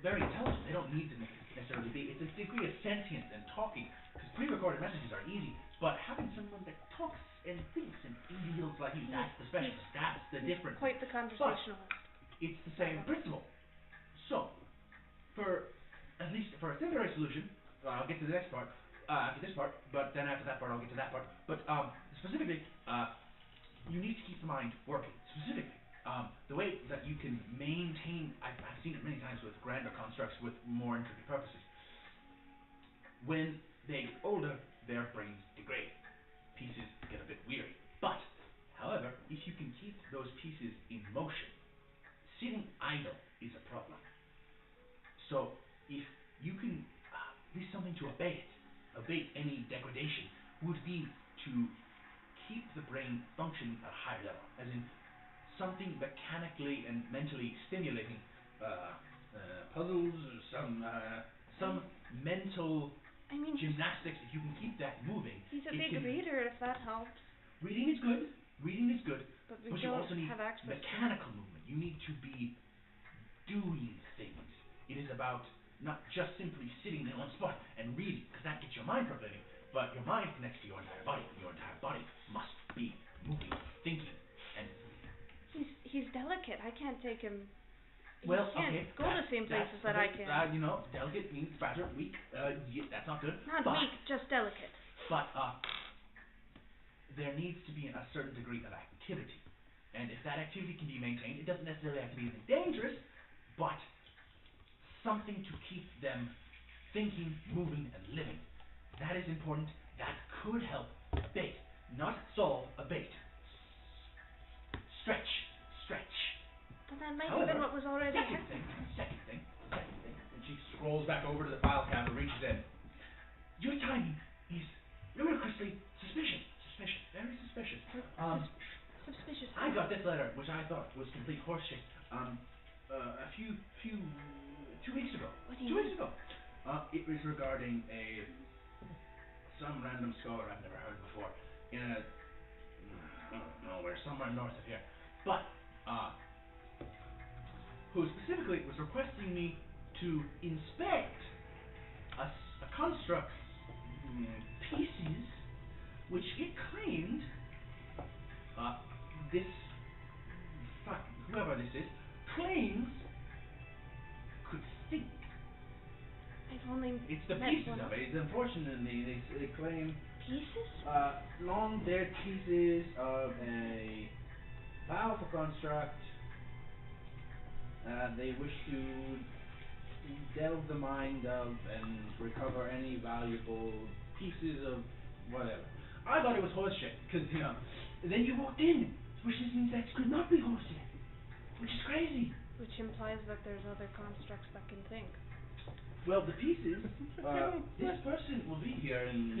very intelligent. They don't need to necessarily be. It's a degree of sentience and talking, because pre-recorded messages are easy, but having someone that talks and thinks and feels like you, that's the specialist. That's the difference. Quite the conversationalist. It's the same principle. So, at least for a temporary solution, I'll get to the next part, after this part, but then after that part I'll get to that part. But specifically, you need to keep the mind working. Specifically, the way that you can maintain, I've seen it many times with grander constructs with more intricate purposes. When they get older, their brains degrade. Pieces get a bit weary. But, however, if you can keep those pieces in motion, sitting idle is a problem. So, if you can, at least something to abate any degradation, would be to keep the brain functioning at a higher level, as in something mechanically and mentally stimulating, puzzles, some mental gymnastics. If you can keep that moving, He's a big reader, if that helps. reading is good. But we But you don't also need have access to mechanical movement. You need to be doing things. It is about not just simply sitting in one spot and reading, because that gets your mind percolating, but your mind connects to your entire body. Your entire body must be moving, thinking, and He's delicate. I can't take him. well, he can't okay. go to the same places that I can. You know, delicate means fragile, weak. That's not good. Not but, weak, just delicate. But there needs to be a certain degree of activity, and if that activity can be maintained, it doesn't necessarily have to be anything dangerous, but something to keep them thinking, moving, and living. That is important. That could help abate, not solve, abate. Stretch. But that might However, have been what was already happening. Second thing, and she scrolls back over to the file cabinet, reaches in. Your timing is ludicrously suspicious, very suspicious. Suspicious. I got this letter, which I thought was complete horseshit. A few 2 weeks ago. What do you 2 weeks mean? ago. It was regarding some random scholar I've never heard of before in I don't know where, somewhere north of here. But who specifically was requesting me to inspect a construct's pieces, which it claimed whoever this is claims could think. I've only It's the met pieces one. of it. It's unfortunately they claim pieces? Long dead pieces of a powerful construct. They wish to delve the mind of and recover any valuable pieces of whatever. I thought it was horse shit, because, then you walked in, which means that could not be horse shit, which is crazy. Which implies that there's other constructs that can think. Well, the pieces, this person will be here in...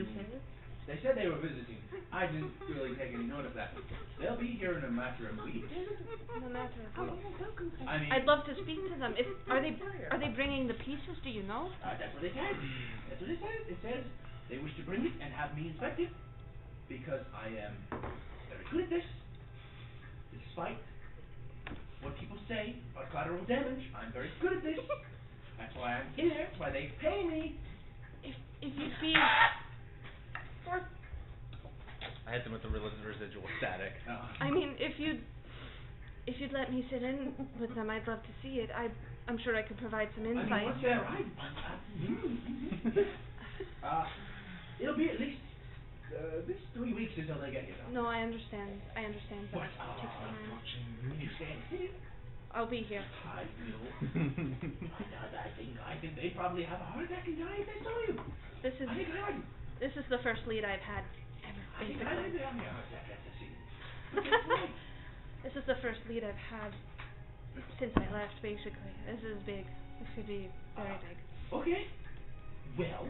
They said they were visiting. I didn't really take any note of that. They'll be here in a matter of weeks. In a matter of weeks. I mean... I'd love to speak to them. Are they bringing the pieces, do you know? That's what they said. That's what it says. It says they wish to bring it and have me inspect it, because I am very good at this. Despite what people say about collateral damage, I'm very good at this. That's why I'm here. That's why they pay me. If you'd be... I hit them with the residual static. I mean, if you'd let me sit in with them, I'd love to see it. I'm sure I could provide some insight. I mean, what's that right? It'll be at least 3 weeks until they get here. No, I understand. But What? it takes time. You stand still. I'll be here. I will. I think they probably have a heart attack and die if they saw you. This is I think I would. This is the first lead I've had ever, I think basically. I would have a heart attack after seeing you. But that's right. This is the first lead I've had since I left, basically. This is big. This could be very big. Okay. Well,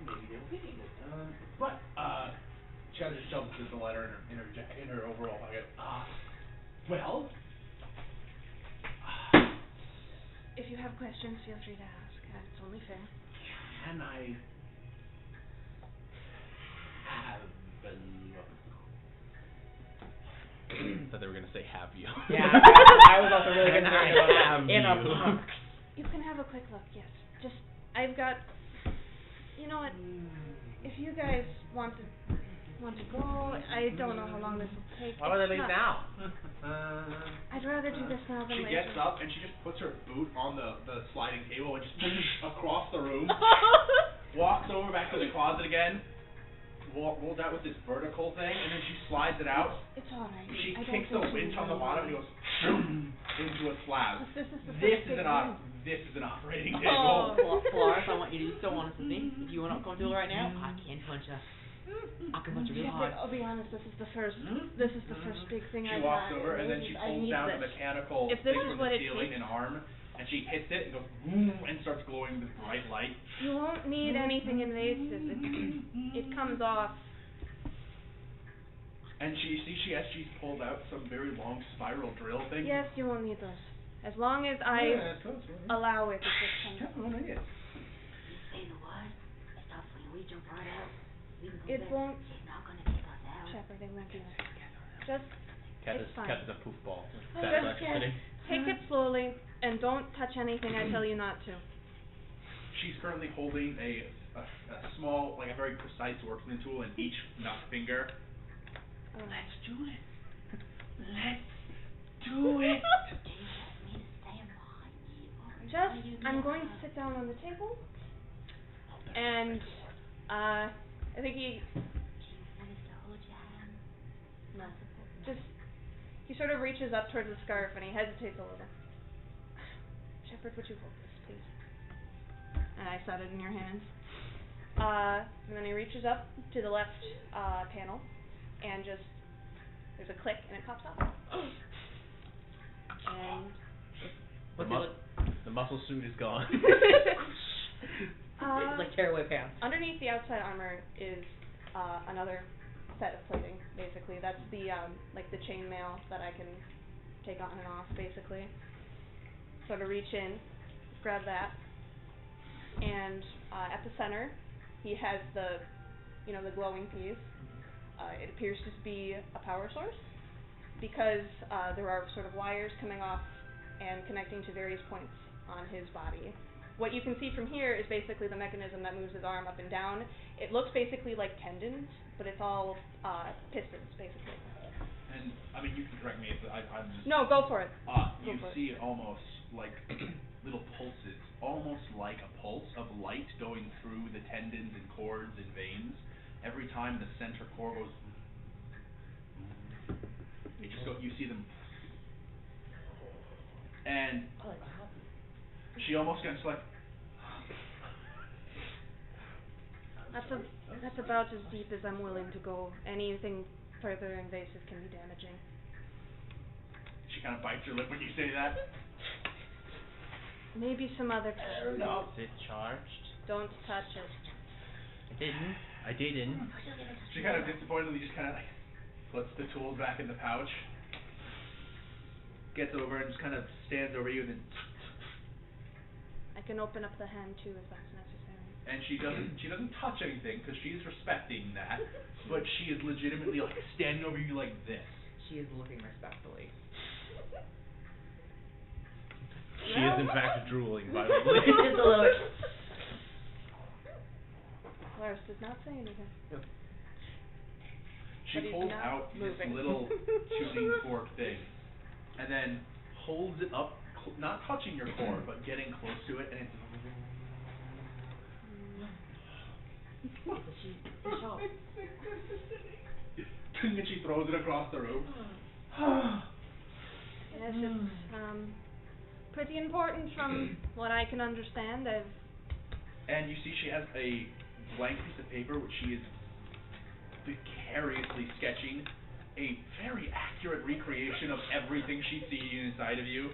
maybe they'll get it. But, she kind of just shoves the letter in her overall pocket. Well, If you have questions, feel free to ask. It's only fair. can I have a look? Thought they were gonna say have you. Yeah, I was also really gonna say Have in a you. box. You can have a quick look, yes. Just, I've got... You know what? If you guys want to go, I don't know how long this will take. Why would they It's leave not- now? I'd rather do this now than She later. gets up and she just puts her boot on the sliding table and just across the room, walks over back to the closet again, rolls out with this vertical thing, and then she slides it out. It's alright. She I don't kicks the think winch you on the really bottom and want- goes into a slab. This is the This first is big an one. this is an operating Oh. table. Polaris, I want you to be so honest with me. If you are not comfortable right now, I can punch her. I can punch her real Shepard, hard. I'll be honest, this is the first Hmm? big thing She I've walks had. over and then she I pulls need down the this. mechanical If this thing is from what the it ceiling takes- and arm, and she hits it and goes and starts glowing this bright light. You won't need anything invasive. It comes off. And she's pulled out some very long spiral drill thing. Yes, you won't need those. As long as I allow it, it just comes off. Come on, yes. Say the word, stop when we jump right out. We can go It back. won't, She's not gonna take us out. Shepard, it won't do that. Just Cat It's is fine. Cat is a poof ball. Oh, Fat just electricity. take it slowly, and don't touch anything I tell you not to. She's currently holding a small, like a very precise workman tool in each nut finger. Let's do it. Let's do it. Do you want me to stand behind you? Or Just, are you I'm going to gonna- sit down on the table, and, I think he, Do you want us to hold your hand? no, just, he sort of reaches up towards the scarf, and he hesitates a little. Shepard, would you hold this, please? And I set it in your hands. And then he reaches up to the left, panel, and just, there's a click, and it pops out. And, The, What's it look? the muscle suit is gone. It's like tearaway pants. underneath the outside armor is another set of plating, basically. That's the like the chainmail that I can take on and off, basically. So to reach in, grab that, and at the center, he has the glowing piece. It appears to be a power source because there are sort of wires coming off and connecting to various points on his body. What you can see from here is basically the mechanism that moves his arm up and down. It looks basically like tendons, but it's all pistons, basically. And I mean, you can correct me if I'm just. No, go for it. You Go for it. see almost like little pulses, almost almost like a pulse of light going through the tendons and cords and veins. Every time the center core goes, it just go. You see them, and she almost gets like. That's about as deep as I'm willing to go. Anything further invasive can be damaging. She kind of bites her lip when you say that. Maybe some other time. No. Is it charged? Don't touch it. I didn't. She kind of disappointedly just kind of like puts the tools back in the pouch, gets over and just kind of stands over you and then. I can open up the hand too if that's necessary. And she doesn't touch anything because she's respecting that, but she is legitimately like standing over you like this. She is looking respectfully. She is in fact drooling, by the way. Just a little bit. Lars does not say anything. She But he's pulls not out moving. this little tuning fork thing, and then holds it up, not touching your core, but getting close to it, and it's. And she throws it across the room. Yes, it's pretty important from what I can understand. And you see she has a blank piece of paper which she is vicariously sketching a very accurate recreation of everything she's seeing inside of you.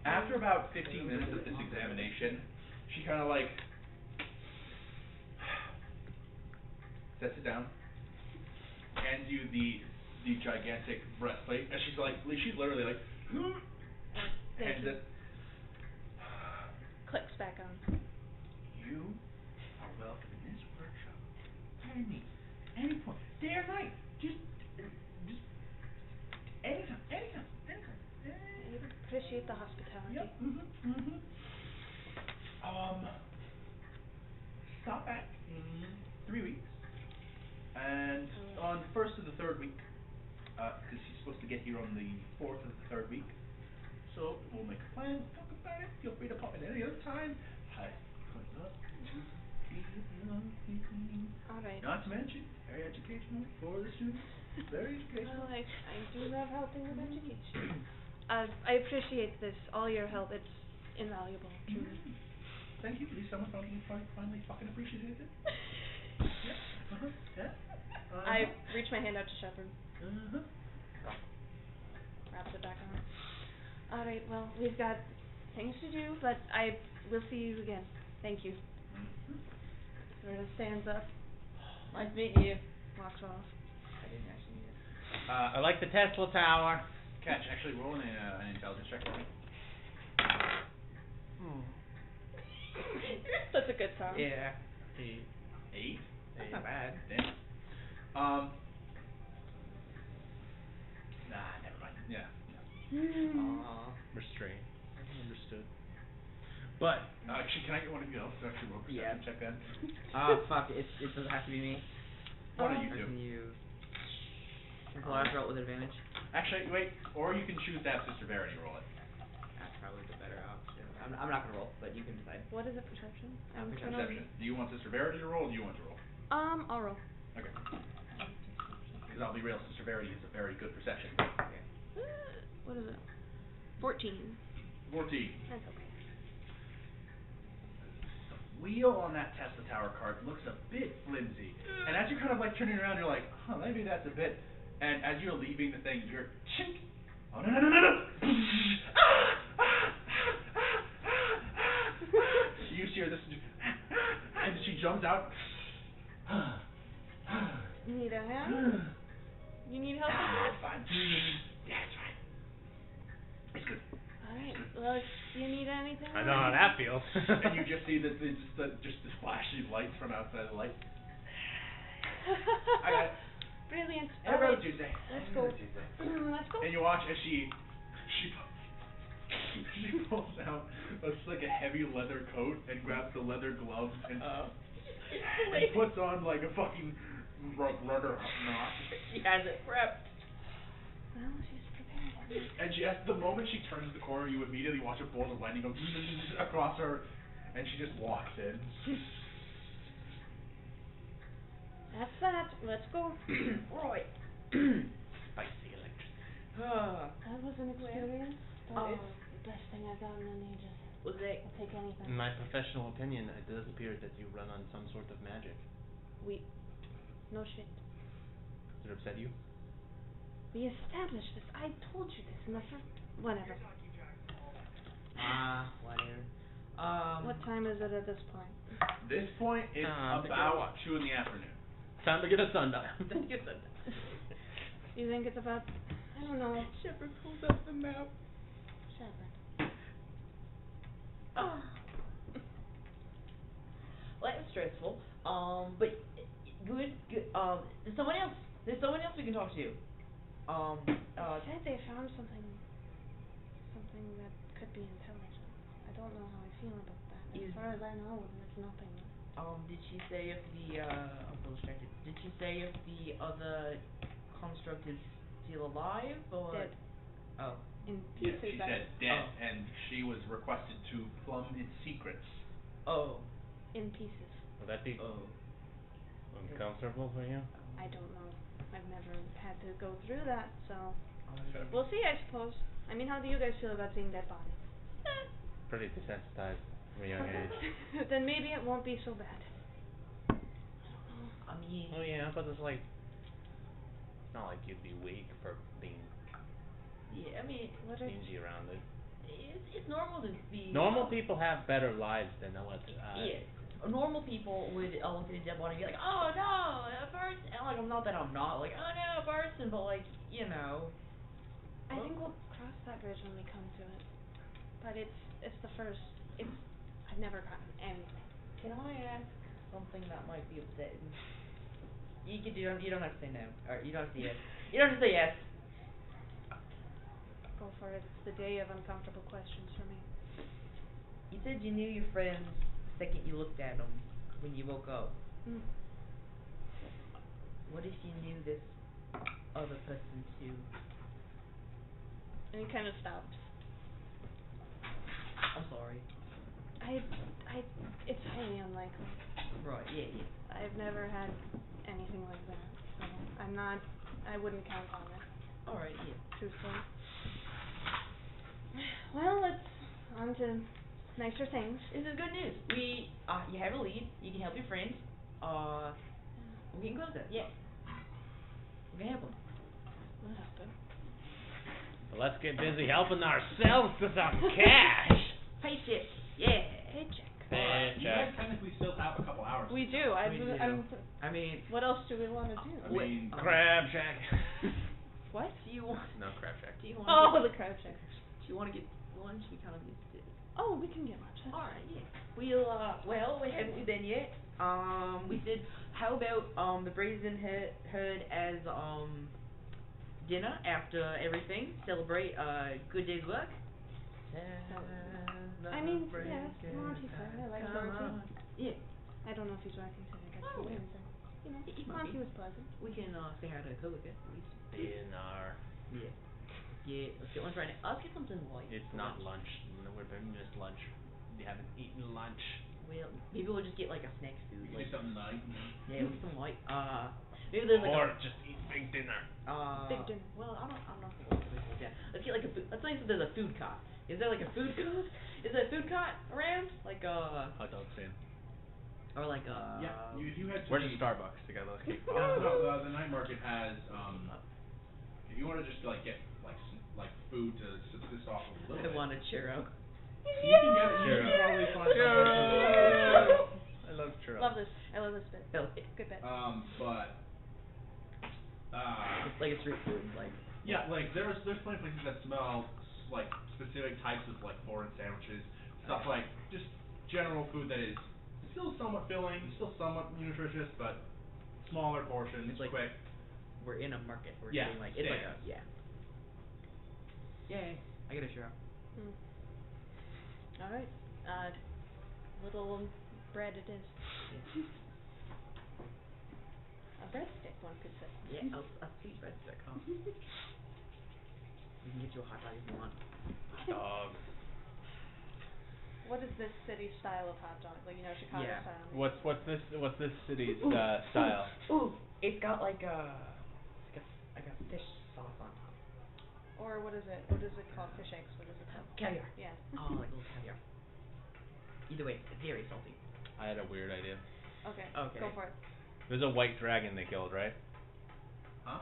After about 15 minutes of this examination, she kind of like sets it down, hands you the gigantic breastplate, and she's literally like hands it. Clicks back on. You are welcome in this workshop. Any point, day or night, just anytime. I appreciate the hospitality. Yep. Stop back in 3 weeks, and on the first of the third week, because she's supposed to get here on the 4th of the third week, so we'll make a plan, talk about it. Feel free to pop in any other time. Hi. All right. Not to mention, very educational for the students. Very educational. Well, I do love helping with education. I appreciate this, all your help. It's invaluable, truly. Thank you. At least someone finally fucking appreciated it. Yeah. I reach my hand out to Shepard. Wraps it back on. All right. Well, we've got things to do, but I will see you again. Thank you. Sort of stands up, Nice meeting you. walks off. I didn't actually need it. I like the Tesla Tower. Catch, actually roll an intelligence check for me. That's a good song. Yeah. 8? That's not bad. Damn. Nah, never mind. Yeah. Aww. Restraint. Understood. But Actually, can I get one of you else to actually roll a perception check then? Fuck, it doesn't have to be me. One of you Or two. can you... Can Polaris roll it with advantage? Actually, wait, or you can choose to have Sister Verity roll it. That's probably the better option. I'm not gonna roll, but you can decide. What is it, perception? I'm Perception. gonna- Perception. Do you want Sister Verity to roll, or do you want to roll? I'll roll. Okay. Because I'll be real, Sister Verity is a very good perception. Okay. What is it? 14. 14. That's okay. Wheel on that Tesla Tower card looks a bit flimsy. And as you're kind of like turning around, you're like, maybe that's a bit. And as you're leaving the thing, you're chink. Oh, no. You see her this, and she jumps out. Need a hand? You need help with It's fine. Yeah, it's fine. It's good. this? Alright, well, if you need anything. I know how that feels. And you just see the flashy lights from outside the light. I got it. Brilliant. Every Alright, other Tuesday. let's go. Let's go. And you watch as she pulls out like a heavy leather coat and grabs the leather gloves and puts on like a fucking rubber knot. She has it prepped. Well, she's prepared. And she, at the moment she turns the corner, you immediately watch a bolt of lightning go across her, and she just walks in. That's that. Let's go. Right. Spicy electricity. That was an experience, but Oh. it's the best thing I've gotten in ages. Was it? I'll take anything. In my professional opinion, it does appear that you run on some sort of magic. No shit. Does it upset you? We established this. I told you this in the first. Whatever. Whatever. What time is it at this point? This point, it's Take your about watch. 2 in the afternoon. Time to get a sundial. Don't get that. You think it's about? I don't know. Shepard pulls up the map. Shepard. Oh. Well, that was stressful. But good. There's someone else. We can talk to. Said they found something that could be intelligent. I don't know how I feel about that. As far as I know, there's nothing. Did she say if the I'm so distracted. Did she say if the other construct is still alive or? Dead. Oh. In Yeah, pieces. she said dead, Oh. and she was requested to plumb its secrets. Oh. In pieces. Will that be Oh. uncomfortable for you? I don't know. I've never had to go through that, so Gotta be- we'll see. I suppose. I mean, how do you guys feel about seeing dead bodies? Pretty desensitized from a young age. Then maybe it won't be so bad. I mean. Oh yeah, but it's like, it's not like you'd be weak for being Yeah, I mean, stingy around it. it's normal to be. Normal people have better lives than what. Yeah. Normal people would look at a dead body and be like, oh no, a person. And like, not that I'm not like, oh no, a person, but like, you know. I think we'll cross that bridge when we come to it. But it's the first. I've never gotten anything. Can I ask something that might be upsetting? You don't have to say no, or you don't have to say yes. You don't have to say yes. Go for it. It's the day of uncomfortable questions for me. You said you knew your friends the second you looked at them when you woke up. Mm. What if you knew this other person too? And he kind of stops. I'm sorry. It's highly unlikely. Right, yeah. I've never had anything like that, so I wouldn't count on it, Alright, yeah. truthfully. Well, it's on to nicer things. This is good news. You have a lead. You can help your friends. We can closer. Yeah. We can help them. What happened? Well, let's get busy helping ourselves to some cash. Paycheck. Yeah. Paycheck. You guys technically still have a couple hours. We do. We do. I mean, What else do we want to do? I mean, Crab Shack. What? do you want? No, Crab Shack. Do you want? Oh, the crab shack. Do you want to get lunch? We kind of used to. Oh, we can get lunch. That's Alright, yeah. Well, we haven't been yet. We said, how about, the Brazen Herd as, dinner after everything? Celebrate a good day's work? I mean, yes, Monty said I like Monty. Yeah. I don't know if he's working today. I guess Oh, he yeah. is. You know, He might Monty be. was pleasant. We can, say hi to a coworker, at least. Dinner. Yeah. Yeah, let's get lunch right now. Let's get something light. It's for not lunch. No, we're doing just lunch. You haven't eaten lunch. Well, maybe we'll just get like a snack food. you can do something light. Yeah, we'll get some light. Maybe there's like Or just eat big dinner. Big dinner. Well, I don't know if we'll do this. Yeah. Let's get like a food. Let's say there's a food cart. Is there like a food cart? Is there a food cart around? Like Hot dog stand. or like Yeah, if you head to Where's the the Starbucks? They got a little cake. no, the night market has if you want to just like get like food to subsist off of a little I bit. want a churro. You can get it. You can probably find something. I love churros. Love this. I love this bit. Okay. Good bit. But It's like a street food, like yeah, like there's plenty of places that smell like specific types of like foreign sandwiches, stuff like just general food that is still somewhat filling, still somewhat nutritious, but smaller portions, It's like- quick. we're in a market. We're Yeah, getting like it's like a stands. yeah. Yay! I got a churro. All right. Little bread it is. A breadstick, one could say. Yeah, a sweet breadstick, huh? We can get you a hot dog if you want. Dog. What is this city's style of hot dog? Like, Chicago Yeah. style. What's this city's Ooh. style? Ooh, it's got like a fish sauce on top. Or what is it? What is it called? Fish eggs. What is it called? Caviar. Yeah. Oh, like little caviar. Either way, it's very salty. I had a weird idea. Okay. Okay. Go for it. There's a white dragon they killed, right? Huh?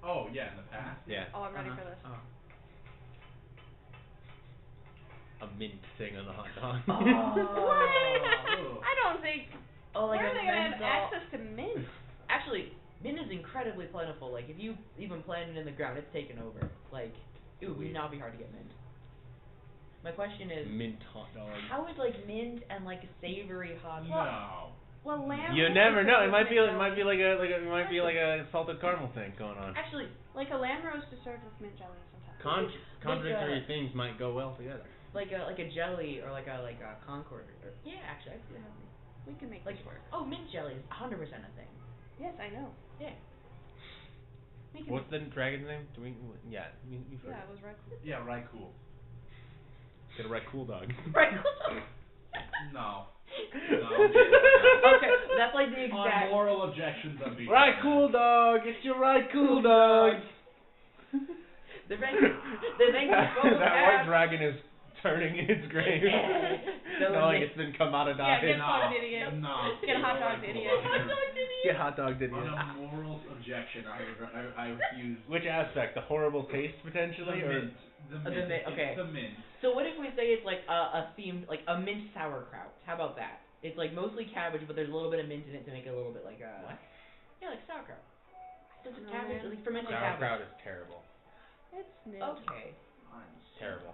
Oh yeah, in the past. Yeah. Oh, I'm ready for this. Oh. A mint thing on the hot dog. Oh. Ooh. I don't think. Oh, like where a are they gonna have menthol- access to mint? Actually, mint is incredibly plentiful. Like, if you even plant it in the ground, it's taken over. Like, it would not be hard to get mint. My question is, Mint hot dog. how is like mint and like a savory hot dog? No. Well, lamb. You roast never is know. served It might with be mint jelly. like a salted caramel thing going on. Actually, Like a lamb roast is served with mint jelly sometimes. Contradictory things might go well together. like a jelly or like a Concord or yeah, actually I see how We can make like this work. oh, mint jelly is 100% a thing. Yes, I know. Yeah. We can What's make the dragon's name? Do we? Yeah, you've heard. Yeah, it was right. Yeah, right. Cool. Get a right cool dog. Right. No. Okay, that's like the On exact. moral objections of being. Right cool dog. It's your right cool dog. The thing That white dragon is turning in its grave, So knowing they- it's been commodified. Yeah, get No. fucked, idiot. No. Get a hot dog, Right, idiot. cool. Hot dog, Get hot dogged, idiot. On a morals objection, I refuse. Which aspect? The horrible taste potentially, The or mint. The the mint. mint, okay. It's the mint. So what if we say it's like a themed like a mint sauerkraut? How about that? It's like mostly cabbage, but there's a little bit of mint in it to make it a little bit like What? Yeah, like sauerkraut. It's Oh, cabbage, man. like fermented sauerkraut cabbage. is terrible. It's mint. Okay. I'm Terrible.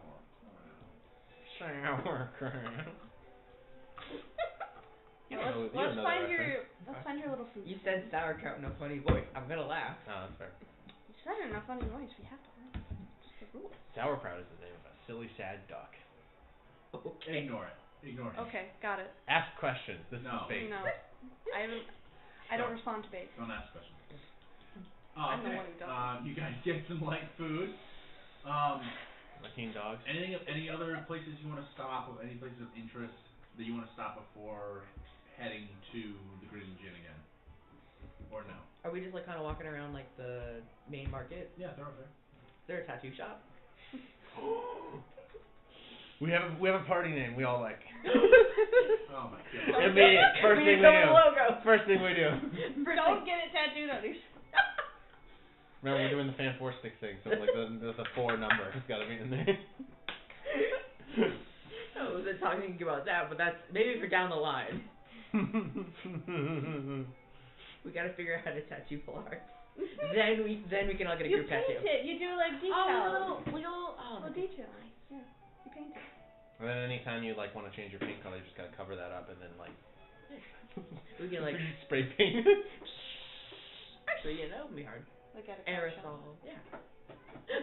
so Sauerkraut. Yeah, You know let's that find reference. let's find your little food. You said sauerkraut in a funny voice. I'm gonna laugh. Oh, that's fair. You said it in a funny voice. We have to learn. It's the rule. Sauerkraut is the name of a silly, sad duck. Okay. Ignore it. Ignore him. Okay, got it. Ask questions. This No. is bait. No, I don't respond to bait. Don't ask questions. I'm the Okay. one who doesn't. You guys get some light food. Licking dogs. Any other places you want to stop, or any places of interest that you want to stop before heading to the Green Gin again? Or no? Are we just like kind of walking around like the main market? Yeah, they're over there. Is there a tattoo shop? We have a party name we all like. Oh my god. Immediate. First We thing we become a do. logo. First thing we do. Don't get it tattooed on your. Remember, we're doing the Fan 4 stick thing, so like the 4 number has got to be in there. I wasn't talking about that, but that's maybe for down the line. We gotta figure out how to tattoo Polaris. then we can all get a You group paint tattoo. it. You do like Oh, details. little Detail. Yeah, you paint it. And then anytime you like want to change your paint color, you just gotta cover that up and then like we can like spray paint. actually that would be hard. Like at a Aerosol. Yeah.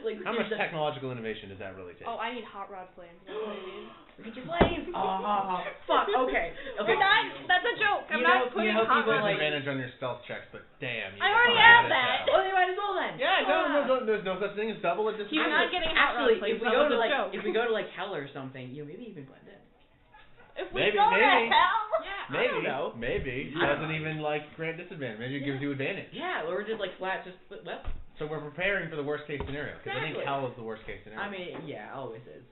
Like How much technological innovation does that really take? Oh, I need hot rod flames. You know what I mean? we get your flames. Oh fuck. Okay. Okay. That's a joke. I'm You not know putting people hot rod. like- Disadvantage on your stealth checks, but damn. You I already fucking have did it, that. yeah. Oh, they might as well then. Yeah, no, there's no such thing as double a disadvantage. He's not getting hot rod Actually, flames. if we That go was to a like joke. if we go to like hell or something, maybe even blend in. If we Maybe, go maybe. to hell. Yeah. I Maybe, don't know. maybe. Yeah. Doesn't even like grant disadvantage. Maybe it gives you advantage. Yeah, or we're just like flat, just well. So we're preparing for the worst case scenario because I think Exactly. hell is the worst case scenario. I mean, yeah, always is.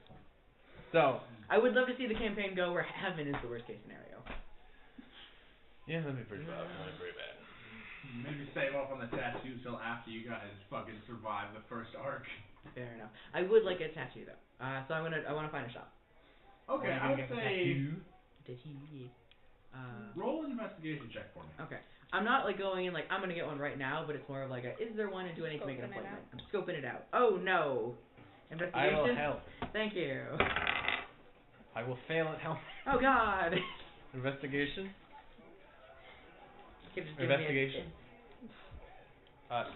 so I would love to see the campaign go where heaven is the worst case scenario. yeah, that'd be pretty bad. That'd be pretty bad. Maybe save off on the tattoos till after you guys fucking survive the first arc. Fair enough. I would like a tattoo though. So I want to find a shop. Okay, I would say Tattoo. Yeah. roll an investigation check for me. Okay. I'm not like going in like I'm gonna get one right now, but it's more of like a is there one and do I need to make an Scoping it appointment? I'm scoping it out. Oh no. I Investigation. will help. Thank you. I will fail at help. Oh God. Investigation. Could just give me a- Investigation.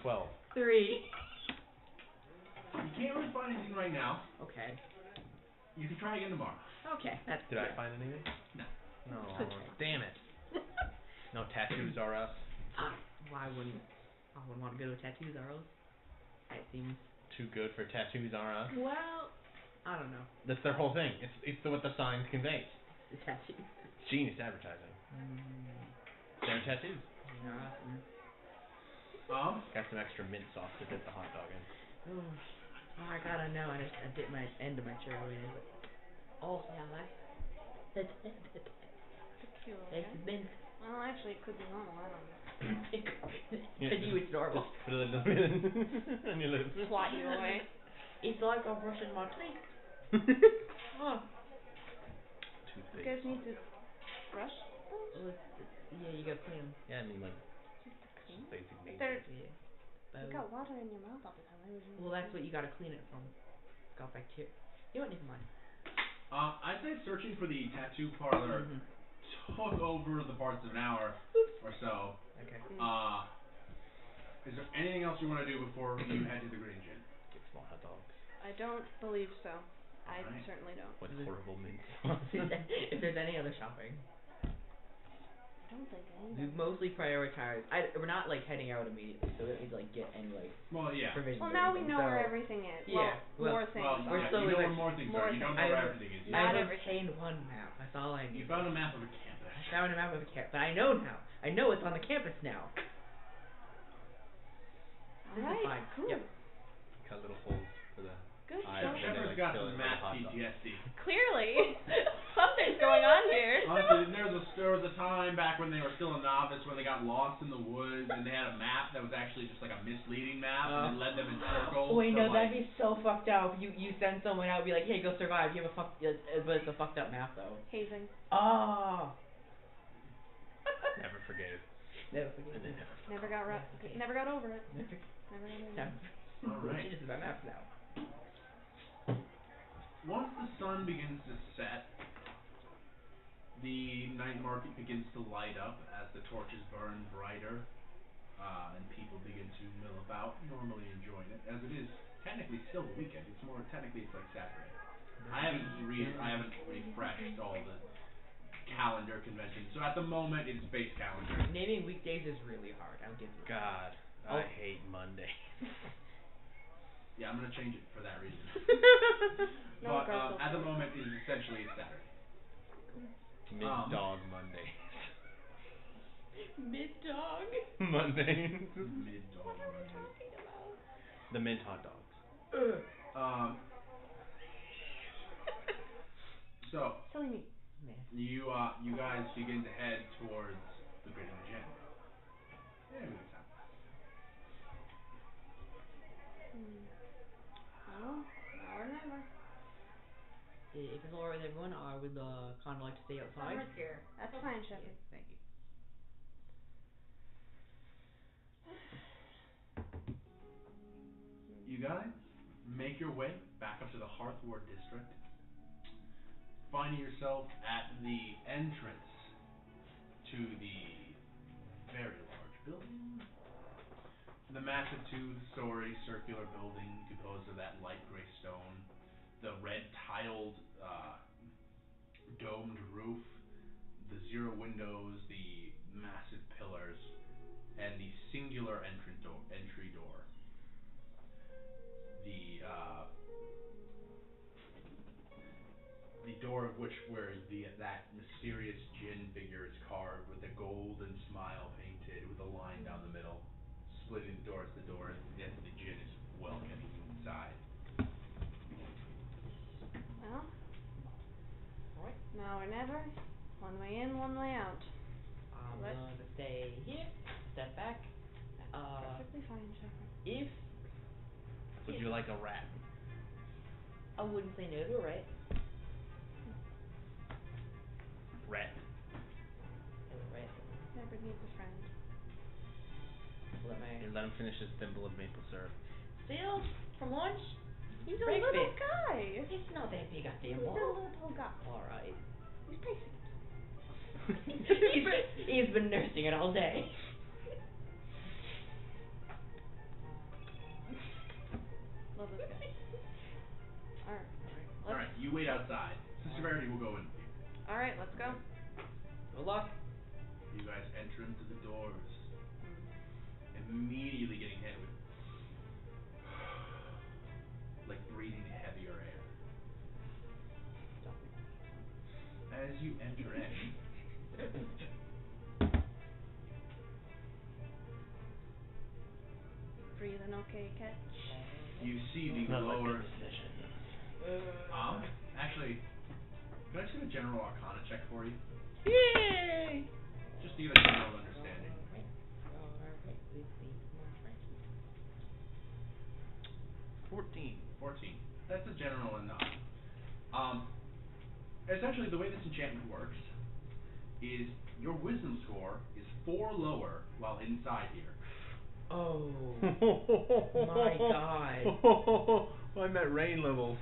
12. 3. You can't really find anything right now. Okay. You can try again tomorrow. Okay. That's Did I yeah. find anything? No. No. Okay. Damn it. No tattoos are us. Why wouldn't I wouldn't want to go to a Tattoos R Us? It seems too good for tattoos are us. Well, I don't know. That's their whole thing. It's what the sign conveys. The tattoo. It's genius advertising. Their tattoos. Awesome. Got some extra mint sauce to dip the hot dog in. Oh my god, I know. I dipped my end of my cherry in. Oh, yeah, that's Tequila. it's mint. Well, actually, it could be normal. I don't know. To you, it's normal. Put a little bit on your lips. Swat you away. It's like I'm brushing my teeth. Oh. You Toothpaste. guys need to brush those? Well, yeah, you gotta clean them. Yeah, I mean like Clean? just basic But needs. they're, Yeah. you got water in your mouth all the time. Why would you Well, that's what you gotta clean it from. It's got bacteria. You know what? Never mind. I'd say searching for the tattoo parlor took over the parts of an hour or so. Okay. Is there anything else you want to do before you head to the Green Gin? Get small hot dogs. I don't believe so. I Alright. certainly don't. What horrible mint If there's any other shopping. I don't think We've anybody. mostly prioritized. We're not like heading out immediately, so we don't need to like get any like Well, yeah. provisions. Well, or now we anything, know so where everything is. Yeah, Well, more well, things. Well, We're yeah, slowly you know like- where more things more are. You don't know I where have- everything is. I Not obtained one map. That's all I You need. found a map of a campus. I found a map of a campus, but I know now. I know it's on the campus now. This is Alright, fine. cool. Yep. Cut little holes for the Good. eyes. So, and then Shepard's like got fill some it with a math hot dog. PTSD. clearly, something's going on here. Honestly, there was a time back when they were still a novice when they got lost in the woods and they had a map that was actually just like a misleading map and it led them in circles. Oh wait, for no, like, that'd be so fucked up. You send someone out, and be like, hey, go survive. You have a but it's a fucked up map though. Hazing. Oh. Never forget it. Never forget. And then Never got Okay. never got over it. Never. Never got over it. Never. Alright. This is my map now. Once the sun begins to set, the night market begins to light up as the torches burn brighter, and people begin to mill about, normally enjoying it, as it is technically still the weekend. It's like Saturday. I haven't refreshed all the calendar conventions, so at the moment it's base calendar. Naming weekdays is really hard. I'll give you. God, Oh. I hate Monday. Yeah, I'm gonna change it for that reason. No But Garfield. at the moment it is essentially a Saturday. Mid dog Monday. Mid dog. Monday. Mid-dog Monday. The mint hot dogs. So Silly me. Man. you guys begin to head towards the Grinning Gin. Yeah, good time. Well, now or never. If it's alright with everyone, I would kind of like to stay outside. Summer's here. That's fine, Shepard. Thank you. You guys make your way back up to the Hearthward district, finding yourself at the entrance to the very large building. The massive two-story circular building composed of that light gray stone, the red tiled domed roof, the 0 windows, the massive pillars, and the singular entry door. The door of which where that mysterious Jinn figure is carved with a golden smile painted with a line down the middle, splitting the door as the Jinn is welcoming you inside. Well, Alright. now or never. One way in, one way out. I'm Let's- gonna stay here. Step back. Perfectly fine, Shepard. If Would you like a rat? I wouldn't say no to a rat. Rat. Hello, rat. Shepard needs a friend. Let Here, my let him finish his thimble of maple syrup. still from lunch. He's a Breakfast. little guy. It's not that big a He's a thimble. little guy. All right. He's pacing. He's been nursing it all day. Love this guy. Alright. Alright, you wait outside. Sister Verity will go in with you. Alright, let's go. Good luck. You guys enter into the doors, immediately getting hit with as you enter in, Breathing okay, Ketch? you see the Not like lower. a decision. Actually, could I just get a general arcana check for you? Yay! Just to get a general understanding. 14. 14. That's a general enough. Essentially, the way this enchantment works is your wisdom score is 4 lower while inside here. Oh my god. I'm at rain levels.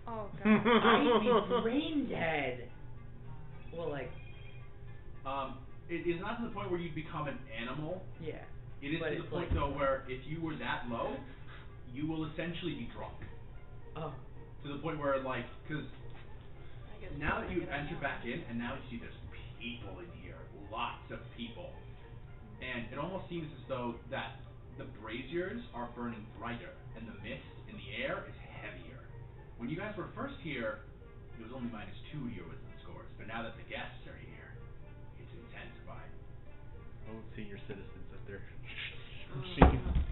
Oh god. I'd be brain dead. Well, like, It is not to the point where you become an animal. yeah. It is But to the it's point like- though where if you were that low, you will essentially be drunk. Oh. To the point where like, cause I guess now that we'll you've get it entered now. back in and now you see there's people in here, lots of people. And it almost seems as though that the braziers are burning brighter and the mist in the air is heavier. When you guys were first here, it was only -2 to your wisdom scores, but now that the guests are here, it's intensified. Oh, senior citizens up there.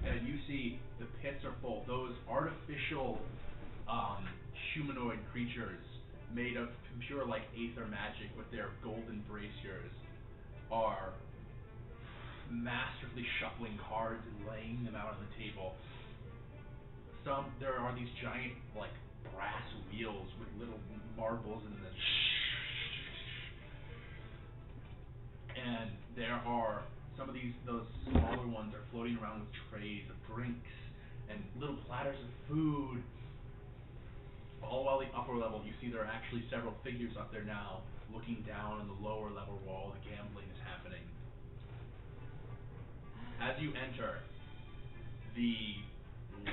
And you see the pits are full. Those artificial humanoid creatures made of pure like aether magic with their golden braziers are masterfully shuffling cards and laying them out on the table. There are these giant like brass wheels with little marbles in them. And there are some of those smaller ones are floating around with trays of drinks and little platters of food. All while the upper level, you see there are actually several figures up there now, looking down on the lower level where all the gambling is happening. As you enter, the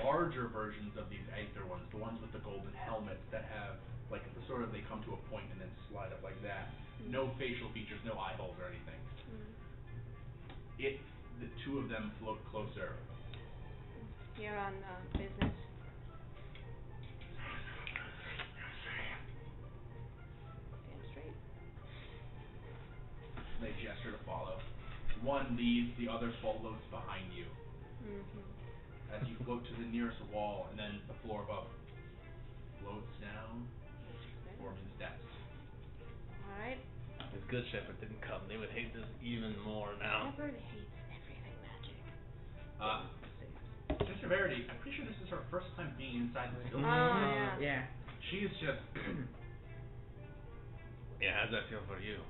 larger versions of these aether ones, the ones with the golden helmets that have like they come to a point and then slide up like that. No facial features, no eyeballs or anything. The two of them float closer. You're on business. Damn straight. They gesture to follow. One leads, the other follows behind you. As you float to the nearest wall, and then the floor above floats down, forming steps. Alright. If Good Shepherd didn't come, they would hate this even more now. Shepherd hates everything magic. Sister Verity, I'm pretty sure this is her first time being inside this building. Oh, yeah. Yeah. She is just Yeah, how's that feel for you?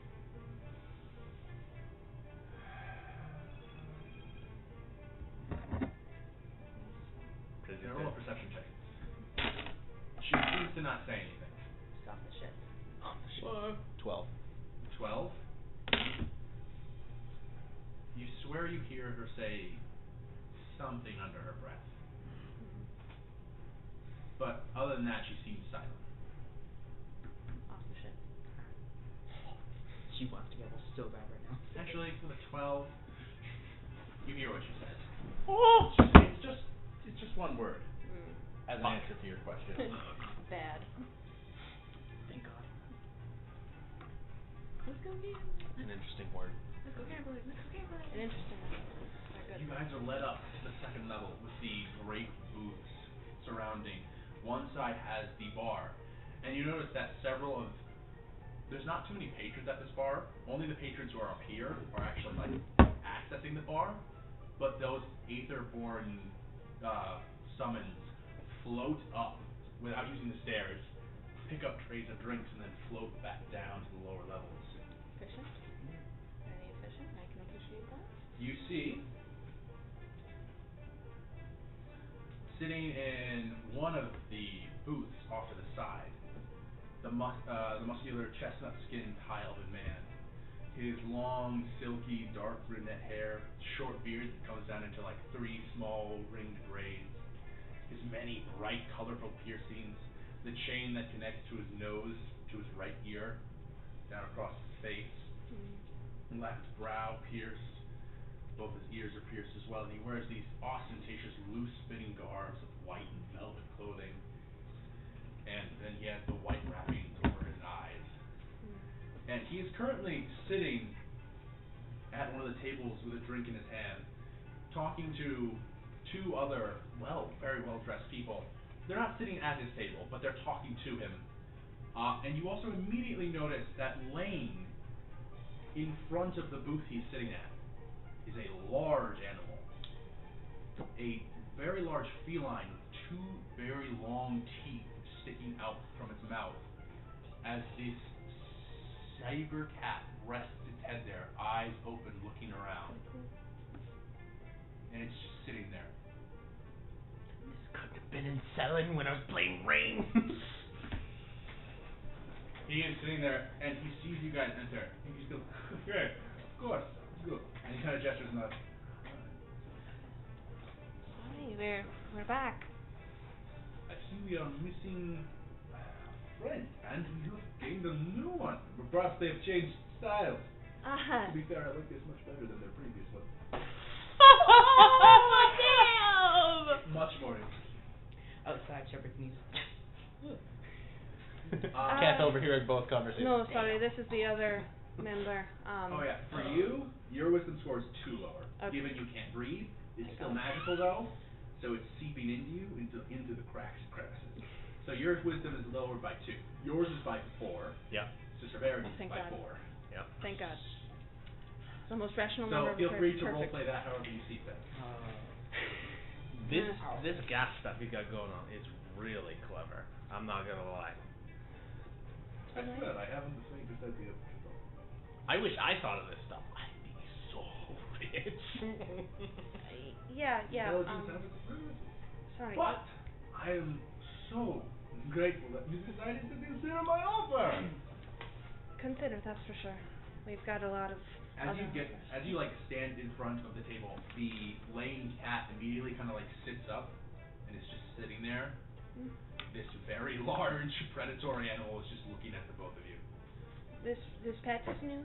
Can I roll a perception check? She seems to not say anything. Stop the shit. 12. 12. You swear you hear her say something under her breath. But other than that, she seems silent. Off the shit. She wants to get so bad right now. Actually, with a 12, you hear what she says. Oh! It's just one word as an Fuck. answer to your question. Bad. Thank God. Let's go gamble. An interesting word. Let's go gamble. Let's go gamble. An interesting one. Very good. You guys are led up to the second level with the great booths surrounding. One side has the bar, and you notice that there's not too many patrons at this bar. Only the patrons who are up here are actually like accessing the bar, but those aether-born summons float up without using the stairs, pick up trays of drinks, and then float back down to the lower levels. Efficient? Very efficient. I can appreciate that. You see, sitting in one of the booths off to the side, the muscular chestnut-skinned high-elven man. His long, silky, dark brunette hair, short beard that comes down into like 3 small ringed braids. His many bright, colorful piercings, the chain that connects to his nose to his right ear, down across his face. Left brow pierced, both his ears are pierced as well, and he wears these ostentatious, loose-fitting garbs of white and velvet clothing. And then he has the white wrappings over his eyes. And He is currently sitting at one of the tables with a drink in his hand, talking to two other, very well dressed people. They're not sitting at his table, but they're talking to him. And you also immediately notice that laying in front of the booth he's sitting at is a large animal. A very large feline with two very long teeth sticking out from its mouth as this saber cat rests its head there, eyes open, looking around. And it's just sitting there. This could have been in Selin when I was playing Rain. He is sitting there, and he sees you guys enter, and he just goes, "Okay, of course, good." And he kind of gestures and nods. Hey, we're back. I see we are missing a friend, and we have gained a new one. But perhaps they have changed styles. To be fair, I like this much better than their previous one. Oh, damn! Much more interesting. Outside, Shepard sneezes. Cat's overhearing both conversations. No, sorry, this is the other member. Oh yeah, for you, your wisdom score is 2 lower. Okay. Given you can't breathe, it's still magical though, so it's seeping into you, into the cracks and crevices. So your wisdom is lowered by 2. Yours is by 4. Yeah. Sister Verity's Thank by God. 4. Yeah. Thank God. It's the most rational So member. feel free to perfect. roleplay that however you see fit. This gas stuff you got going on is really clever. I'm not gonna lie. I said I haven't the faintest idea of what you're talking about. I wish I thought of this stuff. I'd be so rich. Yeah. Intelligence has its privileges. Sorry. But I am so grateful that you decided to consider my offer. Consider, that's for sure. We've got a lot of. As you like stand in front of the table, the laying cat immediately kind of like sits up and is just sitting there. Mm. This very large predatory animal is just looking at the both of you. This pet is new.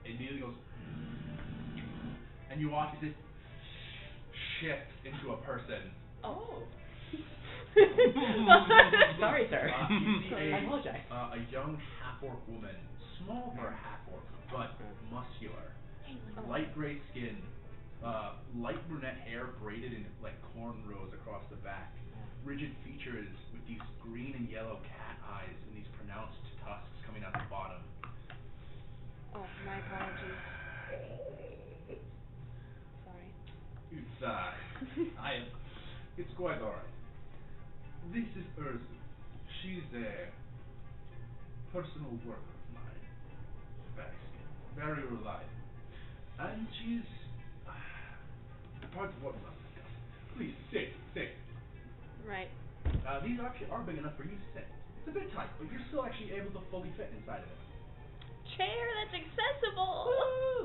It immediately goes, and you watch as it shifts into a person. Oh. Sorry, sir. You see I apologize. a young half-orc woman, small for a half-orc, but muscular. Light gray skin, light brunette hair braided in like cornrows across the back. Rigid features with these green and yellow cat eyes and these pronounced tusks coming out the bottom. Oh, my apologies. Sorry. It's quite alright. This is Urzu. She's a personal worker of mine. Very skilled, very reliable. And she's part of what we must discuss. Please, sit. Right. These actually are big enough for you to sit. It's a bit tight, but you're still actually able to fully fit inside of it. Chair that's accessible.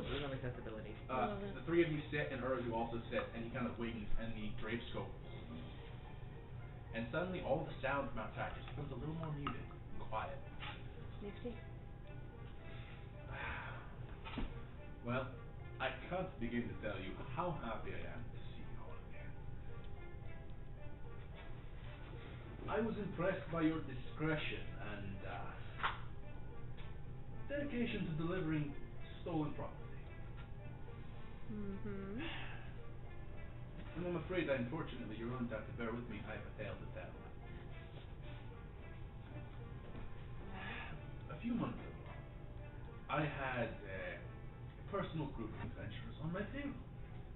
There's no accessibility. The 3 of you sit, and Urzu also sits, and he kind of wings, and the drapes go. And suddenly, all the sound from outside just becomes a little more muted and quiet. Nifty. Well, I can't begin to tell you how happy I am to see you all again. I was impressed by your discretion and dedication to delivering stolen property. Mm-hmm. And I'm afraid that unfortunately you're going to have to bear with me. I have a tale to tell. A few months ago, I had a personal group of adventurers on my payroll.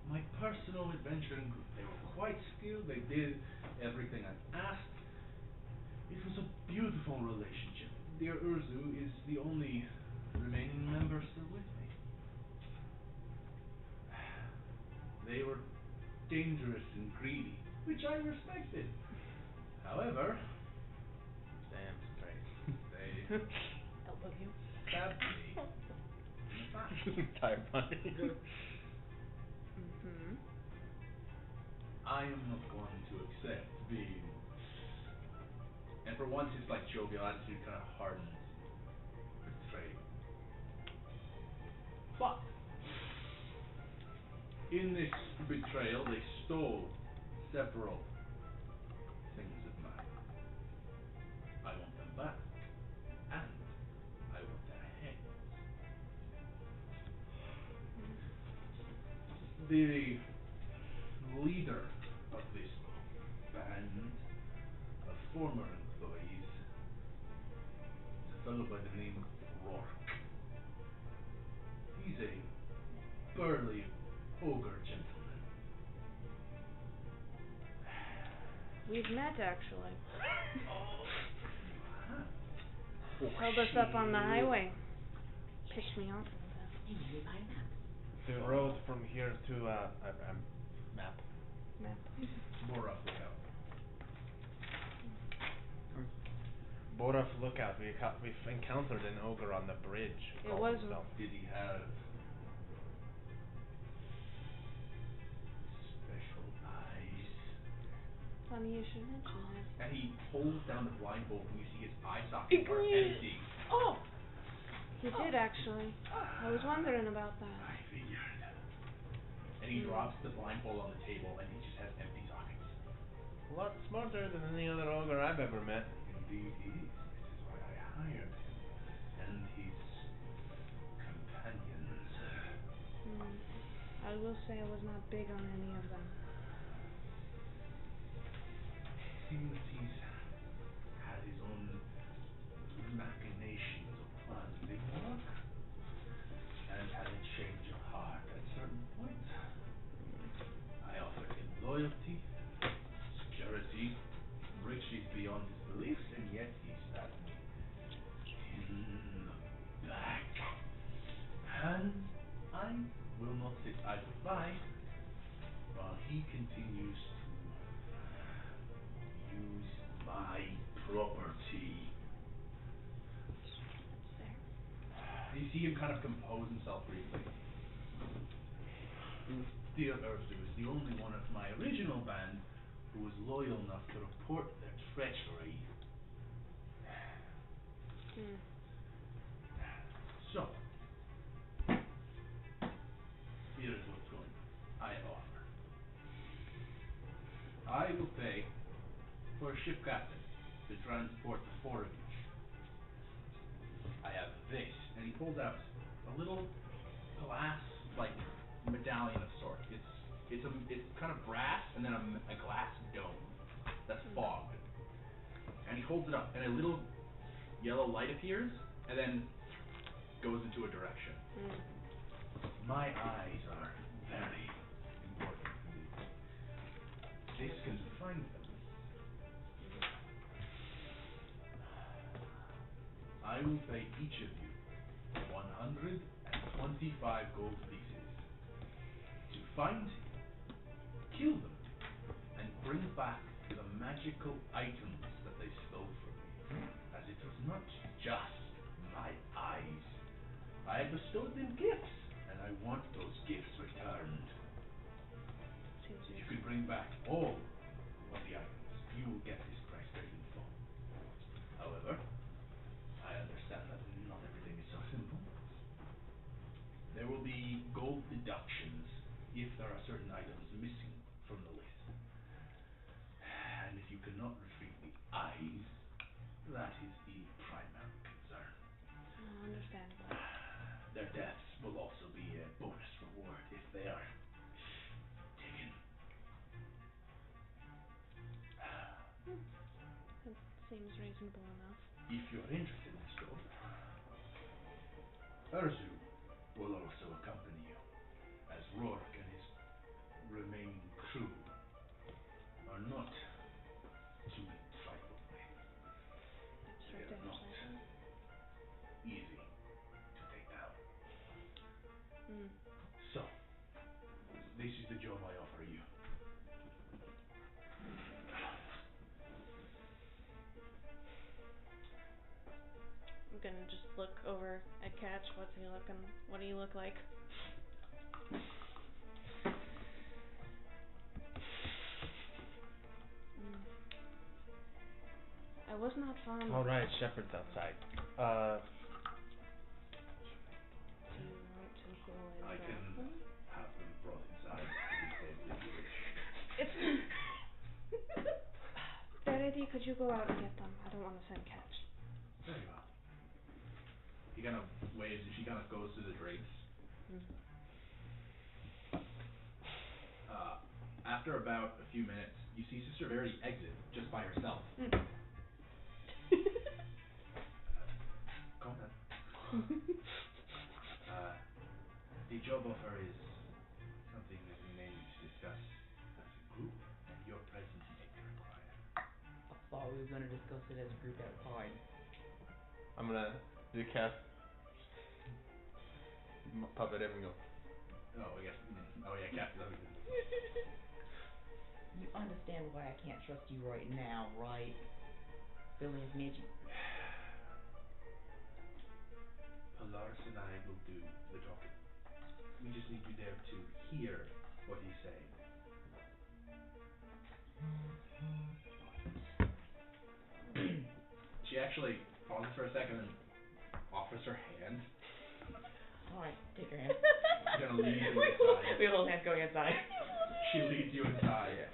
My personal adventuring group. They were quite skilled. They did everything I asked. It was a beautiful relationship. Dear Urzu is the only remaining member still with me. They were dangerous and greedy, which I respected. However, Damn straight. they Elbow you. stabbed me in the back. Entire body. Mm-hmm. I am not one to accept being. And for once, his like jovial attitude kind of hardens, betrayed. But in this betrayal, they stole several things of mine. I want them back, and I want to The leader of this band of former employees is a fellow by the name of Rourke. He's a burly ogre gentleman. We've met actually. Oh, Held us up on the highway. Pissed me off a little bit. You need my map. The road from here to map. Map. More up lookout. Boraf Lookout. We've encountered an ogre on the bridge. It called was- himself. Did he have special eyes? Funny you should mention that. And he pulls down the blindfold and you see his eye socket are empty. Oh! He did actually. I was wondering about that. I figured. And he drops the blindfold on the table and he just has empty sockets. A lot smarter than any other ogre I've ever met. Indeed he is. This is why I hired him. And his companions. I will say I was not big on any of them. Seems he's had his own machinations of plans in work. And had a change of heart at certain points. I offered him loyalty, security, riches beyond his beliefs, and yet he stabbed me in the back. And I will not sit idle by while he continues to use my property. You see him kind of compose himself briefly. Dear Urzu is the only one of my original band who was loyal enough to report their treachery. So, here is what's going on. I offer. I will pay for a ship captain to transport the four of you. I have this, and he pulls out a little glass, like, medallion of sorts. It's kind of brass and then a glass dome that's fogged. And he holds it up, and a little yellow light appears, and then goes into a direction. My eyes are very important indeed. This can find them. I will pay each of you 125 gold pieces to find, kill them, and bring back the magical items that they stole from me. As it was not just my eyes. I had bestowed them gifts, and I want those gifts returned. Seems If you could bring back all of the items, you will get this price paid in full. However, I understand that not everything is so simple. There will be gold deductions if there are certain items missing from the list. And if you cannot retrieve the eyes, that is the primary concern. understandable. Their deaths will also be a bonus reward if they are taken. That seems reasonable enough. If you're interested in this job, Urzu will also accompany you, as Rourke and his remaining crew are not to be trifled with. That's They right are there, not easy to take down. So, this is the job I offer you. I'm gonna just look over at Catch. What's he looking? What do you look like? I was not fond. All right, Shepherd's outside. Do you want to go and I grab can them? have them brought inside to the table if you wish. It's Verity, could you go out and get them? I don't want to send Catch. Very well. He kind of waves and she kind of goes to the drapes. After about a few minutes, you see Sister Verity exit just by herself. Come on. The job offer is something that we may need to discuss as a group, and your presence may be required. I thought we were gonna discuss it as a group outside. I'm gonna do cast puppet him and go. Oh, I guess. Oh yeah, Captain. You understand why I can't trust you right now, right? Billy has magic. Polaris and I will do the talking. We just need you there to hear what he's saying. She actually pauses for a second and offers her hand. Alright, take her hand. She's gonna lead you inside. We hold hands going inside. She leads you inside.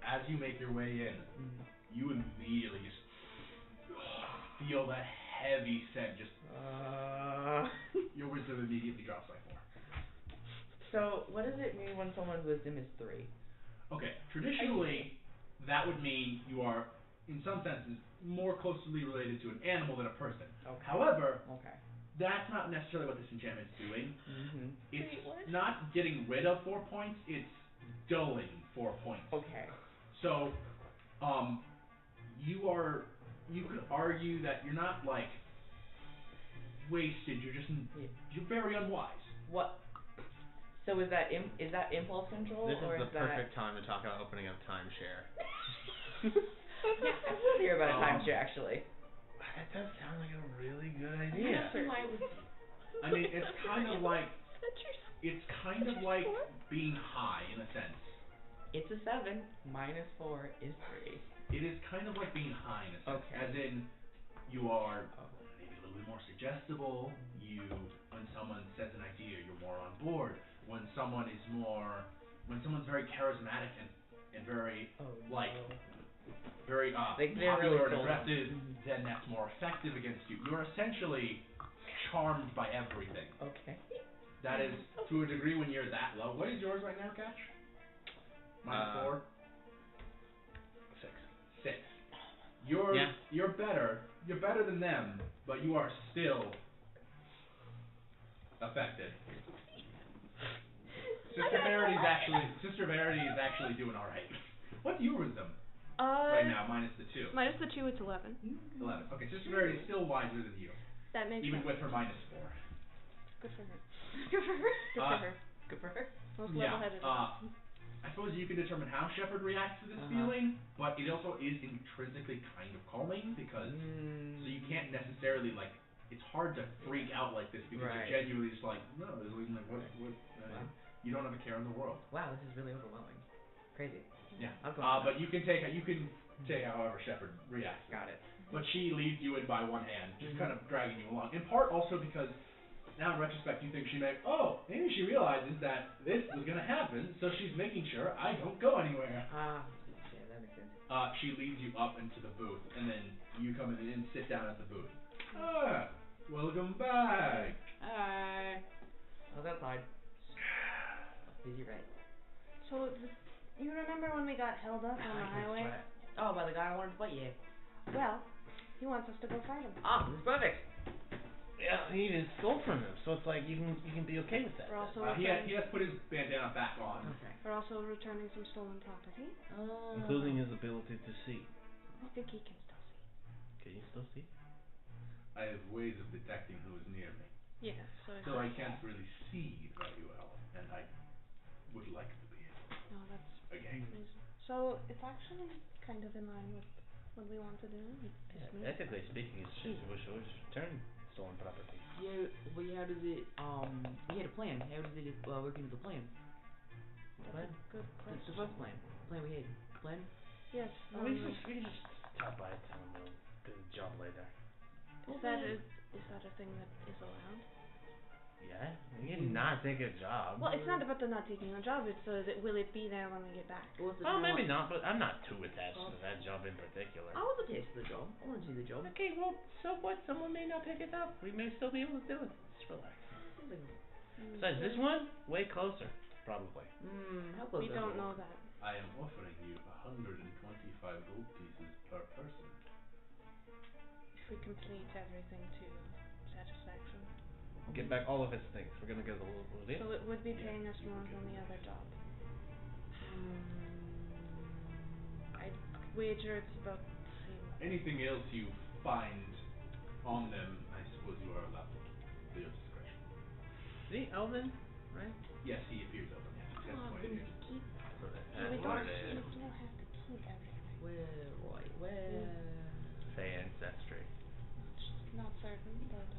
As you make your way in, you immediately just feel that heavy scent. Just your wisdom immediately drops by 4. So, what does it mean when someone's wisdom is 3? Okay, traditionally, that would mean you are, in some senses, more closely related to an animal than a person. Okay. However, Okay. that's not necessarily what this enchantment's doing. It's Wait, what? not getting rid of 4 points, it's dulling 4 points. Okay. So, you could argue that you're not, like, wasted, you're very unwise. What? So is that impulse control, This or is the that... perfect time to talk about opening up timeshare. Yeah, I would hear about a timeshare, actually. That does sound like a really good I idea. I mean, it's kind of like being high in a sense. It's a 7. Minus 4 is 3. It is kind of like being high in a sense. Okay. As in, you are maybe a little bit more suggestible. When someone says an idea, you're more on board. When someone's very charismatic and very very popular and aggressive, then that's more effective against you. You're essentially charmed by everything. Okay. That is, to a degree, when you're that low. What is yours right now, Catch? Minus 4? 6. You're better. You're better than them, but you are still affected. Sister Verity is actually doing all right. What's your wisdom right now? Minus the 2. Minus the 2, it's 11. 11. Okay, Sister Verity is still wiser than you, That makes even sense. with her minus 4. Good for her. Good for her. Good for her. Good for her. Most Yeah. level-headed. I suppose you can determine how Shepard reacts to this feeling, but it also is intrinsically kind of calming because so you can't necessarily it's hard to freak out like this because you're genuinely just like, no, you don't have a care in the world. Wow, this is really overwhelming. Crazy. Yeah. But you can take however Shepard reacts. Got it. But she leads you in by one hand, just kind of dragging you along. In part also because now in retrospect you think maybe she realizes that this was gonna happen, so she's making sure I don't go anywhere. Yeah, that makes sense. She leads you up into the booth, and then you come in and sit down at the booth. Welcome back. Hi. I was outside. Busy, right? So, you remember when we got held up on the highway? Oh, by the guy I wanted to fight, yeah. Well, he wants us to go fight him. Ah, this is perfect. Yeah, he even stole from him, so it's like you can be okay with that. We're also He has put his bandana back on. Okay. We're also returning some stolen property. Including his ability to see. I think he can still see. Can you still see? I have ways of detecting who is near me. Yeah, So I can't really see very well, and I would like to be able No, that's again. amazing. So, it's actually kind of in line with what we want to do. Ethically speaking, it's just we should return stolen property. Yeah, but how does it, we had a plan. How does it work into the plan? That's a good question. The first plan. The plan we had. Plan? Yes. We can just stop by and tell him we'll do the job later. Is that a thing that is allowed? Yeah, you can not take a job. Well, it's not about the not taking a job. It's will it be there when we get back? Well, maybe not, but I'm not too attached to that job in particular. I was attached to the job. I want to see the job. Okay, well, so what? Someone may not pick it up. We may still be able to do it. Just relax. Besides, this one way closer, probably. How close We is don't it? know that. I am offering you 125 gold pieces per person. If we complete everything to satisfaction. Get back all of his things. We're gonna get a little deal. So it would be Yeah, paying us you more will get than the it. other job. I'd wager it's about the same. Anything else you find on them, I suppose you are allowed to keep to your discretion. See, Elvin, right? Yes, he appears open. Yes, he has pointed here. So We that's don't, what it we is. don't have to keep everything. Where? Say ancestry. Not certain, but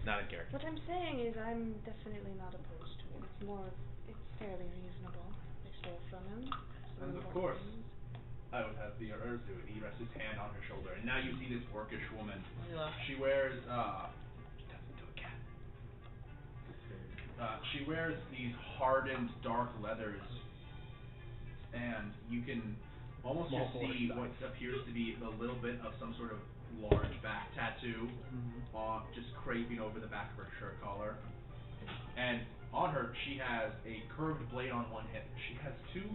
Not a character. what I'm saying is I'm definitely not opposed to it. It's more, it's fairly reasonable. They stole from him. some And of important course, things. I would have the Urzu, and he rests his hand on her shoulder, and now you see this orcish woman. Yeah. She wears, doesn't do a cat. She wears these hardened dark leathers, and you can almost Small just horse see size. what appears to be a little bit of some sort of large back tattoo, just creping over the back of her shirt collar. And on her, she has a curved blade on one hip. She has two,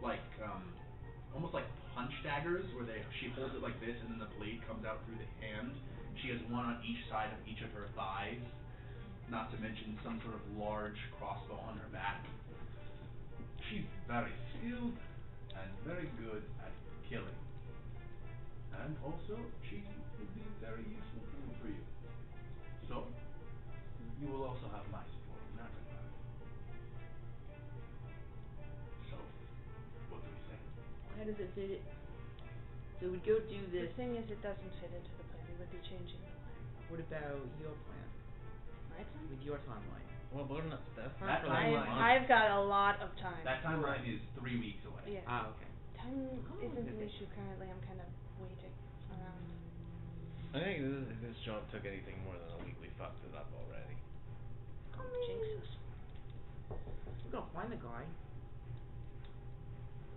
like, almost like punch daggers, where she holds it like this, and then the blade comes out through the hand. She has one on each side of each of her thighs, not to mention some sort of large crossbow on her back. She's very skilled and very good at killing. And also, she will be a very useful tool for you. So, you will also have my support in that regard. So, what do we say? How does it fit? So we'd go do The this. thing is, it doesn't fit into the plan. We would be changing the plan. What about your plan My plan? with your timeline? Well, we're not. That's That not really timeline- long. I've got a lot of time. That timeline is 3 weeks away. Yeah. Ah, okay. Time isn't an okay. issue currently. I'm kind of waiting around. I think if this job took anything more than a week, we fucked it up already. Jinx us. We're gonna find the guy.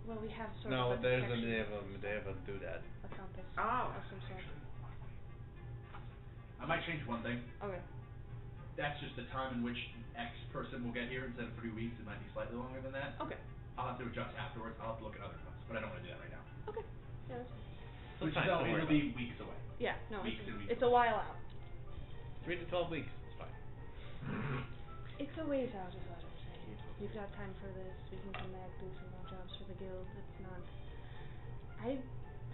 Well, we have sort No, of a there's a detection they have a doodad. a compass Oh. of some sort. I might change one thing. Okay. That's just the time in which X person will get here instead of 3 weeks. It might be slightly longer than that. Okay. I'll have to adjust afterwards. I'll have to look at other cuts, but I don't want to do that right now. Okay. Yeah, that's fine. Which Fine, is don't worry it'll be weeks away. Yeah, no, Weeks and weeks it's a while out. 3 to 12 weeks. It's fine. It's a ways out, is what I'm saying. You've got time for this. We can come back, do some more jobs for the guild. It's not. I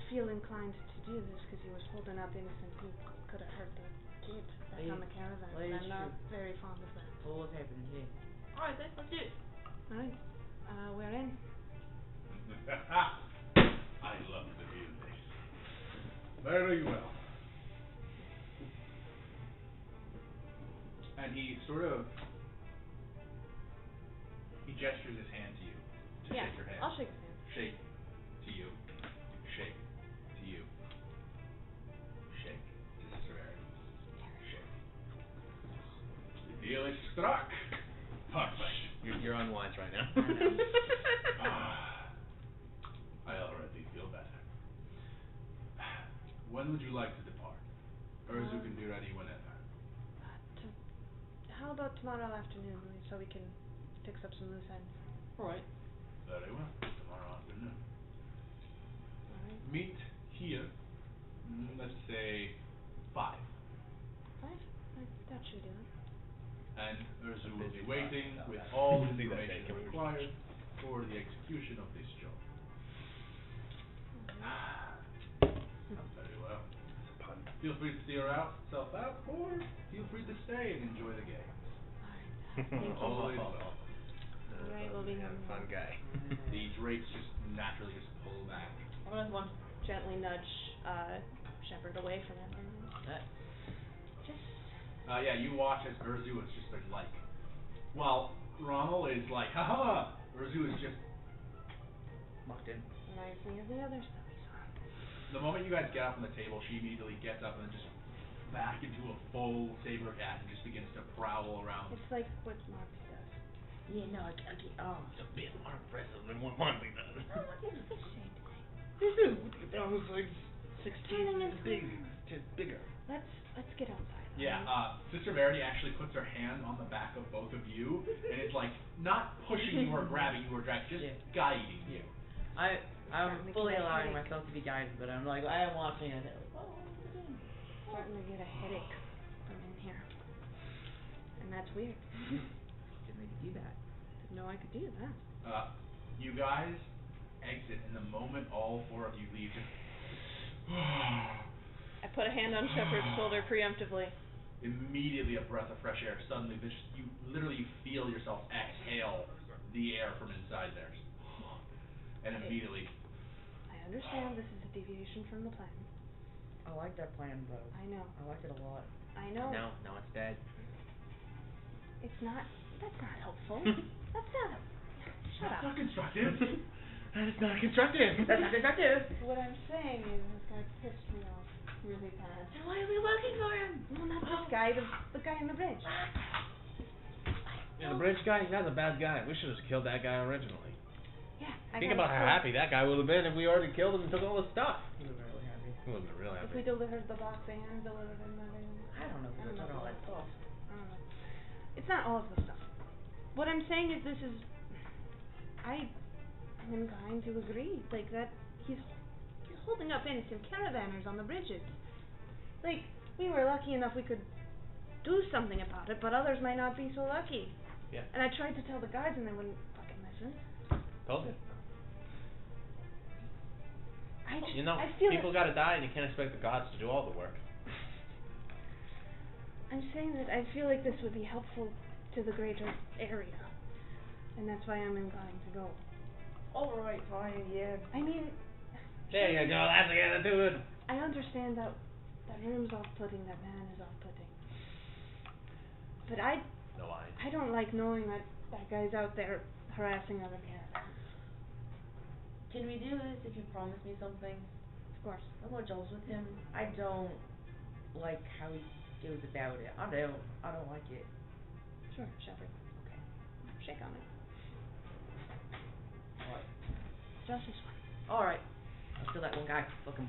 feel inclined to do this because he was holding up innocent people. Could have hurt the kid that's on the caravan, That and is I'm not true. very fond of that. What was happening here? Alright, then, let's do it. All right. We're in. I love to hear this. Very well. And he sort of gestures his hand to you to Yeah, shake your hand. I'll shake his hand. Shake to you. Shake to you. Shake to Sister Erin. Shake. The deal is struck. Perfect. You're unwise right now. I already feel better. When would you like to depart? Urzu can be ready whenever. How about tomorrow afternoon, so we can fix up some loose ends? Alright. Very well. Tomorrow afternoon. All right. Meet here. Let's say 5. 5? That should do it. And Urzu will be Busy waiting process. with all See that information bacon. required for the execution of this job. Very well. Feel free to see yourself out, or feel free to stay and enjoy the game. Thank you. Always well. Alright, we'll be Yeah, home fun now. guy. The drapes just naturally just pull back. Have a nice one. Gently nudge Shepard away from him. That. Just Yeah, you watch as Urzu is just like, while Rommel is like, haha, Urzu is just, Locked in. reminds me of the other stuff he saw. the moment you guys get up from the table, she immediately gets up and then just back into a full saber cat and just begins to prowl around. It's like what Monty does. Yeah, no, I get. Oh. It's a bit more impressive than what Monty does. Oh, what is this shade today? This is almost like 16 Turning into big, just bigger. Let's get outside. Yeah, Sister Verity actually puts her hand on the back of both of you, and it's like, not pushing you or grabbing you or dragging, just Yeah. guiding you. I'm Starting to fully get a allowing headache. myself to be guided, but I'm like, I am watching it. Like, oh, what are you doing? Starting to get a headache from in here. And that's weird. Didn't make you do that. Didn't know I could do that. You guys exit, and the moment all four of you leave, just I put a hand on Shepard's shoulder preemptively. immediately a breath of fresh air. Suddenly, you literally feel yourself exhale the air from inside there, and immediately, I understand this is a deviation from the plan. I like that plan, though. I know. I liked it a lot. I know. Now it's dead. It's not. That's not helpful. That's not. Shut that's up. not constructive. That is not constructive. That's not destructive. What I'm saying is this guy pissed me off really bad. Then why are we working for him? No, not this guy. The guy on the bridge. Yeah, the bridge guy, he's not a bad guy. We should have killed that guy originally. Yeah. Think about how happy that guy would have been if we already killed him and took all his stuff. He was really happy. He would have been real If happy. we delivered the box and delivered him everything. I don't know if we were talking all that stuff. I don't know. It's not all of the stuff. What I'm saying is this is. I'm inclined to agree. Like that, he's holding up innocent caravanners on the bridges. Like we were lucky enough we could do something about it, but others might not be so lucky. Yeah. And I tried to tell the guards and they wouldn't fucking listen. Told you. I just, You know, I feel people gotta die and you can't expect the gods to do all the work. I'm saying that I feel like this would be helpful to the greater area, and that's why I'm inclined to go. Alright, fine, yeah. I mean, There you go, that's the attitude. I understand that room's off-putting, that man is off-putting, but No eyes. I don't like knowing that guy's out there harassing other caravans. Can we do this if you promise me something? Of course. No more jobs with him. I don't like how he goes about it. I don't like it. Sure, Shepard. Okay. Shake on it. What? Just this one. Alright. Let's kill that one guy. Fuck him.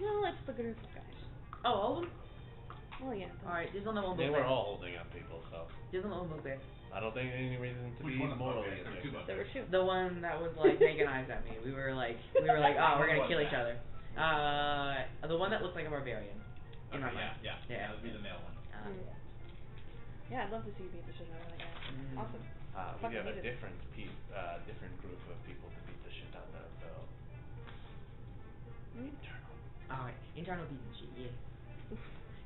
No, it's the group of guys. Oh, all of them? Well, yeah. Alright, there's only one They bugbear. were all holding up people, so There's only one bugbear. I don't think any reason to Which be one of the morally bugbears? There were two objective. There were two. The one that was like making eyes at me. We were like, oh, we're gonna kill each other. The one that looked like a barbarian. In my mind. yeah, that would be the male one. Mm. Yeah, I'd love to see you beat the shit out of that guy. Mm. Awesome. We Fucking have a need it. different group of people to beat the shit out of, so. Internal. Alright, internal beef and shit, yeah.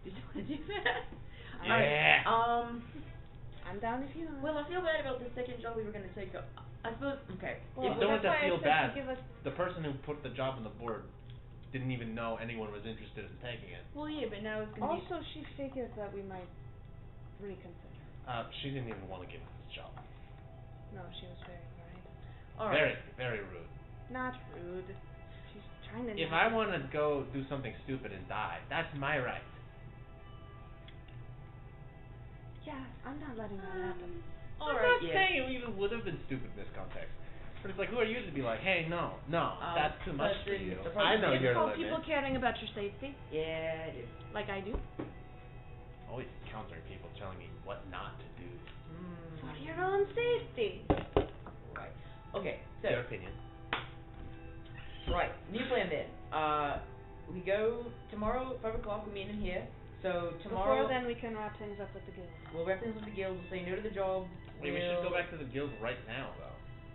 Did you wanna do that? Yeah. Alright, I'm down if you are. well, I feel bad about the second job we were gonna take up. I suppose, okay. Well, You don't that's have to why I feel said bad. to give us. The person who put the job on the board didn't even know anyone was interested in taking it. Well, yeah, but now it's gonna Also, she figured that we might reconsider. She didn't even want to give us the job. No, she was very worried. Alright. Very rude. Not rude. She's trying to. If I want to go do something stupid and die, that's my right. Yeah, I'm not letting that happen. I'm Alright, not yeah. saying it even would have been stupid in this context. But it's like, who are you to be like, hey, no, that's too much but for then you. the I know problem is- your Call limit. people caring about your safety, Yeah, it is. like I do. Always countering people telling me what not to do. For your own safety. Right. Okay, so, Their opinion. right, new plan then. We go tomorrow at 5 o'clock, we're meeting here. So tomorrow, Before then, we can wrap things up with the guild. we'll wrap things with the guild, we'll say no to the job. Wait, we should go back to the guild right now, though.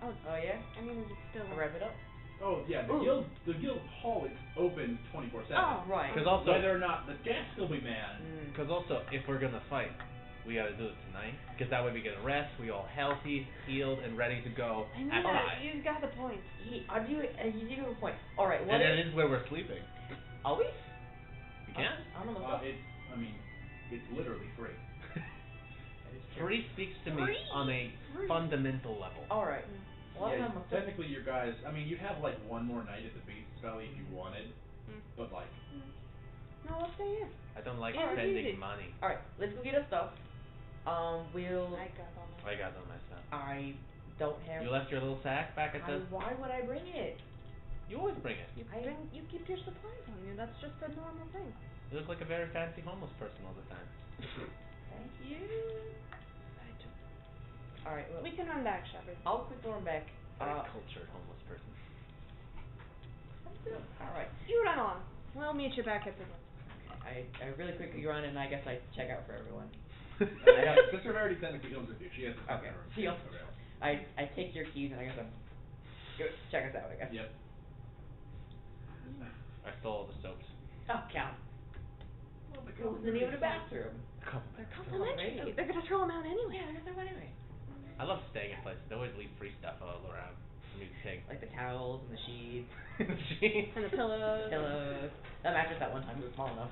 Oh, Oh yeah? I mean, is it still? I'll wrap it up. Oh yeah, Ooh. the guild hall is open 24/7. Oh, Right. Because also, Whether or not the guests will be manned. Because also, if we're gonna fight, we gotta do it tonight. Because that way we get a rest, we all healthy, healed, and ready to go I know at that. 5. You've got the point. You do have a point. Alright, what And that if, is where we're sleeping. are we? We can. I don't know. It's literally free. Free speaks to me on a fundamental level. Alright. Well, Yeah, I'm not technically you guys, you'd have like one more night at the Beast Valley if you wanted, but like, No, I'll stay here. I don't like Yeah, it's spending easy. money. Alright, let's go get our stuff. We'll. I got all my. I got all my stuff. I don't have. You left your little sack back at the. Why would I bring it? You always bring it. You I- keep your supplies on you. That's just a normal thing. You look like a very fancy homeless person all the time. Thank you. Alright, well, We can run back, Shepard. I'll quick run back. Very cultured homeless person. Alright. You run along. We'll meet you back at the door. I really quickly run and I guess I check out for everyone. Sister Verity technically comes with you. She has the Okay. room. Deal. Okay. I take your keys and I guess check us out, I guess. Yep. I stole all the soaps. Oh, count. It wasn't even a bathroom. They're complimentary. They're gonna throw them out anyway. Yeah, they're gonna anyway. I love staying at places. They always leave free stuff all around for me to take. Like the towels and the sheets, And the pillows. pillows. That mattress that one time was small enough.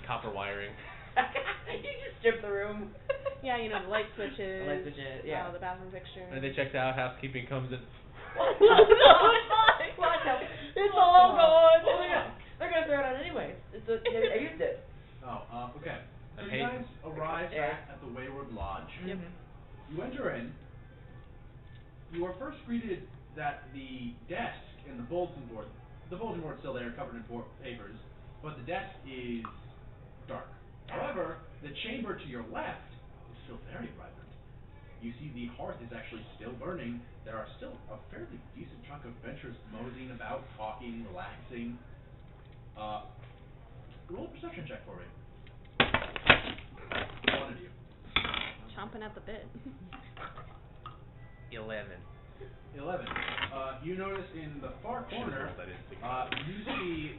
Copper wiring. You just strip the room. Yeah, you know, the light switches. The light switches, yeah. The bathroom fixtures. And they checked out. Housekeeping comes in. No, it's fine. What the? It's all gone. Oh my god. They're gonna throw it out anyways. I used it. Oh, okay. So I you hate- guys arrive Yeah. back at the Wayward Lodge. Yep. You enter in. You are first greeted that the desk and the bulletin board's still there, covered in papers, but the desk is dark. However, the chamber to your left is still very vibrant. You see the hearth is actually still burning. There are still a fairly decent chunk of benchers moseying about, talking, relaxing. Roll a perception check for me. One of you. Chomping at the bit. 11. 11. You notice in the far corner, you see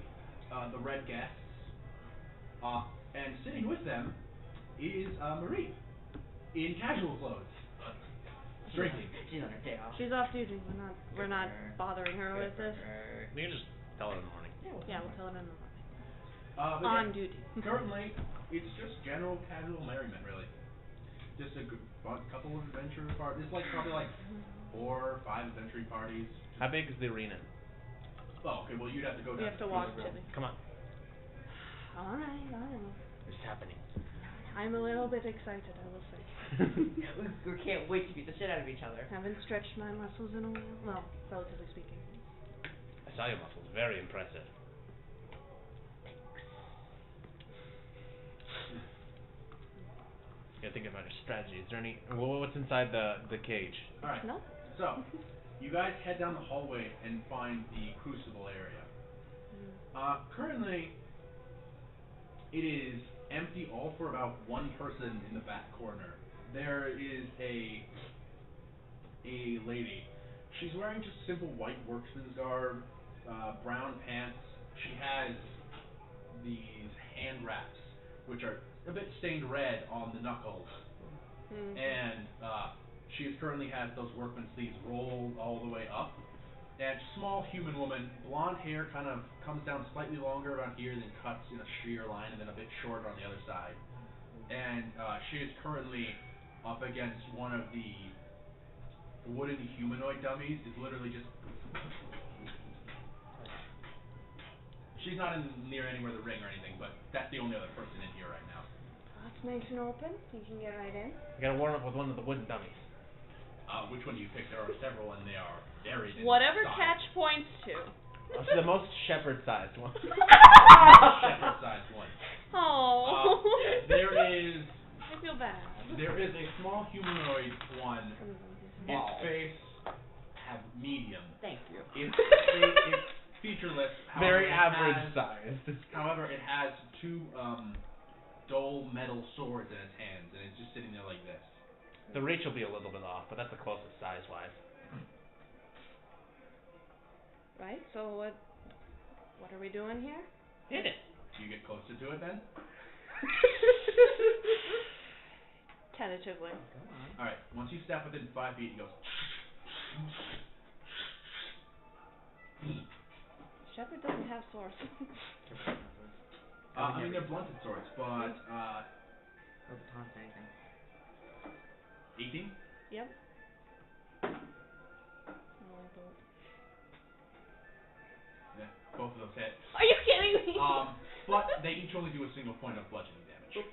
the red guests, and sitting with them is Marie in casual clothes, drinking. She's on her day off. She's off duty. We're not bothering her with this. You can just tell her in the morning. Yeah, we'll tell her in the morning. But On yeah, duty. currently, it's just general casual merriment, really. Just a couple of adventure parties. It's like probably like 4 or 5 adventure parties. How big is the arena? Oh, okay. Well, you'd have to go We down. have to walk to the the. Come on. Alright. What's happening? I'm a little bit excited, I will say. We can't wait to beat the shit out of each other. Haven't stretched my muscles in a while. Well, relatively speaking. I saw your muscles. Very impressive. You gotta think about your strategy. Is there any? What's inside the cage? All right. No? So, you guys head down the hallway and find the crucible area. Currently, it is empty all for about one person in the back corner. There is a lady. She's wearing just simple white workman's garb, brown pants. She has these hand wraps, which are a bit stained red on the knuckles. And she currently has those workman sleeves rolled all the way up. And small human woman, blonde hair kind of comes down slightly longer around here, then cuts in a sheer line, and then a bit shorter on the other side. And she is currently up against one of the wooden humanoid dummies. Is literally just. She's not near anywhere the ring or anything, but that's the only other person in here right now. That's nice and open. You can get right in. You gotta warm up with one of the wooden dummies. Which one do you pick? There are several, and they are buried in Whatever size. catch points to. The most shepherd-sized one. Shepherd-sized one. Oh. There is I feel bad. there is a small humanoid one. Its face have medium. Thank you. It's featureless. Very however, average sized. However, it has 2 dull metal swords in its hands, and it's just sitting there like this. The reach will be a little bit off, but that's the closest size-wise. Right, so what are we doing here? Hit it. Do you get closer to it then? Tentatively. Alright, once you step within 5 feet, it goes. Shepard doesn't have swords. I mean, they're blunted swords, but, Oh, the taunt anything. 18? Yep. Yeah, both of those hit. Are you kidding me? But they each only do a single point of bludgeoning damage.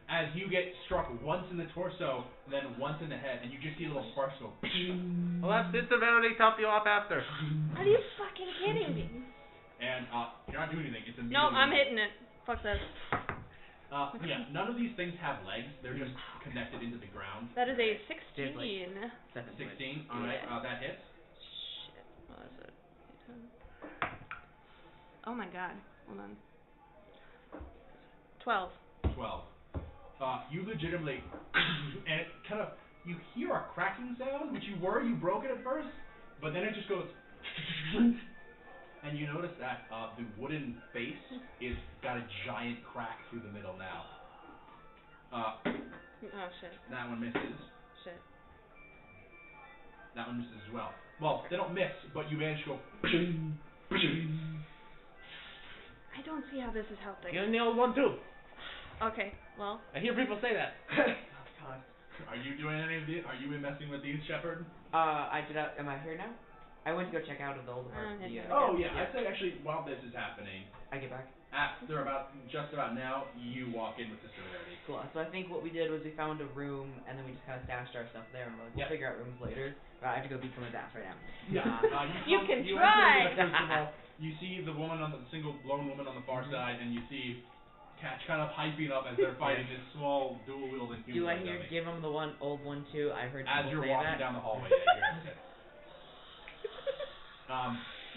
As you get struck once in the torso, then once in the head, and you just see a little sparks go. Well, that's Sister Verity to help you up after. I Are you fucking kidding me? And you're not doing anything. It's immediately. No, I'm hitting it. Fuck this. Yeah, none of these things have legs. They're just connected into the ground. That is a There's, like, 16. 16. All right. That hits. Shit. What is it? Oh my god. Hold on. 12. 12. You legitimately, and it kind of, you hear a cracking sound, which you broke it at first, but then it just goes, and you notice that the wooden face is got a giant crack through the middle now. Oh shit. That one misses. Shit. That one misses as well. Well, they don't miss, but you manage to go. I don't see how this is helping. You're in the old one too. Okay, well. I hear people say that. God. Are you doing any of these? Are you messing with these, Shepard? I did. Am I here now? I went to go check out of the old part. Oh yeah, I'd say actually while this is happening, I get back. after just about now, you walk in with Sister Verity. Cool. So I think what we did was we found a room and then we just kind of stashed our stuff there and we're like, we'll figure out rooms later. But I have to go beat someone's ass right now. Yeah. You can you try. enter into the crucible, you see the woman the single lone woman on the far side, and you see Catch kind of hyping up as they're fighting this small dual wielding human. Do I hear give him the old one too? I heard as people you're say walking that. down the hallway. Yeah, you hear it.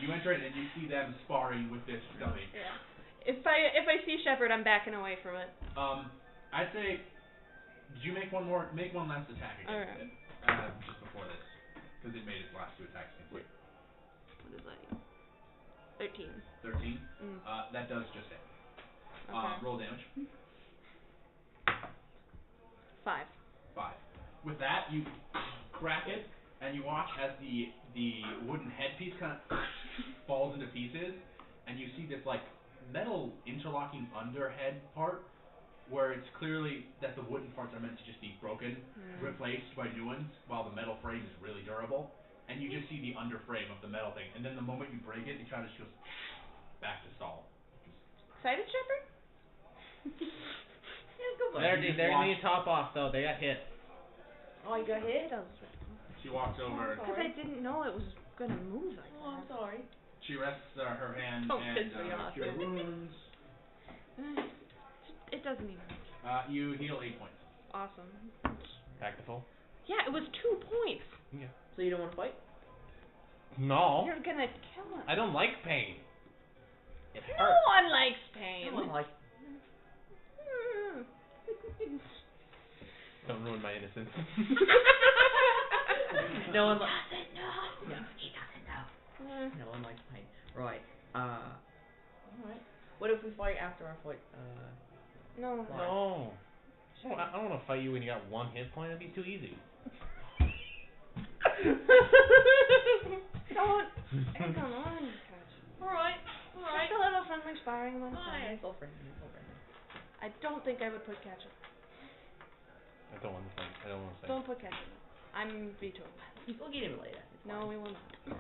You enter in and you see them sparring with this dummy. Yeah. If I see Shepard, I'm backing away from it. I'd say, did you make one last attack against it just before this, because it made its last 2 attacks against you. What is that? 13. 13. That does just hit. Okay. Roll damage. 5. 5. With that, you crack it, and you watch as the wooden headpiece kind of falls into pieces, and you see this like metal interlocking underhead part, where it's clearly that the wooden parts are meant to just be broken, replaced by new ones, while the metal frame is really durable. And you just see the underframe of the metal thing, and then the moment you break it, it kind of just goes back to stall. Excited, Shepard? They're gonna need top off though. They got hit. Oh, you got hit? She walks over. Because I didn't know it was gonna move like that. Oh, I'm sorry. She rests her hand Don't and piss me off. cure wounds. It doesn't even. You heal 8 points. Awesome. Back to full. Yeah, it was 2 points. Yeah. So you don't want to fight? No. You're gonna kill him. I don't like pain. It No hurts. one likes pain. No one like. Don't ruin my innocence. No one likes. No, he doesn't know. No one likes pain. Right. Alright. What if we fight after our fight? No. No. I don't want to fight you when you got 1 hit point. That'd be too easy. Don't. Come on, Coach. Alright. Just a little friendly sparring once. It's all friendly. I don't think I would put ketchup. I don't want to fight. I don't want to fight. Don't put ketchup. I'm vetoing. We'll get him later. No, we will not.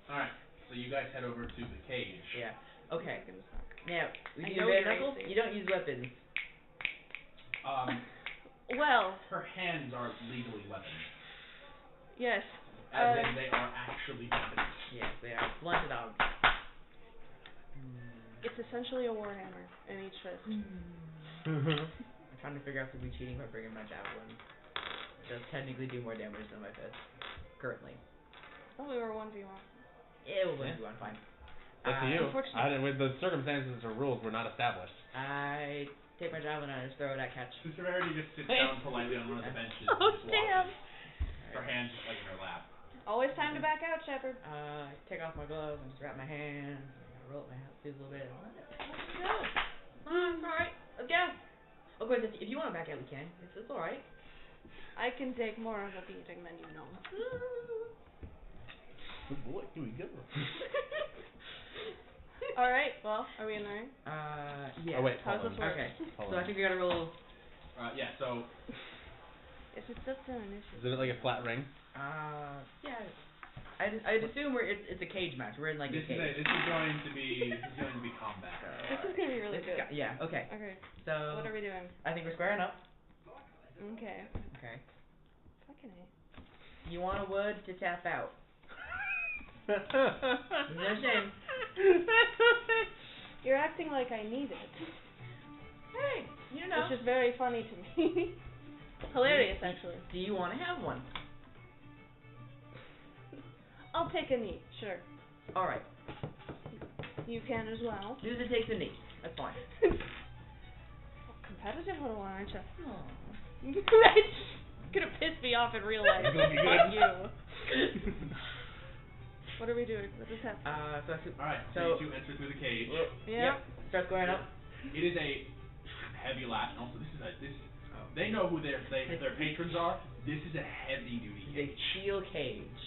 Alright, so you guys head over to the cage. Yeah. Okay. Fucking suck. Now, I you know bare you're knuckles? racing. You don't use weapons. Well, Her hands are legally weapons. yes. As in, they are actually weapons. Yes, they are blunted out. It's essentially a warhammer in each fist. I'm trying to figure out if we're cheating by bringing my javelin. It does technically do more damage than my fist. Currently. Oh, we were 1v1. Yeah, we'll do one fine. Up to you. Unfortunately. I didn't, with the circumstances or rules were not established. I take my javelin and I just throw it at Catch. Sister Verity just sits down politely on one of the benches and Oh, just damn. watches. Her hands just like in her lap. Always time to back out, Shepard. Take off my gloves and just wrap my hands. Roll up my sleeves a little bit. Let's go. Alright, let's go. Of course, if you want to back out, we can. It's alright. I can take more of a beating than you know. Good boy, here we go. Alright, well, are we in the ring? Yeah. Oh wait, How's hold this on. work? Okay. Hold So on. I think we gotta roll. Yeah, so If it's up to an issue. Is it like a flat ring? Yeah. I'd assume it's a cage match. We're in like this a cage. is going to be combat. This is gonna be really This is good. yeah. Okay. Okay, So what are we doing? I think we're squaring up. Okay. Okay. Fucking A. You want a wood to tap out. No shame. You're acting like I need it. Hey, you know. Which is very funny to me. Hilarious, actually. Do you want to have one? I'll take a knee, sure. All right. You can as well. Susan takes a knee. That's fine. Competitive little one, aren't you? Aww. That's gonna piss me off in real life. It's gonna be Fuck good. you. What are we doing? What just happened? Alright, So- so you two enter through the cage. Yeah. Yep. Starts going up. It is a heavy latch, and also they know who their patrons are. This is a heavy duty It's a cage. steel cage.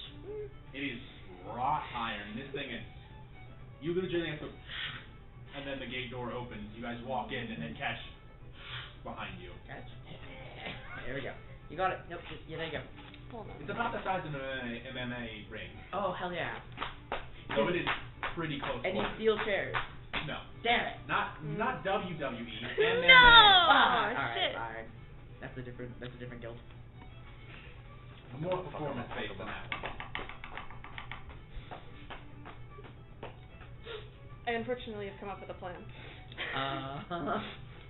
It is wrought iron. This thing is, you legitimately have to, and then the gate door opens. You guys walk in, and then catch behind you. Catch. There we go. You got it. Nope. Yeah, there you go. Hold on. It's about the size of an MMA ring, Oh, hell yeah. so it is pretty close. And you quarters. steal chairs. No, Damn it. not WWE. MMA. No! Ah, Oh, alright, shit. alright. That's a different guild. More performance based than that. I unfortunately have come up with a plan.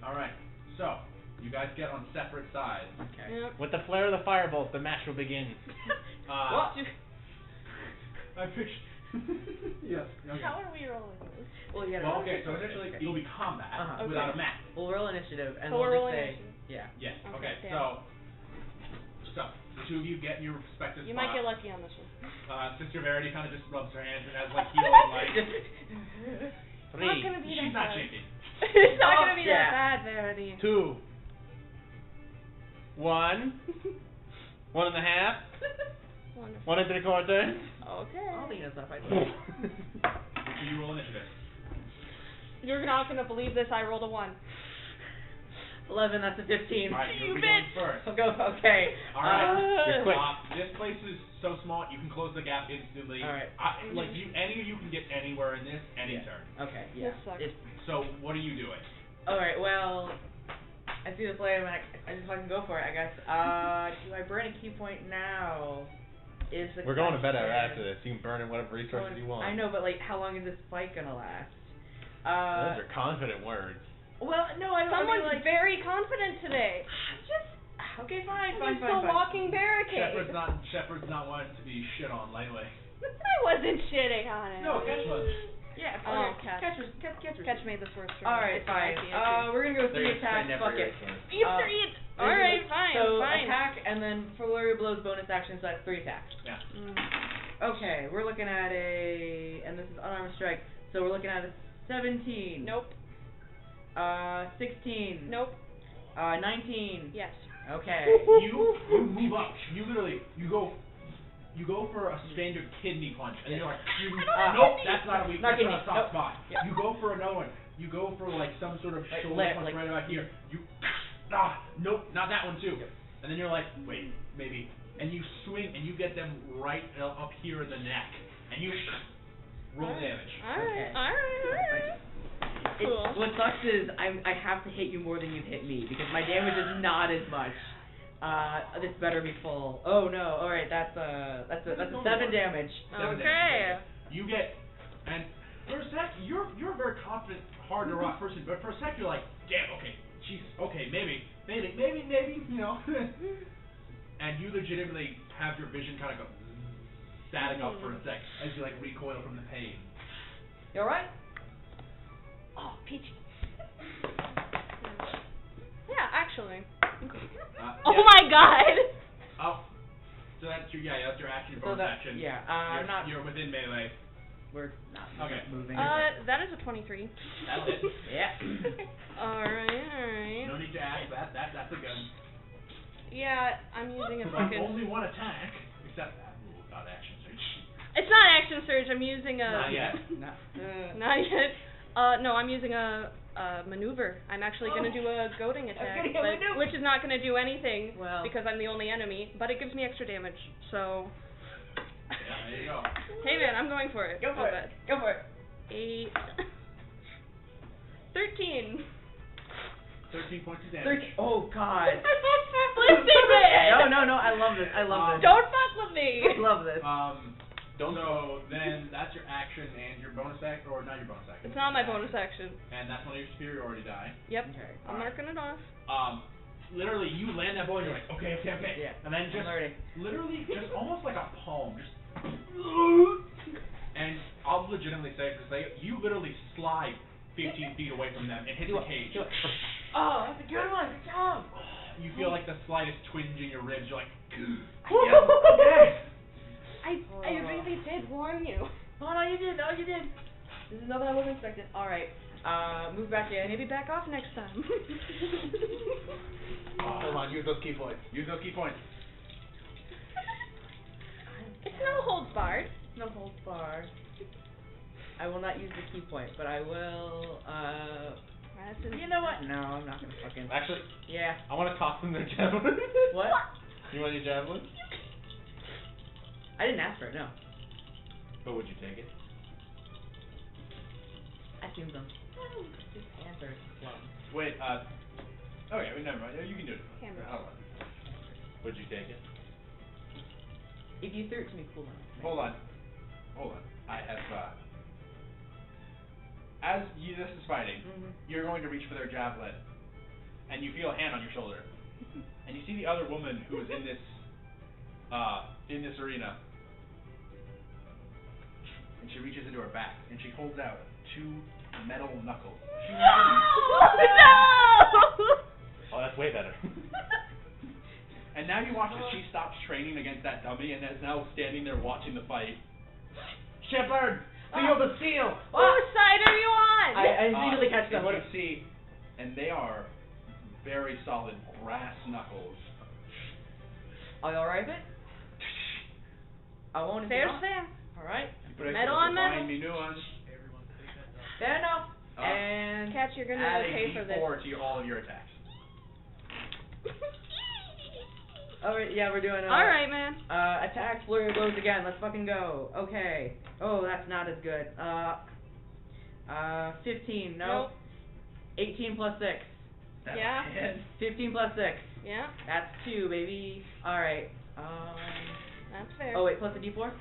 All right, so you guys get on separate sides. Okay. Yep. With the flare of the firebolt, the match will begin. What? I picture. Yes. Okay. How are we rolling this? Well, you gotta Well, roll okay, so initiative. essentially Okay. it'll be combat Uh-huh. without Okay. a map. We'll roll initiative, and So we'll we're just rolling say, initiative. yeah. Yes. Okay, Okay. damn. So the two of you get in your respective You spots. might get lucky on this one. Sister Verity kind of just rubs her hands and has like healing light. It's not gonna be She's that not bad. shaking. It's not Oh, gonna be yeah. that bad, Verity. 2, 1, 1.5, Wonderful. 1 3/4. Okay. I'll be in a fight. So you roll initiative. You're not gonna believe this. I rolled a 1. 11, that's a 15. All right, You you'll be bitch. going first. I'll go, okay. All right. You're quick. This place is so small you can close the gap instantly. All right. Like any of you can get anywhere in this any turn. Okay, yeah. This sucks. It's, So what are you doing? alright, well, I see the flame, and I just fucking go for it, I guess. Do I burn a key point now? Is the We're going to bed question. after this. You can burn in whatever resources you want. I know, but like, how long is this fight gonna last? Those are confident words. Well, no, I don't. Someone's I mean, like, very confident today. just okay, fine, It's fine. a walking barricade. Shepard's not wanting to be shit on lightly. I wasn't shitting on it. No, Catch was. Yeah, Oh, okay. Catch. Catch. Catch made this worse. for me. All right, fine. I see. We're gonna go They're 3 attacks. never Fuck your it. turn. You three. All right, fine, So fine. attack, and then flurry of blows bonus action, so that's 3 attacks. Yeah. Okay, we're looking at and this is unarmed strike, so we're looking at a 17. Nope. 16. Nope. 19. Yes. Okay. You move up. You literally you go for a standard kidney punch, and you're like, nope, that's not a weak. Not That's kidney, not a soft nope. spot. Yeah. You go for another one. You go for like some sort of shoulder left, punch like- right about here. You nope, not that one too. And then you're like, wait, maybe. And you swing and you get them right up here in the neck, and you roll damage. Okay. Alright. Cool. What sucks is I have to hit you more than you hit me because my damage is not as much. This better be full. Oh no! All right, that's a 7 damage. 7 Okay. damage. You get, and for a sec, you're a very confident, hard to rock person, but for a sec you're like, damn, okay, she's okay, maybe, you know. And you legitimately have your vision kind of go static up for a sec as you like recoil from the pain. You all right? Oh, peachy. Yeah, actually. Oh Yeah. my god. Oh, so that's your that's your action So bonus that- action. yeah, you're, not- you're within melee. We're not Okay. moving. That is a 23. That's it. Yeah. Alright. No need to ask that. That's a gun. Yeah, I'm using a So fucking. only one attack, except that without action surge. It's not action surge. I'm using a. Not yet. Not yet. No, I'm using a maneuver. I'm actually gonna do a goading attack, gonna get maneuver. which is not gonna do anything Well. because I'm the only enemy, but it gives me extra damage. So, Yeah, there you go. hey man, I'm going for it. Go for Not it. bad. Go for it. 8, 13. 13 points of damage. Oh God. Listen, man. No, I love this. I love this. Don't fuck with me. I love this. Don't. So then that's your action and your bonus action, or not your bonus action. It's not my bonus action. And that's one of your superiority die. Yep. Okay. I'm Alright. marking it off. Literally, you land that blow and you're like, okay. Yeah. And then just, I'm learning. literally, just almost like a palm, just. And I'll legitimately say, because you literally slide 15 feet away from them and hit the cage. Oh, that's a good one. Good job. You feel like the slightest twinge in your ribs. You're like, Okay. I really did warn you. Oh no, you did. Oh, you did. This is nothing I wasn't expecting. All right. Move back in. Maybe back off next time. Hold on. Use those key points. use those key points. It's no holds barred. No holds barred. I will not use the key point, but I will. You know what? No, I'm not gonna fucking. Actually, Yeah. I want to toss them their javelin. What? You want your javelin? I didn't ask for it. No. But would you take it? I assumed them. Just answer slow. Wait, okay, never mind. You can do it. Cameras. Hold on. Would you take it? If you threw it to me, cool enough. Hold on. I have, as this is fighting, you're going to reach for their javelin, and you feel a hand on your shoulder, and you see the other woman who is in this arena, and she reaches into her back, and she holds out 2 metal knuckles. Oh, that's way better. And now you watch as she stops training against that dummy, and is now standing there watching the fight. Shepard, feel the steel! Whose side are you on? I immediately catch them. And What? you see, and they are very solid brass knuckles. Are you alright with it? I won't. Fair's fair. All right. Metal on metal. Find me new ones. Fair enough. Uh, And Catch, you're gonna Add pay a for this. D4 to all of your attacks. all right. Yeah, we're doing. All right, man. Attack, flurry of blows again. Let's fucking go. Okay. Oh, that's not as good. 15. No. Nope. 18 plus 6. That's Yeah. a hit. 15 plus 6. Yeah, That's 2, baby. All right. that's fair. Oh wait, plus a D4.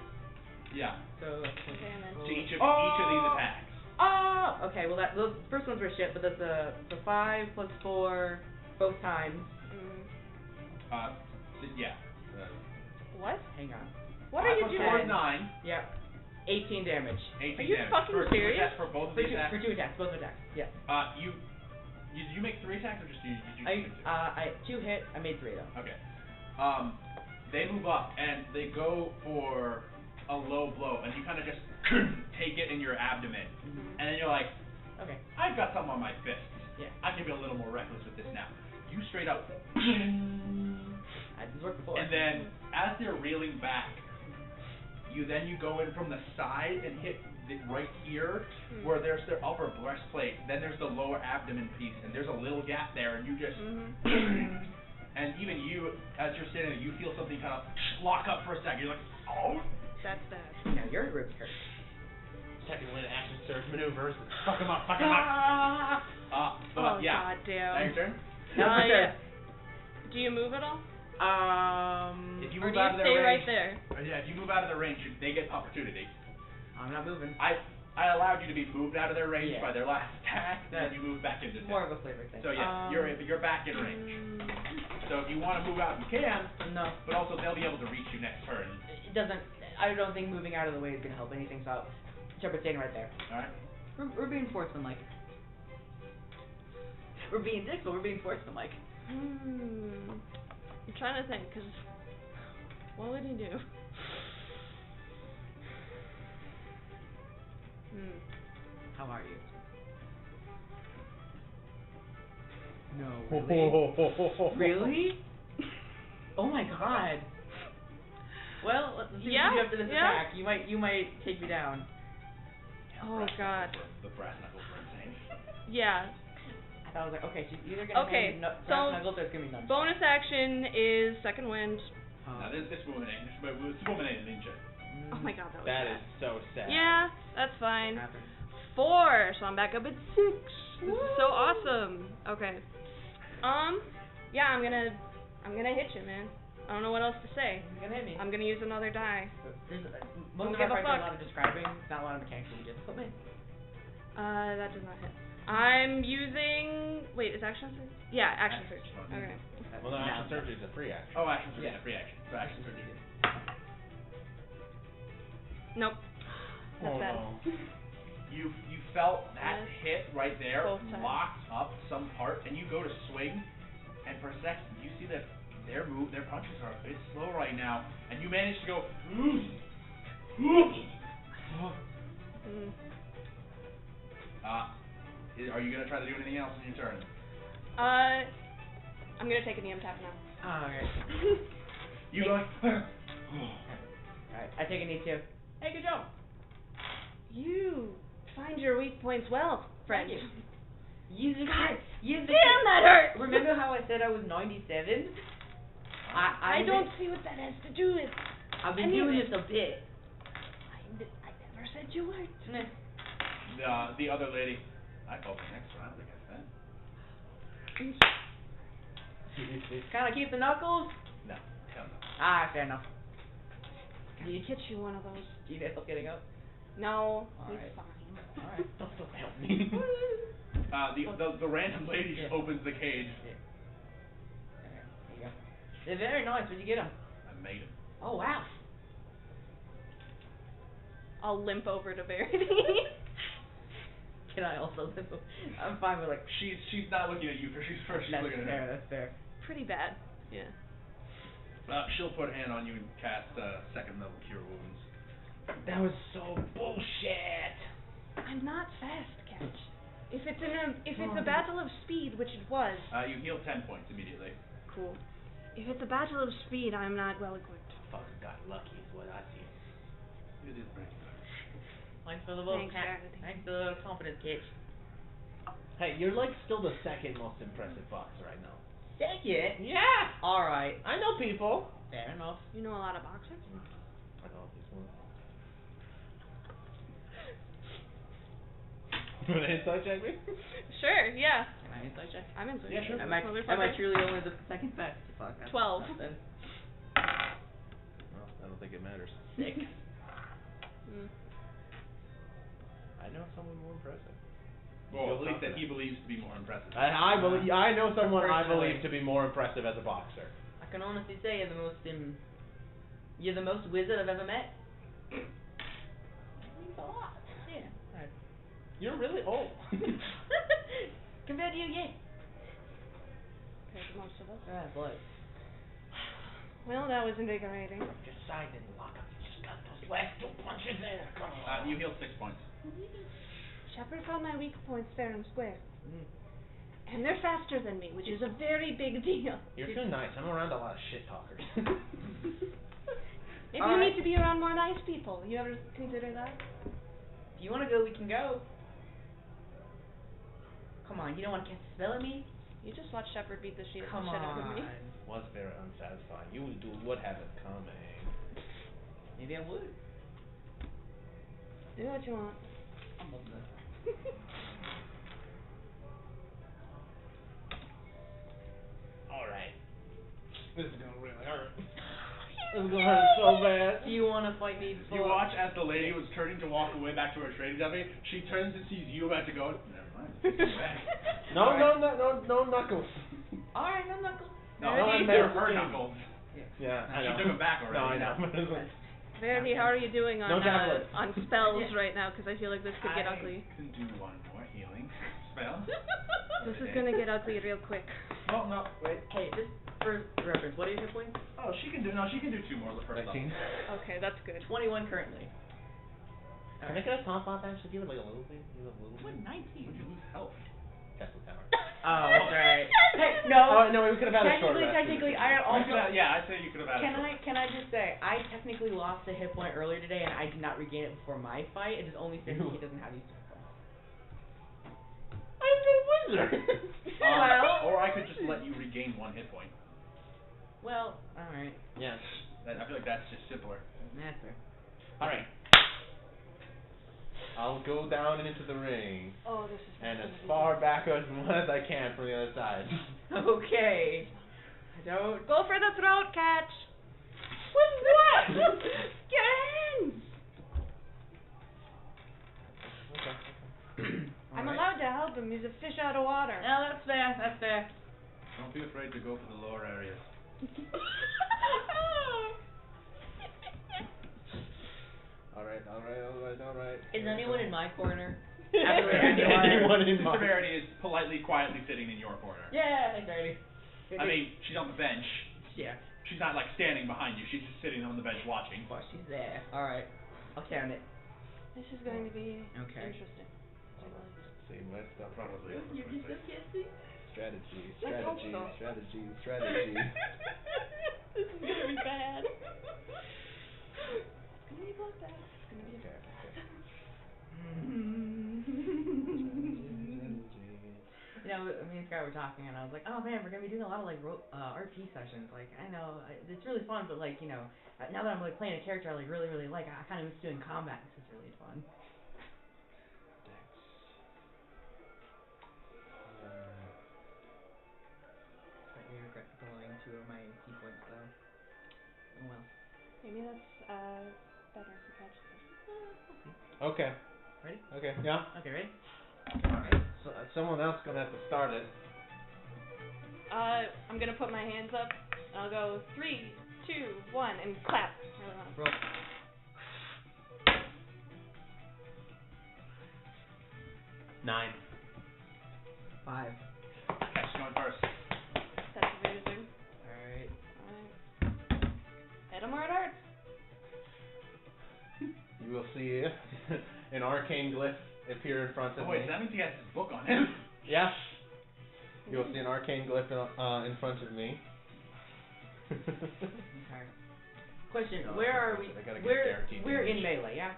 Yeah. So. Okay, and then. To each of Oh. these attacks. Oh. Okay. Well, those first ones were shit, but that's the 5 plus 4 both times. Yeah. What? Hang on. What are you 5 plus doing? 4 is 9. Yeah. 18 damage. 18 Are you damage. fucking for serious? For both of For these two, attacks. for 2 attacks, both attacks. Yeah. Did you make 3 attacks or just did you I make 2? 2 hit. I made 3 though. Okay. They move up and they go for a low blow, and you kind of just take it in your abdomen, and then you're like, Okay. I've got something on my fist. Yeah. I can be a little more reckless with this now. You straight up, I did work before. and then as they're reeling back, you go in from the side and hit right here where there's their upper breastplate. Then there's the lower abdomen piece, and there's a little gap there, and you just. And even you, as you're standing there, you feel something kind of lock up for a second. You're like, oh. That's bad. Now your ribs hurt. Second win action surge maneuvers. Fuck him up, fuck him up. Oh, Yeah. goddamn. Now your turn. Now my turn. Do you move at all? If you Or move do you out of their stay range, right there? Yeah, if you move out of their range, they get opportunity. I'm not moving. I allowed you to be moved out of their range Yeah. by their last attack, then you move back into More town. of a flavor thing. So yeah, you're back in range. So if you want to move out, you can, No. but also they'll be able to reach you next turn. It doesn't. I don't think moving out of the way is gonna help anything. So, Shepard staying right there. All right. We're being sportsmanlike. We're being dicks, but we're being sportsmanlike. I'm trying to think, cause what would he do? How are you? No. Really? Oh my god. Well, let's see Yeah, what you do after this yeah. attack. You might take me down. Oh god. The brass knuckles were insane. Yeah. I thought I was like, okay, she's either gonna Okay, hand me brass so knuckles or it's gonna be none. Bonus action is second wind. Now this woman ain't a ninja. Oh my god, that was That bad. is so sad. Yeah, that's fine. Happened. 4, so I'm back up at 6. This is so awesome. Okay. Yeah, I'm gonna hit you, man. I don't know what else to say. He's gonna hit me. I'm gonna use another die. There's, Don't most of give our a fights are a fuck. lot of describing, not a lot of mechanics that we get. Put me. That does not hit. I'm using. Wait, is action search? Yeah, action search. Okay. Well, no, action surgery is a free action. Oh, action surgery, Yeah. free action. So action surgery. Nope. That's Oh bad. no. You felt that hit right there, Both times. locked up some part, and you go to swing, and for a second you see that their punches are a bit slow right now, and you manage to go. Mm. Are you gonna try to do anything else in your turn? I'm gonna take an EM tap now. Alright. You go. Alright, I take a knee too. Hey, good job. You find your weak points well, friend. Thank you. Use the God use the damn, that hurt! Remember how I said I was 97? I don't see what that has to do with. I've been any of doing it. this a bit. I never said you weren't. The other lady. I called the next round, I guess then. Kinda keep the knuckles? No, hell no. Ah, fair enough. Can you get you one of those? Do you guys still getting up? No, Alright. he's fine. Alright. Don't help me. The random lady just Yeah. opens the cage. Yeah. Alright, there you go. They're very nice. Where'd you get them? I made him. Oh, wow. I'll limp over to Verity. Can I also live? I'm fine with like. She's not looking at you first. She's That's looking at fair. her. That's fair. Pretty bad. Yeah. She'll put a hand on you and cast second level cure wounds. That was so bullshit. I'm not fast, Catch. If it's a battle of speed, which it was, You heal 10 points immediately. cool. If it's a battle of speed, I'm not well equipped. Fucking got lucky is what I see. It is pretty good. Thanks for the vote. Thanks, Verity. Thanks for the confidence, Kitch. Hey, you're like still the second most impressive boxer I know. Second? Yeah. All right. I know people. Fair enough. You know a lot of boxers? I know this one. You want to insight check me? Sure, yeah. Can I insight check? I'm in. Yeah, sure. Am I truly only the second best? Fuck. that's 12. tough then. Well, I don't think it matters. 6. Mm. I know someone more impressive. Well, Feel at least that confident. he believes to be more impressive. I believe I know someone I Personally. believe to be more impressive as a boxer. I can honestly say you're the most you're the most wizard I've ever met. Means a lot. Yeah. Alright. You're really old. Compared to you, yeah. Compared to most of us. Ah, boy. Well, that was invigorating. Just side and lock up. You just got those last 2 punches there. Come on. You heal 6 points. Shepard found my weak points fair and square. Mm. And they're faster than me, which is a very big deal. You're too nice. I'm around a lot of shit talkers. Maybe you Alright. need to be around more nice people. You ever consider that? If you wanna go, we can go. Come on, you don't wanna cast a spell at me? You just watch Shepard beat the shit Come out of me. on. Was very unsatisfying. You would have it coming. Maybe I would. Do what you want. I'm love that. Alright. This is gonna really hurt. This is gonna hurt so bad. Do you wanna fight me before? You watch as the lady was turning to walk away back to her trading dummy. She turns and sees you about to go. Never mind. She's back. No knuckles. Alright, no knuckles. No, I'm they're there. her knuckles. Yeah, I She know. took them back already. No, I know. Verity, how are you doing on No tablets. on spells right now? Because I feel like this could get I ugly. can do one more healing spell. This is gonna get ugly real quick. Well, no, wait. Hey, just for reference, what are your hit points? Oh, she can do 2 more the first 19. level. Okay, that's good. 21 currently. Can I get a top off actually? Give it like a little bit. What, 19? Would you lose health? Tesla tower. Oh, that's right. Hey, no. Oh no, we could have had a short rest. Technically, I also. Yeah, I'd say you could have had Can I just say, I technically lost a hit point earlier today, and I did not regain it before my fight. It is only since he doesn't have these hit points. I'm the wizard. Well. Or I could just let you regain 1 hit point. Well, all right. Yes. I feel like that's just simpler. That's fair. All right. I'll go down and into the ring, Oh, this is. and as far back as I can from the other side. Okay. Don't. Go for the throat catch. With what? Your hands. I'm allowed to help him. He's a fish out of water. No, that's fair. That's fair. Don't be afraid to go for the lower areas. Alright. Is anyone in my corner? Anyone in Sister my... Verity is politely, quietly sitting in your corner. Yeah, thanks, Verity. I mean, she's on the bench. Yeah. She's not like standing behind you. She's just sitting on the bench watching. Well, she's there. All right. I'll count it. This is going to be Okay. interesting. Same red stuff. Probably. You're so kissy. Strategy. Let's hope so. This is gonna be bad. It's gonna be a bloodbath. It's gonna be a You know, me and Sky were talking, and I was like, "Oh man, we're gonna be doing a lot of like RP sessions. Like, I know it's really fun, but like, you know, now that I'm like playing a character I like really like, I kind of miss doing combat. This is really fun." I regret blowing 2 of my key points though. Oh well. Maybe that's better for catch. Okay. Ready? Okay. Yeah. Okay, ready? Alright. So, someone else gonna have to start it. I'm gonna put my hands up. And I'll go 3, 2, 1, and clap. Really loud. Roll. Nine. 5. Cat's going first. That's what we're gonna do. Alright. Alright. Hit him where it hurts. You will see an arcane glyph appear in front of Oh wait, me. that means he has his book on him. Yeah. You will see an arcane glyph in front of me. Okay. Question: No, Where are we? I gotta get We're guaranteed in damage. melee, yeah.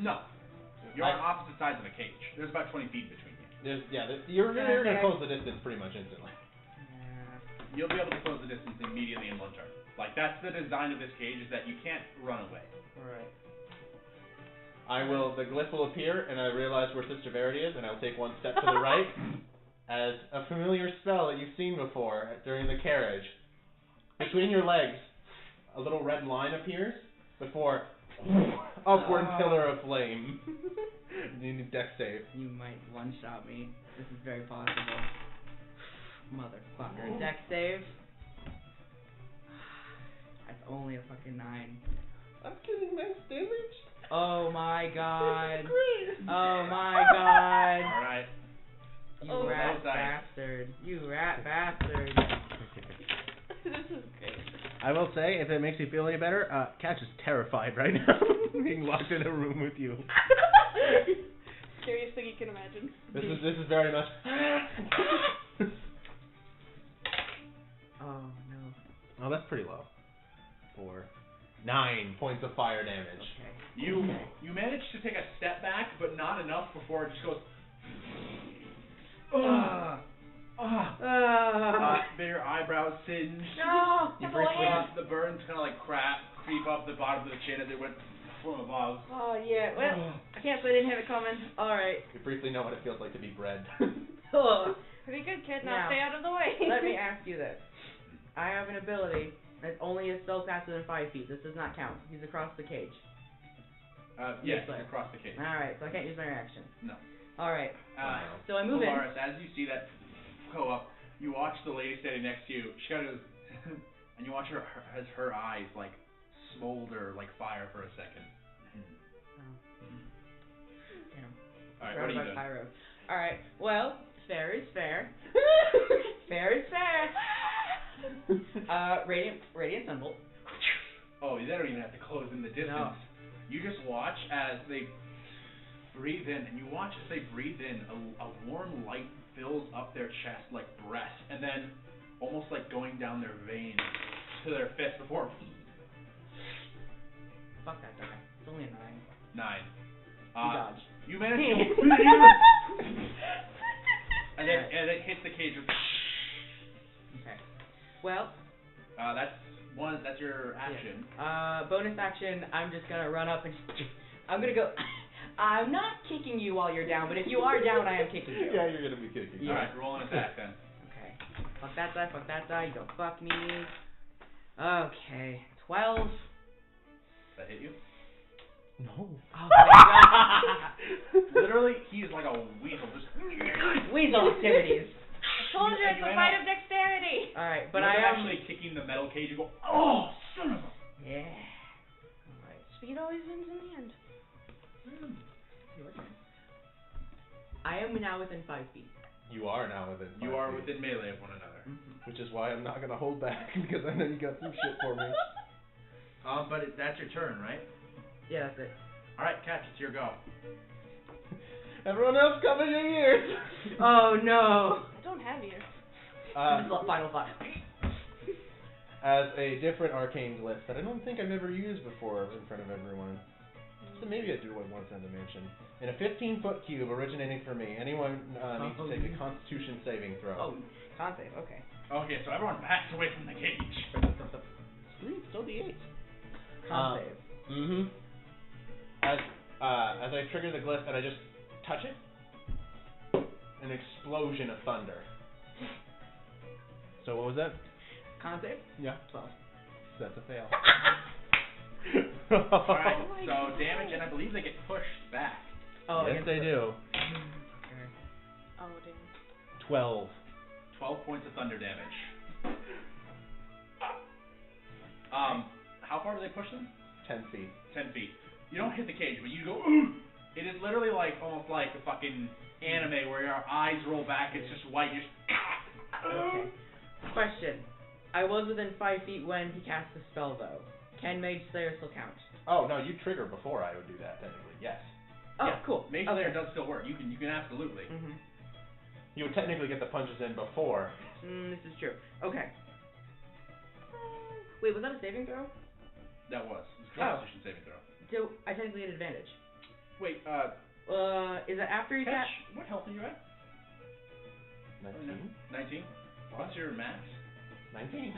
No. You're on opposite sides of a cage. There's about 20 feet between you. You're gonna Okay. close the distance pretty much instantly. You'll be able to close the distance immediately in one turn. Like, that's the design of this cage, is that you can't run away. Alright. The glyph will appear, and I realize where Sister Verity is, and I'll take one step to the right, as a familiar spell that you've seen before during the carriage. Between your legs, a little red line appears, before upward pillar of flame. You need dex save. You might one-shot me. This is very possible. Motherfucker. Dex save. That's only a fucking 9. I'm getting max damage. Oh my god. Great. Oh my god. Alright. You rat bastard. You rat bastard. This is great. I will say, if it makes you feel any better, Catch is terrified right now, being locked in a room with you. Scariest thing you can imagine. This is very much. Oh no. Oh, that's pretty low. 4, 9 points of fire damage. Okay. You manage to take a step back, but not enough before it just goes. Your eyebrows singe. No. The burns kind of like creep up the bottom of the chin as it went from above. Oh yeah. Well, I can't say I didn't have it coming. All right. You briefly know what it feels like to be bred. Pretty good, kid. Now, Now stay out of the way. Let me ask you this. I have an ability that's only a spell caster than 5 feet. This does not count. He's across the cage. Yes, across the cage. Alright, so I can't use my reaction. No. Alright. So I move Polaris, as you see that go up, you watch the lady standing next to you. She kind of goes, and you watch her eyes like smolder like fire for a second. Alright, what are you doing? Pyro. Alright, well, fair is fair. Fair is fair. Radiant Sunbolt. Oh, they don't even have to close in the distance. No. You just watch as they breathe in, and you watch as they breathe in, a warm light fills up their chest like breath, and then almost like going down their veins to their fist before. Fuck that guy. It's only a 9. 9. Dodge. You manage to. and it hits the cage with. Okay. Well. That's your action. Yeah. Bonus action. I'm just gonna run up and. I'm gonna go. I'm not kicking you while you're down, but if you are down, I am kicking you. Yeah, you're gonna be kicking. Yeah. Alright, roll an attack then. Okay. Fuck that die, fuck that die, you don't fuck me. Okay, 12. Does that hit you? No. Oh my Literally, he is like a weasel. Just god. Weasel activities. Told you and it's you a end fight up- of dexterity. Alright, but you I end up am... actually kicking the metal cage and go, oh, son of a. Yeah. Alright. Speed always wins in the end. I am now within 5 feet. You are now within. You 5 are feet. within melee of one another. Which is why I'm not gonna hold back because I know you got some shit for me. But that's your turn, right? Yeah, that's it. All right, Catch, it's your go. Everyone else cover your ears. Oh no. I don't have ears. This is the final thought. As a different arcane list that I don't think I've ever used before in front of everyone. So maybe I do one once on the mention. In a 15-foot cube originating from me, anyone needs to take a Constitution saving throw. Oh, con save, okay. Okay, so everyone backs away from the cage. Sweet, still D8. Con save. Mm-hmm. As I trigger the glyph and I just touch it, an explosion of thunder. So what was that? Con save? Yeah. 12. That's a fail. Alright, my so God. damage, and I believe they get pushed back. Oh, yes, they do. Okay. Oh, damn. 12. 12 points of thunder damage. How far do they push them? 10 feet. 10 feet. You don't hit the cage, but you go, ooh! It is literally like, almost like a fucking anime where your eyes roll back, it's just white, just... Okay. Question. I was within 5 feet when he cast the spell, though. Can Mage Slayer still count? Oh, no, you trigger before I would do that, technically. Yes. Oh, Yeah, cool. Mage Okay. Slayer does still work. You can absolutely. Mm-hmm. You would technically get the punches in before. This is true. Okay. Wait, was that a saving throw? That was. It was a Oh. Constitution saving throw. So I technically had advantage. Wait, Is that after he Catch, cast? what health are you at? 19? 19? What's your max? 19.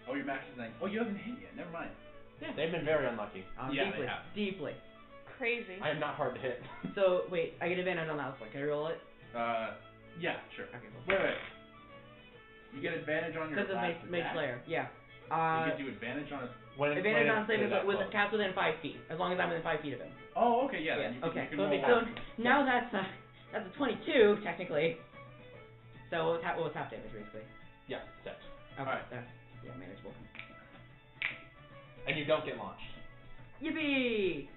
Oh, your max is 19. Oh, you haven't hit yet. Never mind. Yeah. They've been very unlucky. Yeah, they Deeply. have. Deeply. Crazy. I am not hard to hit. So wait, I get advantage on that one. Can I roll it? Yeah, sure. Okay, cool. Wait. You get advantage on your Because of last Mage attack? Slayer. Yeah. You get to advantage on a... Advantage on when saving it's with close. cast within 5 feet, as long as I'm within 5 feet of him. Oh, okay, yeah. Yeah, Then you can, okay. You can So, roll so now that's a 22 technically. So what was half damage basically? Yeah, steps. Okay, Alright. that's manageable. And you don't get launched. Yippee!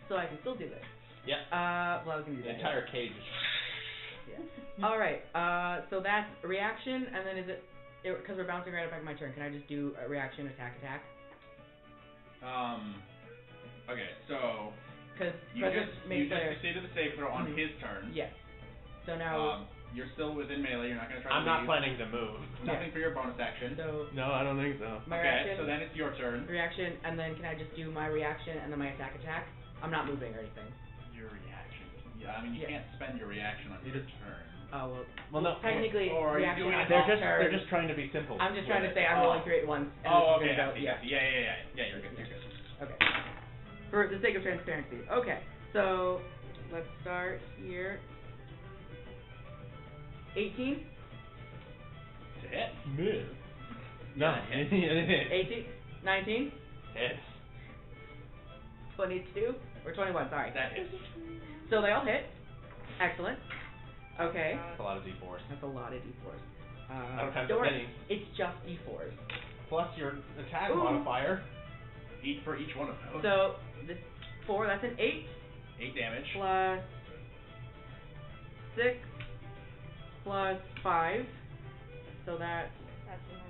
So I can still do this. Yep. Well, I was gonna do The that. entire cage is... Yeah. All right. So that's a reaction, and then is it? Because we're bouncing right back my turn. Can I just do a reaction, attack? Okay, so... Because You just succeeded the save throw on Mhm. his turn. Yes. So now. You're still within melee. You're not going to try to I'm not leave. planning to move. Nothing for your bonus action. So No, I don't think so. my Okay, reaction. so then it's your turn. Reaction, and then can I just do my reaction and then my attack? I'm not moving or anything. Your reaction. Yeah, I mean, you Yeah. can't spend your reaction on You your just- turn. Oh well. Well, no. Technically, or are you reaction doing on it They're all just turns. they're just trying to be simple. I'm just with trying to it. say I'm rolling through it once. And Oh, this okay, is gonna I see, go, I see. Yeah, you're good, you're good. Okay. For the sake of transparency. Okay. So let's start here. 18. To hit? Miss. No. Yeah, hit. 18. 19. Hits. 22. Or 21, sorry. That hits. So they all hit. Excellent. Okay. That's a lot of D4s. That's a lot of D4s. I don't have don't that worry, many. it's just D4s. Plus your attack Ooh. modifier. For each one of those. So, this 4, that's an 8. 8 damage. Plus 6. Plus 5. So that's... That's enough.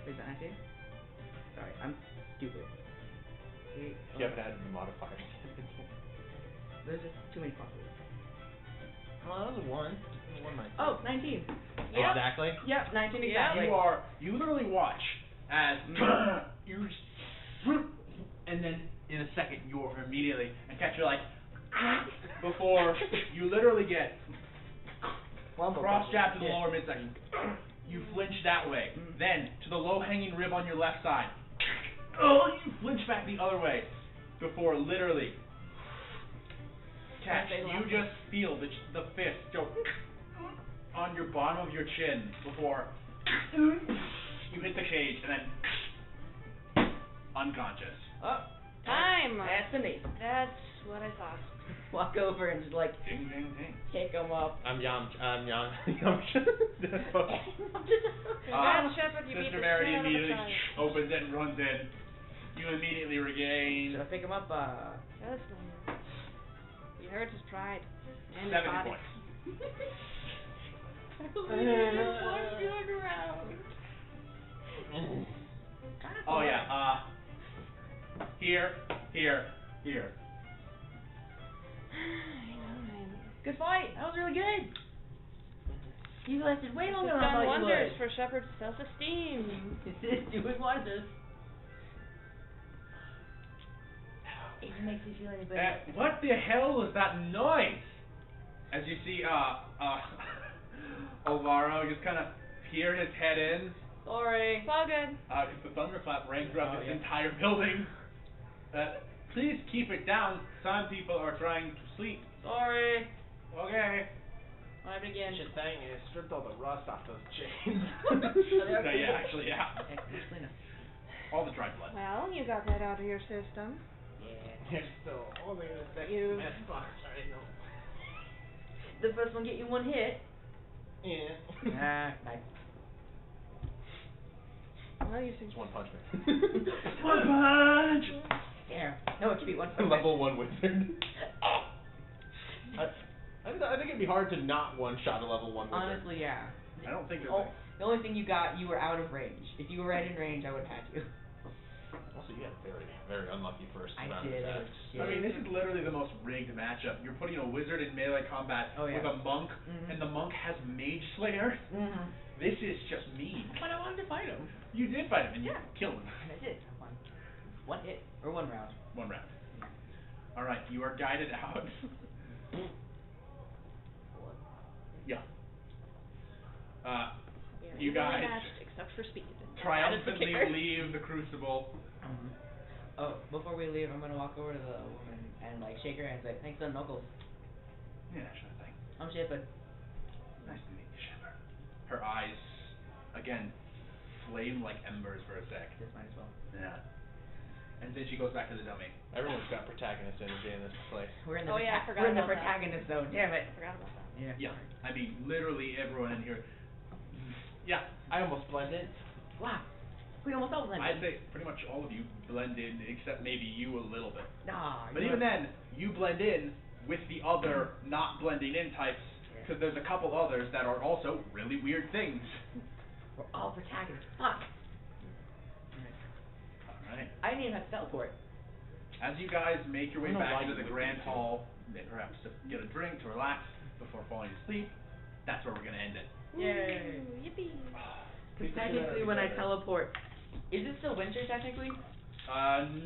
Wait, is that 19? Sorry, I'm stupid. 8. You haven't added the modifier. There's just too many pluses. Oh, that was a 1. Oh, 19. Exactly. Yep, 19 Yeah. exactly. You literally watch as you just, and then in a second you're immediately, and catch you like, before you literally get cross jab to the lower midsection. You flinch that way. Then to the low hanging rib on your left side. You flinch back the other way. Before literally, catch, you just feel the fist go on your bottom of your chin before you hit the cage and then unconscious. Oh, Time. that's an ace. That's what I thought. Walk over and just like Ding ding ding. pick him up. I'm Yam. Congrats, Shepard, you beat Sister the Verity shit out of a immediately child. opens it and runs in. You immediately regain Should I pick him up? Listen, you hurt his pride and his 70 body. points. Oh yeah, here. Good fight. That was really good. You lasted way This longer has than I done thought wonders you for Shepard's self-esteem. would. This is doing wonders. If it makes you feel any better. What the hell was that noise? As you see, Alvaro just kind of peer his head in, Sorry. It's all good. because the thunderclap rang throughout Oh, this yeah. entire building. Please keep it down. Some people are trying to sleep. Sorry. Okay. What happened again? Just saying, it stripped all the rust off those chains. No, yeah, actually, yeah. Actually, no. All the dried blood. Well, you got that out of your system. Yeah. They're still holding the second You- mess box, I know. The first one get you one hit. Yeah. Nice. Well, you It's one punch man. One punch! There. No, it should be one. Level 1 wizard. I think it'd be hard to not one-shot a level 1 wizard. Honestly, yeah. I don't think there's Oh, the only thing you got, you were out of range. If you were right in range, I would have had you. Also, you had very, very unlucky first I round did, of I attacks. did. I mean, this is literally the most rigged matchup. You're putting a wizard in melee combat Oh, yeah. with a monk, Mhm. and the monk has Mage Slayer. Mm-hmm. This is just mean. But I wanted to fight him. You did fight him, and you Yeah. killed him. And I did. I won. One hit. Or one round. One round. Alright, you are guided out. Yeah. Yeah, You evenly guys matched except for speed. triumphantly That is the kicker. leave the crucible. Mm-hmm. Oh, before we leave, I'm gonna walk over to the woman and like shake her hand and say, "Thanks, son, Knuckles. Yeah, sure thing. I'm Shepard." Nice to meet you, Shepard. Her eyes, again, flame like embers for a sec. Just might as well. Yeah. And then she goes back to the dummy. Everyone's got protagonist energy in this place. We're in the Oh, yeah, I forgot we're in the about that. protagonist zone. Damn it. I forgot about that. Yeah. Yeah. I mean, literally everyone in here. Yeah. I almost blend in. Wow. We almost all blended. I'd say pretty much all of you blend in, except maybe you a little bit. Nah. But you're even then, you blend in with the other not blending in types, Yeah. because there's a couple others that are also really weird things. We're all protagonists. Fuck. Alright. I didn't even have to teleport. As you guys make your way I don't know back why into the you would grand do so. hall, perhaps to get a drink, to relax before falling asleep, that's where we're gonna end it. Yay. Ooh, yippee. Because technically when I teleport, is it still winter technically?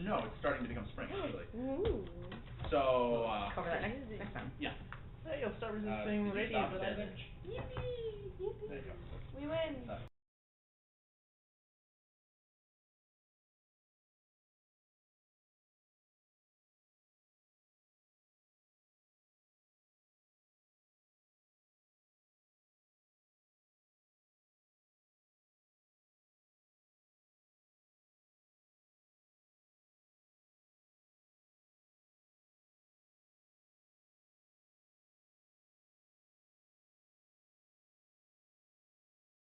No, it's starting to become spring, actually. Ooh. So, Cover that next time. yeah. Hey, you'll start Did resisting you radiant stop damage. There you go. We win.